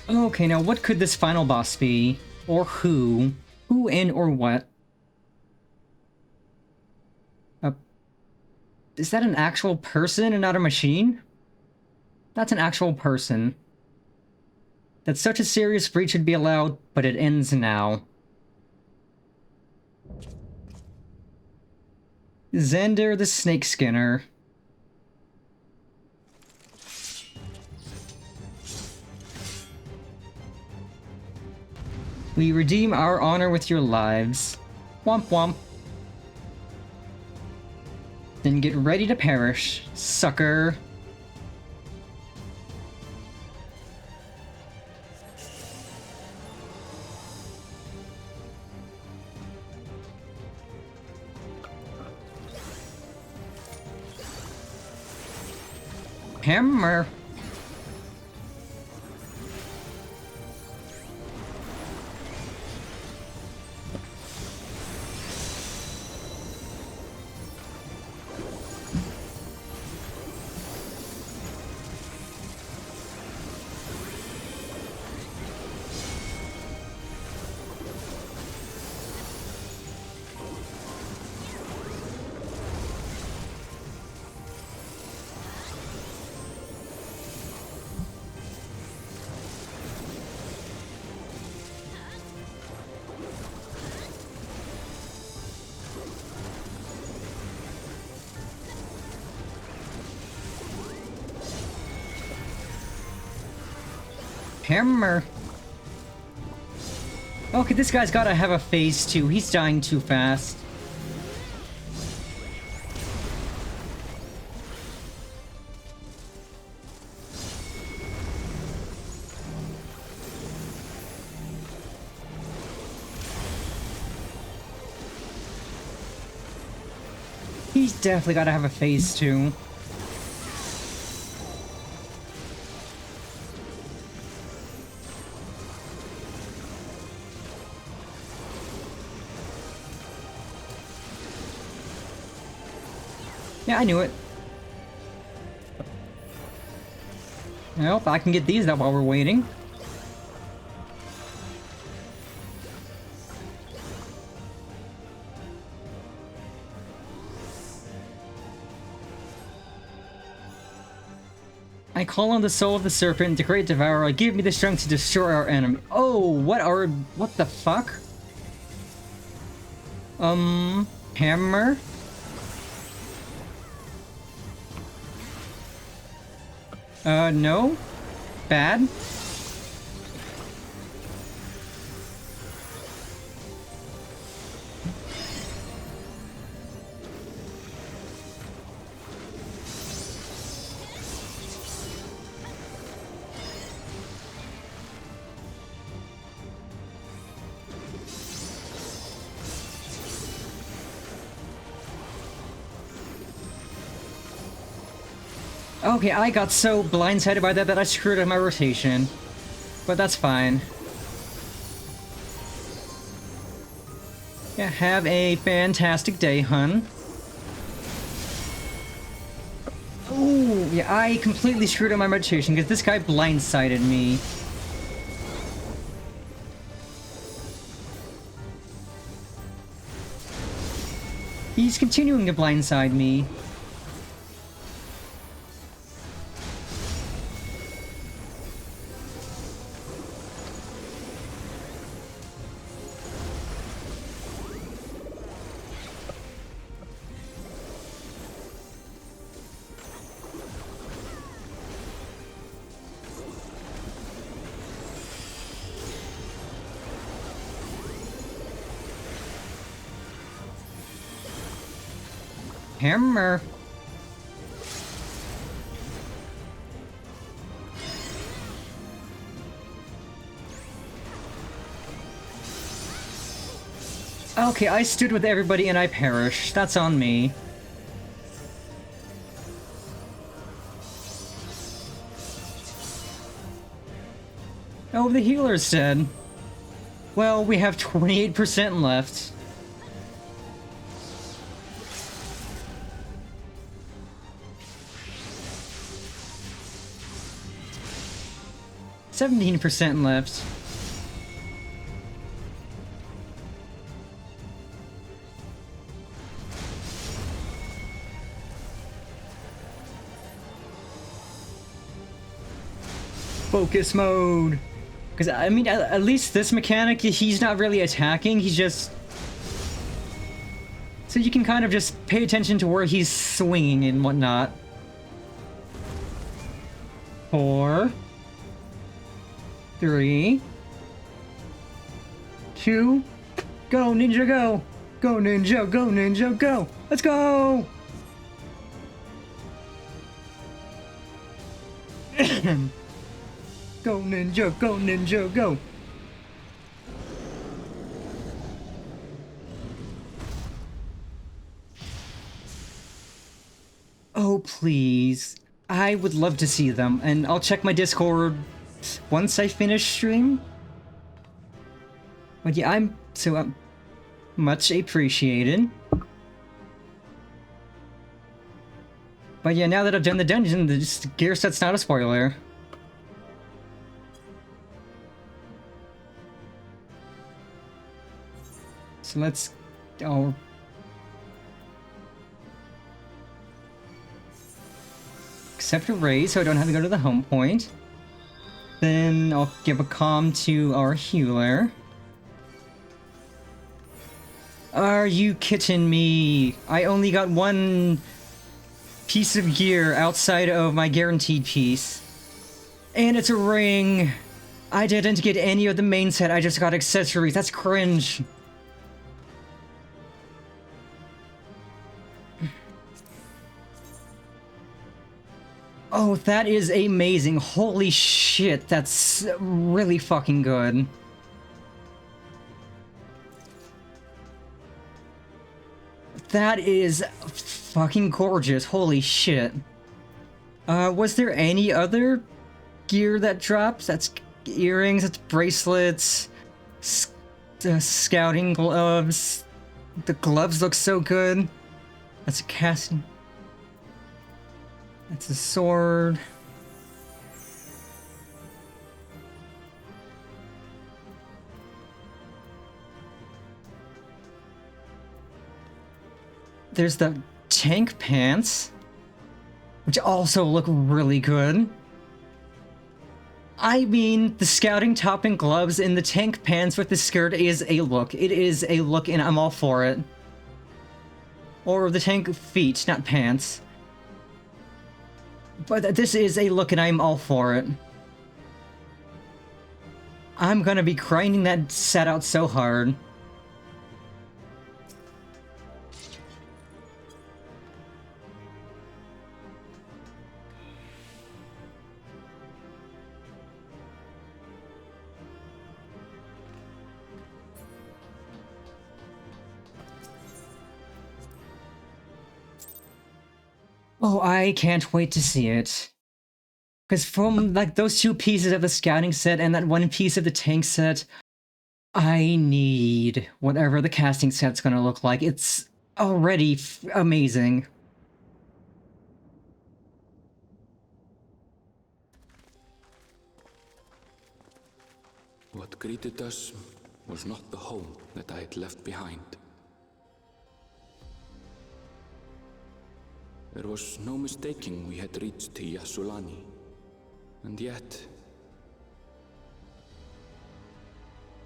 Okay, now what could this final boss be? Or who? Who and or what? Is that an actual person and not a machine? That's an actual person. That such a serious breach should be allowed, but it ends now. Xander the Snake Skinner. We redeem our honor with your lives. Womp womp. Then get ready to perish, sucker. Hammer. Hammer. Okay, this guy's gotta have a phase 2. He's dying too fast. He's definitely gotta have a phase 2. Yeah, I knew it. Well, I can get these up while we're waiting. I call on the soul of the serpent, the great devourer. Give me the strength to destroy our enemy. Oh, what the fuck? Hammer? No? Bad? Okay, I got so blindsided by that I screwed up my rotation. But that's fine. Yeah, have a fantastic day, hun. Ooh, yeah, I completely screwed up my rotation because this guy blindsided me. He's continuing to blindside me. Hammer. Okay, I stood with everybody and I perished. That's on me. Oh, the healer's dead. Well, we have 28% left. %17 left. Focus mode. Because, I mean, at least this mechanic, he's not really attacking, he's just... So you can kind of just pay attention to where he's swinging and whatnot. 4... 3... 2... Go, ninja, go! Go, ninja, go, ninja, go! Let's go! Go, ninja, go, ninja, go! Oh, please. I would love to see them, and I'll check my Discord once I finish stream. But yeah, I'm much appreciated. But yeah, now that I've done the dungeon, the gear set's not a spoiler. So let's... oh... accept a raise so I don't have to go to the home point. Then I'll give a comm to our healer. Are you kidding me? I only got one piece of gear outside of my guaranteed piece. And it's a ring. I didn't get any of the main set, I just got accessories. That's cringe. Oh, that is amazing. Holy shit, that's really fucking good. That is fucking gorgeous. Holy shit. Was there any other gear that drops? That's earrings, that's bracelets, scouting gloves. The gloves look so good. That's a casting. That's a sword. There's the tank pants, which also look really good. I mean, the scouting top and gloves and the tank pants with the skirt is a look. It is a look and I'm all for it. Or the tank feet, not pants. But this is a look and I'm all for it. I'm gonna be grinding that set out so hard. Oh, I can't wait to see it. Because from, like, those two pieces of the scouting set and that one piece of the tank set, I need whatever the casting set's gonna look like. It's already amazing. What greeted us was not the home that I had left behind. There was no mistaking we had reached Yasulani, and yet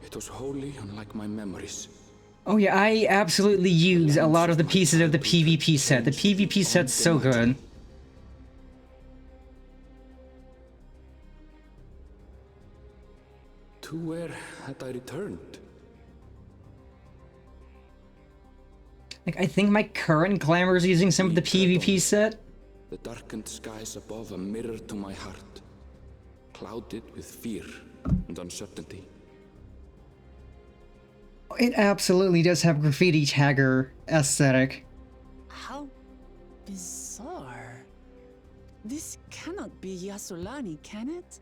it was wholly unlike my memories. Oh yeah, I absolutely use a lot of the pieces of the PvP set. The PvP set's so good. To where had I returned? Like, I think my current glamour is using some of the PvP set. The darkened skies above a mirror to my heart, clouded with fear and uncertainty. It absolutely does have graffiti tagger aesthetic. How bizarre. This cannot be Yasulani, can it?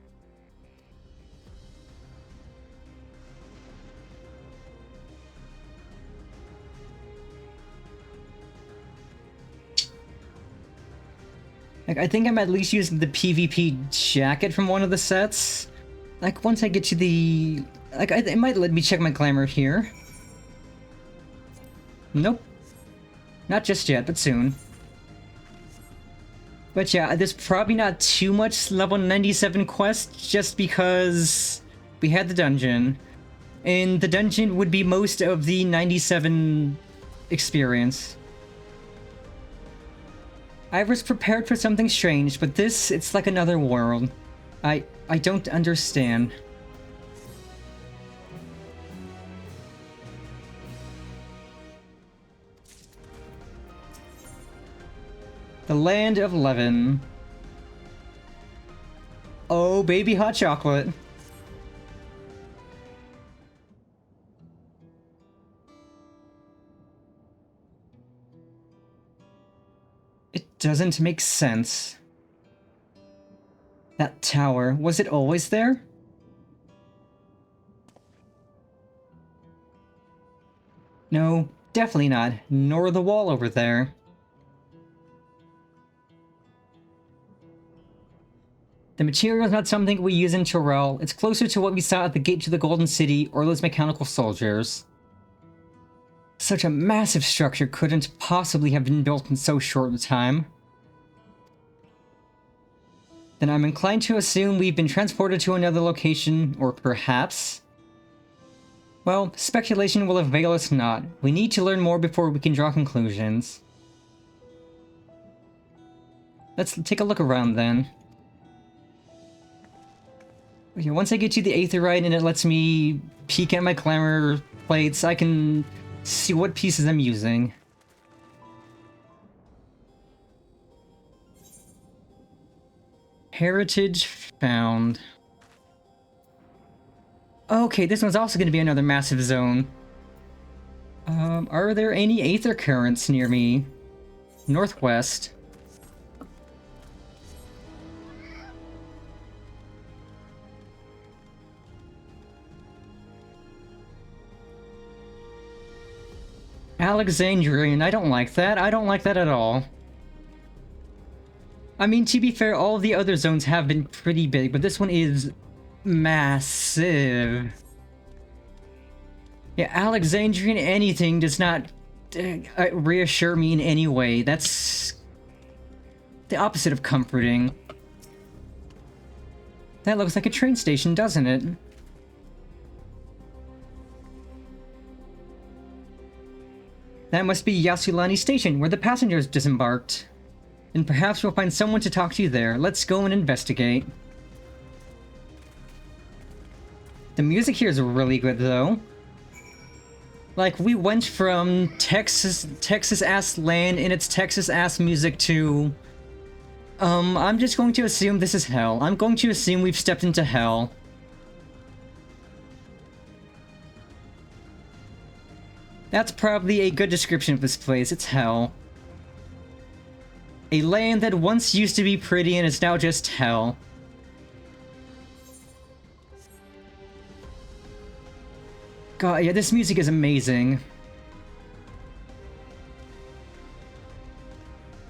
Like, I think I'm at least using the PvP jacket from one of the sets. Like, once I get to the... like, it might let me check my glamour here. Nope. Not just yet, but soon. But yeah, there's probably not too much level 97 quest, just because we had the dungeon. And the dungeon would be most of the 97 experience. I was prepared for something strange, but this, it's like another world. I don't understand. The Land of Levin. Oh, baby hot chocolate. It doesn't make sense. That tower, was it always there? No, definitely not. Nor the wall over there. The material is not something we use in Terrell. It's closer to what we saw at the gate to the Golden City or those mechanical soldiers. Such a massive structure couldn't possibly have been built in so short a time. Then I'm inclined to assume we've been transported to another location, or perhaps... Well, speculation will avail us not. We need to learn more before we can draw conclusions. Let's take a look around then. Okay, once I get to the Aetherite and it lets me peek at my glamour plates, I can see what pieces I'm using. Heritage found. Okay, this one's also going to be another massive zone. Are there any Aether currents near me? Northwest. Alexandrian, I don't like that. I don't like that at all. I mean, to be fair, all of the other zones have been pretty big, but this one is massive. Yeah, Alexandrian anything does not reassure me in any way. That's the opposite of comforting. That looks like a train station, doesn't it? That must be Yasulani Station, where the passengers disembarked. And perhaps we'll find someone to talk to there. Let's go and investigate. The music here is really good, though. Like, we went from Texas-ass land and its Texas-ass music to... I'm just going to assume this is hell. I'm going to assume we've stepped into hell. That's probably a good description of this place. It's hell. A land that once used to be pretty and is now just hell. God, yeah, this music is amazing.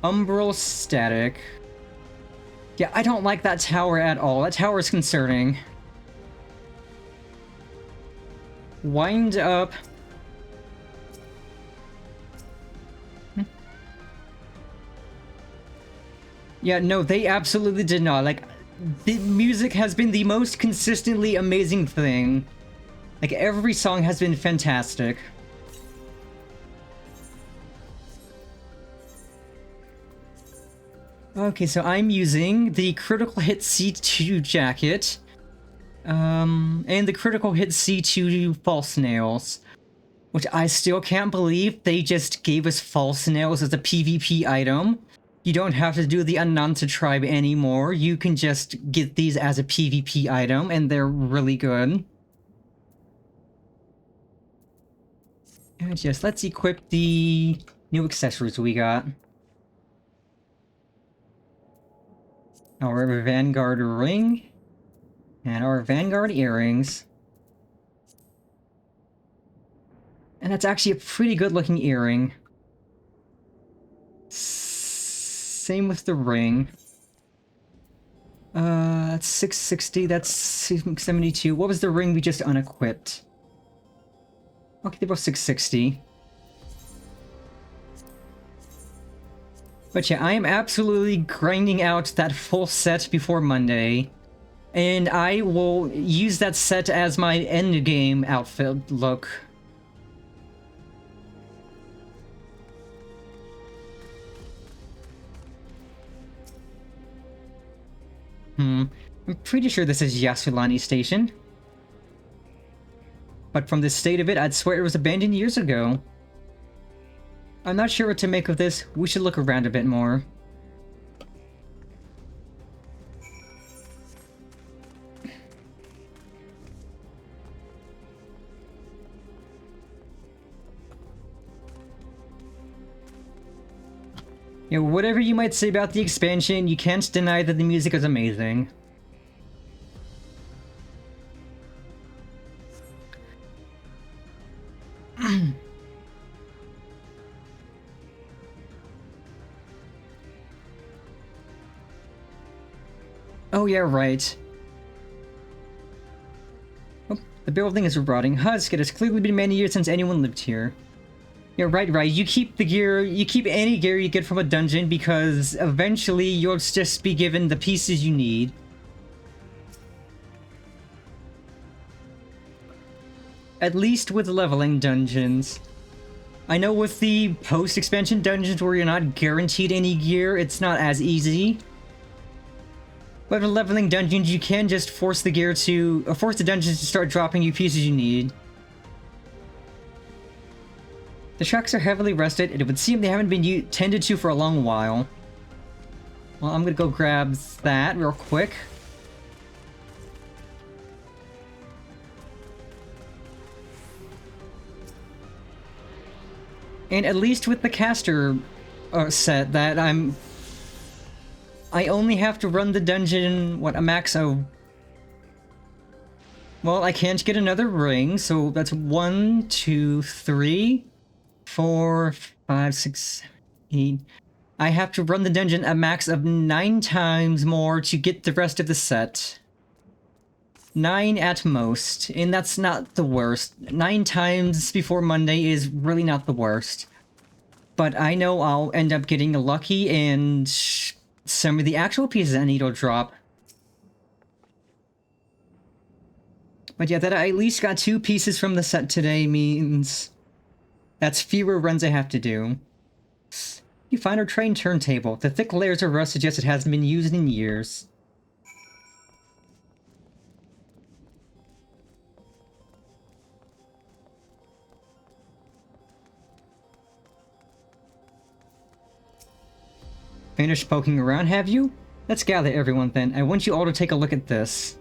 Umbral static. Yeah, I don't like that tower at all. That tower is concerning. Wind up. Yeah, no, they absolutely did not. Like, the music has been the most consistently amazing thing. Like, every song has been fantastic. Okay, so I'm using the Critical Hit C2 jacket. And the Critical Hit C2 false nails. Which I still can't believe they just gave us false nails as a PvP item. You don't have to do the Ananta tribe anymore. You can just get these as a PvP item, and they're really good. And just let's equip the new accessories we got. Our Vanguard ring. And our Vanguard earrings. And that's actually a pretty good looking earring. Same with the ring. That's 660, that's 72. What was the ring we just unequipped? Okay, they're both 660. But yeah, I am absolutely grinding out that full set before Monday. And I will use that set as my endgame outfit look. I'm pretty sure this is Yasulani Station. But from the state of it, I'd swear it was abandoned years ago. I'm not sure what to make of this. We should look around a bit more. You know, whatever you might say about the expansion, you can't deny that the music is amazing. Oh yeah, right. Oh, the building is rotting. Husk, it has clearly been many years since anyone lived here. Yeah, right. You keep the gear, you keep any gear you get from a dungeon because eventually you'll just be given the pieces you need. At least with leveling dungeons. I know with the post-expansion dungeons where you're not guaranteed any gear, it's not as easy. But with leveling dungeons, you can just force the gear to... force the dungeons to start dropping you pieces you need. The tracks are heavily rusted, and it would seem they haven't been tended to for a long while. Well, I'm gonna go grab that real quick. And at least with the caster set that I only have to run the dungeon, what, a max of... Well, I can't get another ring, so that's 1, 2, 3, 4, 5, 6, 7, 8. I have to run the dungeon a max of 9 times more to get the rest of the set. 9 at most, and that's not the worst. 9 times before Monday is really not the worst. But I know I'll end up getting lucky and some of the actual pieces I need will drop. But yeah, that I at least got 2 pieces from the set today means that's fewer runs I have to do. You find our train turntable. The thick layers of rust suggest it hasn't been used in years. Finished poking around, have you? Let's gather everyone then. I want you all to take a look at this.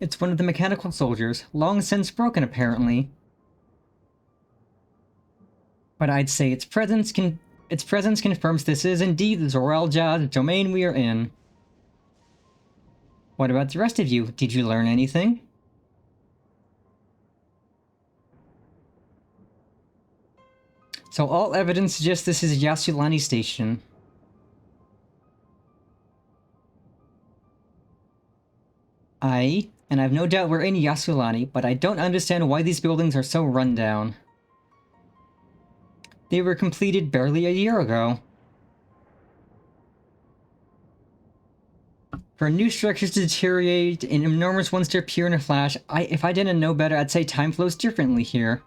It's one of the mechanical soldiers, long since broken apparently. But I'd say its presence confirms this is indeed the Zoraljad's domain we are in. What about the rest of you? Did you learn anything? So all evidence suggests this is Yasulani Station. And I've no doubt we're in Yasulani, but I don't understand why these buildings are so run down. They were completed barely a year ago. For new structures to deteriorate and enormous ones to appear in a flash, if I didn't know better, I'd say time flows differently here.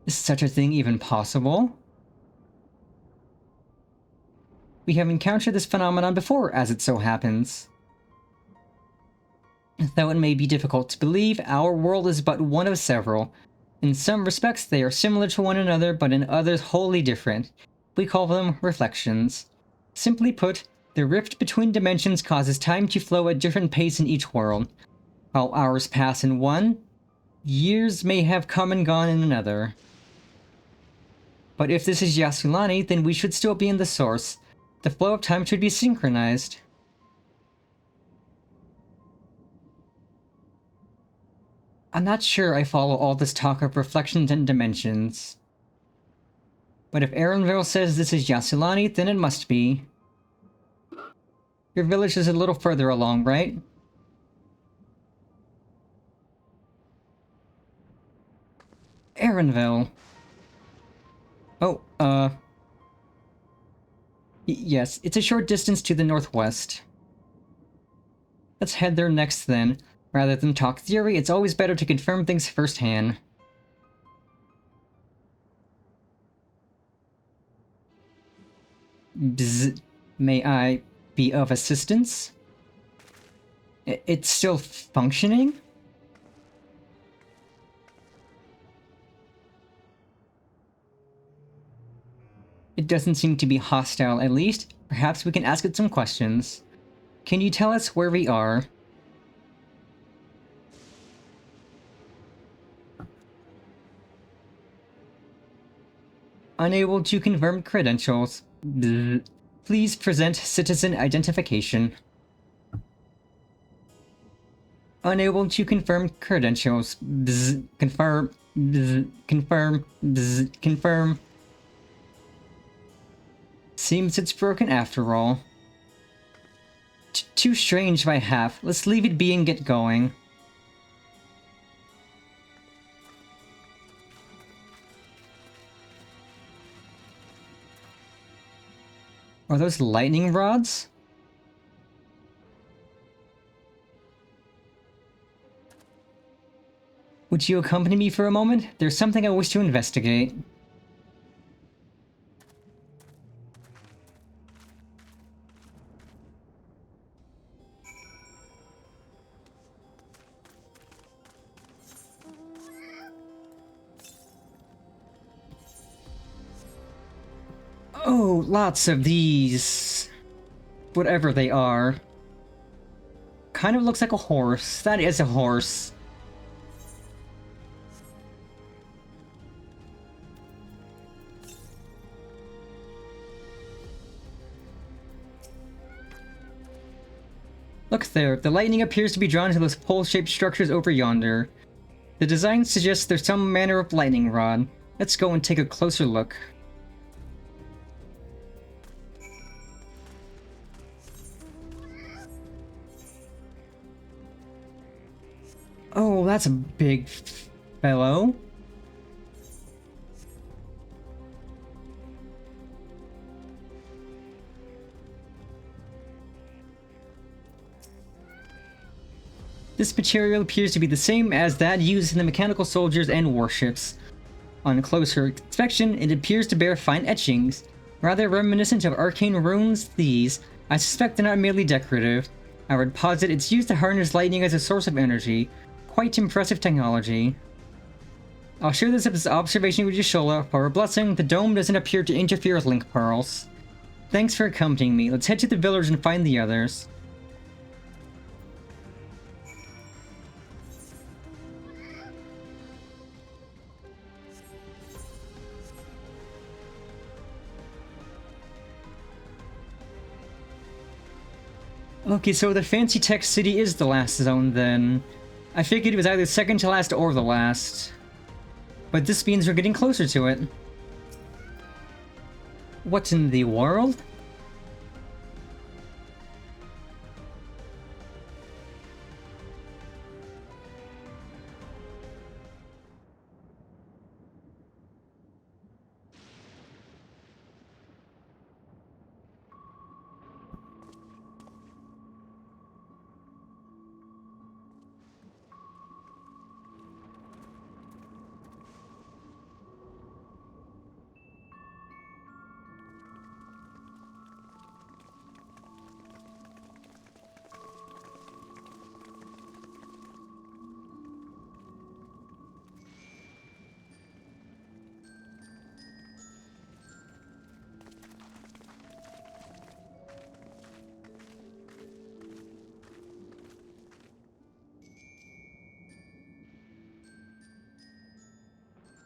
Is such a thing even possible? We have encountered this phenomenon before, as it so happens. Though it may be difficult to believe, our world is but one of several. In some respects, they are similar to one another, but in others wholly different. We call them reflections. Simply put, the rift between dimensions causes time to flow at a different pace in each world. While hours pass in one, years may have come and gone in another. But if this is Yasulani, then we should still be in the source. The flow of time should be synchronized. I'm not sure I follow all this talk of reflections and dimensions. But if Erenville says this is Yasulani, then it must be. Your village is a little further along, right? Erenville. Oh, yes, it's a short distance to the northwest. Let's head there next then. Rather than talk theory, it's always better to confirm things firsthand. Bzz. May I be of assistance? It's still functioning? It doesn't seem to be hostile, at least. Perhaps we can ask it some questions. Can you tell us where we are? Unable to confirm credentials. Bzz. Please present citizen identification. Unable to confirm credentials. Bzz. Confirm. Bzz. Confirm. Bzz. Confirm. Seems it's broken after all. Too strange by half. Let's leave it be and get going. Are those lightning rods? Would you accompany me for a moment? There's something I wish to investigate. Oh, lots of these. Whatever they are. Kind of looks like a horse. That is a horse. Look there, the lightning appears to be drawn to those pole-shaped structures over yonder. The design suggests there's some manner of lightning rod. Let's go and take a closer look. Oh, that's a big fellow. This material appears to be the same as that used in the mechanical soldiers and warships. On closer inspection, it appears to bear fine etchings. Rather reminiscent of arcane runes, these, I suspect they're not merely decorative. I would posit it's used to harness lightning as a source of energy. Quite impressive technology. I'll share this observation with Yashola. For a blessing, the dome doesn't appear to interfere with link pearls. Thanks for accompanying me. Let's head to the village and find the others. Okay, so the fancy tech city is the last zone then. I figured it was either second to last or the last. But this means we're getting closer to it. What in the world?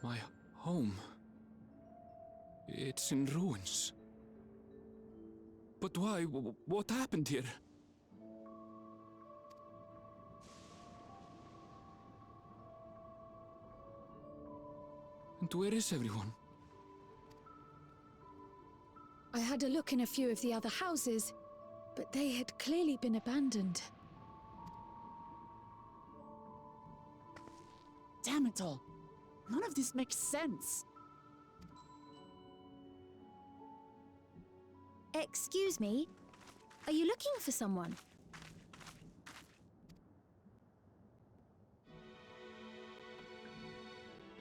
My home. It's in ruins. But why? What happened here? And where is everyone? I had a look in a few of the other houses, but they had clearly been abandoned. Damn it all. None of this makes sense. Excuse me? Are you looking for someone?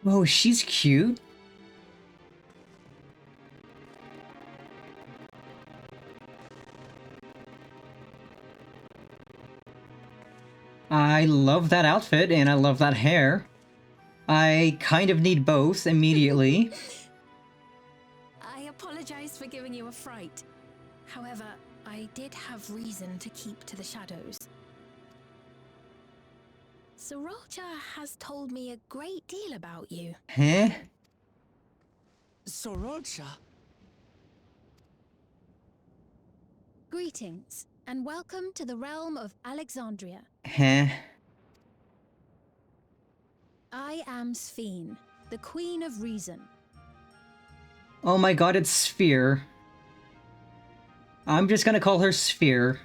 Oh, she's cute. I love that outfit and I love that hair. I kind of need both immediately. I apologize for giving you a fright. However, I did have reason to keep to the shadows. Sriracha has told me a great deal about you. Huh? Sorolcha? Greetings, and welcome to the realm of Alexandria. Heh. I am Sphene, the Queen of Reason. Oh my god, it's Sphere. I'm just gonna call her Sphere.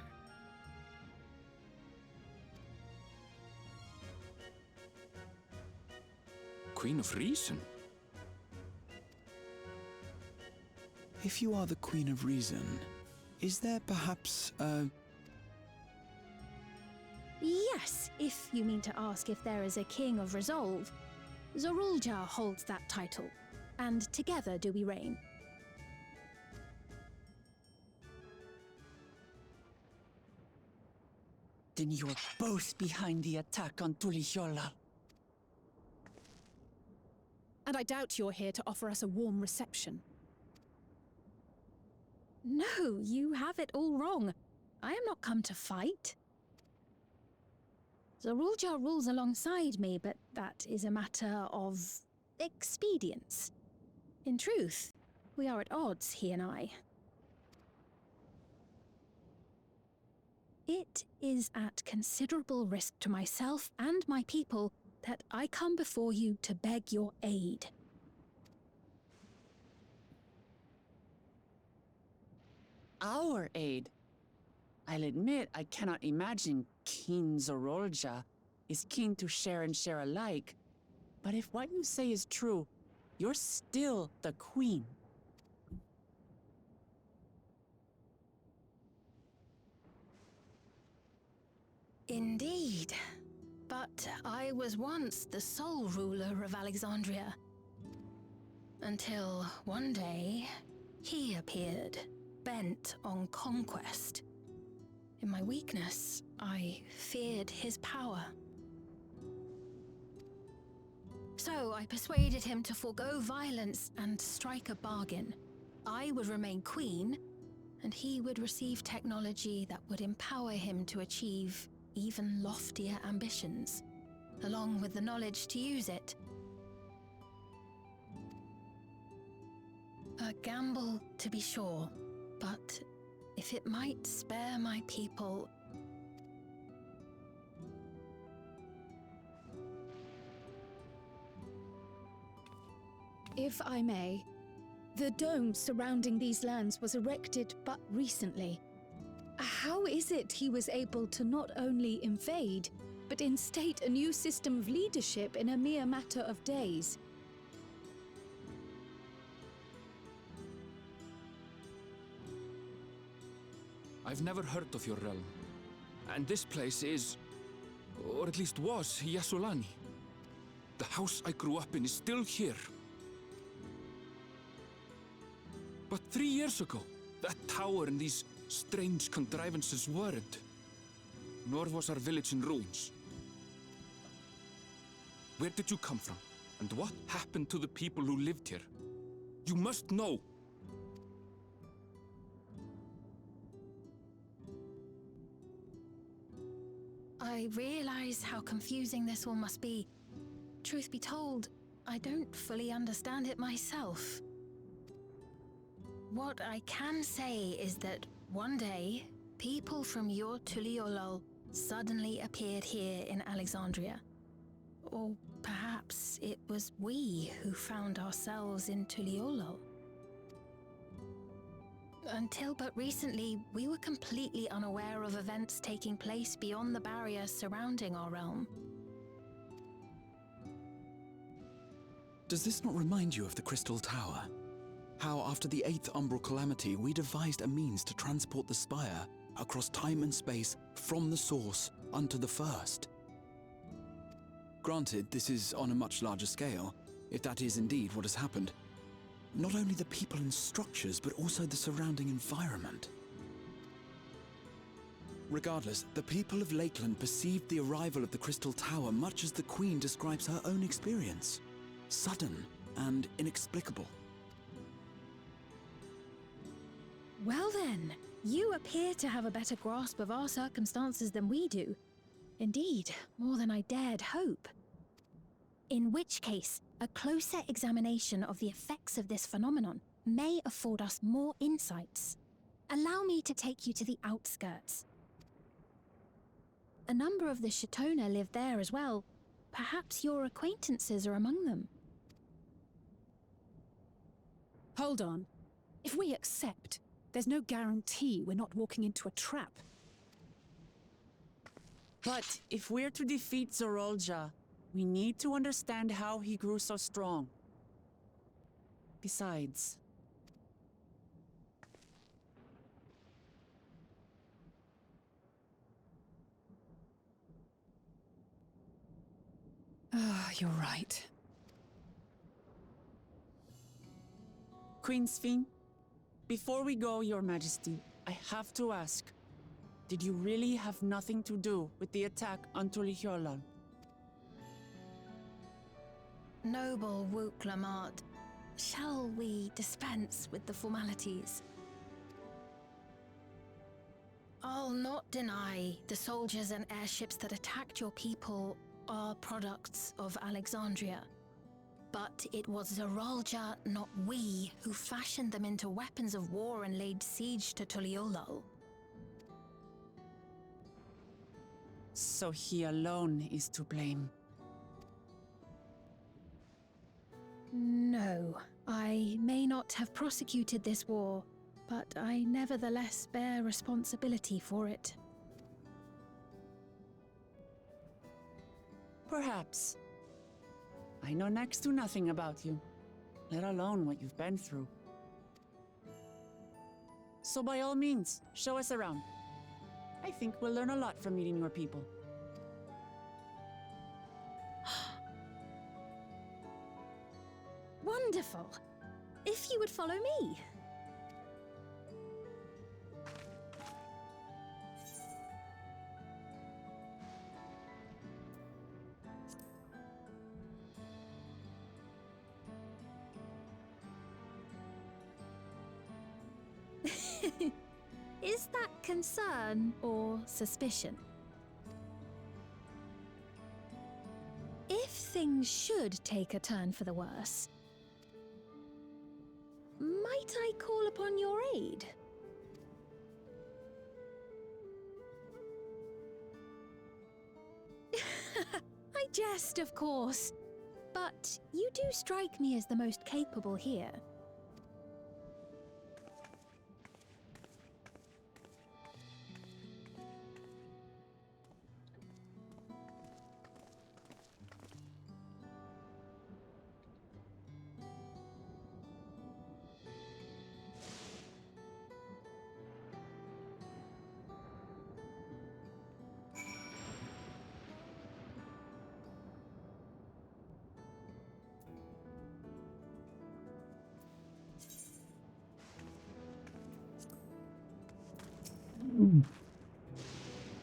Queen of Reason? If you are the Queen of Reason, is there perhaps a... Yes, if you mean to ask if there is a King of Resolve. Zorulja holds that title, and together do we reign. Then you're both behind the attack on Tuliyollal. And I doubt you're here to offer us a warm reception. No, you have it all wrong. I am not come to fight. Zorulja rules alongside me, but that is a matter of expedience. In truth, we are at odds, he and I. It is at considerable risk to myself and my people that I come before you to beg your aid. Our aid? I'll admit I cannot imagine King Zorolja is keen to share and share alike. But if what you say is true, you're still the queen. Indeed. But I was once the sole ruler of Alexandria. Until one day, he appeared, bent on conquest. In my weakness, I feared his power. So I persuaded him to forego violence and strike a bargain. I would remain queen, and he would receive technology that would empower him to achieve even loftier ambitions, along with the knowledge to use it. A gamble, to be sure, but if it might spare my people... If I may, the dome surrounding these lands was erected but recently. How is it he was able to not only invade, but instate a new system of leadership in a mere matter of days? I've never heard of your realm. And this place is, or at least was, Yasolani. The house I grew up in is still here. But 3 years ago, that tower and these strange contrivances weren't. Nor was our village in ruins. Where did you come from? And what happened to the people who lived here? You must know! I realize how confusing this all must be. Truth be told, I don't fully understand it myself. What I can say is that one day, people from your Tuliyollal suddenly appeared here in Alexandria. Or perhaps it was we who found ourselves in Tuliyollal. Until but recently, we were completely unaware of events taking place beyond the barrier surrounding our realm. Does this not remind you of the Crystal Tower? How after the 8th Umbral Calamity, we devised a means to transport the Spire across time and space from the source unto the First. Granted, this is on a much larger scale, if that is indeed what has happened. Not only the people and structures, but also the surrounding environment. Regardless, the people of Lakeland perceived the arrival of the Crystal Tower much as the Queen describes her own experience. Sudden and inexplicable. Well then, you appear to have a better grasp of our circumstances than we do. Indeed, more than I dared hope. In which case, A closer examination of the effects of this phenomenon may afford us more insights. Allow me to take you to the outskirts. A number of the Shatona live there as well. Perhaps your acquaintances are among them. Hold on. If we accept, there's no guarantee we're not walking into a trap. But if we're to defeat Zorolja, we need to understand how he grew so strong. Besides... You're right. Queen Sphene, before we go, Your Majesty, I have to ask, did you really have nothing to do with the attack on Tuliholal? Noble Wook Lamart, shall we dispense with the formalities? I'll not deny the soldiers and airships that attacked your people are products of Alexandria. But it was Zorolja, not we, who fashioned them into weapons of war and laid siege to Tuliholal. So he alone is to blame. No, I may not have prosecuted this war, but I nevertheless bear responsibility for it. Perhaps. I know next to nothing about you, let alone what you've been through. So by all means, show us around. I think we'll learn a lot from meeting your people. Wonderful! If you would follow me. Is that concern or suspicion? If things should take a turn for the worse, might I call upon your aid? I jest, of course, but you do strike me as the most capable here.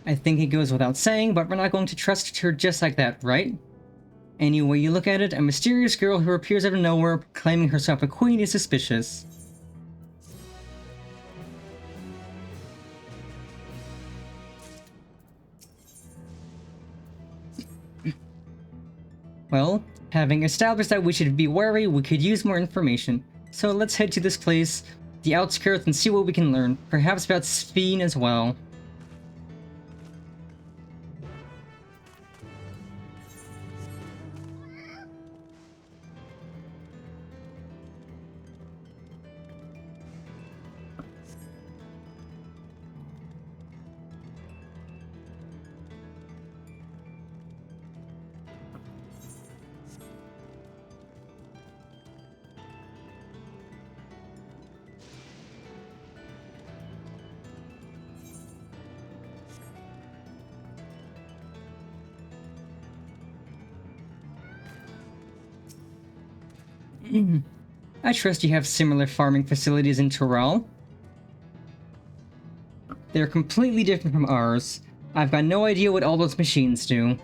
I think it goes without saying, but we're not going to trust her just like that, right? Any way you look at it, a mysterious girl who appears out of nowhere claiming herself a queen is suspicious. Well, having established that we should be wary, we could use more information. So let's head to this place, the outskirts, and see what we can learn. Perhaps about Sphene as well. I trust you have similar farming facilities in Tural. They're completely different from ours. I've got no idea what all those machines do.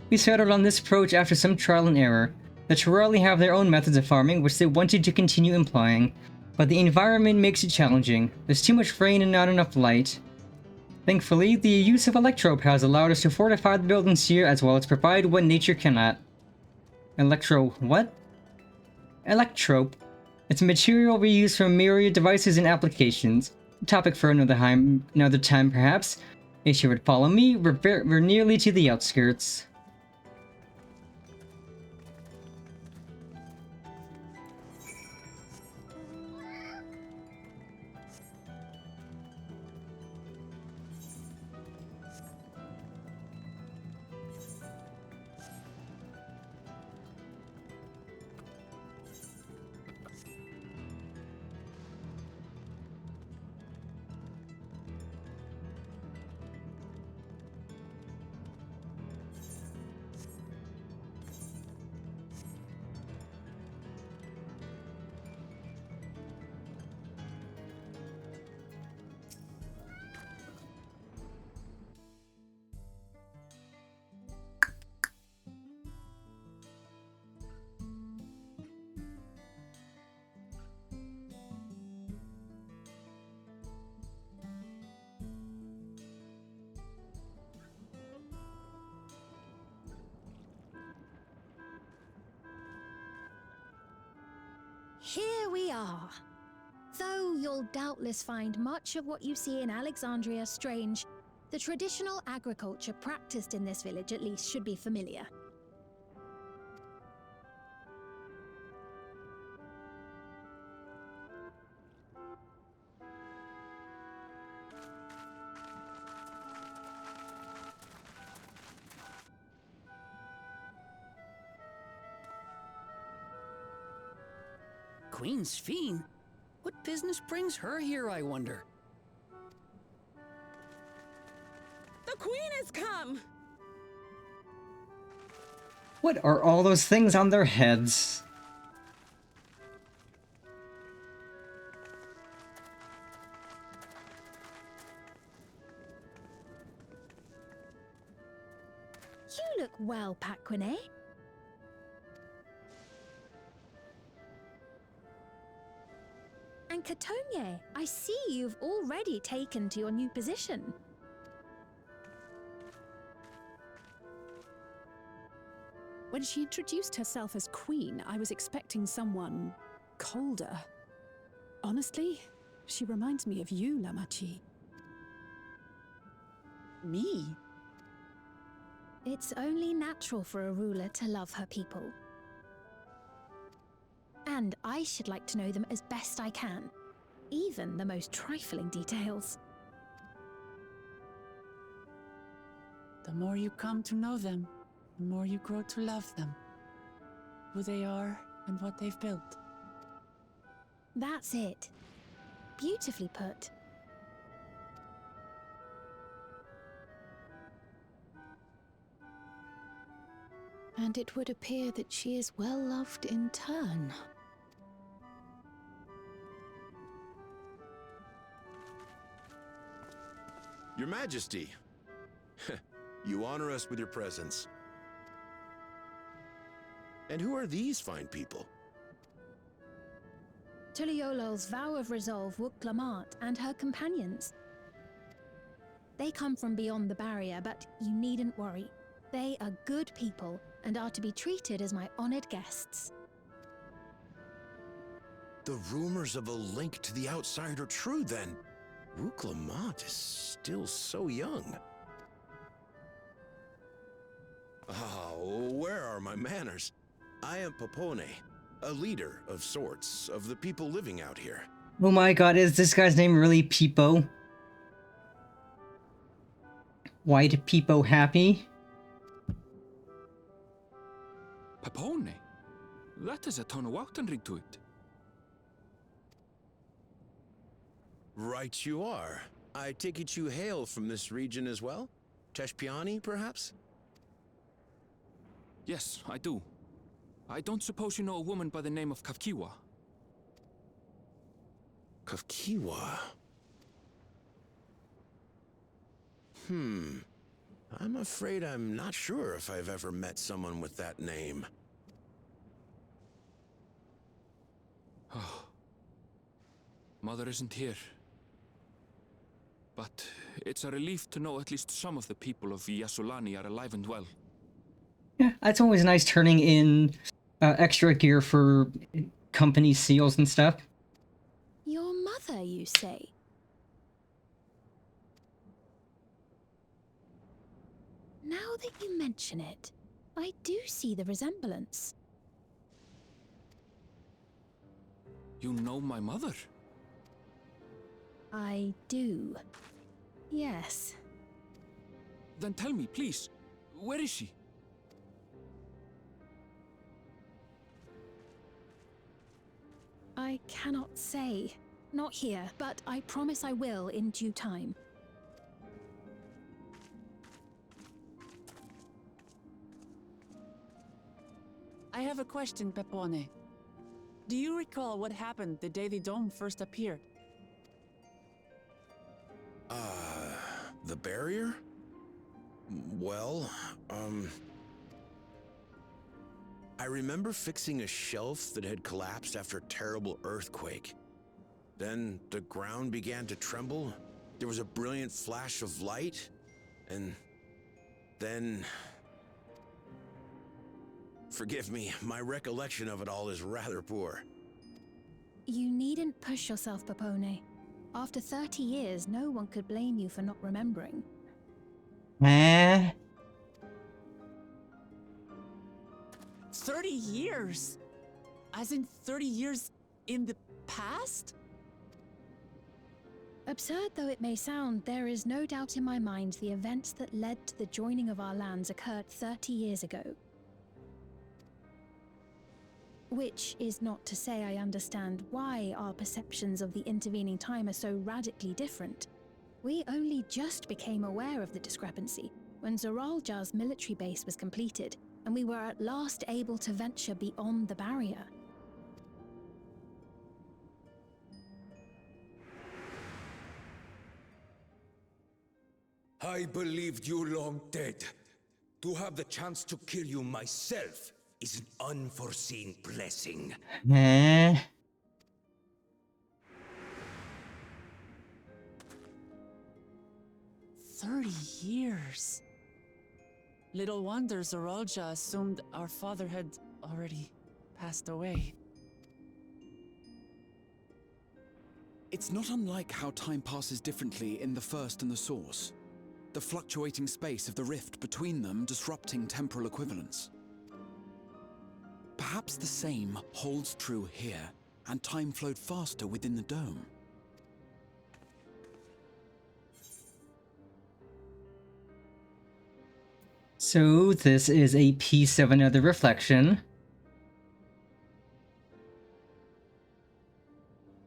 We settled on this approach after some trial and error. The Turali have their own methods of farming, which they wanted to continue employing, but the environment makes it challenging. There's too much rain and not enough light. Thankfully, the use of electrope has allowed us to fortify the buildings here as well as provide what nature cannot. What? Electrope. It's a material we use for myriad devices and applications. A topic for another time perhaps. If you would follow me, we're nearly to the outskirts. Here we are. Though you'll doubtless find much of what you see in Alexandria strange, the traditional agriculture practiced in this village at least should be familiar. Queen's Fiend? What business brings her here, I wonder? The Queen has come! What are all those things on their heads? You look well, Paquine. And Katonye, I see you've already taken to your new position. When she introduced herself as queen, I was expecting someone colder. Honestly, she reminds me of you, Lamachi. Me? It's only natural for a ruler to love her people. And I should like to know them as best I can, even the most trifling details. The more you come to know them, the more you grow to love them. Who they are and what they've built. That's it. Beautifully put. And it would appear that she is well loved in turn. Your Majesty, you honor us with your presence. And who are these fine people? Tuliolol's vow of resolve Wuk-Lamat and her companions. They come from beyond the barrier, but you needn't worry. They are good people and are to be treated as my honored guests. The rumors of a link to the outside are true, then. Wuk-Lamat is still so young. Oh, where are my manners? I am Popone, a leader of sorts of the people living out here. Oh my god, is this guy's name really Peepo? Why did Peepo happy? Papone? That is a Tonawautan to it. Right you are. I take it you hail from this region as well? Teshpiani, perhaps? Yes, I do. I don't suppose you know a woman by the name of Kafkiwa? Kafkiwa? I'm afraid I'm not sure if I've ever met someone with that name. Oh. Mother isn't here. But It's a relief to know at least some of the people of Yasolani are alive and well. Yeah, it's always nice turning in extra gear for company seals and stuff. Your mother, you say? Now that you mention it, I do see the resemblance. You know my mother? I do. Yes. Then tell me, please, where is she? I cannot say. Not here, but I promise I will in due time. I have a question, Pepone. Do you recall what happened the day the dome first appeared? The barrier? Well, I remember fixing a shelf that had collapsed after a terrible earthquake. Then the ground began to tremble. There was a brilliant flash of light, and then... Forgive me, my recollection of it all is rather poor. You needn't push yourself, Pepone. After 30 years, no one could blame you for not remembering. 30 years? As in 30 years in the past? Absurd though it may sound, there is no doubt in my mind the events that led to the joining of our lands occurred 30 years ago. Which is not to say I understand why our perceptions of the intervening time are so radically different. We only just became aware of the discrepancy when Zoralja's military base was completed, and we were at last able to venture beyond the barrier. I believed you long dead. To have the chance to kill you myself is an unforeseen blessing. 30 years. Little wonder Zoralja assumed our father had already passed away. It's not unlike how time passes differently in the First and the Source. The fluctuating space of the rift between them disrupting temporal equivalence. Perhaps the same holds true here, and time flowed faster within the dome. So this is a piece of another reflection.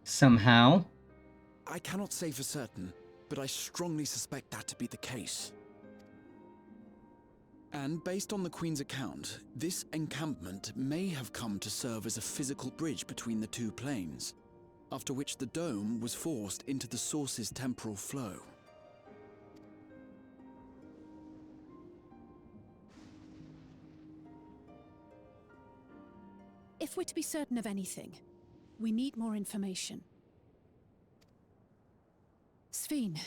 Somehow. I cannot say for certain, but I strongly suspect that to be the case. And based on the Queen's account, this encampment may have come to serve as a physical bridge between the two planes, after which the dome was forced into the Source's temporal flow. If we're to be certain of anything, we need more information. Sveen,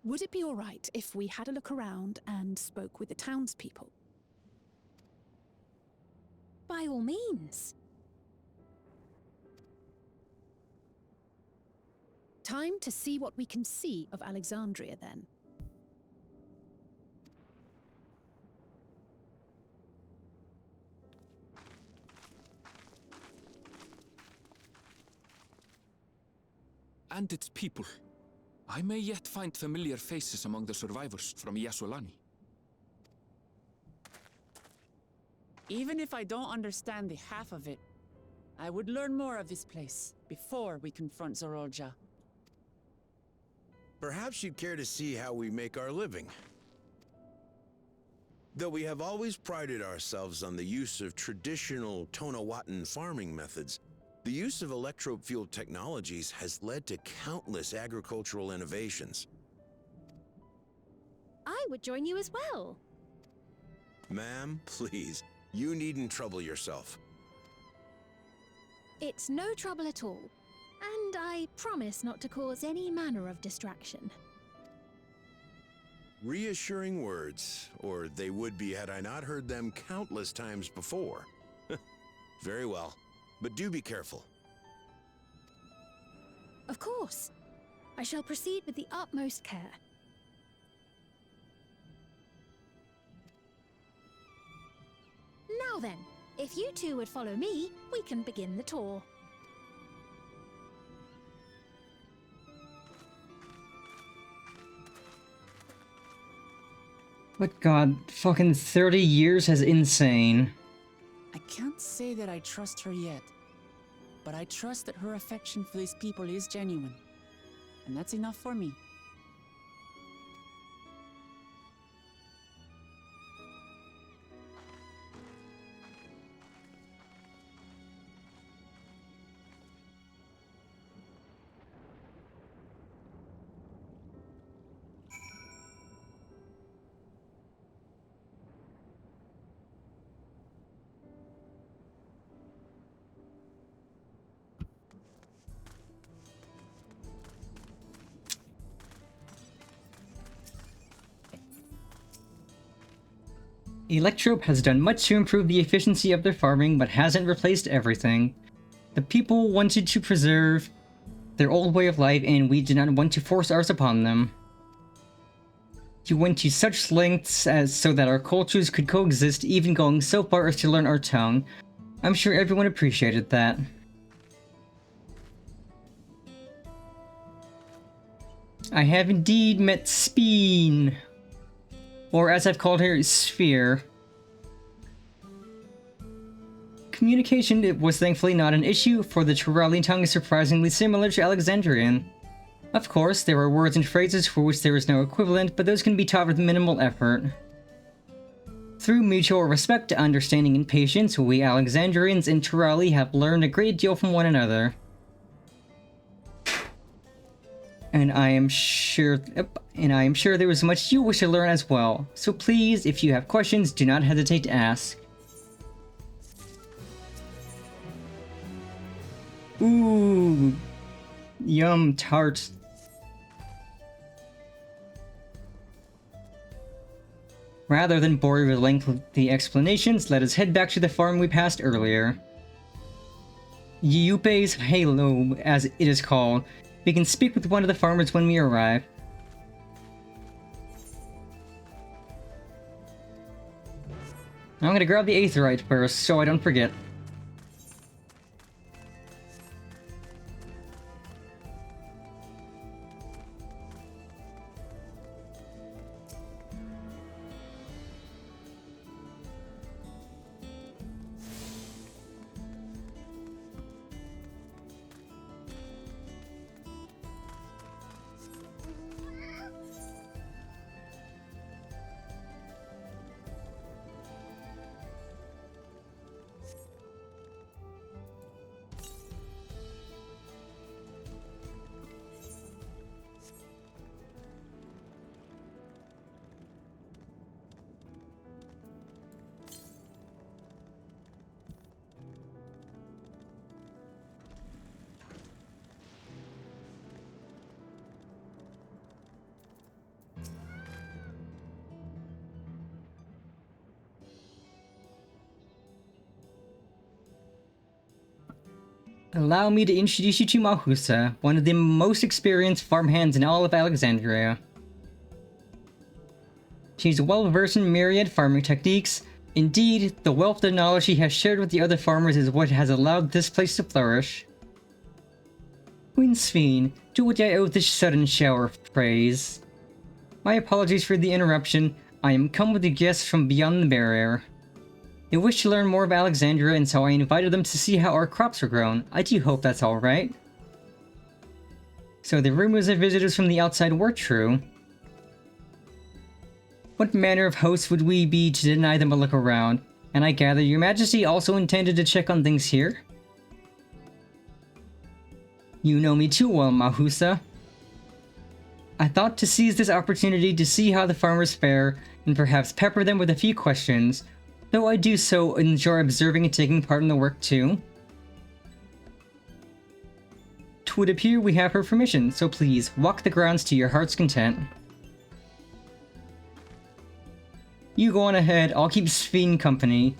would it be all right if we had a look around and spoke with the townspeople? By all means. Time to see what we can see of Alexandria, then. And its people. I may yet find familiar faces among the survivors from Yasolani. Even if I don't understand the half of it, I would learn more of this place before we confront Zoralja. Perhaps you'd care to see how we make our living. Though we have always prided ourselves on the use of traditional Tonawatan farming methods, the use of electro-fueled technologies has led to countless agricultural innovations. I would join you as well. Ma'am, please, you needn't trouble yourself. It's no trouble at all, and I promise not to cause any manner of distraction. Reassuring words, or they would be had I not heard them countless times before. Very well, but do be careful. Of course. I shall proceed with the utmost care. Now then, if you two would follow me, we can begin the tour. But god, fucking 30 years is insane. I can't say that I trust her yet, but I trust that her affection for these people is genuine. And that's enough for me. Electrope has done much to improve the efficiency of their farming, but hasn't replaced everything. The people wanted to preserve their old way of life, and we did not want to force ours upon them. You went to such lengths as so that our cultures could coexist, even going so far as to learn our tongue. I'm sure everyone appreciated that. I have indeed met Speen. Or as I've called her, Sphere. Communication was thankfully not an issue, for the Turalian tongue is surprisingly similar to Alexandrian. Of course, there are words and phrases for which there is no equivalent, but those can be taught with minimal effort. Through mutual respect, understanding, and patience, we Alexandrians and Turali have learned a great deal from one another. And I am sure there is much you wish to learn as well. So please, if you have questions, do not hesitate to ask. Ooh, yum tart. Rather than bore you with lengthy explanations, let us head back to the farm we passed earlier. YIPPEE's Halo, as it is called. We can speak with one of the farmers when we arrive. I'm gonna grab the Aetherite first, so I don't forget. Allow me to introduce you to Mahusa, one of the most experienced farmhands in all of Alexandria. She's well versed in myriad farming techniques. Indeed, the wealth of knowledge she has shared with the other farmers is what has allowed this place to flourish. Queen Sphene, to which I owe this sudden shower of praise. My apologies for the interruption. I am come with a guest from beyond the barrier. They wish to learn more of Alexandria, and so I invited them to see how our crops are grown. I do hope that's alright. So the rumors of visitors from the outside were true. What manner of hosts would we be to deny them a look around? And I gather your majesty also intended to check on things here? You know me too well, Mahusa. I thought to seize this opportunity to see how the farmers fare, and perhaps pepper them with a few questions, though I do so enjoy observing and taking part in the work too. 'Twould appear we have her permission, so please, walk the grounds to your heart's content. You go on ahead, I'll keep Sphene company.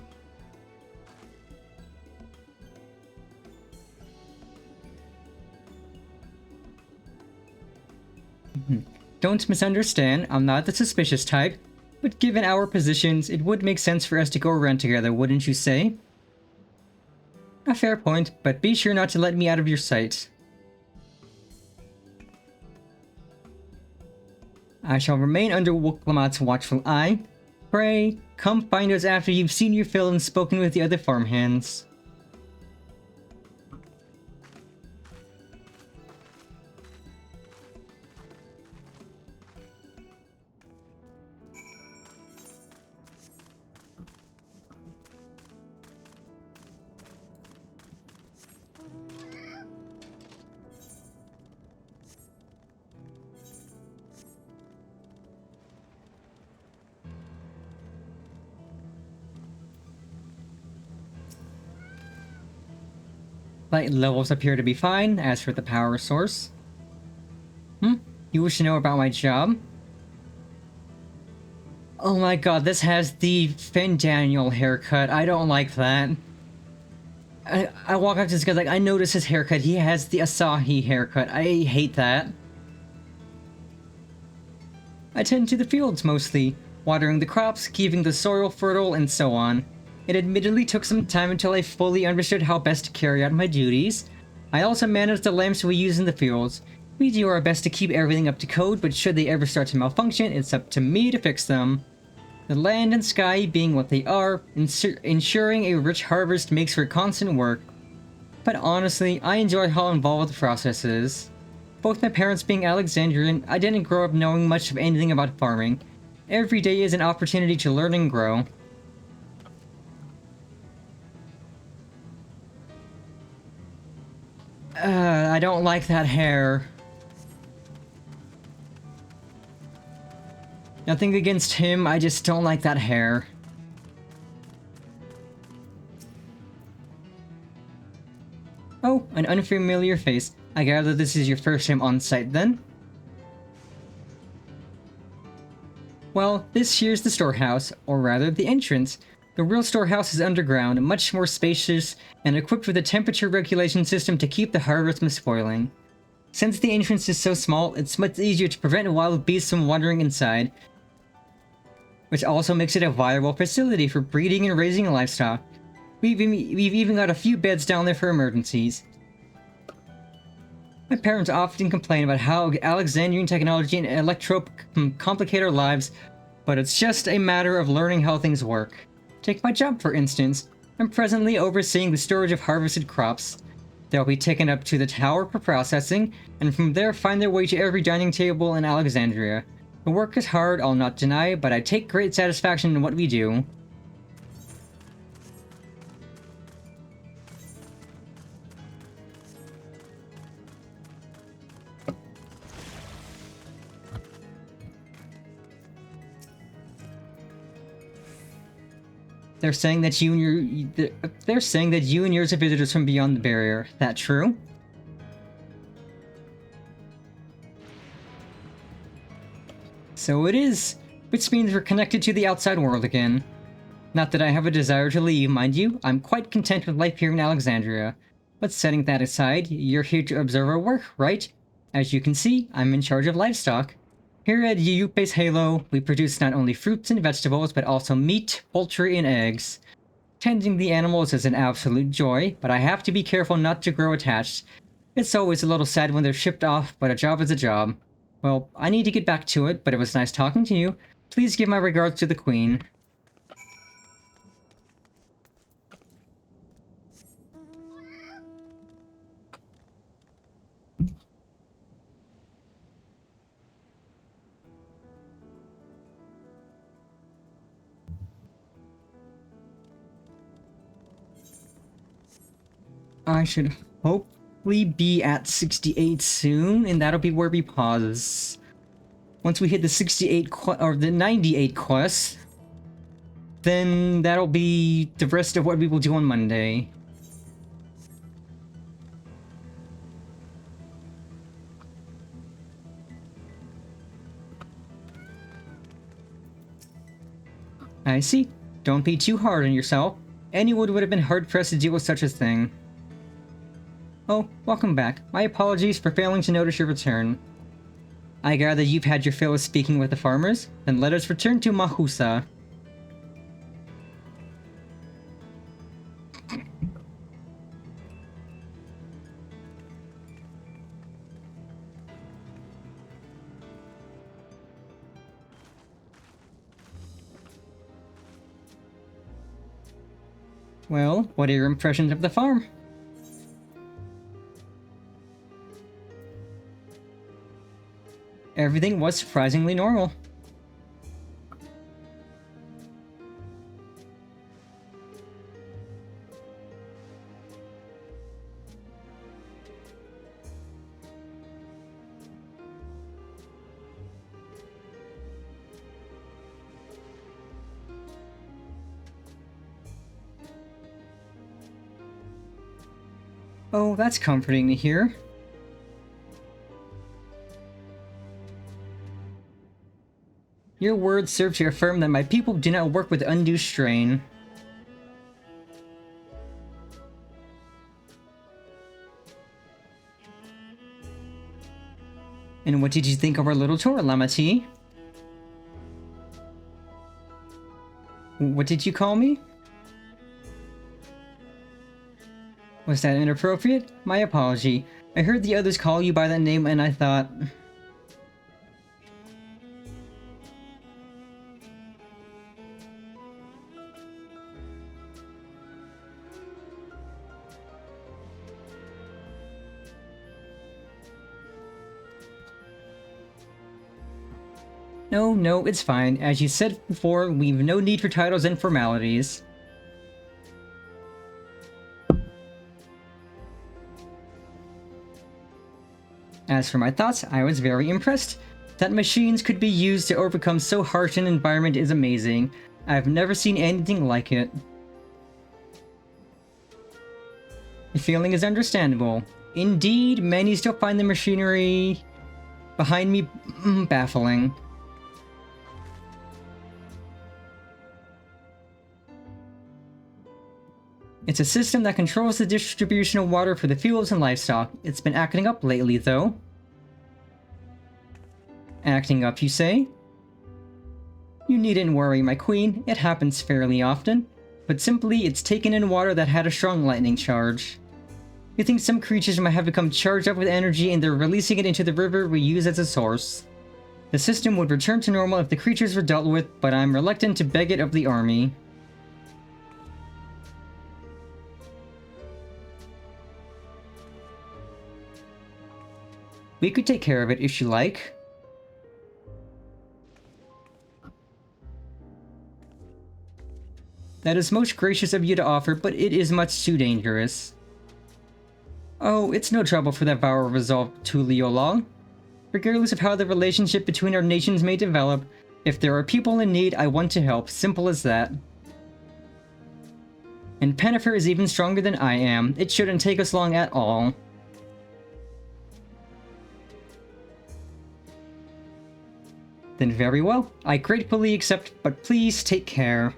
Don't misunderstand, I'm not the suspicious type, but given our positions, it would make sense for us to go around together, wouldn't you say? A fair point, but be sure not to let me out of your sight. I shall remain under Wuklamot's watchful eye. Pray, come find us after you've seen your fill and spoken with the other farmhands. Light levels appear to be fine. As for the power source... You wish to know about my job? Oh my god, this has the Finn Daniel haircut. I don't like that. I walk up to this guy like, I notice his haircut. He has the Asahi haircut. I hate that. I tend to the fields mostly, watering the crops, keeping the soil fertile, and so on. It admittedly took some time until I fully understood how best to carry out my duties. I also manage the lamps we use in the fields. We do our best to keep everything up to code, but should they ever start to malfunction, it's up to me to fix them. The land and sky being what they are, ensuring a rich harvest makes for constant work. But honestly, I enjoy how involved the process is. Both my parents being Alexandrian, I didn't grow up knowing much of anything about farming. Every day is an opportunity to learn and grow. I don't like that hair. Nothing against him, I just don't like that hair. Oh, an unfamiliar face. I gather this is your first time on site then? Well, this here's the storehouse, or rather the entrance. The real storehouse is underground, much more spacious, and equipped with a temperature regulation system to keep the harvest from spoiling. Since the entrance is so small, it's much easier to prevent wild beasts from wandering inside, which also makes it a viable facility for breeding and raising livestock. We've even got a few beds down there for emergencies. My parents often complain about how Alexandrian technology and electrope complicate our lives, but it's just a matter of learning how things work. Take my job for instance. I'm presently overseeing the storage of harvested crops. They'll be taken up to the tower for processing, and from there find their way to every dining table in Alexandria. The work is hard, I'll not deny, but I take great satisfaction in what we do. They're saying that you and yours are visitors from beyond the barrier. That true? So it is, which means we're connected to the outside world again. Not that I have a desire to leave, mind you. I'm quite content with life here in Alexandria. But setting that aside, you're here to observe our work, right? As you can see, I'm in charge of livestock. Here at YIPPEE's Halo, we produce not only fruits and vegetables, but also meat, poultry, and eggs. Tending the animals is an absolute joy, but I have to be careful not to grow attached. It's always a little sad when they're shipped off, but a job is a job. Well, I need to get back to it, but it was nice talking to you. Please give my regards to the Queen. I should hopefully be at 68 soon, and that'll be where we pause. Once we hit the 68 or the 98 quest, then that'll be the rest of what we will do on Monday. I see. Don't be too hard on yourself. Anyone would have been hard-pressed to deal with such a thing. Oh, welcome back. My apologies for failing to notice your return. I gather you've had your fill of speaking with the farmers? Then let us return to Mahusa. Well, what are your impressions of the farm? Everything was surprisingly normal. Oh, that's comforting to hear. Your words serve to affirm that my people do not work with undue strain. And what did you think of our little tour, Lamati? What did you call me? Was that inappropriate? My apology. I heard the others call you by that name and I thought... No, it's fine. As you said before, we've no need for titles and formalities. As for my thoughts, I was very impressed. That machines could be used to overcome so harsh an environment is amazing. I've never seen anything like it. The feeling is understandable. Indeed, many still find the machinery behind me baffling. It's a system that controls the distribution of water for the fields and livestock. It's been acting up lately, though. Acting up, you say? You needn't worry, my queen. It happens fairly often. But simply, it's taken in water that had a strong lightning charge. You think some creatures might have become charged up with energy and they're releasing it into the river we use as a source. The system would return to normal if the creatures were dealt with, but I'm reluctant to beg it of the army. We could take care of it if you like. That is most gracious of you to offer, but it is much too dangerous. Oh, it's no trouble for that vow of resolve to Liolong. Regardless of how the relationship between our nations may develop, if there are people in need, I want to help. Simple as that. And Pennifer is even stronger than I am. It shouldn't take us long at all. Then very well. I gratefully accept, but please take care.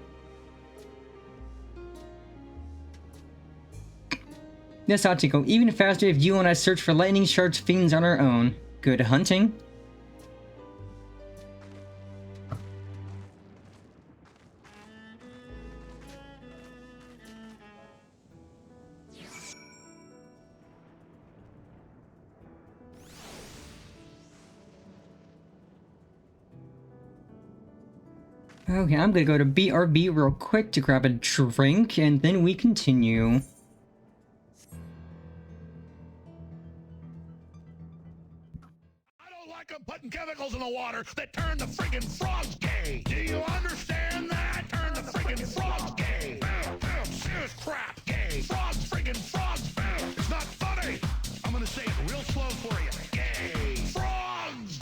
This ought to go even faster if you and I search for lightning charged fiends on our own. Good hunting. Okay, I'm gonna go to BRB real quick to grab a drink, and then we continue. Putting chemicals in the water that turn the friggin' frogs gay. Do you understand that? Turn the friggin' frogs gay. Serious crap gay. Frogs, friggin' frogs. It's not funny. I'm gonna say it real slow for you. Gay. Frogs.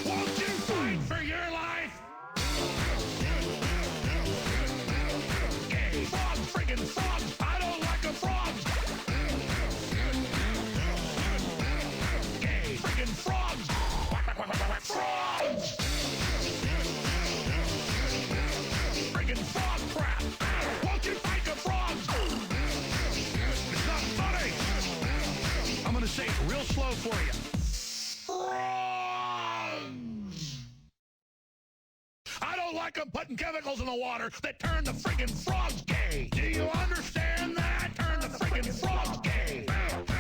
Won't you fight for your life? Frog, friggin' frog! I don't like a frog! real slow for you. I don't like them putting chemicals in the water that turn the friggin' frogs gay. Do you understand that? Turn the friggin' frogs gay.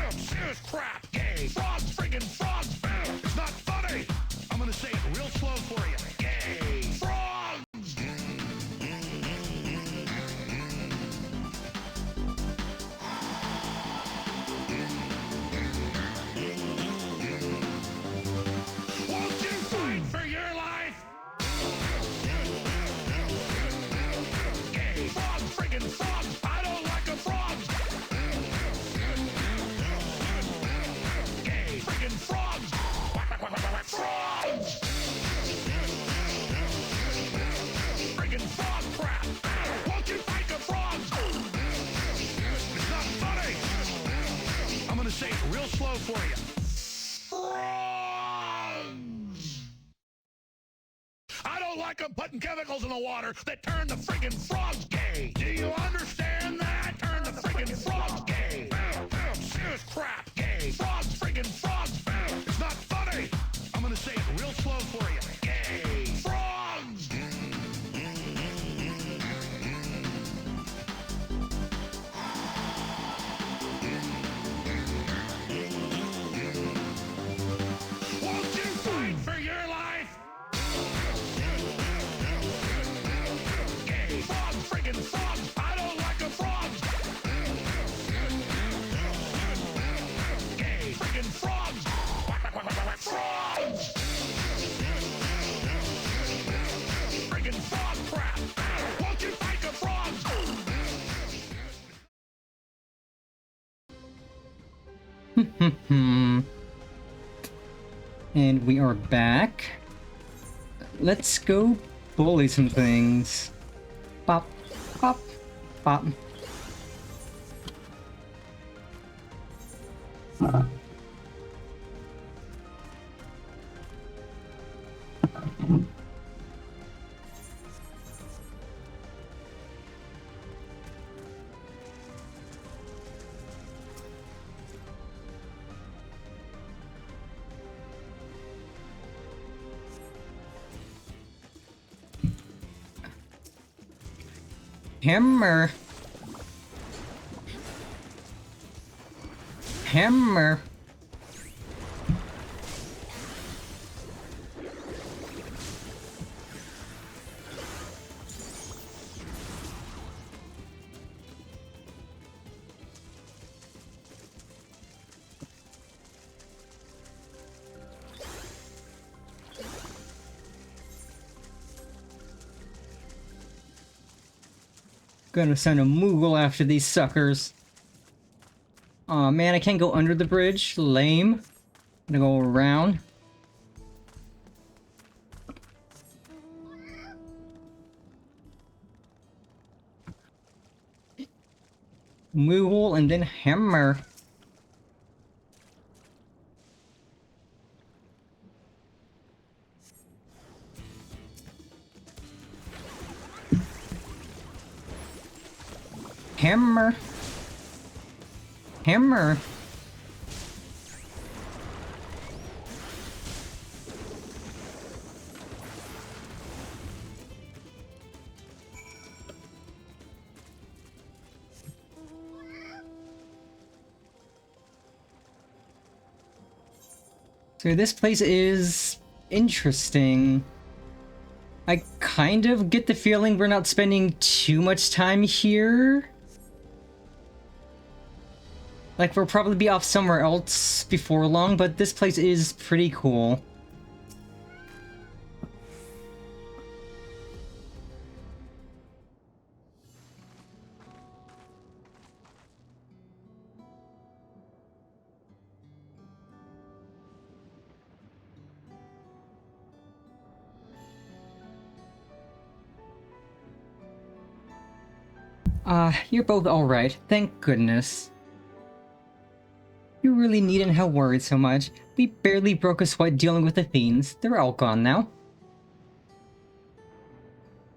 Serious crap gay. Frogs friggin' frogs. It's not funny. I'm gonna say it real slow for you. Gay. Frogs. Won't you fight for your life? Gay. Frog friggin' frogs. I don't like a frog. Gay. Friggin' frogs. Frogs. Friggin' frog crap. Won't you fight the frogs? It's not funny. I'm gonna say it real slow for you. I don't like them putting chemicals in the water that turn the friggin' frogs gay. Do you understand that? Turn the friggin' frogs gay. Serious crap gay. Frogs friggin' frogs. It's not funny. I'm gonna say it real slow for you. Gay. Frogs. Won't you fight for your life? Gay. Frog friggin' frogs. I don't like a frog. Gay. Friggin' frogs. Frogs. Friggin' frog crap. Won't you fight the frogs? And we are back. Let's go bully some things. Pop, pop, pop. Hammer. Hammer. Gonna send a Moogle after these suckers. Aw man, I can't go under the bridge. Lame. Gonna go around. Moogle and then hammer. Hammer. Hammer. So this place is interesting. I kind of get the feeling we're not spending too much time here. Like, we'll probably be off somewhere else before long, but this place is pretty cool. You're both alright, thank goodness. You really needn't have worried so much. We barely broke a sweat dealing with the fiends. They're all gone now.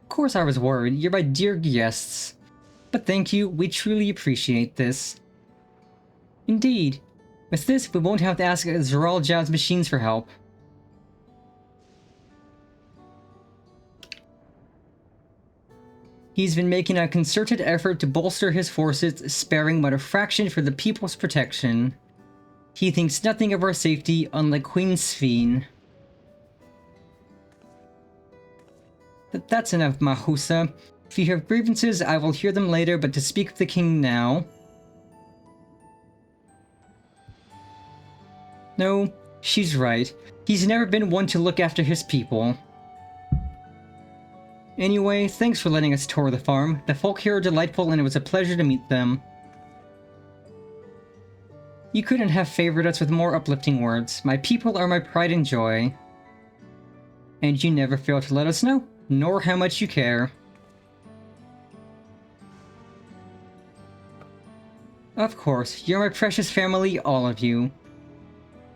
Of course I was worried, you're my dear guests. But thank you, we truly appreciate this. Indeed. With this, we won't have to ask Zeral Jazz machines for help. He's been making a concerted effort to bolster his forces, sparing but a fraction for the people's protection. He thinks nothing of our safety, unlike Queen Sphene. That's enough, Mahusa. If you have grievances, I will hear them later, but to speak of the king now... No, she's right. He's never been one to look after his people. Anyway, thanks for letting us tour the farm. The folk here are delightful and it was a pleasure to meet them. You couldn't have favored us with more uplifting words. My people are my pride and joy. And you never fail to let us know, nor how much you care. Of course, you're my precious family, all of you.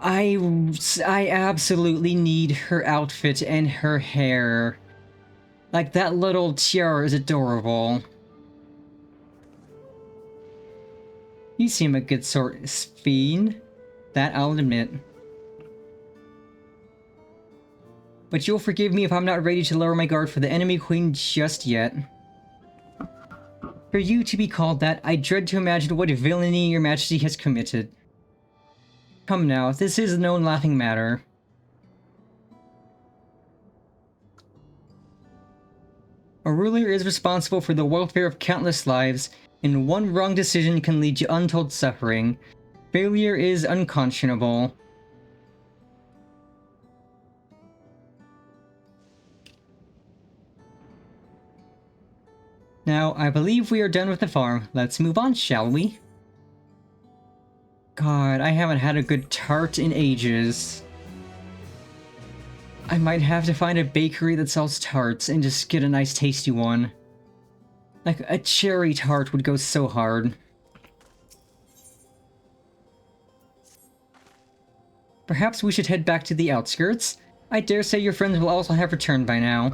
I absolutely need her outfit and her hair. Like, that little tiara is adorable. You seem a good sort, Sphene. That I'll admit. But you'll forgive me if I'm not ready to lower my guard for the enemy queen just yet. For you to be called that, I dread to imagine what villainy your majesty has committed. Come now, this is no laughing matter. A ruler is responsible for the welfare of countless lives, and one wrong decision can lead to untold suffering. Failure is unconscionable. Now, I believe we are done with the farm. Let's move on, shall we? God, I haven't had a good tart in ages. I might have to find a bakery that sells tarts and just get a nice tasty one. Like, a cherry tart would go so hard. Perhaps we should head back to the outskirts. I dare say your friends will also have returned by now.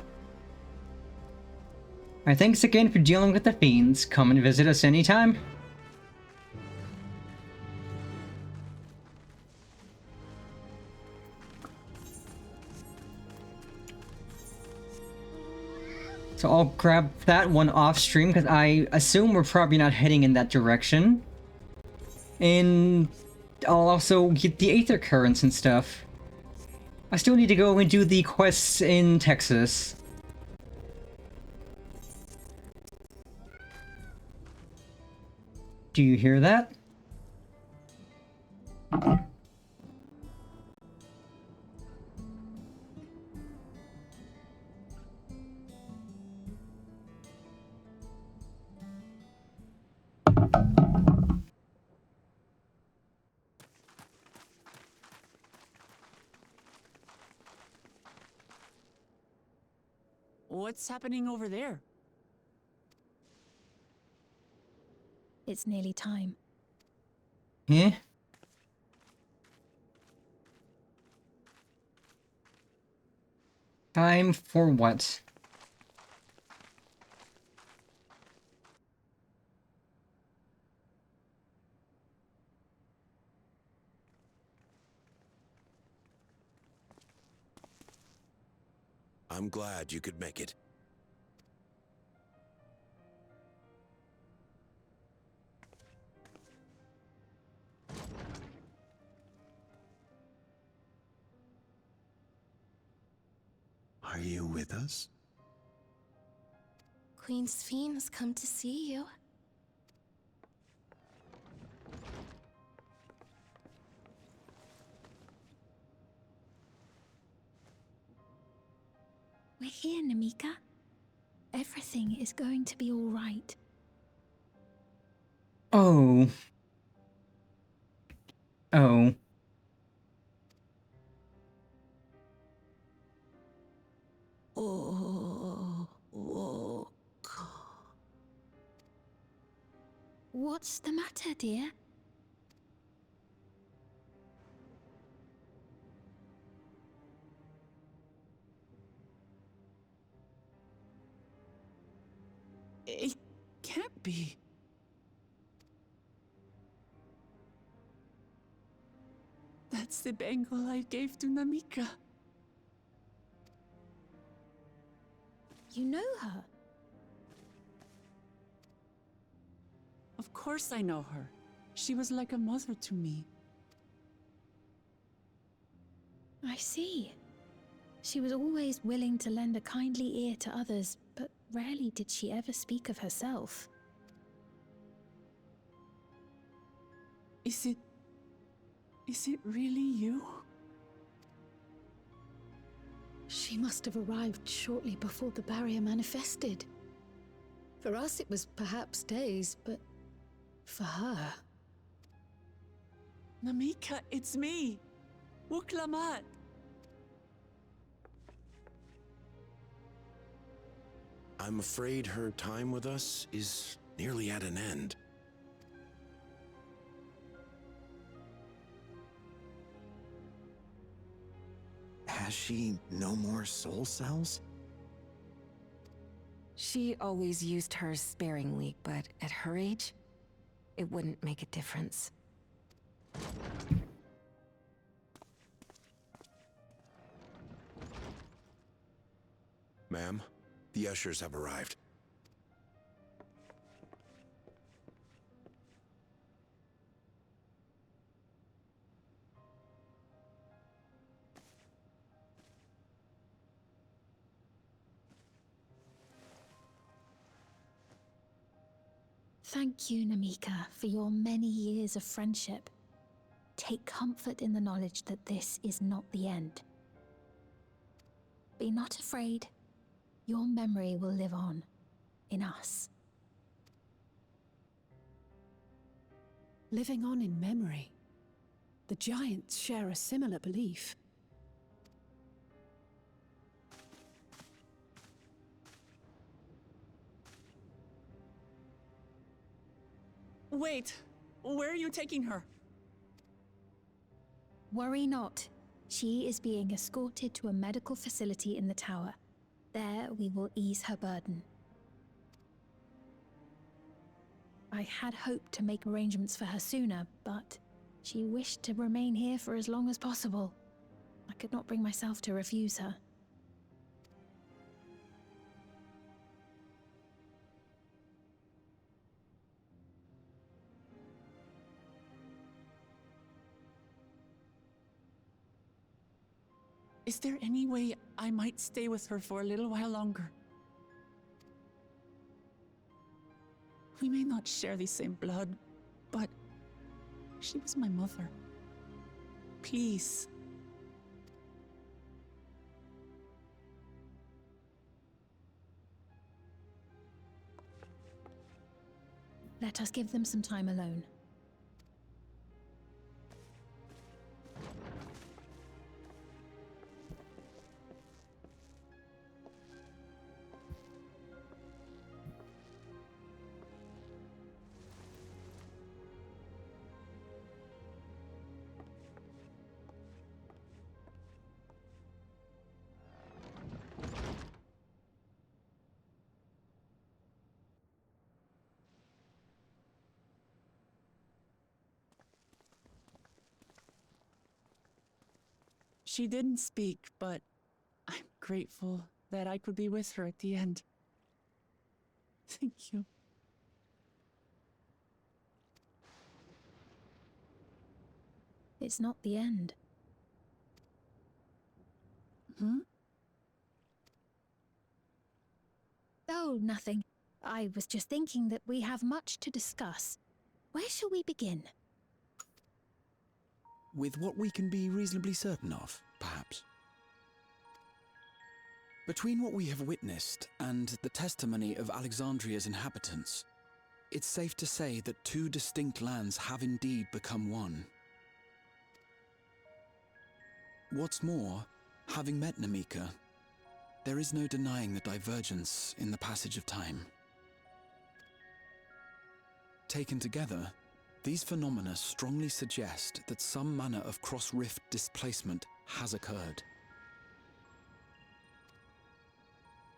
My thanks again for dealing with the fiends. Come and visit us anytime. So I'll grab that one off stream because I assume we're probably not heading in that direction. And I'll also get the Aether Currents and stuff. I still need to go and do the quests in Texas. Do you hear that? What's happening over there? It's nearly time. Yeah? Time for what? I'm glad you could make it. Are you with us? Queen Sphene has come to see you. We're here, Namika. Everything is going to be all right. Oh. Oh. What's the matter, dear? It can't be. That's the bangle I gave to Namika. You know her? Of course I know her. She was like a mother to me. I see. She was always willing to lend a kindly ear to others, but rarely did she ever speak of herself. Is it really you? She must have arrived shortly before the barrier manifested. For us, it was perhaps days, but for her... Namika, it's me! Wuklamat! I'm afraid her time with us is nearly at an end. Has she no more soul cells? She always used hers sparingly, but at her age, it wouldn't make a difference. Ma'am, the ushers have arrived. Thank you, Namika, for your many years of friendship. Take comfort in the knowledge that this is not the end. Be not afraid. Your memory will live on, in us. Living on in memory. The giants share a similar belief. Wait! Where are you taking her? Worry not. She is being escorted to a medical facility in the tower. There we will ease her burden. I had hoped to make arrangements for her sooner, but she wished to remain here for as long as possible. I could not bring myself to refuse her. Is there any way I might stay with her for a little while longer? We may not share the same blood, but she was my mother. Please. Let us give them some time alone. She didn't speak, but I'm grateful that I could be with her at the end. Thank you. It's not the end. Hmm? Oh, nothing. I was just thinking that we have much to discuss. Where shall we begin? With what we can be reasonably certain of, perhaps. Between what we have witnessed and the testimony of Alexandria's inhabitants, it's safe to say that two distinct lands have indeed become one. What's more, having met Namika, there is no denying the divergence in the passage of time. Taken together, these phenomena strongly suggest that some manner of cross-rift displacement has occurred.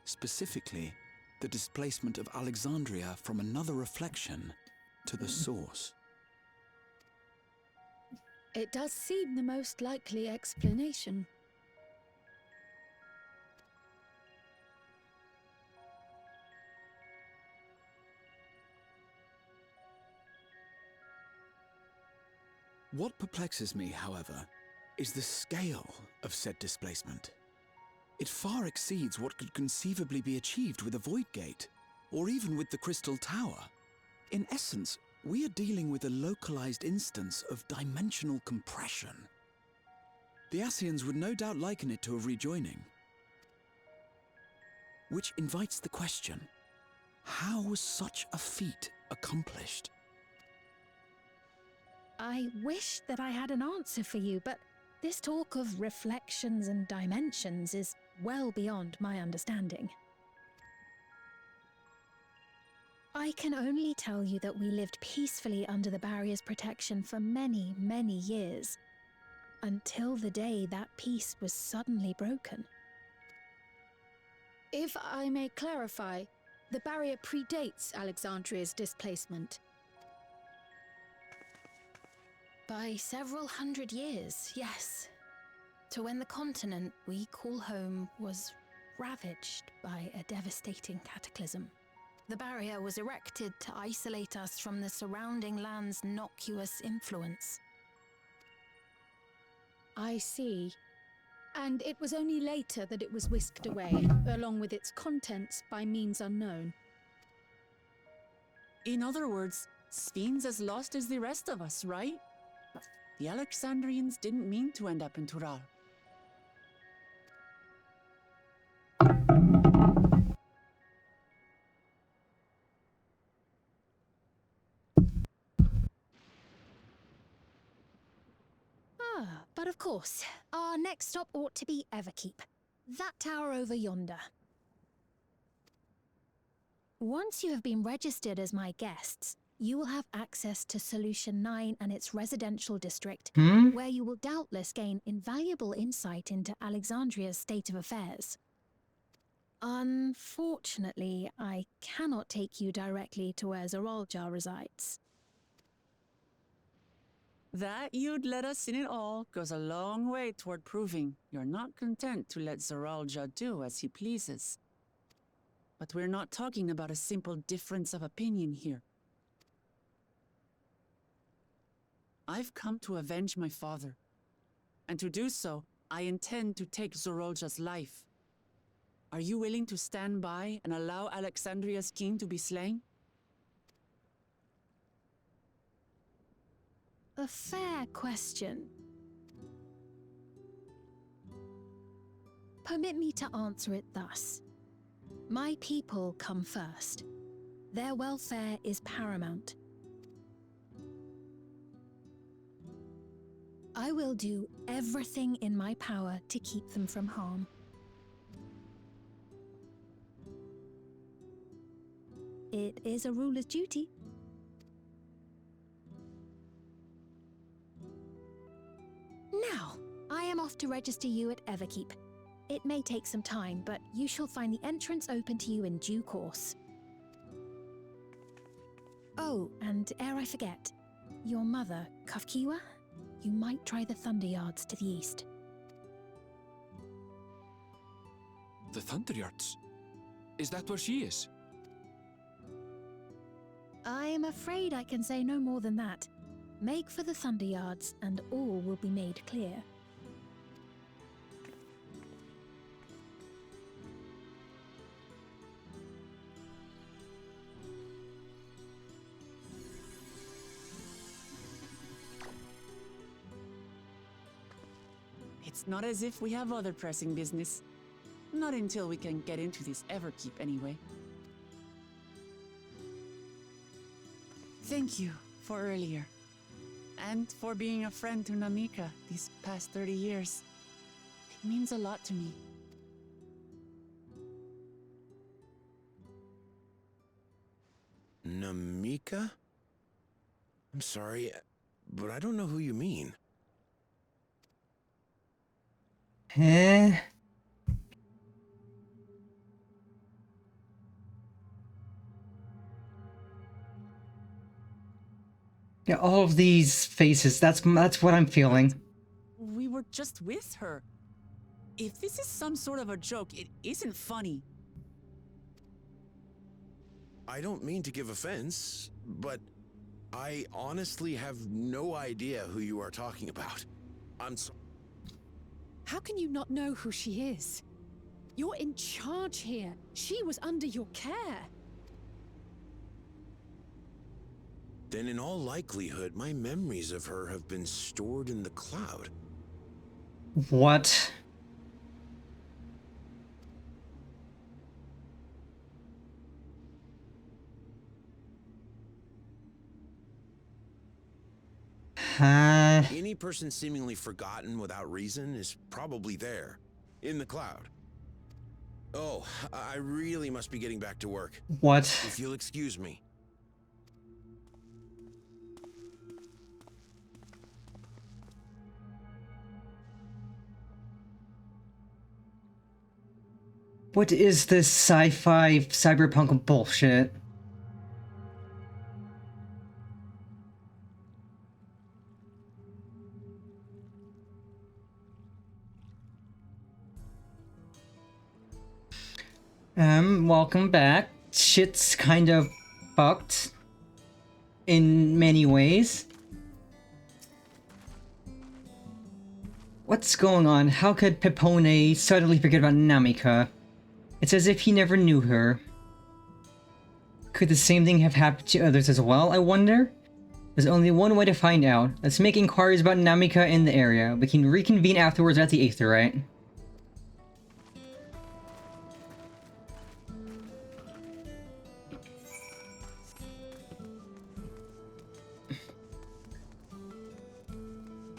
Specifically, the displacement of Alexandria from another reflection to the source. It does seem the most likely explanation. What perplexes me, however, is the scale of said displacement. It far exceeds what could conceivably be achieved with a Void Gate, or even with the Crystal Tower. In essence, we are dealing with a localized instance of dimensional compression. The Ascians would no doubt liken it to a rejoining. Which invites the question, how was such a feat accomplished? I wish that I had an answer for you, but this talk of reflections and dimensions is well beyond my understanding. I can only tell you that we lived peacefully under the barrier's protection for many, many years, until the day that peace was suddenly broken. If I may clarify, the barrier predates Alexandria's displacement. By several hundred years, yes. To when the continent we call home was ravaged by a devastating cataclysm. The barrier was erected to isolate us from the surrounding land's noxious influence. I see. And it was only later that it was whisked away, along with its contents, by means unknown. In other words, Sphene's as lost as the rest of us, right? The Alexandrians didn't mean to end up in Tural. But of course, our next stop ought to be Everkeep. That tower over yonder. Once you have been registered as my guests, you will have access to Solution 9 and its residential district, where you will doubtless gain invaluable insight into Alexandria's state of affairs. Unfortunately, I cannot take you directly to where Zoralja resides. That you'd let us in it all goes a long way toward proving you're not content to let Zoralja do as he pleases. But we're not talking about a simple difference of opinion here. I've come to avenge my father, and to do so, I intend to take Zoralja's life. Are you willing to stand by and allow Alexandria's king to be slain? A fair question. Permit me to answer it thus. My people come first. Their welfare is paramount. I will do everything in my power to keep them from harm. It is a ruler's duty. Now, I am off to register you at Everkeep. It may take some time, but you shall find the entrance open to you in due course. Oh, and ere I forget, your mother, Kafkiwa, you might try the Thunder Yards to the east. The Thunder Yards? Is that where she is? I am afraid I can say no more than that. Make for the Thunder Yards, and all will be made clear. It's not as if we have other pressing business. Not until we can get into this Everkeep, anyway. Thank you for earlier. And for being a friend to Namika these past 30 years. It means a lot to me. Namika? I'm sorry, but I don't know who you mean. Huh? Yeah, all of these faces, that's what I'm feeling. We were just with her. If this is some sort of a joke, it isn't funny. I don't mean to give offense, but I honestly have no idea who you are talking about. I'm so... How can you not know who she is? You're in charge here. She was under your care. Then in all likelihood, my memories of her have been stored in the cloud. What? Any person seemingly forgotten without reason is probably there, in the cloud. Oh, I really must be getting back to work. What? If you'll excuse me. What is this sci-fi cyberpunk bullshit? Welcome back. Shit's kind of fucked in many ways. What's going on? How could Pepone suddenly forget about Namika? It's as if he never knew her. Could the same thing have happened to others as well, I wonder? There's only one way to find out. Let's make inquiries about Namika in the area. We can reconvene afterwards at the Aetherite.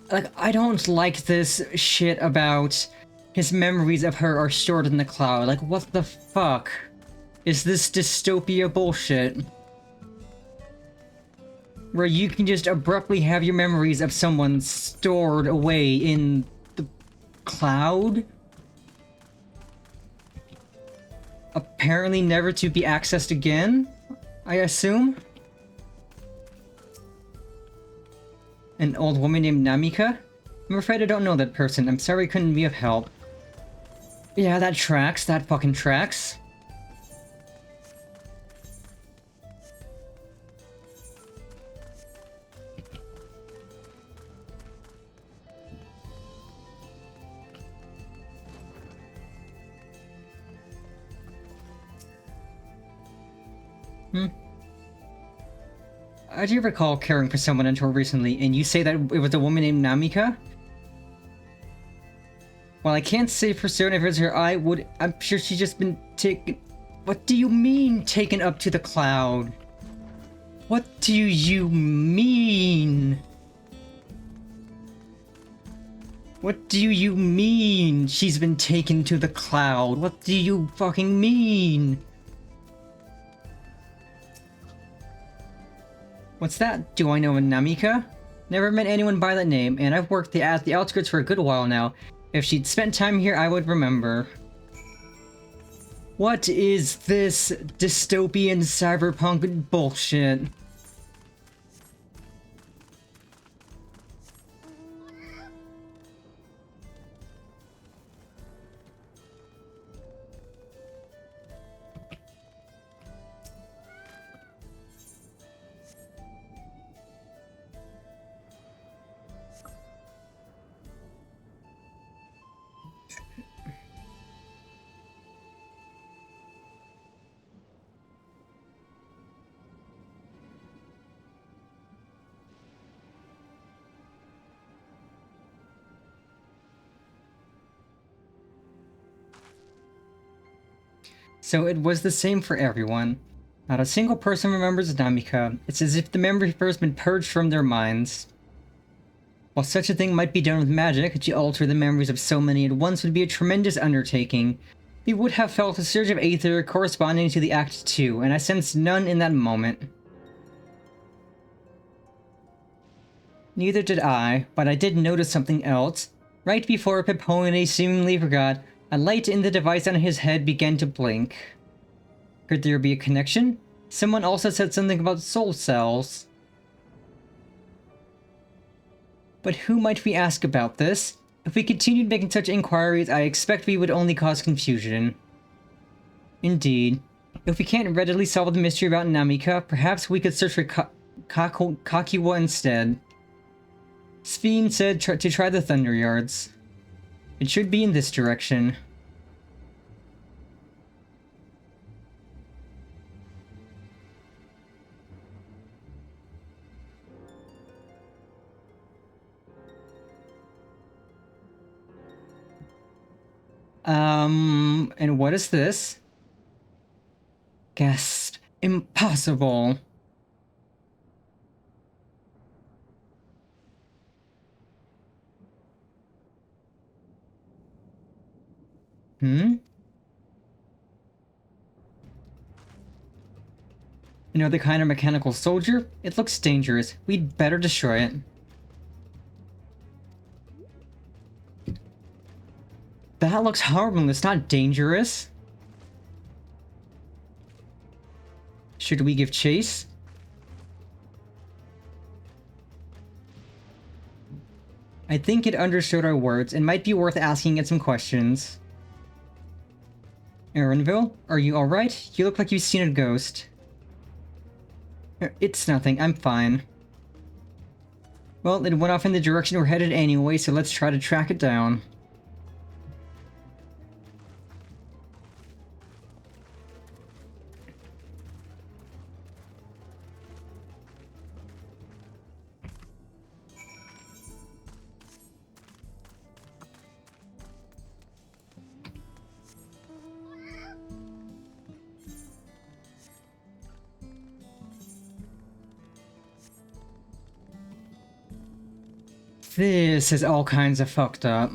Like, I don't like this shit about his memories of her are stored in the cloud. Like, what the fuck? Is this dystopia bullshit? Where you can just abruptly have your memories of someone stored away in the cloud? Apparently never to be accessed again, I assume? An old woman named Namika? I'm afraid I don't know that person. I'm sorry I couldn't be of help. Yeah, that tracks. That fucking tracks. I do recall caring for someone until recently, and you say that it was a woman named Namika? While I can't say for certain if it was her, I'm sure she's just been taken... What do you mean, taken up to the cloud? What do you mean? What do you mean she's been taken to the cloud? What do you fucking mean? What's that? Do I know a Namika? Never met anyone by that name, and I've worked at the outskirts for a good while now. If she'd spent time here, I would remember. What is this dystopian cyberpunk bullshit? So it was the same for everyone. Not a single person remembers Namika. It's as if the memory has been purged from their minds. While such a thing might be done with magic, to alter the memories of so many at once would be a tremendous undertaking. We would have felt a surge of aether corresponding to the Act 2, and I sensed none in that moment. Neither did I, but I did notice something else. Right before Pepone seemingly forgot, a light in the device on his head began to blink. Could there be a connection? Someone also said something about soul cells. But who might we ask about this? If we continued making such inquiries, I expect we would only cause confusion. Indeed. If we can't readily solve the mystery about Namika, perhaps we could search for Kakiwa instead. Sphene said to try the Thunder Yards. It should be in this direction. And what is this? Gasp. Impossible. Another kind of mechanical soldier? It looks dangerous. We'd better destroy it. That looks harmless, not dangerous. Should we give chase? I think it understood our words and might be worth asking it some questions. Erinville, are you alright? You look like you've seen a ghost. It's nothing, I'm fine. Well, it went off in the direction we're headed anyway, so let's try to track it down. This is all kinds of fucked up.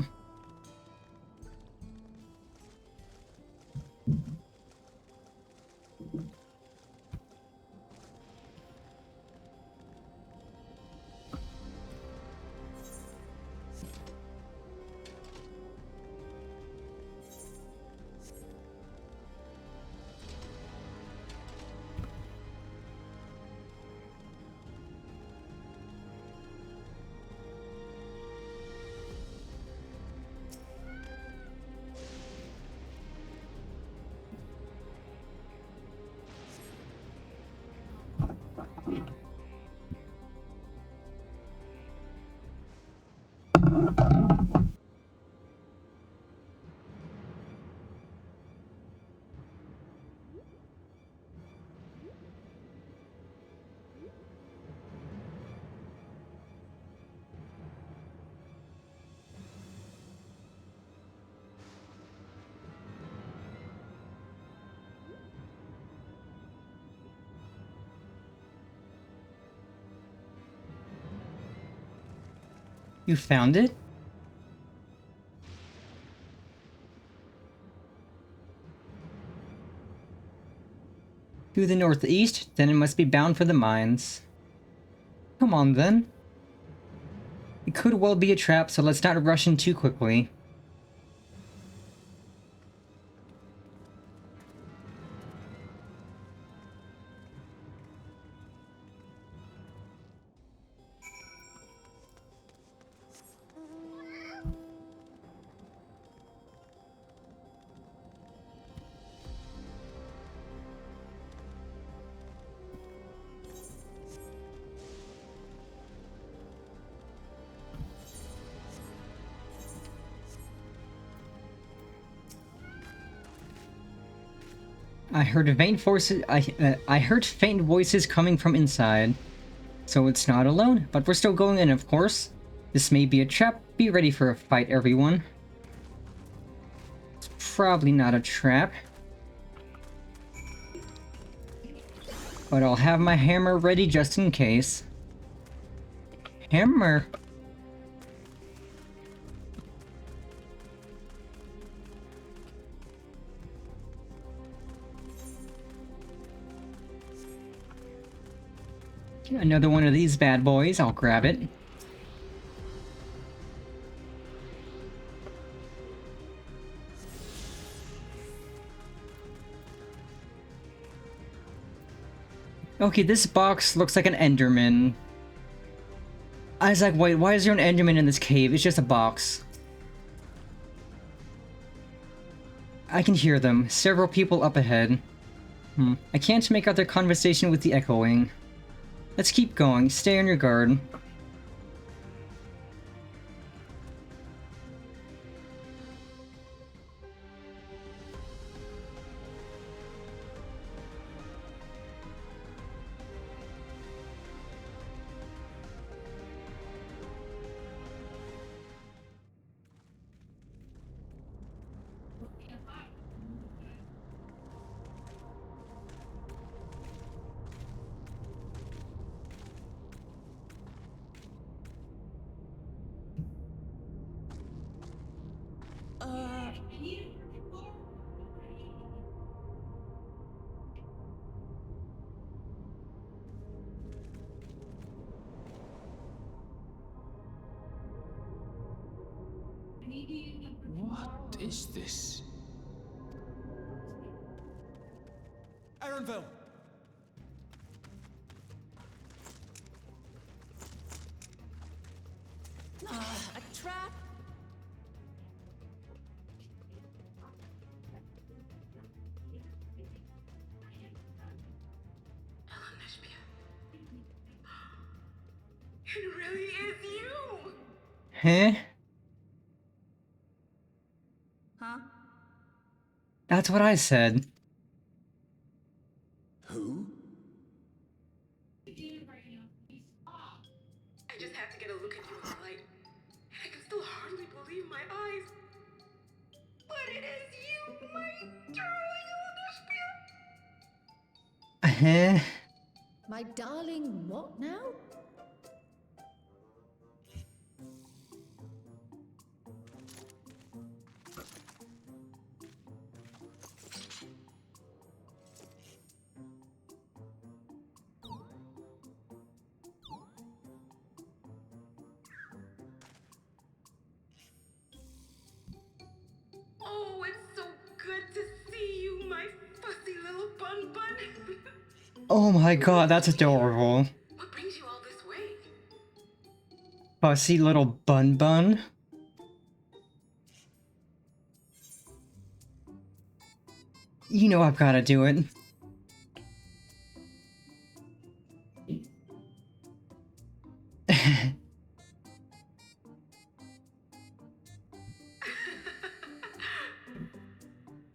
You found it? To the northeast, then it must be bound for the mines. Come on then. It could well be a trap, so let's not rush in too quickly. I heard faint voices coming from inside. So it's not alone, but we're still going in, of course. This may be a trap. Be ready for a fight, everyone. It's probably not a trap. But I'll have my hammer ready just in case. Hammer? Another one of these bad boys, I'll grab it. Okay, this box looks like an Enderman. I was like, wait, why is there an Enderman in this cave? It's just a box. I can hear them. Several people up ahead. I can't make out their conversation with the echoing. Let's keep going. Stay on your guard. What is this? Aaronville! A trap? It really is you! Huh? Huh? That's what I said. Who? I just have to get a look at you in the light. I can still hardly believe my eyes. But it is you, my darling Huh? My darling, what now? Oh, it's so good to see you, my fussy little bun bun. Oh my god, that's adorable. What brings you all this way? Fussy little bun bun. You know I've gotta do it.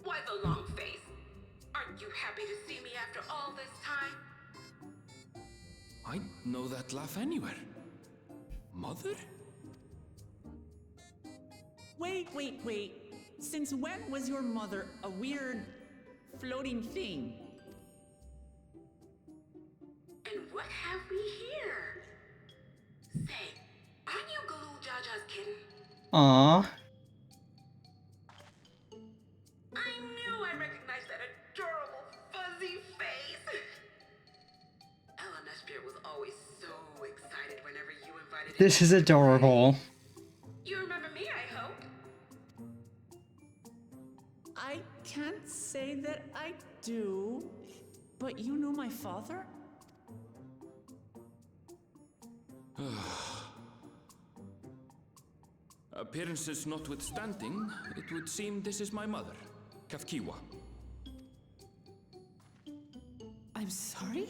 Why the long face? Aren't you happy to see me after all this time? I know that laugh anywhere. Mother? Wait. Since when was your mother a weird floating thing? And what have we here? Say, aren't you Galul Jaja's kitten? Aww. I knew I recognized that adorable fuzzy face. Ella Nespia was always so excited whenever you invited him. This is adorable. You remember me, I hope? I can't say that I do, but you know my father? Appearances notwithstanding, it would seem this is my mother, Kafkiwa. I'm sorry?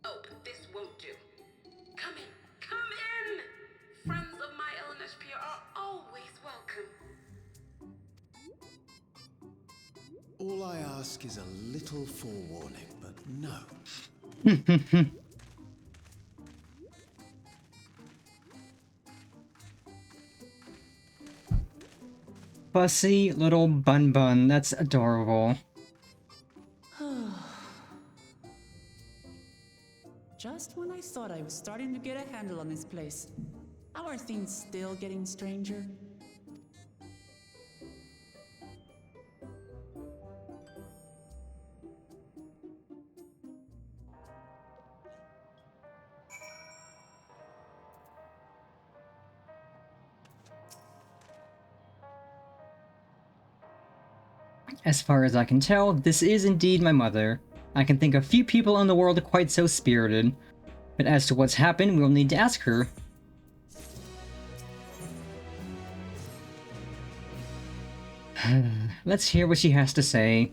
Oh, but this won't do. Come in! Friends of my Ella Nespia are always welcome. All I ask is a little forewarning, but no. Fussy little bun bun. That's adorable. Just when I thought I was starting to get a handle on this place, how are things still getting stranger? As far as I can tell, this is indeed my mother. I can think of few people in the world quite so spirited. But as to what's happened, we'll need to ask her. Let's hear what she has to say.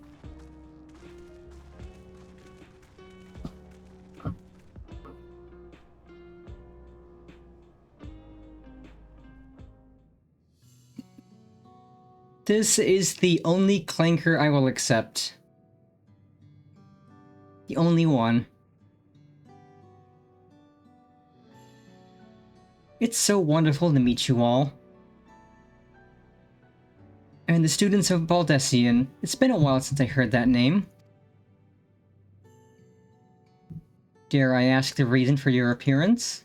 This is the only clanker I will accept. The only one. It's so wonderful to meet you all. And the students of Baldessian. It's been a while since I heard that name. Dare I ask the reason for your appearance?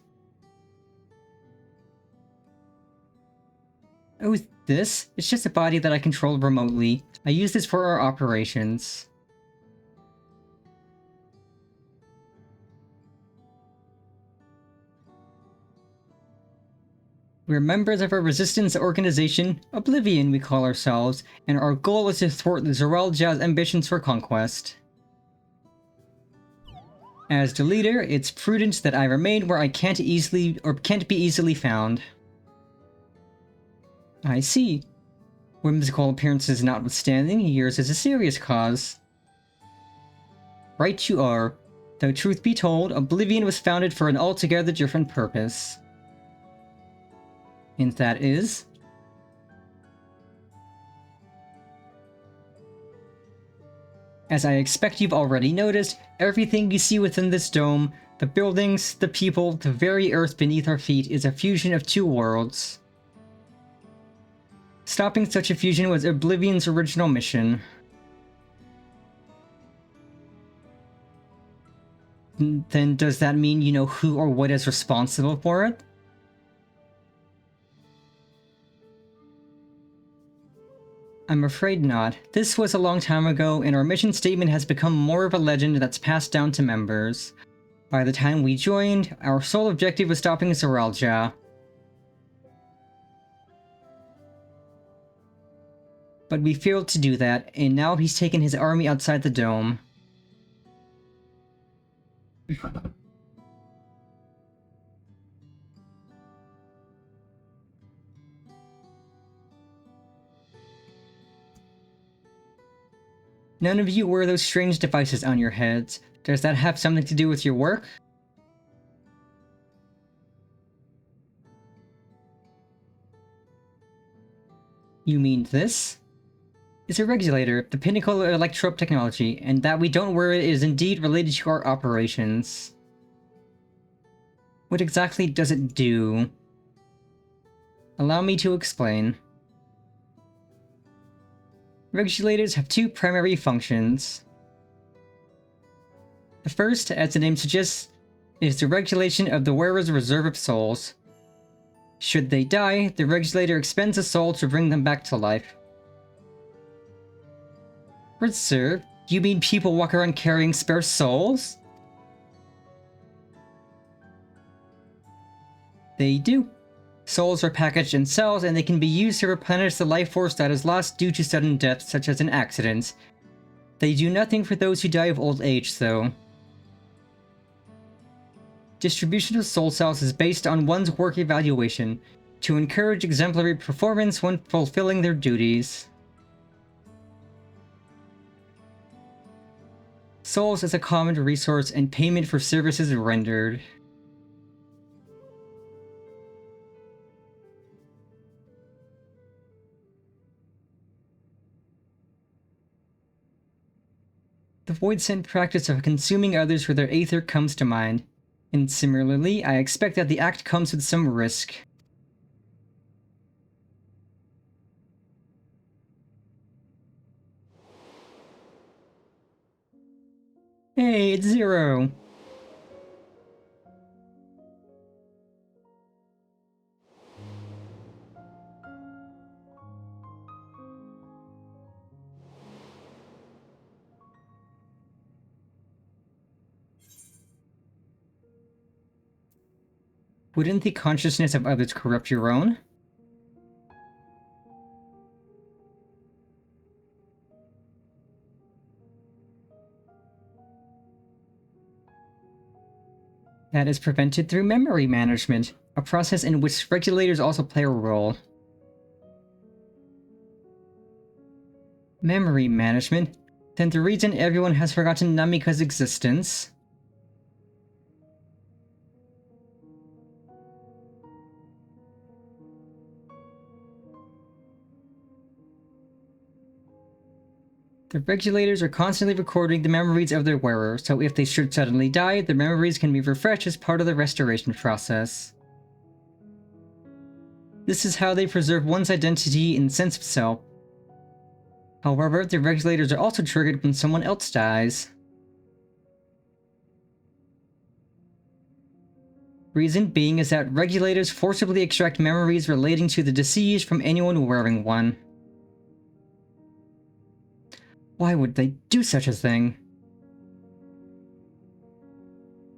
Oh, this? It's just a body that I control remotely. I use this for our operations. We're members of a resistance organization, Oblivion we call ourselves, and our goal is to thwart the Zoralja's ambitions for conquest. As the leader, it's prudent that I remain where I can't be easily found. I see. Whimsical appearances notwithstanding, yours is a serious cause. Right you are. Though truth be told, Oblivion was founded for an altogether different purpose. And that is? As I expect you've already noticed, everything you see within this dome, the buildings, the people, the very earth beneath our feet is a fusion of two worlds. Stopping such a fusion was Oblivion's original mission. Then does that mean you know who or what is responsible for it? I'm afraid not. This was a long time ago, and our mission statement has become more of a legend that's passed down to members. By the time we joined, our sole objective was stopping Zoralja. But we failed to do that, and now he's taken his army outside the dome. None of you wear those strange devices on your heads. Does that have something to do with your work? You mean this? It's a regulator, the pinnacle of electrope technology, and that we don't wear it is indeed related to our operations. What exactly does it do? Allow me to explain. Regulators have two primary functions. The first, as the name suggests, is the regulation of the wearer's reserve of souls. Should they die, the regulator expends a soul to bring them back to life. But sir, you mean people walk around carrying spare souls? They do. Souls are packaged in cells, and they can be used to replenish the life force that is lost due to sudden death, such as an accident. They do nothing for those who die of old age, though. Distribution of soul cells is based on one's work evaluation, to encourage exemplary performance when fulfilling their duties. Souls is a common resource and payment for services rendered. The Void Sent practice of consuming others for their aether comes to mind, and similarly, I expect that the act comes with some risk. Hey, it's Zero! Wouldn't the consciousness of others corrupt your own? That is prevented through memory management, a process in which regulators also play a role. Memory management? Then the reason everyone has forgotten Namika's existence. The regulators are constantly recording the memories of their wearer, so if they should suddenly die, the memories can be refreshed as part of the restoration process. This is how they preserve one's identity and sense of self. However, the regulators are also triggered when someone else dies. Reason being is that regulators forcibly extract memories relating to the deceased from anyone wearing one. Why would they do such a thing?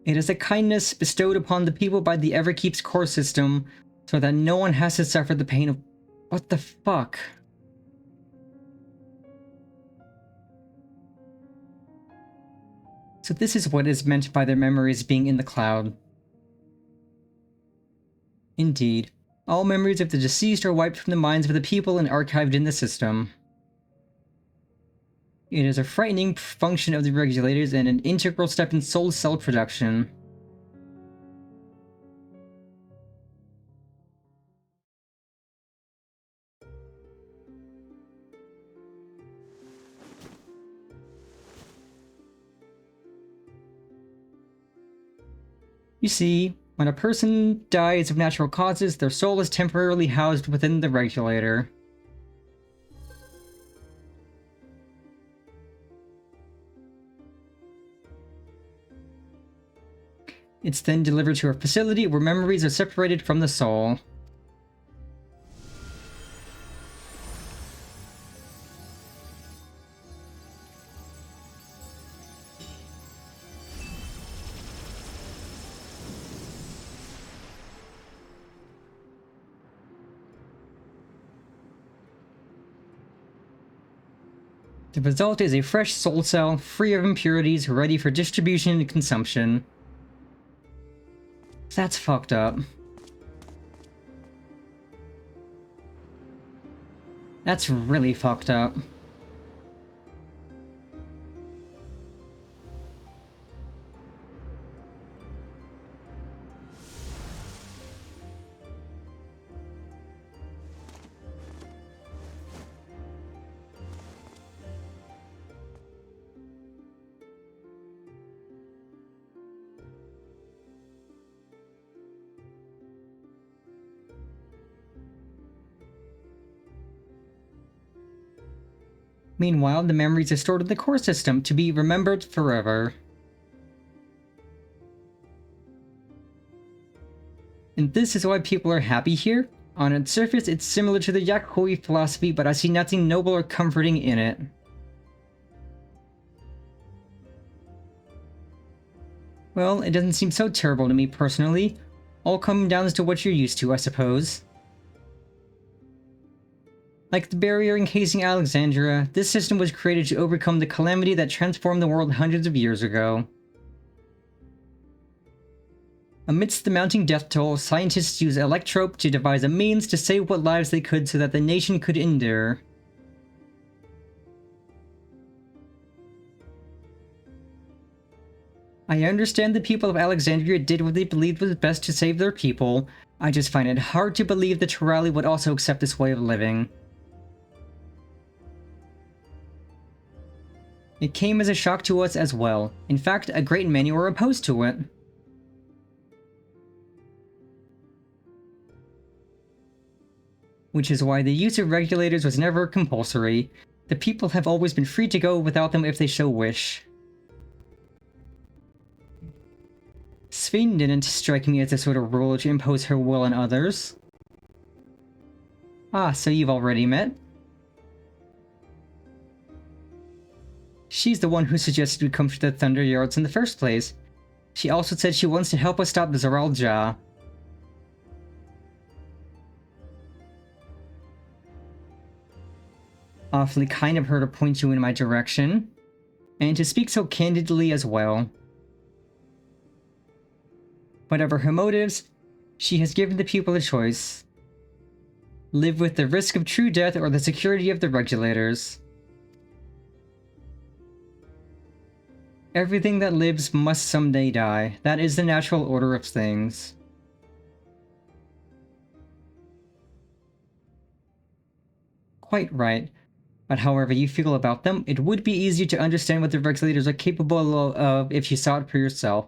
It is a kindness bestowed upon the people by the Everkeep's core system, so that no one has to suffer the pain of... What the fuck? So this is what is meant by their memories being in the cloud. Indeed, all memories of the deceased are wiped from the minds of the people and archived in the system. It is a frightening function of the regulators and an integral step in soul cell production. You see, when a person dies of natural causes, their soul is temporarily housed within the regulator. It's then delivered to a facility where memories are separated from the soul. The result is a fresh soul cell, free of impurities, ready for distribution and consumption. That's fucked up. That's really fucked up. Meanwhile, the memories are stored in the core system to be remembered forever. And this is why people are happy here. On its surface, it's similar to the Yakuoi philosophy, but I see nothing noble or comforting in it. Well, it doesn't seem so terrible to me personally. All coming down to what you're used to, I suppose. Like the barrier encasing Alexandria, this system was created to overcome the calamity that transformed the world hundreds of years ago. Amidst the mounting death toll, scientists used Electrope to devise a means to save what lives they could so that the nation could endure. I understand the people of Alexandria did what they believed was best to save their people. I just find it hard to believe that Turali would also accept this way of living. It came as a shock to us as well. In fact, a great many were opposed to it. Which is why the use of regulators was never compulsory. The people have always been free to go without them if they so wish. Sphene didn't strike me as the sort of ruler to impose her will on others. Ah, so you've already met? She's the one who suggested we come to the Thunder Yards in the first place. She also said she wants to help us stop the Zaral Ja. Awfully kind of her to point you in my direction. And to speak so candidly as well. Whatever her motives, she has given the people a choice. Live with the risk of true death or the security of the regulators. Everything that lives must someday die. That is the natural order of things. Quite right. But however you feel about them, it would be easier to understand what the regulators are capable of if you saw it for yourself.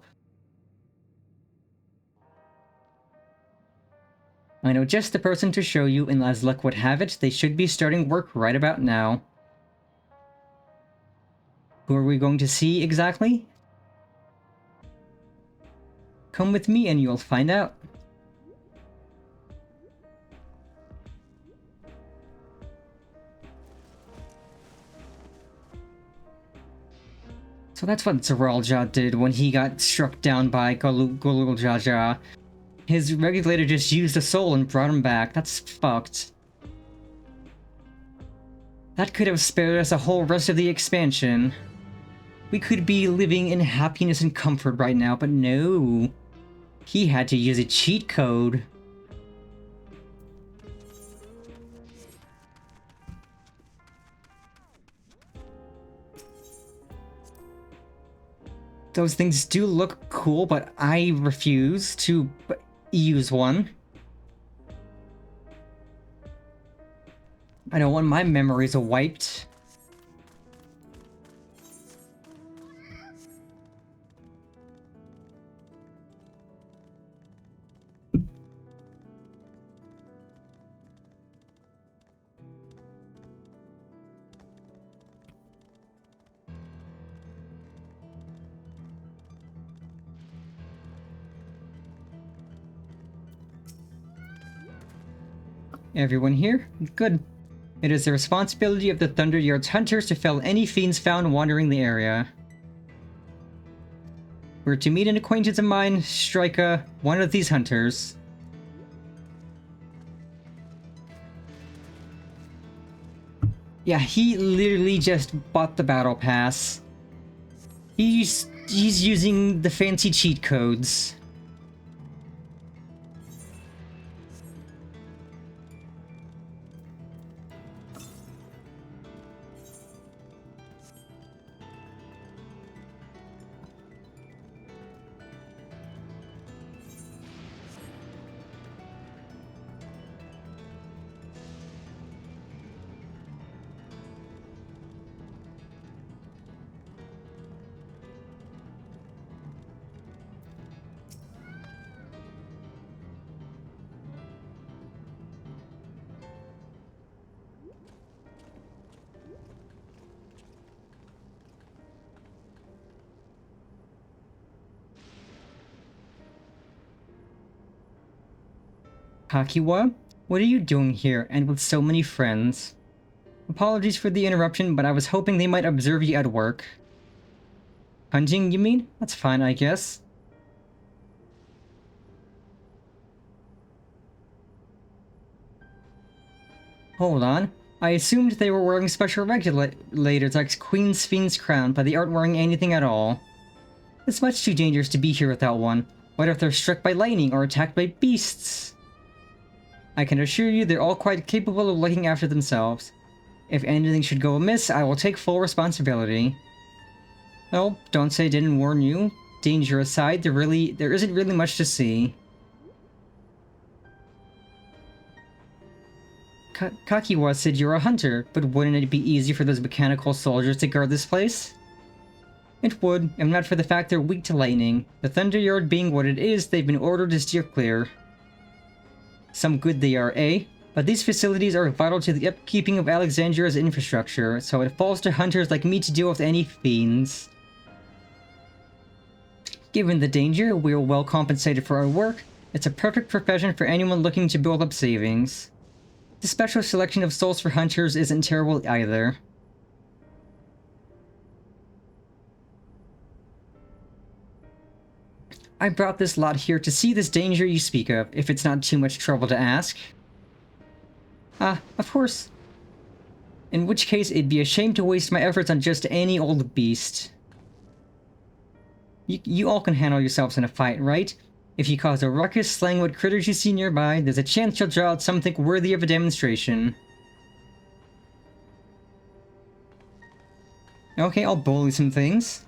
I know just the person to show you, and as luck would have it, they should be starting work right about now. Who are we going to see exactly? Come with me and you'll find out. So that's what Zeralja did when he got struck down by Gululjaja. His regulator just used a soul and brought him back. That's fucked. That could have spared us a whole rest of the expansion. We could be living in happiness and comfort right now, but no. He had to use a cheat code. Those things do look cool, but I refuse to use one. I don't want my memories wiped. Everyone here? Good. It is the responsibility of the Thunderyard's hunters to fell any fiends found wandering the area. We're to meet an acquaintance of mine, Strika, one of these hunters. Yeah, he literally just bought the battle pass. He's using the fancy cheat codes. Hakiwa, what are you doing here, and with so many friends? Apologies for the interruption, but I was hoping they might observe you at work. Hunting, you mean? That's fine, I guess. Hold on. I assumed they were wearing special regulators like Queen's Fiend's crown, but they aren't wearing anything at all. It's much too dangerous to be here without one. What if they're struck by lightning or attacked by beasts? I can assure you they're all quite capable of looking after themselves. If anything should go amiss, I will take full responsibility. Oh, don't say I didn't warn you. Danger aside, there isn't really much to see. Kakiwa said you're a hunter, but wouldn't it be easy for those mechanical soldiers to guard this place? It would, if not for the fact they're weak to lightning. The Thunderyard being what it is, they've been ordered to steer clear. Some good they are, eh? But these facilities are vital to the upkeeping of Alexandria's infrastructure, so it falls to hunters like me to deal with any fiends. Given the danger, we are well compensated for our work. It's a perfect profession for anyone looking to build up savings. The special selection of souls for hunters isn't terrible either. I brought this lot here to see this danger you speak of, if it's not too much trouble to ask. Ah, of course. In which case, it'd be a shame to waste my efforts on just any old beast. You all can handle yourselves in a fight, right? If you cause a ruckus slaying what critters you see nearby, there's a chance you'll draw out something worthy of a demonstration. Okay, I'll bully some things.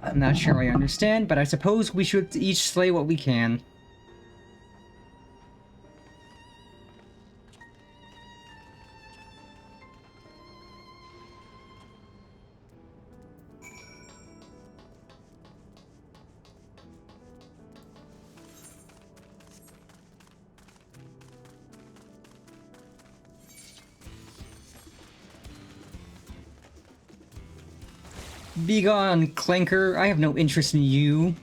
I'm not sure I understand, but I suppose we should each slay what we can. Begone, Clanker. I have no interest in you.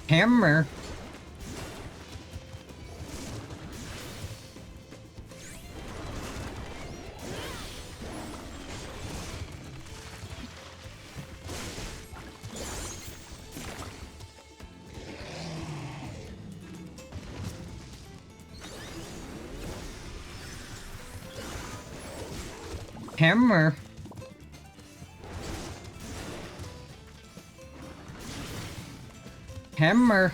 Hammer. Hammer. Hammer.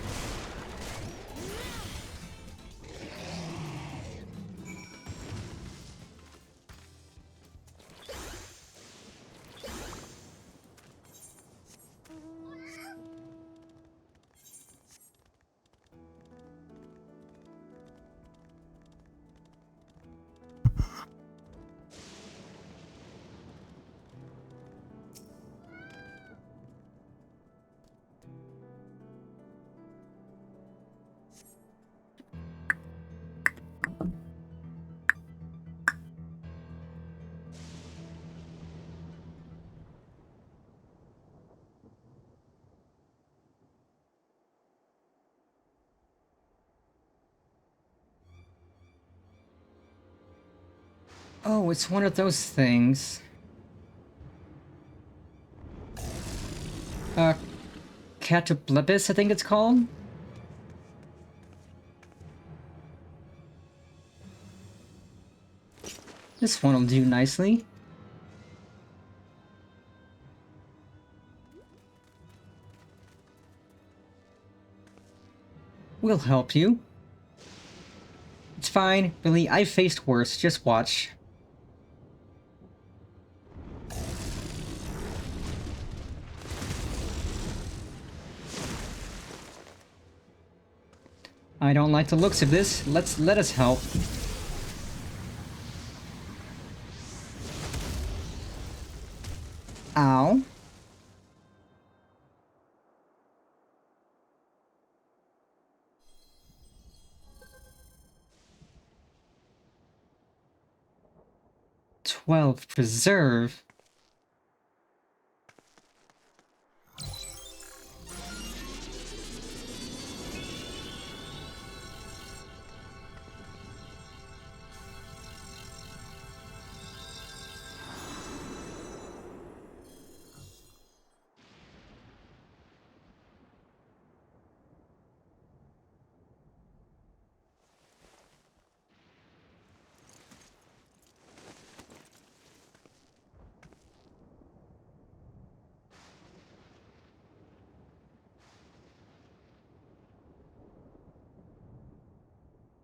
Oh, it's one of those things. Catoblepis, I think it's called? This one will do nicely. We'll help you. It's fine, Billy, I've faced worse, just watch. I don't like the looks of this. Let us help. Ow. $12 preserve.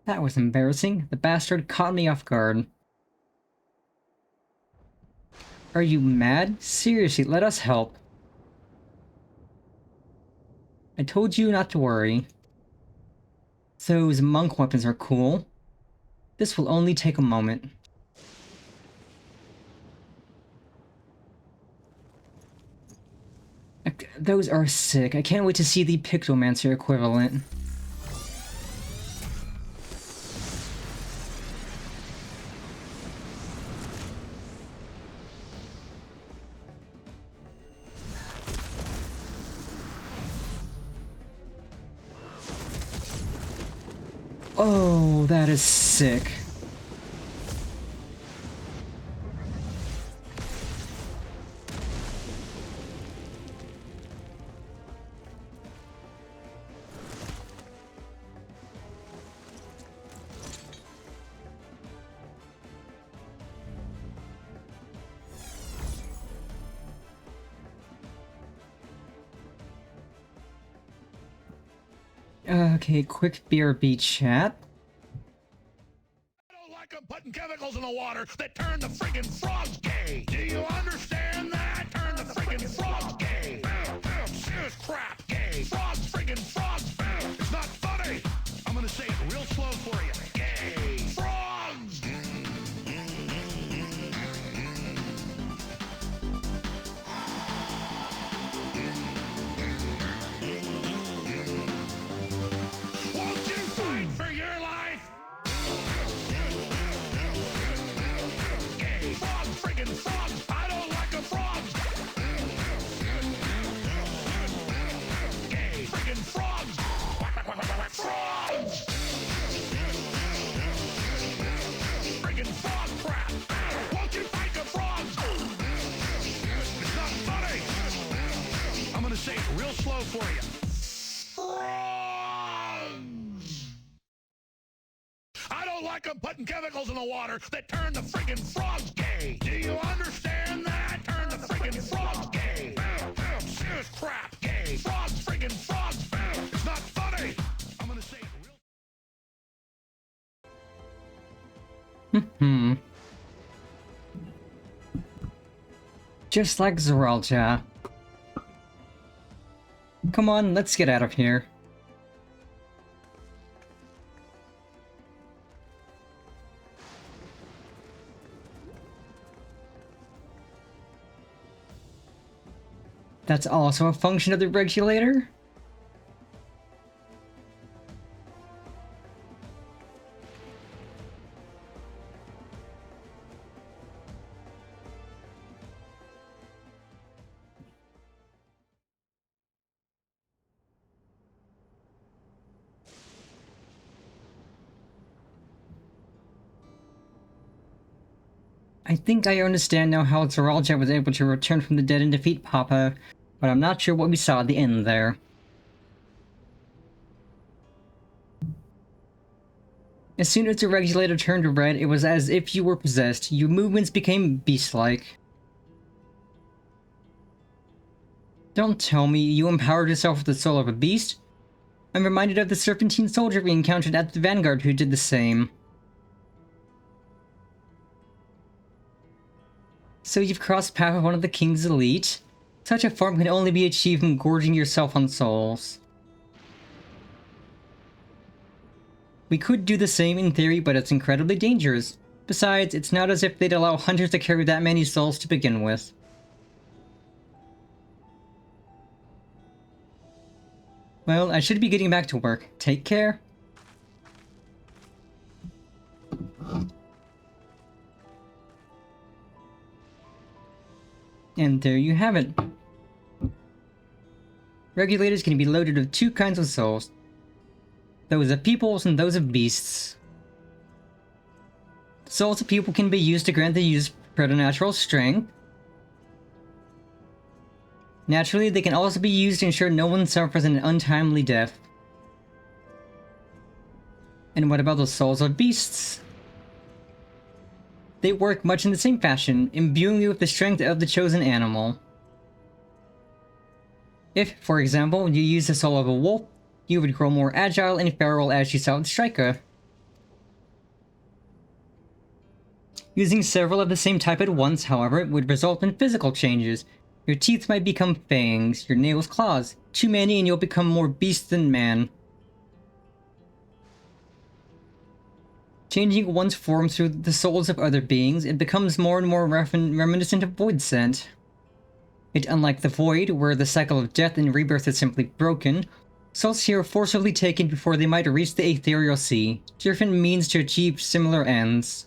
That was embarrassing. The bastard caught me off guard. Are you mad? Seriously, let us help. I told you not to worry. Those monk weapons are cool. This will only take a moment. Those are sick. I can't wait to see the Pictomancer equivalent. Oh, that is sick. Okay, quick BRB chat. I'm putting chemicals in the water that turn the friggin' frogs gay. Do you understand that? Turn the friggin' frogs gay. Serious crap gay. Frogs, friggin' frogs. It's not funny. I'm gonna say it real slow for you. Gay. Frogs. Won't you fight for your life? Gay. Frogs, friggin' frogs. I don't like a frog. Gay. Friggin' frogs. Frogs. Friggin' frog crap. Won't you fight the frogs? It's not funny. I'm gonna say it real slow for you. Frogs. I don't like them putting chemicals in the water that turn the friggin' frogs gay. Do you understand that? Turn the friggin' frogs gay. Serious crap gay. Frogs, friggin' frogs. It's not funny. I'm gonna say it real. Just like Zeralja. Come on, let's get out of here. That's also a function of the regulator? I think I understand now how Zeralja was able to return from the dead and defeat Papa, but I'm not sure what we saw at the end there. As soon as the regulator turned red, it was as if you were possessed. Your movements became beast-like. Don't tell me you empowered yourself with the soul of a beast? I'm reminded of the Serpentine soldier we encountered at the Vanguard who did the same. So you've crossed path with one of the King's elite? Such a form can only be achieved from gorging yourself on souls. We could do the same in theory, but it's incredibly dangerous. Besides, it's not as if they'd allow hunters to carry that many souls to begin with. Well, I should be getting back to work. Take care. And there you have it. Regulators can be loaded with two kinds of souls. Those of peoples and those of beasts. The souls of people can be used to grant the user preternatural strength. Naturally, they can also be used to ensure no one suffers an untimely death. And what about the souls of beasts? They work much in the same fashion, imbuing you with the strength of the chosen animal. If, for example, you use the soul of a wolf, you would grow more agile and feral as you saw with Striker. Using several of the same type at once, however, would result in physical changes. Your teeth might become fangs, your nails claws. Too many and you'll become more beast than man. Changing one's form through the souls of other beings, it becomes more and more reminiscent of Void Scent. Yet unlike the Void, where the cycle of death and rebirth is simply broken, souls here are forcibly taken before they might reach the Ethereal Sea, different means to achieve similar ends.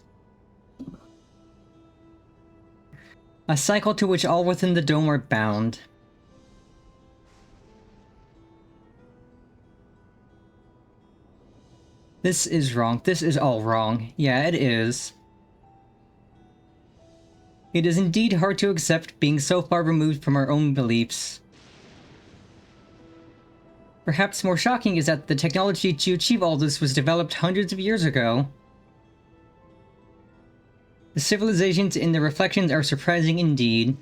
A cycle to which all within the dome are bound. This is wrong. This is all wrong. Yeah, it is. It is indeed hard to accept being so far removed from our own beliefs. Perhaps more shocking is that the technology to achieve all this was developed hundreds of years ago. The civilizations in the reflections are surprising indeed.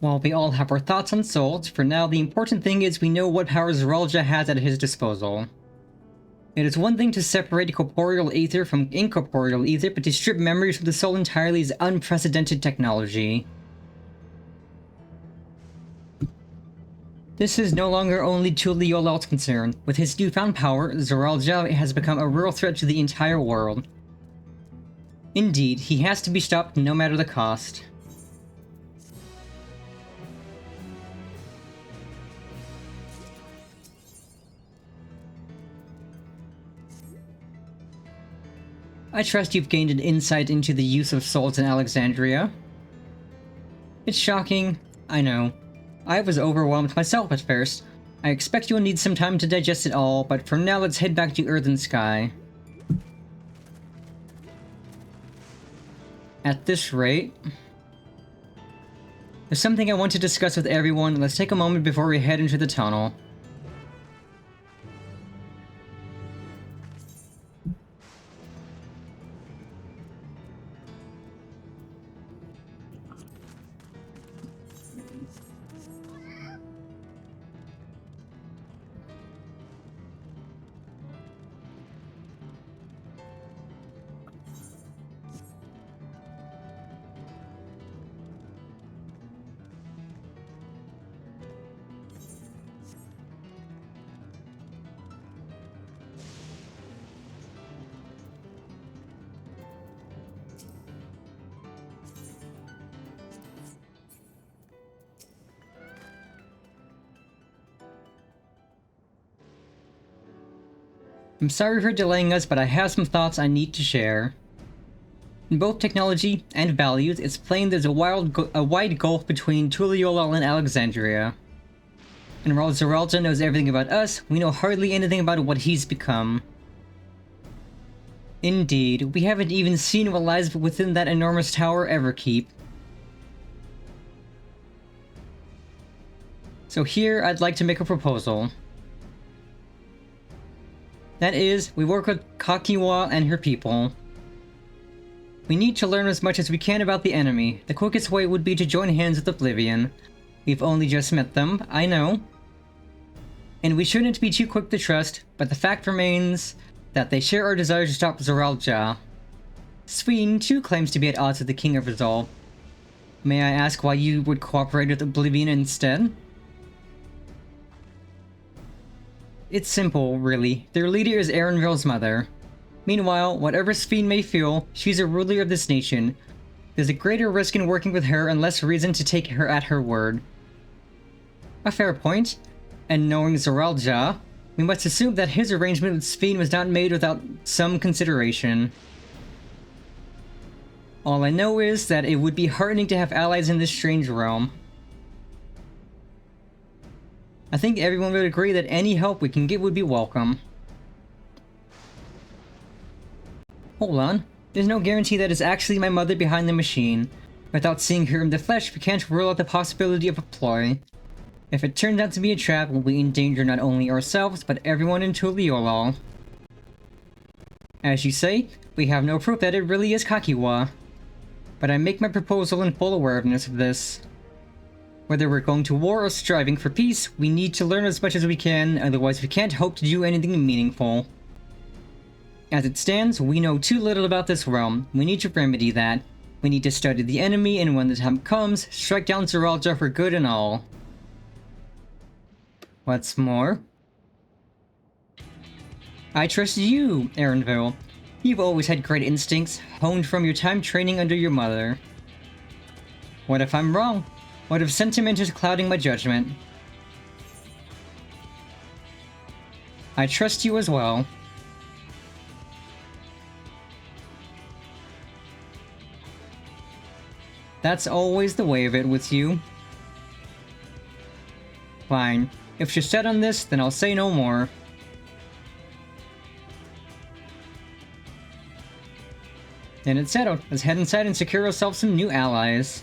While we all have our thoughts on Salt, for now the important thing is we know what powers Zeralja has at his disposal. It is one thing to separate corporeal ether from incorporeal ether, but to strip memories from the soul entirely is unprecedented technology. This is no longer only Tuliolal's concern. With his newfound power, Zeralja has become a real threat to the entire world. Indeed, he has to be stopped no matter the cost. I trust you've gained an insight into the use of souls in Alexandria. It's shocking, I know. I was overwhelmed myself at first. I expect you'll need some time to digest it all, but for now let's head back to Earth and Sky. At this rate... There's something I want to discuss with everyone. Let's take a moment before we head into the tunnel. I'm sorry for delaying us, but I have some thoughts I need to share. In both technology and values, it's plain there's a wide gulf between Tuliolal and Alexandria. And while Zeralja knows everything about us, we know hardly anything about what he's become. Indeed, we haven't even seen what lies within that enormous tower Everkeep. So here, I'd like to make a proposal. That is, we work with Kakiwa and her people. We need to learn as much as we can about the enemy. The quickest way would be to join hands with Oblivion. We've only just met them, I know. And we shouldn't be too quick to trust, but the fact remains that they share our desire to stop Zeralja. Sween too claims to be at odds with the King of Rizal. May I ask why you would cooperate with Oblivion instead? It's simple, really. Their leader is Erenvil's mother. Meanwhile, whatever Sween may feel, she's a ruler of this nation. There's a greater risk in working with her and less reason to take her at her word. A fair point. And knowing Zeralja, we must assume that his arrangement with Sween was not made without some consideration. All I know is that it would be heartening to have allies in this strange realm. I think everyone would agree that any help we can get would be welcome. Hold on. There's no guarantee that it's actually my mother behind the machine. Without seeing her in the flesh, we can't rule out the possibility of a ploy. If it turns out to be a trap, we'll be in danger not only ourselves, but everyone in Tuliolal. As you say, we have no proof that it really is Kakiwa. But I make my proposal in full awareness of this. Whether we're going to war or striving for peace, we need to learn as much as we can, otherwise we can't hope to do anything meaningful. As it stands, we know too little about this realm. We need to remedy that. We need to study the enemy, and when the time comes, strike down Zeralja for good and all. What's more, I trust you, Erenvil. You've always had great instincts, honed from your time training under your mother. What if I'm wrong? What if sentiment is clouding my judgment? I trust you as well. That's always the way of it with you. Fine. If you're set on this, then I'll say no more. Then it's settled. Let's head inside and secure ourselves some new allies.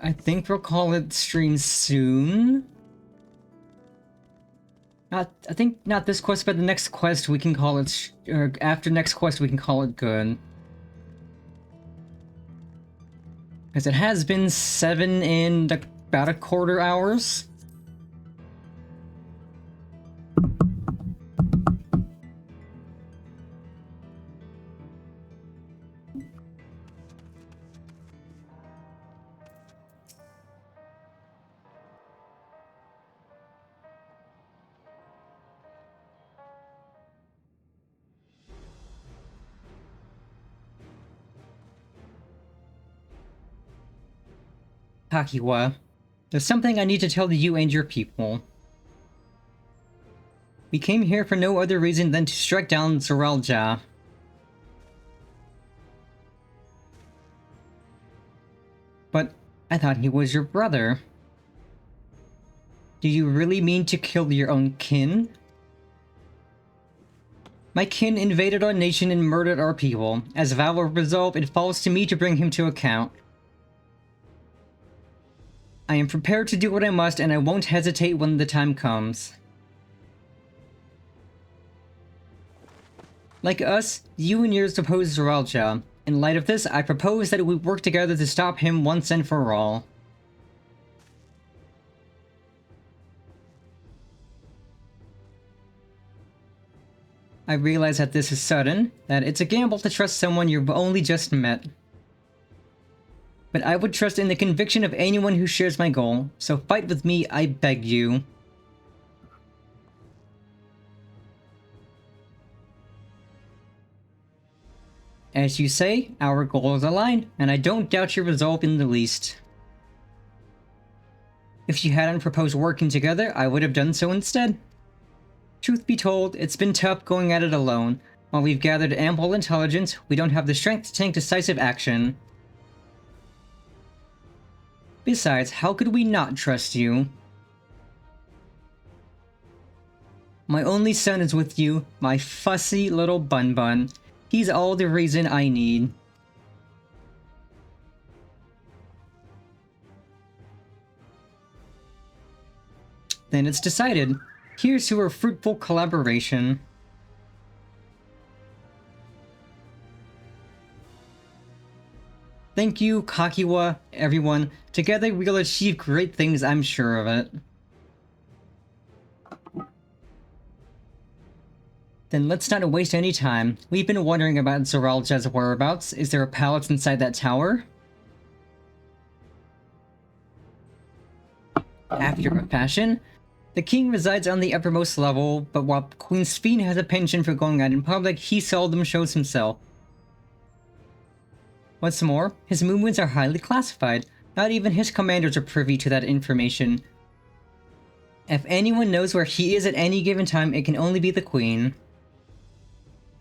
I think we'll call it stream soon. I think not this quest, but the next quest we can call it, or after next quest we can call it good. Because it has been 7 and about a quarter hours. Takiwa, there's something I need to tell you and your people. We came here for no other reason than to strike down Zoralja. But I thought he was your brother. Do you really mean to kill your own kin? My kin invaded our nation and murdered our people. As a vow of resolve, it falls to me to bring him to account. I am prepared to do what I must, and I won't hesitate when the time comes. Like us, you and yours oppose Zoralja. In light of this, I propose that we work together to stop him once and for all. I realize that this is sudden, that it's a gamble to trust someone you've only just met. But I would trust in the conviction of anyone who shares my goal, so fight with me, I beg you. As you say, our goals align, and I don't doubt your resolve in the least. If you hadn't proposed working together, I would have done so instead. Truth be told, it's been tough going at it alone. While we've gathered ample intelligence, we don't have the strength to take decisive action. Besides, how could we not trust you? My only son is with you, my fussy little bun-bun. He's all the reason I need. Then it's decided. Here's to a fruitful collaboration. Thank you, Kakiwa, everyone. Together we'll achieve great things, I'm sure of it. Then let's not waste any time. We've been wondering about Zoralja's whereabouts. Is there a palace inside that tower? After a fashion, the king resides on the uppermost level, but while Queen Sphene has a penchant for going out in public, he seldom shows himself. What's more, his movements are highly classified. Not even his commanders are privy to that information. If anyone knows where he is at any given time, it can only be the Queen.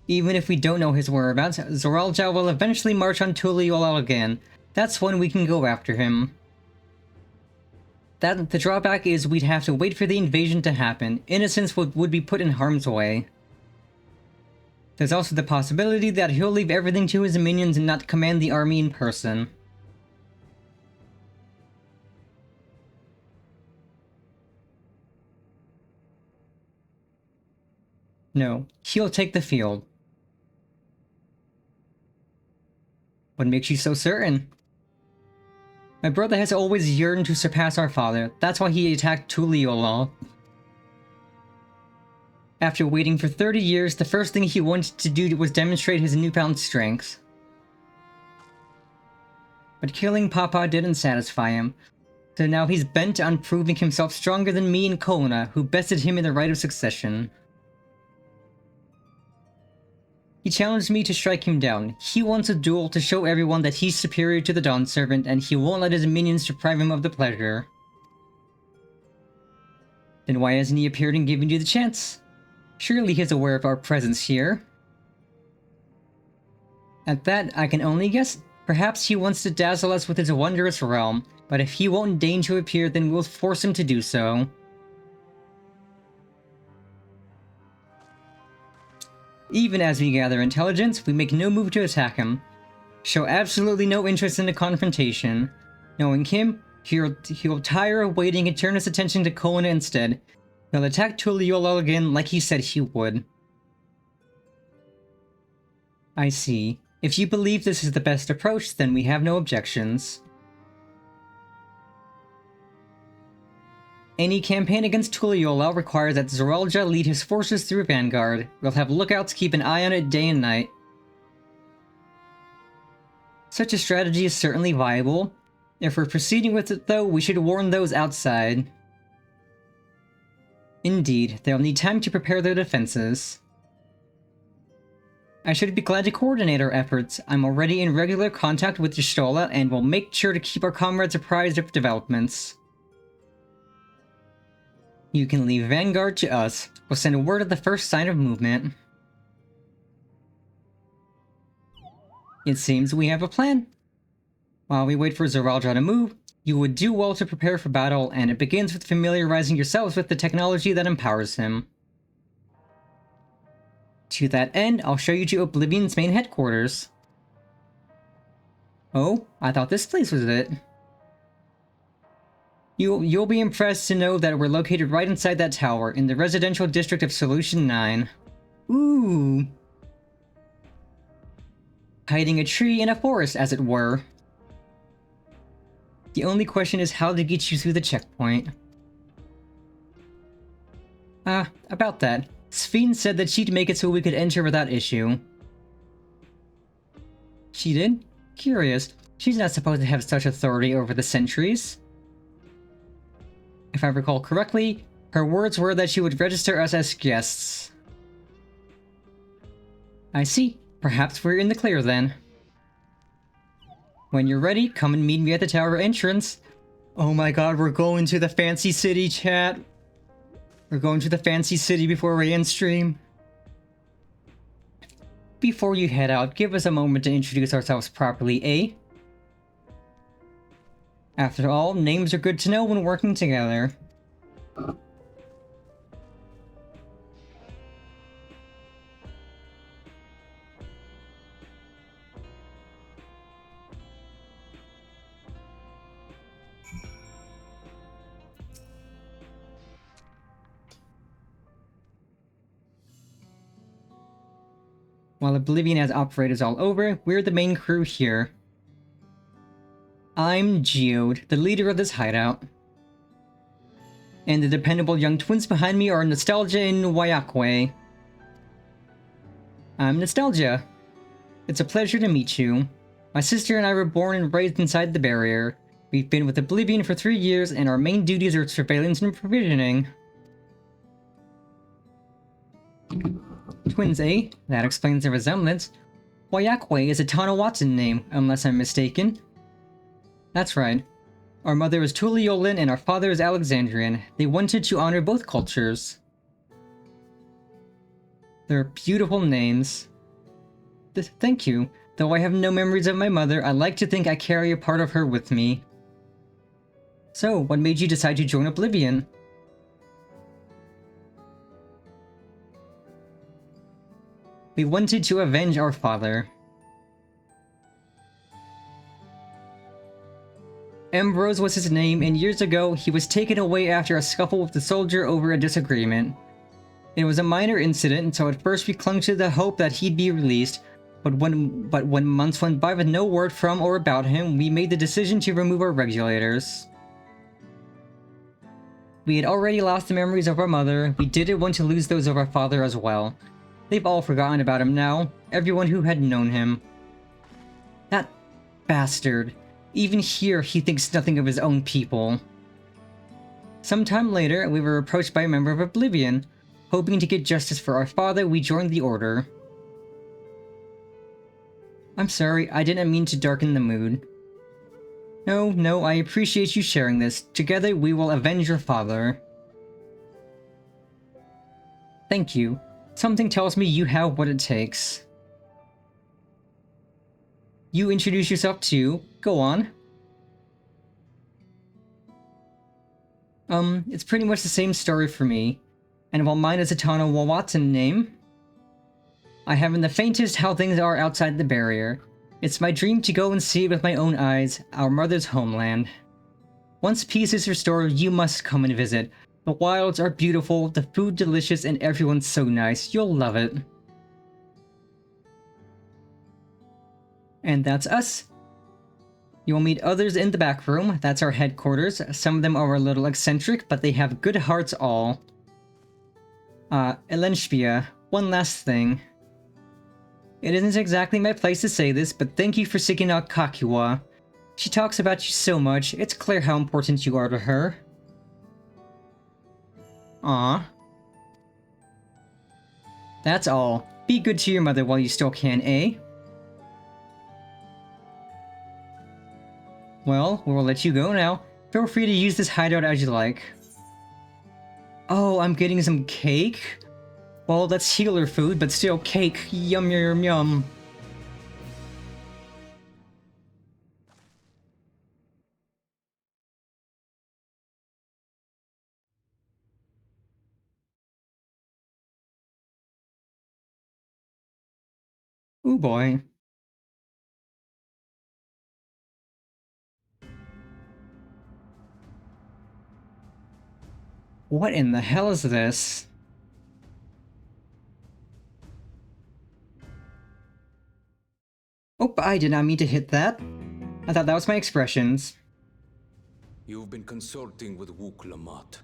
Even if we don't know his whereabouts, Zoralja will eventually march on Tuliyollal again. That's when we can go after him. The drawback is we'd have to wait for the invasion to happen. Innocents would be put in harm's way. There's also the possibility that he'll leave everything to his minions and not command the army in person. No, he'll take the field. What makes you so certain? My brother has always yearned to surpass our father. That's why he attacked Tuliyollal. After waiting for 30 years, the first thing he wanted to do was demonstrate his newfound strength. But killing Papa didn't satisfy him, so now he's bent on proving himself stronger than me and Kona, who bested him in the right of succession. He challenged me to strike him down. He wants a duel to show everyone that he's superior to the Dawn Servant, and he won't let his minions deprive him of the pleasure. Then why hasn't he appeared and given you the chance? Surely he's aware of our presence here. At that, I can only guess. Perhaps he wants to dazzle us with his wondrous realm, but if he won't deign to appear, then we'll force him to do so. Even as we gather intelligence, we make no move to attack him. Show absolutely no interest in the confrontation. Knowing him, he'll tire of waiting and turn his attention to Kona instead. He'll attack Tuliyola again like he said he would. I see. If you believe this is the best approach, then we have no objections. Any campaign against Tuliyola requires that Zoralja lead his forces through Vanguard. We'll have lookouts keep an eye on it day and night. Such a strategy is certainly viable. If we're proceeding with it though, we should warn those outside. Indeed, they'll need time to prepare their defenses. I should be glad to coordinate our efforts. I'm already in regular contact with Y'shtola and will make sure to keep our comrades apprised of developments. You can leave Vanguard to us. We'll send a word at the first sign of movement. It seems we have a plan. While we wait for Zoralja to move, you would do well to prepare for battle, and it begins with familiarizing yourselves with the technology that empowers him. To that end, I'll show you to Oblivion's main headquarters. Oh, I thought this place was it. You'll be impressed to know that we're located right inside that tower, in the residential district of Solution 9. Ooh. Hiding a tree in a forest, as it were. The only question is how to get you through the checkpoint. About that. Sphene said that she'd make it so we could enter without issue. She did? Curious. She's not supposed to have such authority over the sentries. If I recall correctly, her words were that she would register us as guests. I see. Perhaps we're in the clear then. When you're ready, come and meet me at the tower entrance. Oh my god, we're going to the fancy city, chat. We're going to the fancy city before we end stream. Before you head out, give us a moment to introduce ourselves properly, eh? After all, names are good to know when working together. While Oblivion has operators all over, we're the main crew here. I'm Geode, the leader of this hideout. And the dependable young twins behind me are Nostalgia and Wayakwe. I'm Nostalgia. It's a pleasure to meet you. My sister and I were born and raised inside the barrier. We've been with Oblivion for 3 years, and our main duties are surveillance and provisioning. Twins, eh? That explains the resemblance. Wayakwe is a Tanawatan name, unless I'm mistaken. That's right. Our mother is Tuliolan and our father is Alexandrian. They wanted to honor both cultures. They're beautiful names. Thank you. Though I have no memories of my mother, I like to think I carry a part of her with me. So, what made you decide to join Oblivion? We wanted to avenge our father. Ambrose was his name, and years ago, he was taken away after a scuffle with the soldier over a disagreement. It was a minor incident, so at first we clung to the hope that he'd be released, but when months went by with no word from or about him, we made the decision to remove our regulators. We had already lost the memories of our mother, we didn't want to lose those of our father as well. They've all forgotten about him now, everyone who had known him. That bastard. Even here, he thinks nothing of his own people. Sometime later, we were approached by a member of Oblivion. Hoping to get justice for our father, we joined the Order. I'm sorry, I didn't mean to darken the mood. No, I appreciate you sharing this. Together, we will avenge your father. Thank you. Something tells me you have what it takes. You introduce yourself too. Go on. It's pretty much the same story for me. And while mine is a Tana Wawatan name, I haven't the faintest how things are outside the barrier. It's my dream to go and see with my own eyes, our mother's homeland. Once peace is restored, you must come and visit. The wilds are beautiful, the food delicious, and everyone's so nice. You'll love it. And that's us. You'll meet others in the back room. That's our headquarters. Some of them are a little eccentric, but they have good hearts all. Elenspia, one last thing. It isn't exactly my place to say this, but thank you for seeking out Kakiwa. She talks about you so much, it's clear how important you are to her. Aw. That's all. Be good to your mother while you still can, eh? Well, we'll let you go now. Feel free to use this hideout as you like. Oh, I'm getting some cake? Well, that's healer food, but still cake. Yum yum yum. Ooh boy. What in the hell is this? Oh, I did not mean to hit that. I thought that was my expressions. You've been consulting with Wook Lamont.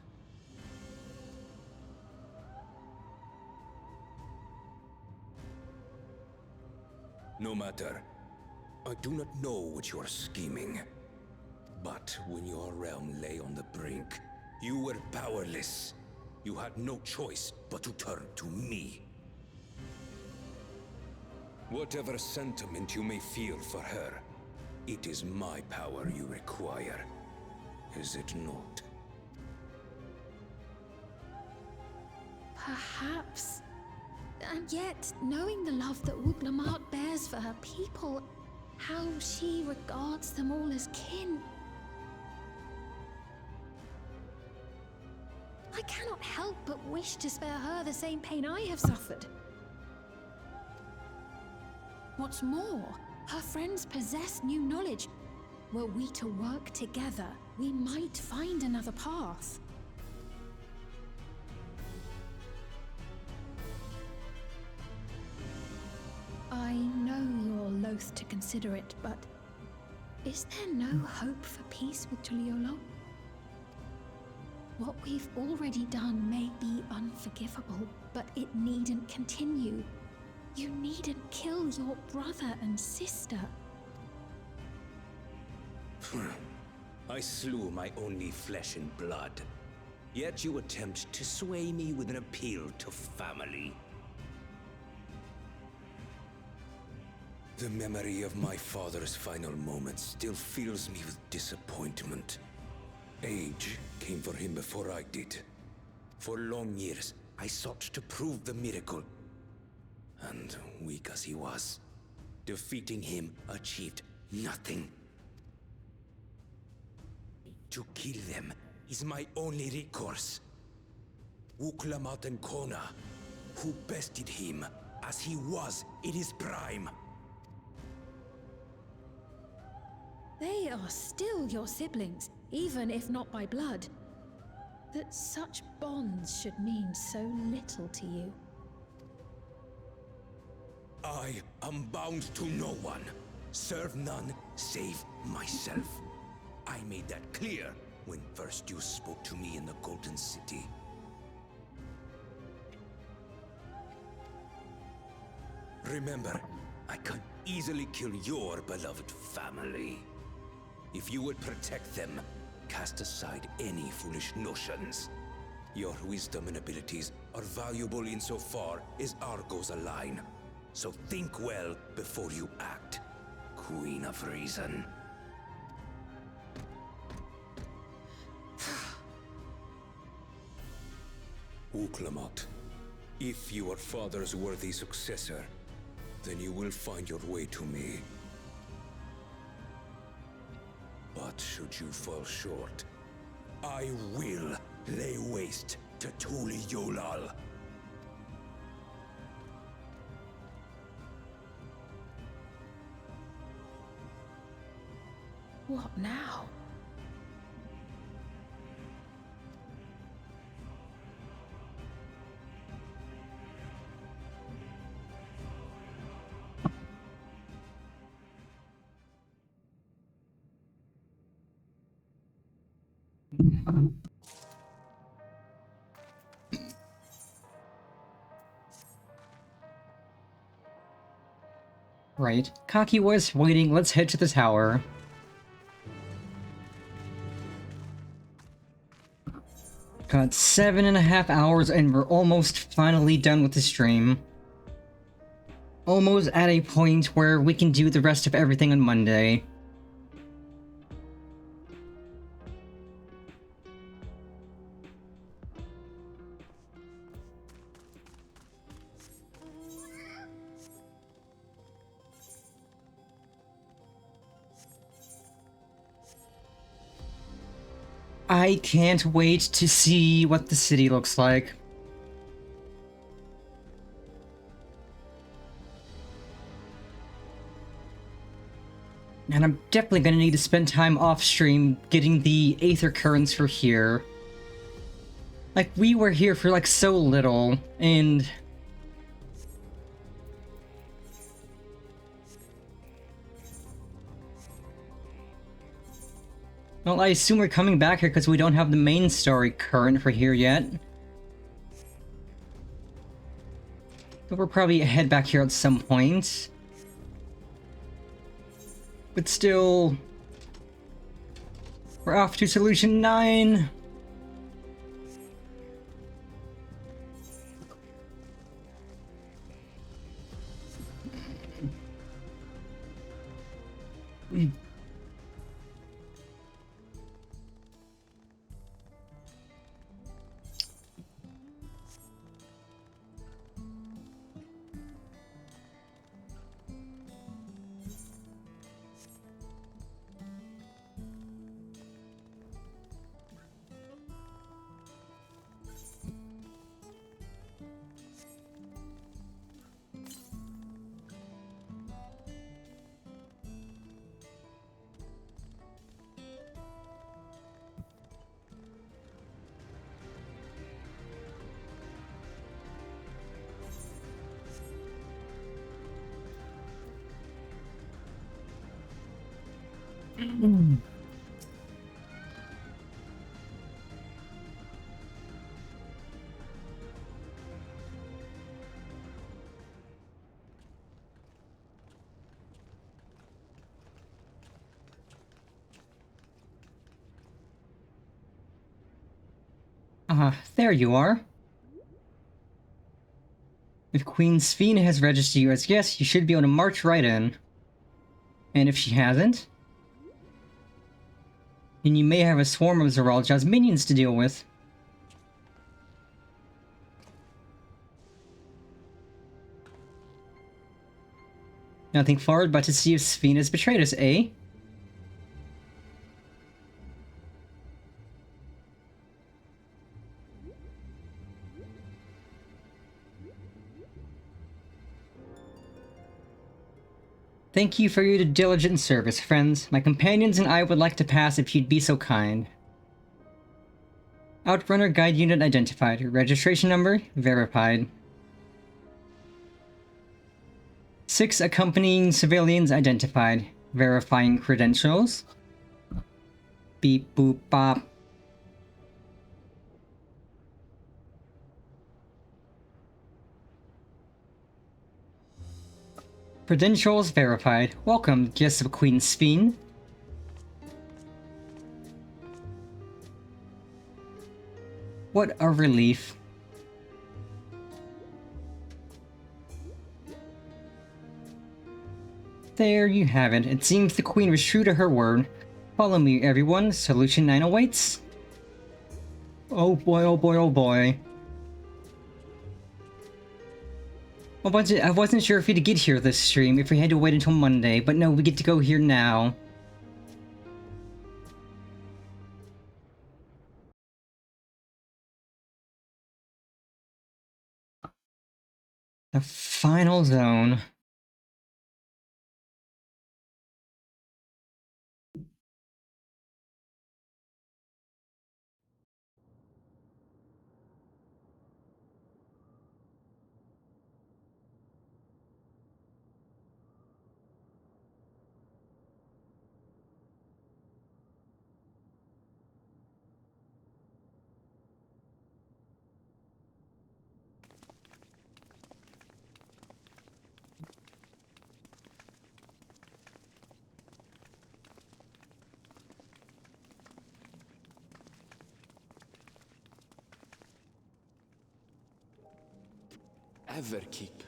No matter. I do not know what you are scheming. But when your realm lay on the brink, you were powerless. You had no choice but to turn to me. Whatever sentiment you may feel for her, it is my power you require. Is it not? Perhaps. And yet, knowing the love that Wook Lamont bears for her people, how she regards them all as kin. I cannot help but wish to spare her the same pain I have suffered. What's more, her friends possess new knowledge. Were we to work together, we might find another path. I know you're loath to consider it, but is there no hope for peace with Tuliolo? What we've already done may be unforgivable, but it needn't continue. You needn't kill your brother and sister. I slew my only flesh and blood. Yet you attempt to sway me with an appeal to family. The memory of my father's final moments still fills me with disappointment. Age came for him before I did. For long years, I sought to prove the miracle. And weak as he was, defeating him achieved nothing. To kill them is my only recourse. Wook Lamont and Kona, who bested him as he was in his prime. They are still your siblings, even if not by blood. That such bonds should mean so little to you. I am bound to no one. Serve none save myself. I made that clear when first you spoke to me in the Golden City. Remember, I can easily kill your beloved family. If you would protect them, cast aside any foolish notions. Your wisdom and abilities are valuable insofar as our goals align. So think well before you act, Queen of Reason. Wook Lamont, if you are father's worthy successor, then you will find your way to me. But should you fall short, I will lay waste to Tuliolal. What now? Right. Kaki was waiting. Let's head to the tower. Got 7.5 hours and we're almost finally done with the stream. Almost at a point where we can do the rest of everything on Monday. I can't wait to see what the city looks like. And I'm definitely gonna need to spend time off stream getting the Aether Currents for here. Like, we were here for like so little, and... Well, I assume we're coming back here because we don't have the main story current for here yet. But we'll probably head back here at some point. But still... We're off to Solution 9! There you are. If Queen Sphena has registered you as guest, you should be able to march right in. And if she hasn't, then you may have a swarm of Zeralja's minions to deal with. Nothing forward but to see if Sphena's betrayed us, eh? Thank you for your diligent service, friends. My companions and I would like to pass if you'd be so kind. Outrunner Guide Unit identified. Registration number verified. 6 accompanying civilians identified. Verifying credentials. Beep boop bop. Credentials verified. Welcome, guests of Queen Sphene. What a relief. There you have it. It seems the Queen was true to her word. Follow me, everyone. Solution 9 awaits. Oh boy, oh boy, oh boy. I wasn't sure if we'd get here this stream, if we had to wait until Monday, but no, we get to go here now. The final zone. ever keep.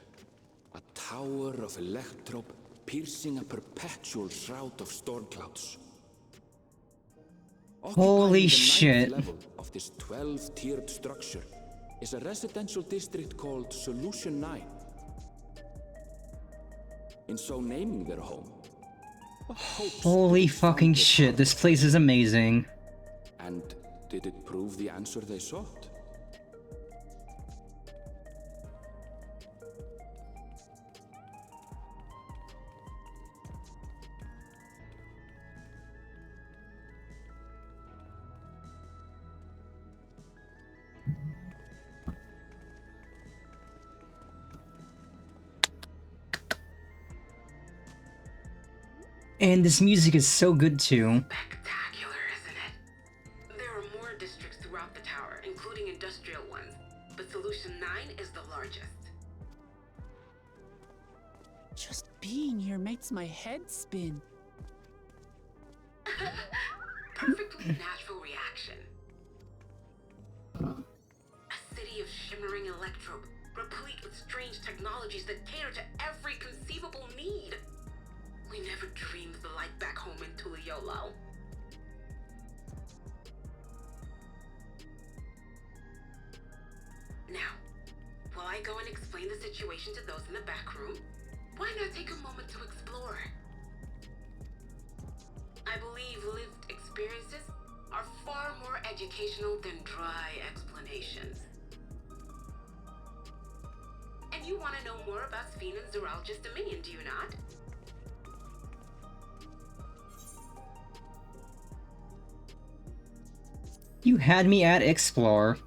A tower of electrope piercing a perpetual shroud of storm clouds. Holy shit. The 9th level of this 12-tiered structure is a residential district called Solution 9. In so naming their home, Holy fucking shit, this place is amazing. and did it prove the answer they sought? And this music is so good too. Spectacular, isn't it? There are more districts throughout the tower, including industrial ones, but Solution 9 is the largest. Just being here makes my head spin. Perfectly natural reaction. A city of shimmering electrope, replete with strange technologies that cater to every conceivable need. We never dreamed the light back home in Tuliolo. Now, while I go and explain the situation to those in the back room, why not take a moment to explore? I believe lived experiences are far more educational than dry explanations. And you want to know more about Sphene and Zoologist Dominion, do you not? You had me at explore.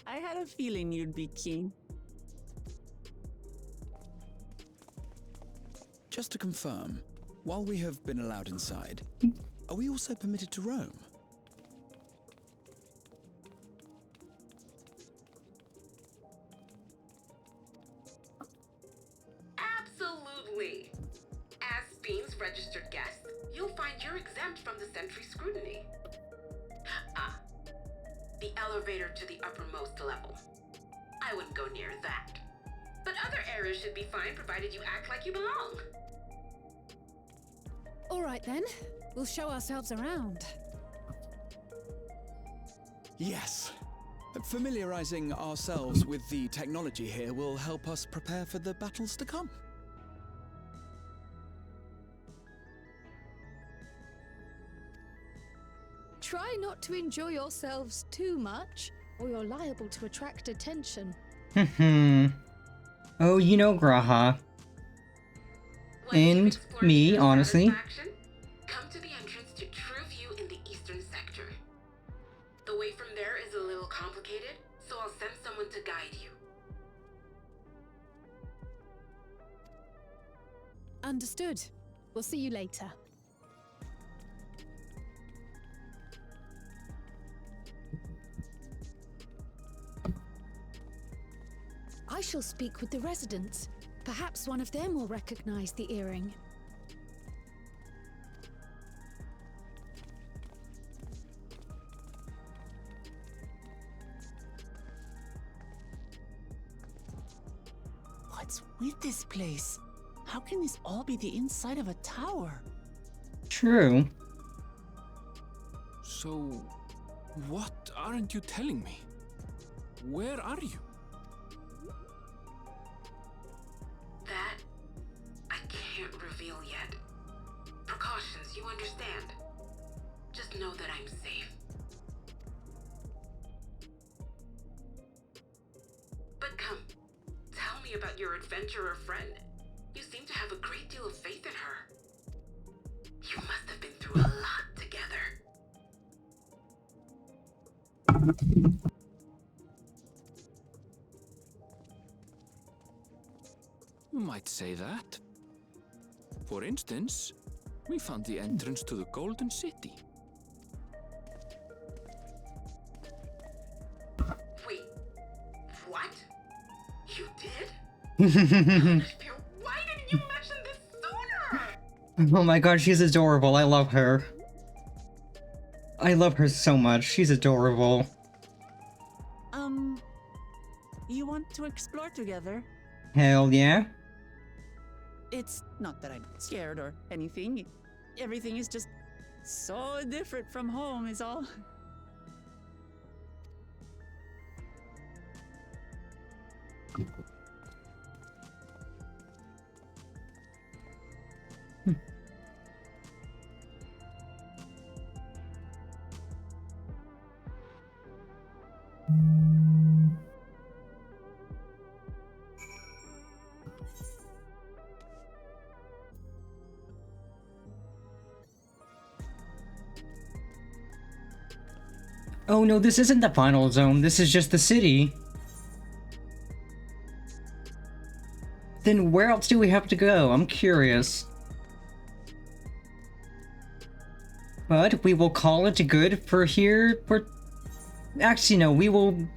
I had a feeling you'd be keen. Just to confirm, while we have been allowed inside, are we also permitted to roam? Absolutely. As Sphene's registered guest, you'll find you're exempt from the sentry scrutiny. Ah, the elevator to the uppermost level. I wouldn't go near that. But other areas should be fine provided you act like you belong. All right then, we'll show ourselves around. Yes. Familiarizing ourselves with the technology here will help us prepare for the battles to come. Try not to enjoy yourselves too much, or you're liable to attract attention. Oh, you know Graha. And me, honestly. Come to the entrance to True View in the eastern sector. The way from there is a little complicated, so I'll send someone to guide you. Understood. We'll see you later. I shall speak with the residents. Perhaps one of them will recognize the earring. What's with this place? How can this all be the inside of a tower? True. So, what aren't you telling me? Where are you? That I can't reveal yet. Precautions, you understand. Just know that I'm safe. But come, tell me about your adventurer friend. You seem to have a great deal of faith in her. You must have been through a lot together. You might say that. For instance, we found the entrance to the Golden City. Wait, what? You did? Why didn't you mention this sooner? Oh my god, she's adorable. I love her. I love her so much. She's adorable. You want to explore together? Hell yeah. It's not that I'm scared or anything. Everything is just so different from home, is all. Oh no, this isn't the final zone, this is just the city. Then where else do we have to go? I'm curious. But we will call it good for here. Actually, no, we will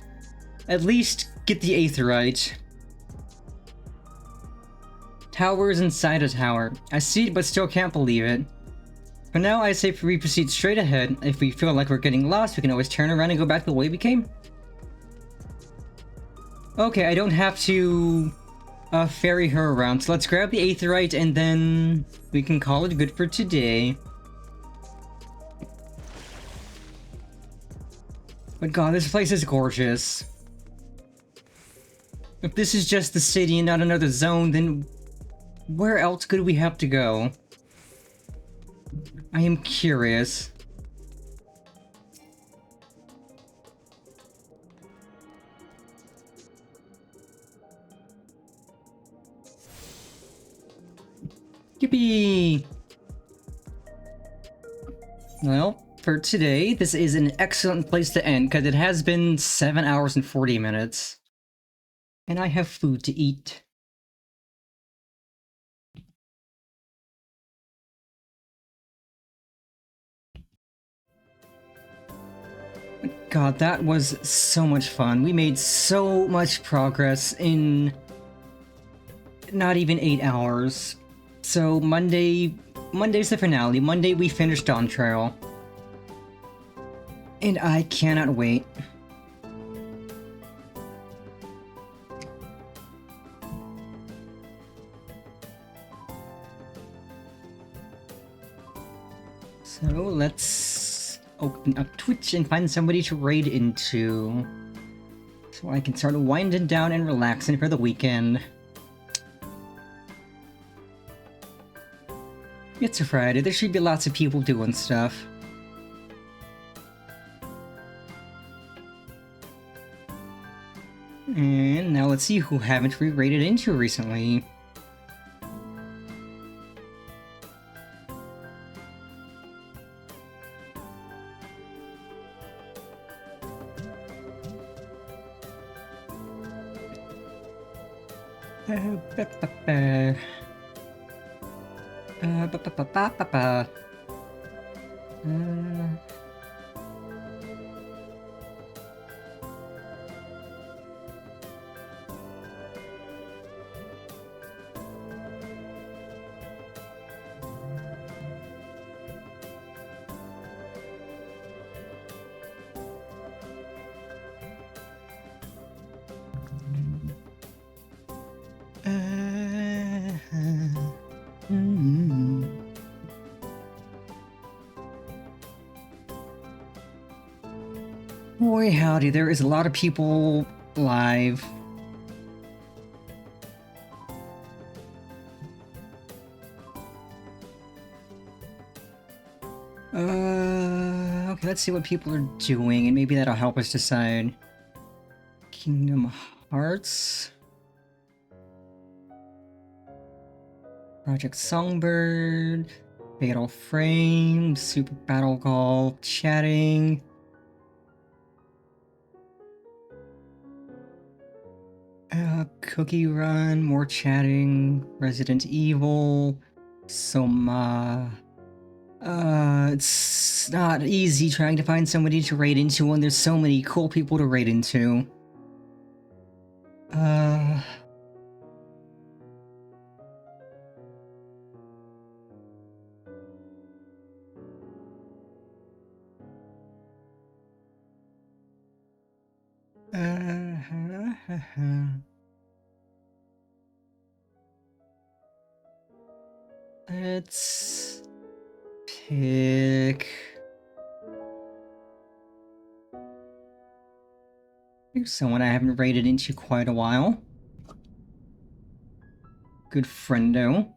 at least get the Aetherite. Tower's inside a tower. I see it, but still can't believe it. For now, I say we proceed straight ahead. If we feel like we're getting lost, we can always turn around and go back the way we came. Okay, I don't have to ferry her around, so let's grab the Aetherite and then we can call it good for today. But god, this place is gorgeous. If this is just the city and not another zone, then where else could we have to go? I am curious. Yippee! Well, for today, this is an excellent place to end, because it has been 7 hours and 40 minutes. And I have food to eat. God, that was so much fun. We made so much progress in not even 8 hours. So Monday's the finale. Monday we finished Dawntrail. And I cannot wait. So let's open up Twitch and find somebody to raid into. So I can start winding down and relaxing for the weekend. It's a Friday, there should be lots of people doing stuff. And now let's see who haven't we raided into recently. Boy howdy, there is a lot of people live. Okay, let's see what people are doing, and maybe that'll help us decide. Kingdom Hearts. Project Songbird. Fatal Frame. Super Battle Golf. Chatting. Cookie Run. More chatting. Resident Evil. Soma. It's not easy trying to find somebody to raid into when there's so many cool people to raid into. Let's pick... Here's someone I haven't raided into quite a while. Good friendo.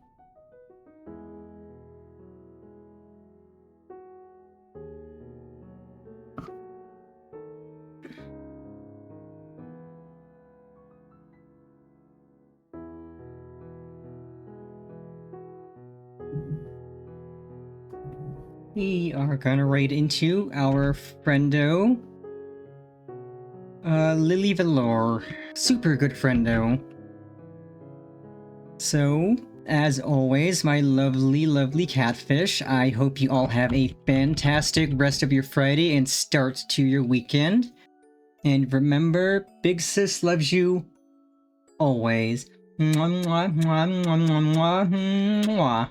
We are gonna raid into our friendo, Lily Valor. Super good friendo. So, as always, my lovely, lovely catfish, I hope you all have a fantastic rest of your Friday and start to your weekend. And remember, Big Sis loves you always. Mwah, mwah, mwah, mwah, mwah, mwah, mwah.